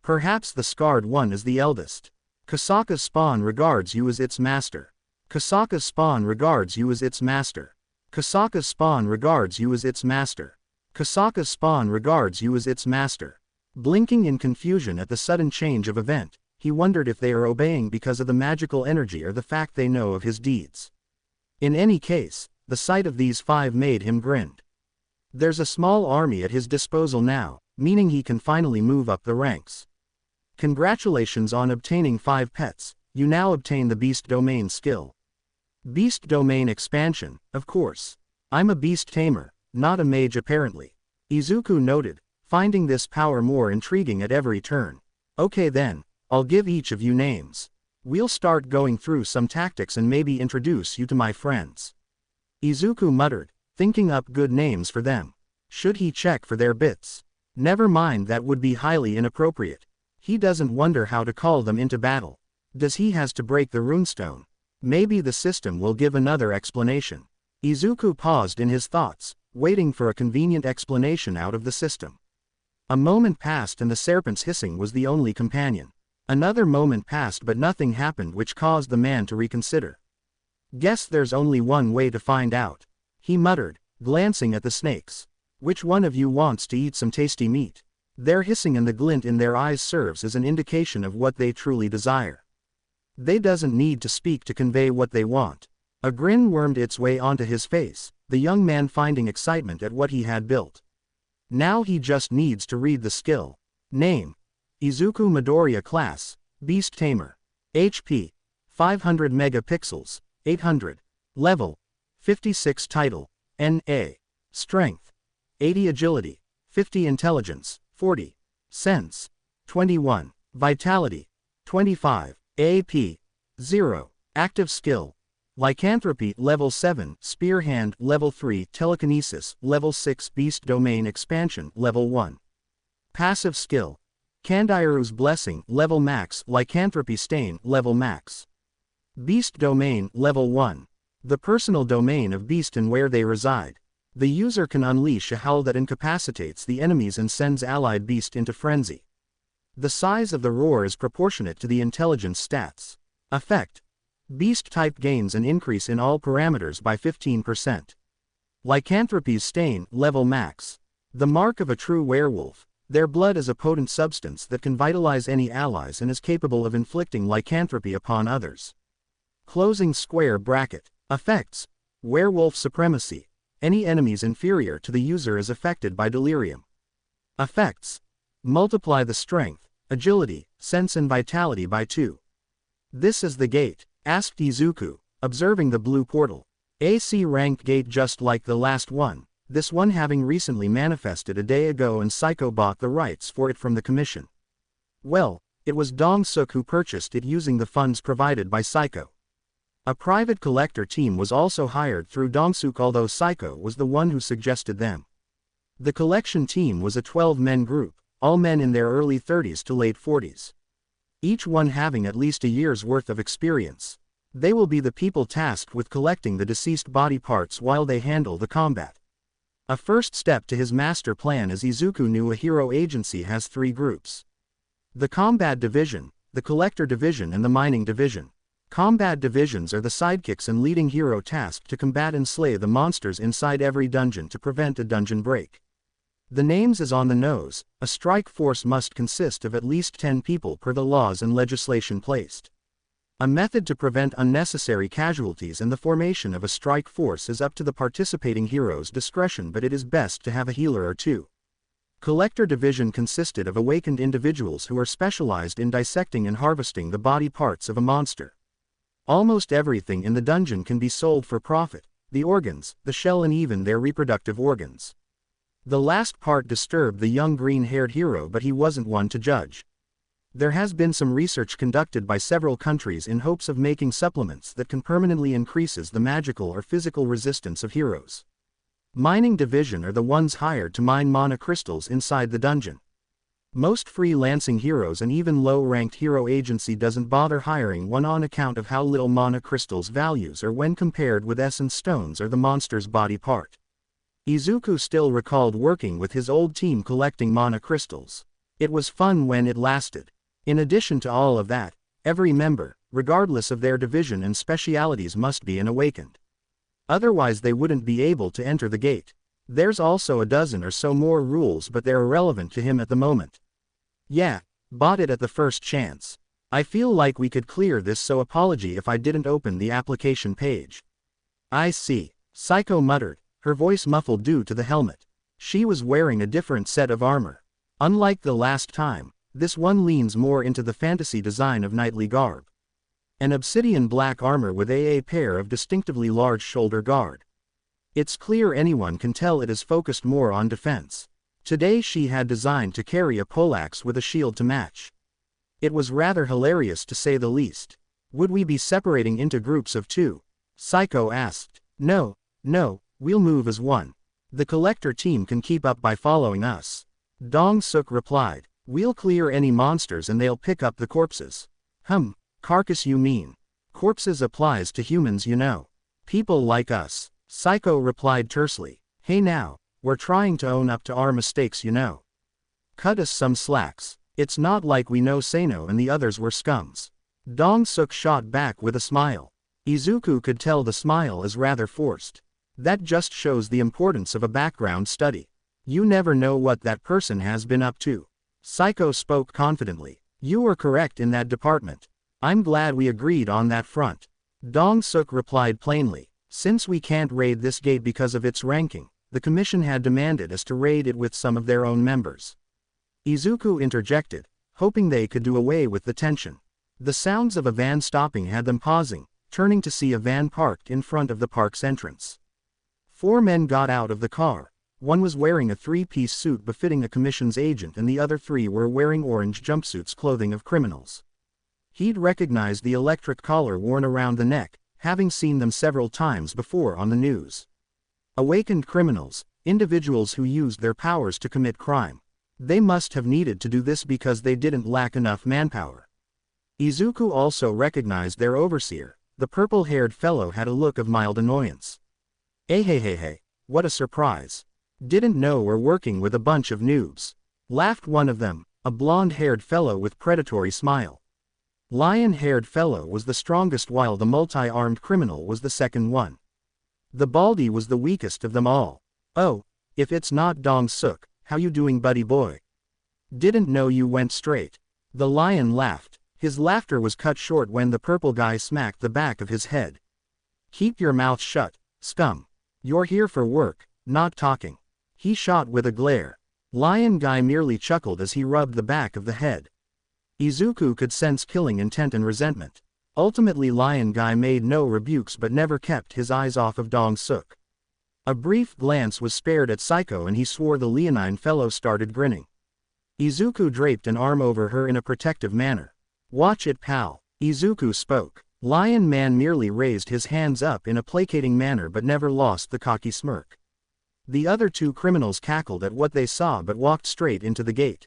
Perhaps the scarred one is the eldest. Kasaka's spawn regards you as its master. Kasaka's spawn regards you as its master. Kasaka's spawn regards you as its master. Kasaka's spawn regards you as its master. Blinking in confusion at the sudden change of event, he wondered if they are obeying because of the magical energy or the fact they know of his deeds. In any case, the sight of these 5 made him grin. There's a small army at his disposal now, meaning he can finally move up the ranks. Congratulations on obtaining 5 pets, you now obtain the Beast Domain skill. Beast Domain expansion, of course. I'm a beast tamer, not a mage apparently. Izuku noted, finding this power more intriguing at every turn. Okay then, I'll give each of you names. We'll start going through some tactics and maybe introduce you to my friends. Izuku muttered, thinking up good names for them. Should he check for their bits? Never mind, that would be highly inappropriate. He doesn't wonder how to call them into battle. Does he has to break the runestone? Maybe the system will give another explanation. Izuku paused in his thoughts, waiting for a convenient explanation out of the system. A moment passed and the serpent's hissing was the only companion. Another moment passed but nothing happened, which caused the man to reconsider. Guess there's only one way to find out, he muttered, glancing at the snakes. Which one of you wants to eat some tasty meat? Their hissing and the glint in their eyes serves as an indication of what they truly desire. They doesn't need to speak to convey what they want. A grin wormed its way onto his face, the young man finding excitement at what he had built. Now he just needs to read the skill. Name: Izuku Midoriya. Class: Beast Tamer. HP: 500 megapixels, 800. Level: 56. Title: N.A. Strength: 80. Agility: 50. Intelligence: 40. Sense: 21. Vitality: 25. AP: 0. Active skill: Lycanthropy Level 7, Spear Hand Level 3, Telekinesis Level 6, Beast Domain Expansion Level 1. Passive skill: Kandairu's Blessing Level Max, Lycanthropy Stain Level Max. Beast Domain Level 1. The personal domain of beast and where they reside. The user can unleash a howl that incapacitates the enemies and sends allied beast into frenzy. The size of the roar is proportionate to the intelligence stats. Effect: Beast type gains an increase in all parameters by 15%. Lycanthropy's Stain Level Max. The mark of a true werewolf. Their blood is a potent substance that can vitalize any allies and is capable of inflicting lycanthropy upon others. Closing square bracket. Effects: Werewolf Supremacy. Any enemies inferior to the user is affected by delirium. Effects: Multiply the strength, agility, sense and vitality by 2. This is the gate? Asked Izuku, observing the blue portal. AC ranked gate just like the last one, this one having recently manifested a day ago and Saiko bought the rights for it from the commission. Well, it was Dong-suk who purchased it using the funds provided by Saiko. A private collector team was also hired through Dong-suk, although Saiko was the one who suggested them. The collection team was a 12-men group, all men in their early 30s to late 40s. Each one having at least a year's worth of experience. They will be the people tasked with collecting the deceased body parts while they handle the combat. A first step to his master plan, as Izuku knew, a hero agency has 3 groups. The Combat Division, the Collector Division and the Mining Division. Combat divisions are the sidekicks and leading hero tasked to combat and slay the monsters inside every dungeon to prevent a dungeon break. The names is on the nose. A strike force must consist of at least 10 people per the laws and legislation placed. A method to prevent unnecessary casualties and the formation of a strike force is up to the participating hero's discretion, but it is best to have a healer or 2. Collector Division consisted of awakened individuals who are specialized in dissecting and harvesting the body parts of a monster. Almost everything in the dungeon can be sold for profit: the organs, the shell, and even their reproductive organs. The last part disturbed the young green-haired hero, but he wasn't one to judge. There has been some research conducted by several countries in hopes of making supplements that can permanently increases the magical or physical resistance of heroes. Mining Division are the ones hired to mine mana crystals inside the dungeon. Most freelancing heroes and even low-ranked hero agency doesn't bother hiring one on account of how little mana crystals values are when compared with essence stones or the monster's body part. Izuku still recalled working with his old team collecting mana crystals. It was fun when it lasted. In addition to all of that, every member, regardless of their division and specialities, must be an awakened. Otherwise they wouldn't be able to enter the gate. There's also a dozen or so more rules, but they're irrelevant to him at the moment. Yeah, bought it at the first chance. I feel like we could clear this, so apology if I didn't open the application page. I see, Saiko muttered, her voice muffled due to the helmet. She was wearing a different set of armor. Unlike the last time, this one leans more into the fantasy design of knightly garb. An obsidian black armor with a pair of distinctively large shoulder guard. It's clear anyone can tell it is focused more on defense. Today she had designed to carry a poleaxe with a shield to match. It was rather hilarious to say the least. Would we be separating into groups of two? Saiko asked. No, we'll move as one. The collector team can keep up by following us. Dong-suk replied. We'll clear any monsters and they'll pick up the corpses. Carcass you mean? Corpses applies to humans, you know. People like us. Saiko replied tersely. Hey now, we're trying to own up to our mistakes, you know. Cut us some slacks. It's not like we know Sano and the others were scums. Dong-suk shot back with a smile. Izuku could tell the smile is rather forced. That just shows the importance of a background study. You never know what that person has been up to. Saiko spoke confidently. You were correct in that department. I'm glad we agreed on that front. Dong-suk replied plainly. Since we can't raid this gate because of its ranking, the commission had demanded us to raid it with some of their own members. Izuku interjected, hoping they could do away with the tension. The sounds of a van stopping had them pausing, turning to see a van parked in front of the park's entrance. 4 men got out of the car. One was wearing a 3-piece suit befitting a commission's agent, and the other 3 were wearing orange jumpsuits, clothing of criminals. He'd recognized the electric collar worn around the neck, having seen them several times before on the news. Awakened criminals, individuals who used their powers to commit crime. They must have needed to do this because they didn't lack enough manpower. Izuku also recognized their overseer. The purple-haired fellow had a look of mild annoyance. Hey, what a surprise. Didn't know we're working with a bunch of noobs. Laughed one of them, a blonde-haired fellow with predatory smile. Lion-haired fellow was the strongest while the multi-armed criminal was the second one. The baldy was the weakest of them all. Oh, if it's not Dong-suk, how you doing, buddy boy? Didn't know you went straight. The lion laughed. His laughter was cut short when the purple guy smacked the back of his head. Keep your mouth shut, scum. You're here for work, not talking. He shot with a glare. Lion guy merely chuckled as he rubbed the back of the head. Izuku could sense killing intent and resentment. Ultimately Lion guy made no rebukes but never kept his eyes off of Dong-suk. A brief glance was spared at Saiko and he swore the leonine fellow started grinning. Izuku draped an arm over her in a protective manner. Watch it, pal. Izuku spoke. Lion man merely raised his hands up in a placating manner but never lost the cocky smirk. The other 2 criminals cackled at what they saw but walked straight into the gate.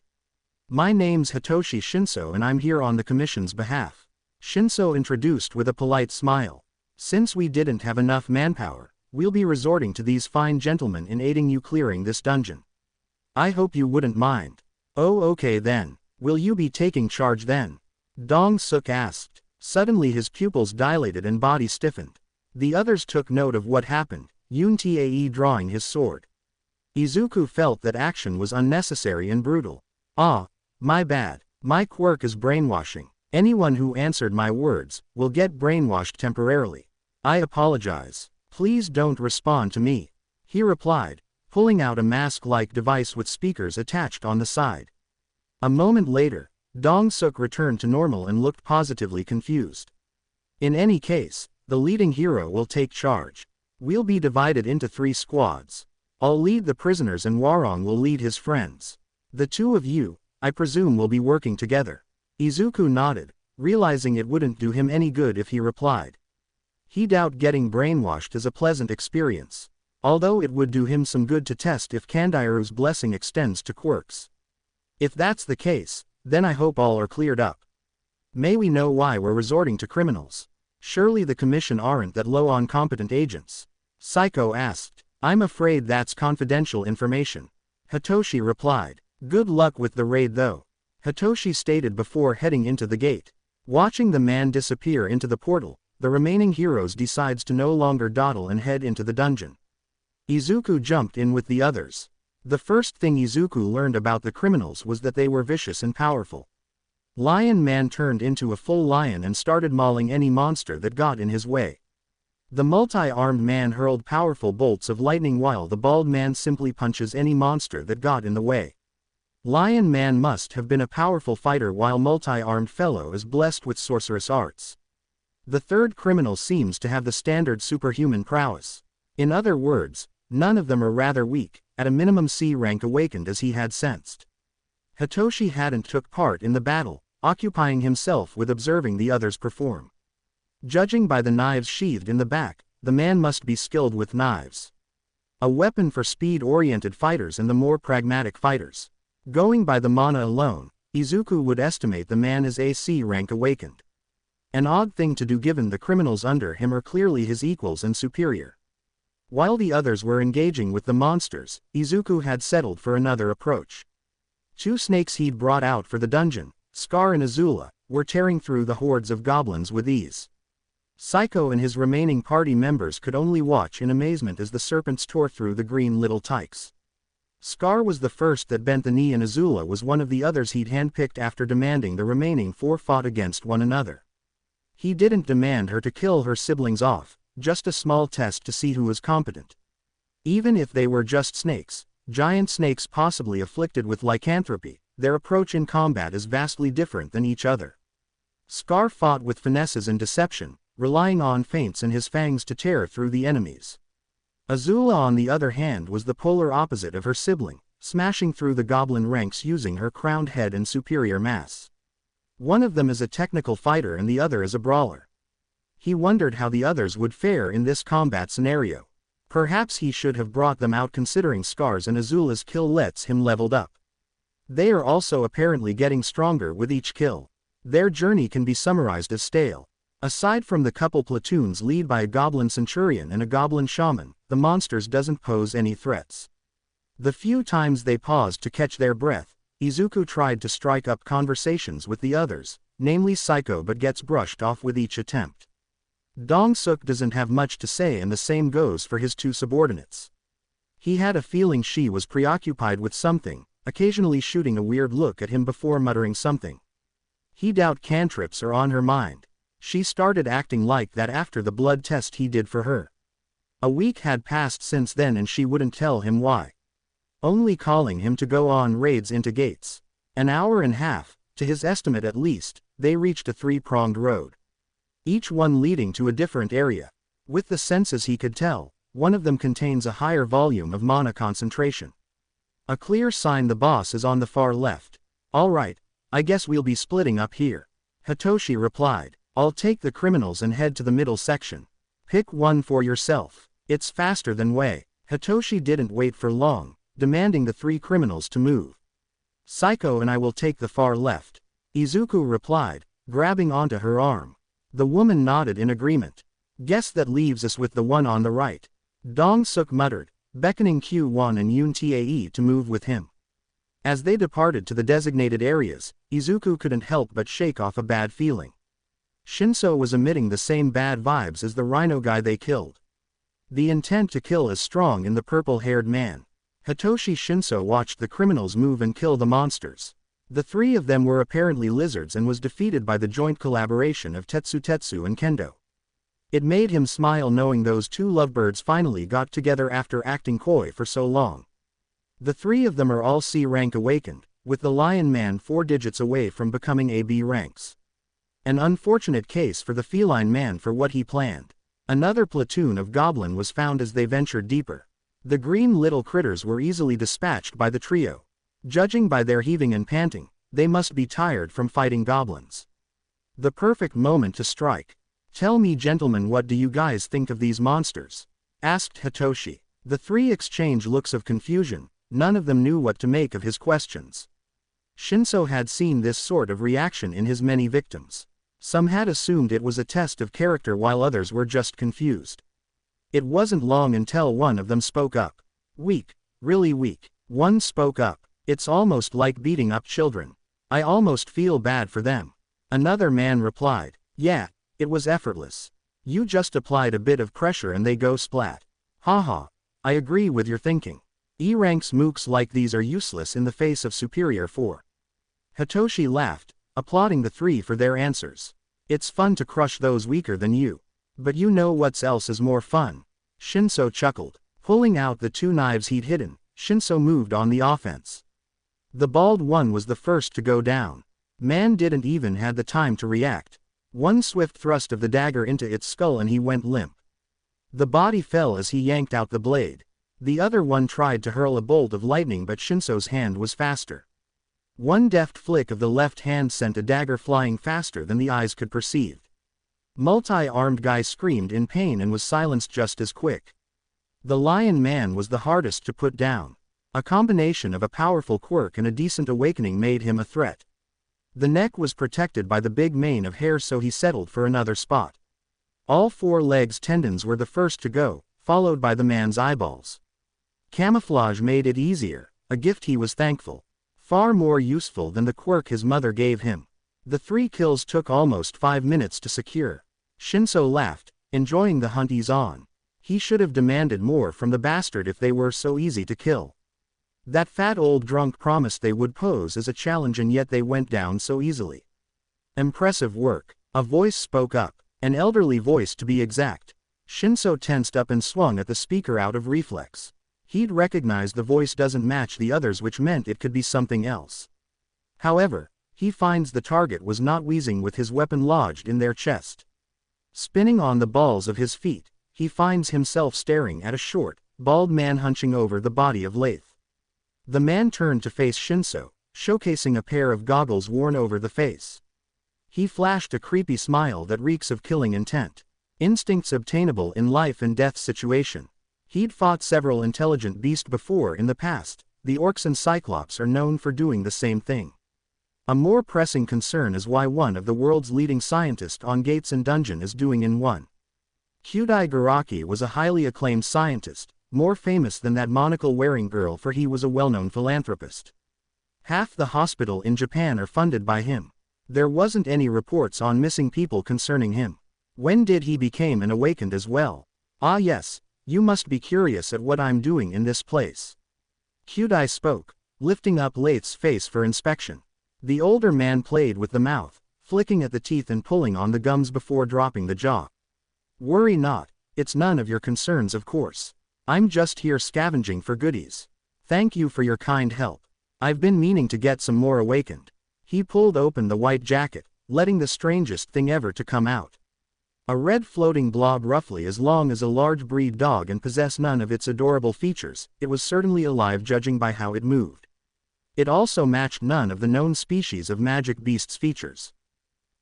My name's Hitoshi Shinso and I'm here on the commission's behalf. Shinso introduced with a polite smile. Since we didn't have enough manpower, we'll be resorting to these fine gentlemen in aiding you clearing this dungeon. I hope you wouldn't mind. Oh, okay then. Will you be taking charge then? Dong-suk asked. Suddenly his pupils dilated and body stiffened. The others took note of what happened, Yun-tae drawing his sword. Izuku felt that action was unnecessary and brutal. Ah, my bad. My quirk is brainwashing. Anyone who answered my words will get brainwashed temporarily. I apologize. Please don't respond to me. He replied, pulling out a mask-like device with speakers attached on the side. A moment later, Dong-suk returned to normal and looked positively confused. In any case, the leading hero will take charge. We'll be divided into 3 squads. I'll lead the prisoners and Warong will lead his friends. The two of you, I presume, will be working together. Izuku nodded, realizing it wouldn't do him any good if he replied. He doubted getting brainwashed is a pleasant experience, although it would do him some good to test if Kandairu's blessing extends to quirks. If that's the case, then I hope all are cleared up. May we know why we're resorting to criminals? Surely the commission aren't that low on competent agents? Saiko asked. I'm afraid that's confidential information. Hitoshi replied. Good luck with the raid though, Hitoshi stated before heading into the gate. Watching the man disappear into the portal, the remaining heroes decides to no longer dawdle and head into the dungeon. Izuku jumped in with the others. The first thing Izuku learned about the criminals was that they were vicious and powerful. Lion Man turned into a full lion and started mauling any monster that got in his way. The multi-armed man hurled powerful bolts of lightning while the bald man simply punches any monster that got in the way. Lion Man must have been a powerful fighter while multi-armed fellow is blessed with sorcerous arts. The third criminal seems to have the standard superhuman prowess. In other words, none of them are rather weak, at a minimum C rank awakened as he had sensed. Hitoshi hadn't took part in the battle, occupying himself with observing the others perform. Judging by the knives sheathed in the back, the man must be skilled with knives. A weapon for speed-oriented fighters and the more pragmatic fighters. Going by the mana alone, Izuku would estimate the man as AC rank awakened. An odd thing to do given the criminals under him are clearly his equals and superior. While the others were engaging with the monsters, Izuku had settled for another approach. 2 snakes he'd brought out for the dungeon, Scar and Azula, were tearing through the hordes of goblins with ease. Saiko and his remaining party members could only watch in amazement as the serpents tore through the green little tykes. Scar was the first that bent the knee and Azula was one of the others he'd handpicked after demanding the remaining 4 fought against one another. He didn't demand her to kill her siblings off, just a small test to see who was competent. Even if they were just snakes, giant snakes possibly afflicted with lycanthropy, their approach in combat is vastly different than each other. Scar fought with finesses and deception, relying on feints and his fangs to tear through the enemies. Azula on the other hand was the polar opposite of her sibling, smashing through the goblin ranks using her crowned head and superior mass. One of them is a technical fighter and the other is a brawler. He wondered how the others would fare in this combat scenario. Perhaps he should have brought them out considering Scar's and Azula's kill lets him leveled up. They are also apparently getting stronger with each kill. Their journey can be summarized as stale. Aside from the couple platoons led by a goblin centurion and a goblin shaman, the monsters doesn't pose any threats. The few times they paused to catch their breath, Izuku tried to strike up conversations with the others, namely Saiko, but gets brushed off with each attempt. Dong-suk doesn't have much to say and the same goes for his 2 subordinates. He had a feeling she was preoccupied with something, occasionally shooting a weird look at him before muttering something. He doubted cantrips are on her mind. She started acting like that after the blood test he did for her. A week had passed since then and she wouldn't tell him why. Only calling him to go on raids into gates. An hour and a half, to his estimate at least, they reached a 3-pronged road. Each one leading to a different area. With the senses he could tell, one of them contains a higher volume of mana concentration. A clear sign the boss is on the far left. Alright, I guess we'll be splitting up here. Hitoshi replied. I'll take the criminals and head to the middle section. Pick one for yourself. It's faster than way. Hitoshi didn't wait for long, demanding the 3 criminals to move. Saiko and I will take the far left. Izuku replied, grabbing onto her arm. The woman nodded in agreement. Guess that leaves us with the one on the right. Dong-suk muttered, beckoning Q1 and Yun-tae to move with him. As they departed to the designated areas, Izuku couldn't help but shake off a bad feeling. Shinso was emitting the same bad vibes as the rhino guy they killed. The intent to kill is strong in the purple-haired man. Hitoshi Shinso watched the criminals move and kill the monsters. The 3 of them were apparently lizards and was defeated by the joint collaboration of Tetsu and Kendo. It made him smile knowing those two lovebirds finally got together after acting coy for so long. The three of them are all C rank awakened, with the Lion Man 4 digits away from becoming AB ranks. An unfortunate case for the Feline Man for what he planned. Another platoon of goblin was found as they ventured deeper. The green little critters were easily dispatched by the trio. Judging by their heaving and panting, they must be tired from fighting goblins. The perfect moment to strike. "Tell me, gentlemen, what do you guys think of these monsters?" asked Hitoshi. The three exchanged looks of confusion, none of them knew what to make of his questions. Shinso had seen this sort of reaction in his many victims. Some had assumed it was a test of character while others were just confused. It wasn't long until one of them spoke up. "Weak, really weak." One spoke up. "It's almost like beating up children. I almost feel bad for them." Another man replied, "Yeah, it was effortless. You just applied a bit of pressure and they go splat." "Haha, I agree with your thinking. E-ranks mooks like these are useless in the face of superior 4. Hitoshi laughed, applauding the three for their answers. "It's fun to crush those weaker than you. But you know what else is more fun?" Shinso chuckled. Pulling out the 2 knives he'd hidden, Shinso moved on the offense. The bald one was the first to go down. Man didn't even have the time to react. One swift thrust of the dagger into its skull and he went limp. The body fell as he yanked out the blade. The other one tried to hurl a bolt of lightning, but Shinso's hand was faster. One deft flick of the left hand sent a dagger flying faster than the eyes could perceive. Multi-armed guy screamed in pain and was silenced just as quick. The Lion Man was the hardest to put down. A combination of a powerful quirk and a decent awakening made him a threat. The neck was protected by the big mane of hair, so he settled for another spot. All 4 legs' tendons were the first to go, followed by the man's eyeballs. Camouflage made it easier, a gift he was thankful. Far more useful than the quirk his mother gave him. The 3 kills took almost 5 minutes to secure. Shinso laughed, enjoying the hunt he's on. He should have demanded more from the bastard if they were so easy to kill. That fat old drunk promised they would pose as a challenge and yet they went down so easily. "Impressive work," a voice spoke up, an elderly voice to be exact. Shinso tensed up and swung at the speaker out of reflex. He'd recognized the voice doesn't match the others, which meant it could be something else. However, he finds the target was not wheezing with his weapon lodged in their chest. Spinning on the balls of his feet, he finds himself staring at a short, bald man hunching over the body of Lath. The man turned to face Shinso, showcasing a pair of goggles worn over the face. He flashed a creepy smile that reeks of killing intent. Instincts obtainable in life and death situation. He'd fought several intelligent beasts before in the past. The orcs and cyclops are known for doing the same thing. A more pressing concern is why one of the world's leading scientists on Gates and Dungeon is doing in one. Kyudai Garaki was a highly acclaimed scientist, more famous than that monocle-wearing girl, for he was a well-known philanthropist. Half the hospital in Japan are funded by him. There wasn't any reports on missing people concerning him. When did he become an awakened as well? Ah yes, you must be curious at what I'm doing in this place. Kyudai spoke, lifting up Lath's face for inspection. The older man played with the mouth, flicking at the teeth and pulling on the gums before dropping the jaw. "Worry not, it's none of your concerns, of course. I'm just here scavenging for goodies. Thank you for your kind help. I've been meaning to get some more awakened." He pulled open the white jacket, letting the strangest thing ever to come out. A red floating blob roughly as long as a large breed dog and possessed none of its adorable features. It was certainly alive judging by how it moved. It also matched none of the known species of magic beast's features.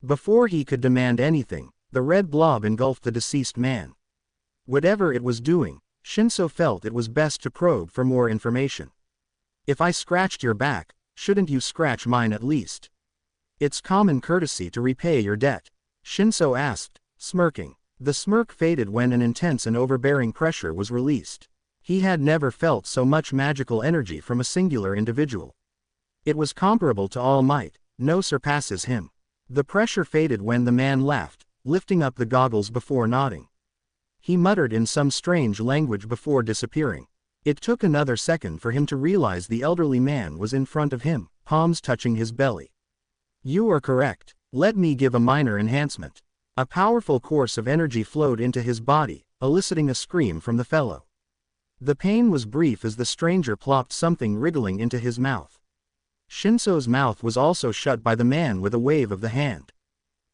Before he could demand anything, the red blob engulfed the deceased man. Whatever it was doing, Shinso felt it was best to probe for more information. "If I scratched your back, shouldn't you scratch mine at least? It's common courtesy to repay your debt," Shinso asked, smirking. The smirk faded when an intense and overbearing pressure was released. He had never felt so much magical energy from a singular individual. It was comparable to All Might, no surpasses him. The pressure faded when the man laughed, lifting up the goggles before nodding. He muttered in some strange language before disappearing. It took another second for him to realize the elderly man was in front of him, palms touching his belly. "You are correct. Let me give a minor enhancement. A powerful course of energy flowed into his body, eliciting a scream from the fellow. The pain was brief as the stranger plopped something wriggling into his mouth. Shinso's mouth was also shut by the man with a wave of the hand.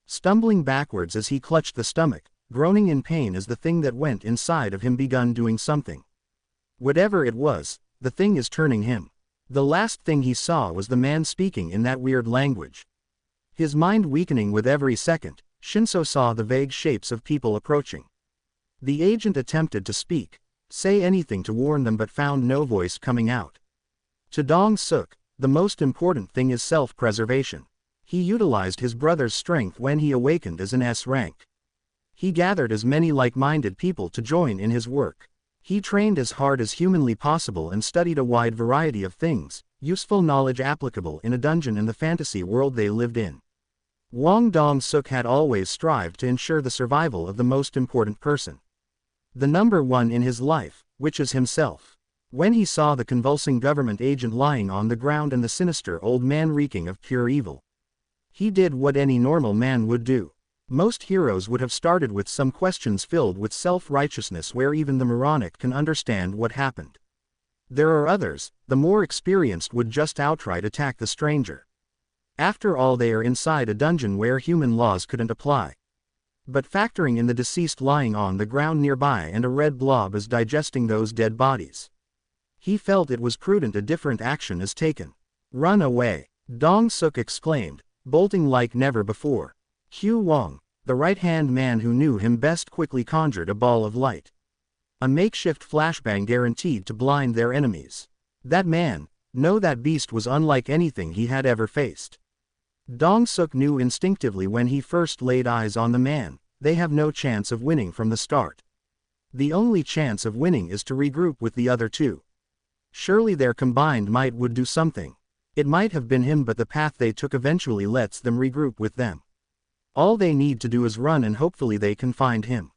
Stumbling backwards as he clutched the stomach, groaning in pain as the thing that went inside of him begun doing something. Whatever it was, the thing is turning him. The last thing he saw was the man speaking in that weird language. His mind weakening with every second, Shinso saw the vague shapes of people approaching. The agent attempted to speak, say anything to warn them, but found no voice coming out. To Dong-suk, the most important thing is self-preservation. He utilized his brother's strength when he awakened as an S rank. He gathered as many like-minded people to join in his work. He trained as hard as humanly possible and studied a wide variety of things, useful knowledge applicable in a dungeon in the fantasy world they lived in. Wang Dong-suk had always strived to ensure the survival of the most important person. The number one in his life, which is himself. When he saw the convulsing government agent lying on the ground and the sinister old man reeking of pure evil, he did what any normal man would do. Most heroes would have started with some questions filled with self-righteousness where even the moronic can understand what happened. There are others, the more experienced would just outright attack the stranger. After all, they are inside a dungeon where human laws couldn't apply. But factoring in the deceased lying on the ground nearby and a red blob is digesting those dead bodies, he felt it was prudent a different action is taken. Run away, Dong-suk exclaimed, bolting like never before. Hugh Wang, the right-hand man who knew him best, quickly conjured a ball of light. A makeshift flashbang guaranteed to blind their enemies. That man, no, that beast was unlike anything he had ever faced. Dong-suk knew instinctively when he first laid eyes on the man, they have no chance of winning from the start. The only chance of winning is to regroup with the other two. Surely their combined might would do something. It might have been him, but the path they took eventually lets them regroup with them. All they need to do is run and hopefully they can find him.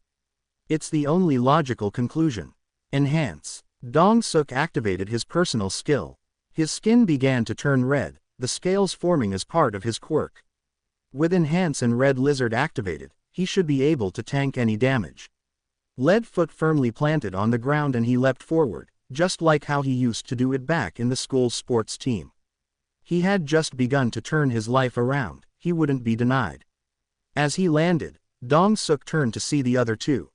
It's the only logical conclusion. Enhance. Dong-suk activated his personal skill. His skin began to turn red, the scales forming as part of his quirk. With Enhance and Red Lizard activated, he should be able to tank any damage. Lead foot firmly planted on the ground and he leapt forward, just like how he used to do it back in the school's sports team. He had just begun to turn his life around, he wouldn't be denied. As he landed, Dong-suk turned to see the other two.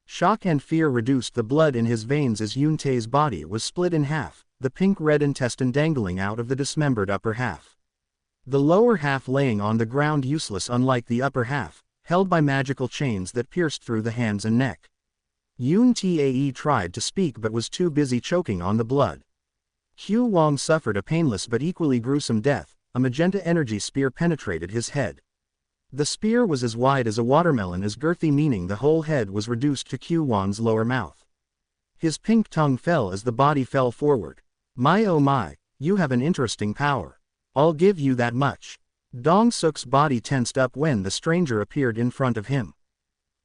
Shock and fear reduced the blood in his veins as Yun-tae's body was split in half, the pink-red intestine dangling out of the dismembered upper half. The lower half laying on the ground useless, unlike the upper half, held by magical chains that pierced through the hands and neck. Yun-tae tried to speak but was too busy choking on the blood. Hugh Wang suffered a painless but equally gruesome death. A magenta energy spear penetrated his head. The spear was as wide as a watermelon, as girthy, meaning the whole head was reduced to Hugh Wang's lower mouth. His pink tongue fell as the body fell forward. My oh my, you have an interesting power. I'll give you that much. Dong-suk's body tensed up when the stranger appeared in front of him.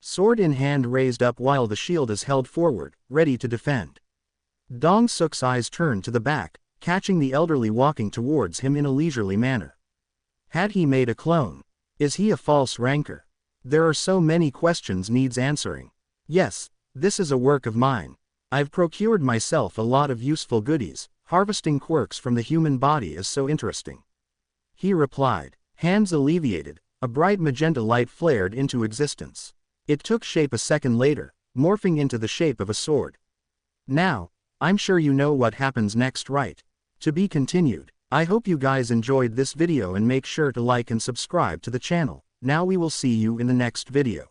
Sword in hand raised up while the shield is held forward, ready to defend. Dong-suk's eyes turned to the back, catching the elderly walking towards him in a leisurely manner. Had he made a clone? Is he a false ranker? There are so many questions needs answering. Yes, this is a work of mine. I've procured myself a lot of useful goodies. Harvesting quirks from the human body is so interesting. He replied. Hands alleviated, a bright magenta light flared into existence. It took shape a second later, morphing into the shape of a sword. Now, I'm sure you know what happens next, right? To be continued. I hope you guys enjoyed this video and make sure to like and subscribe to the channel. Now we will see you in the next video.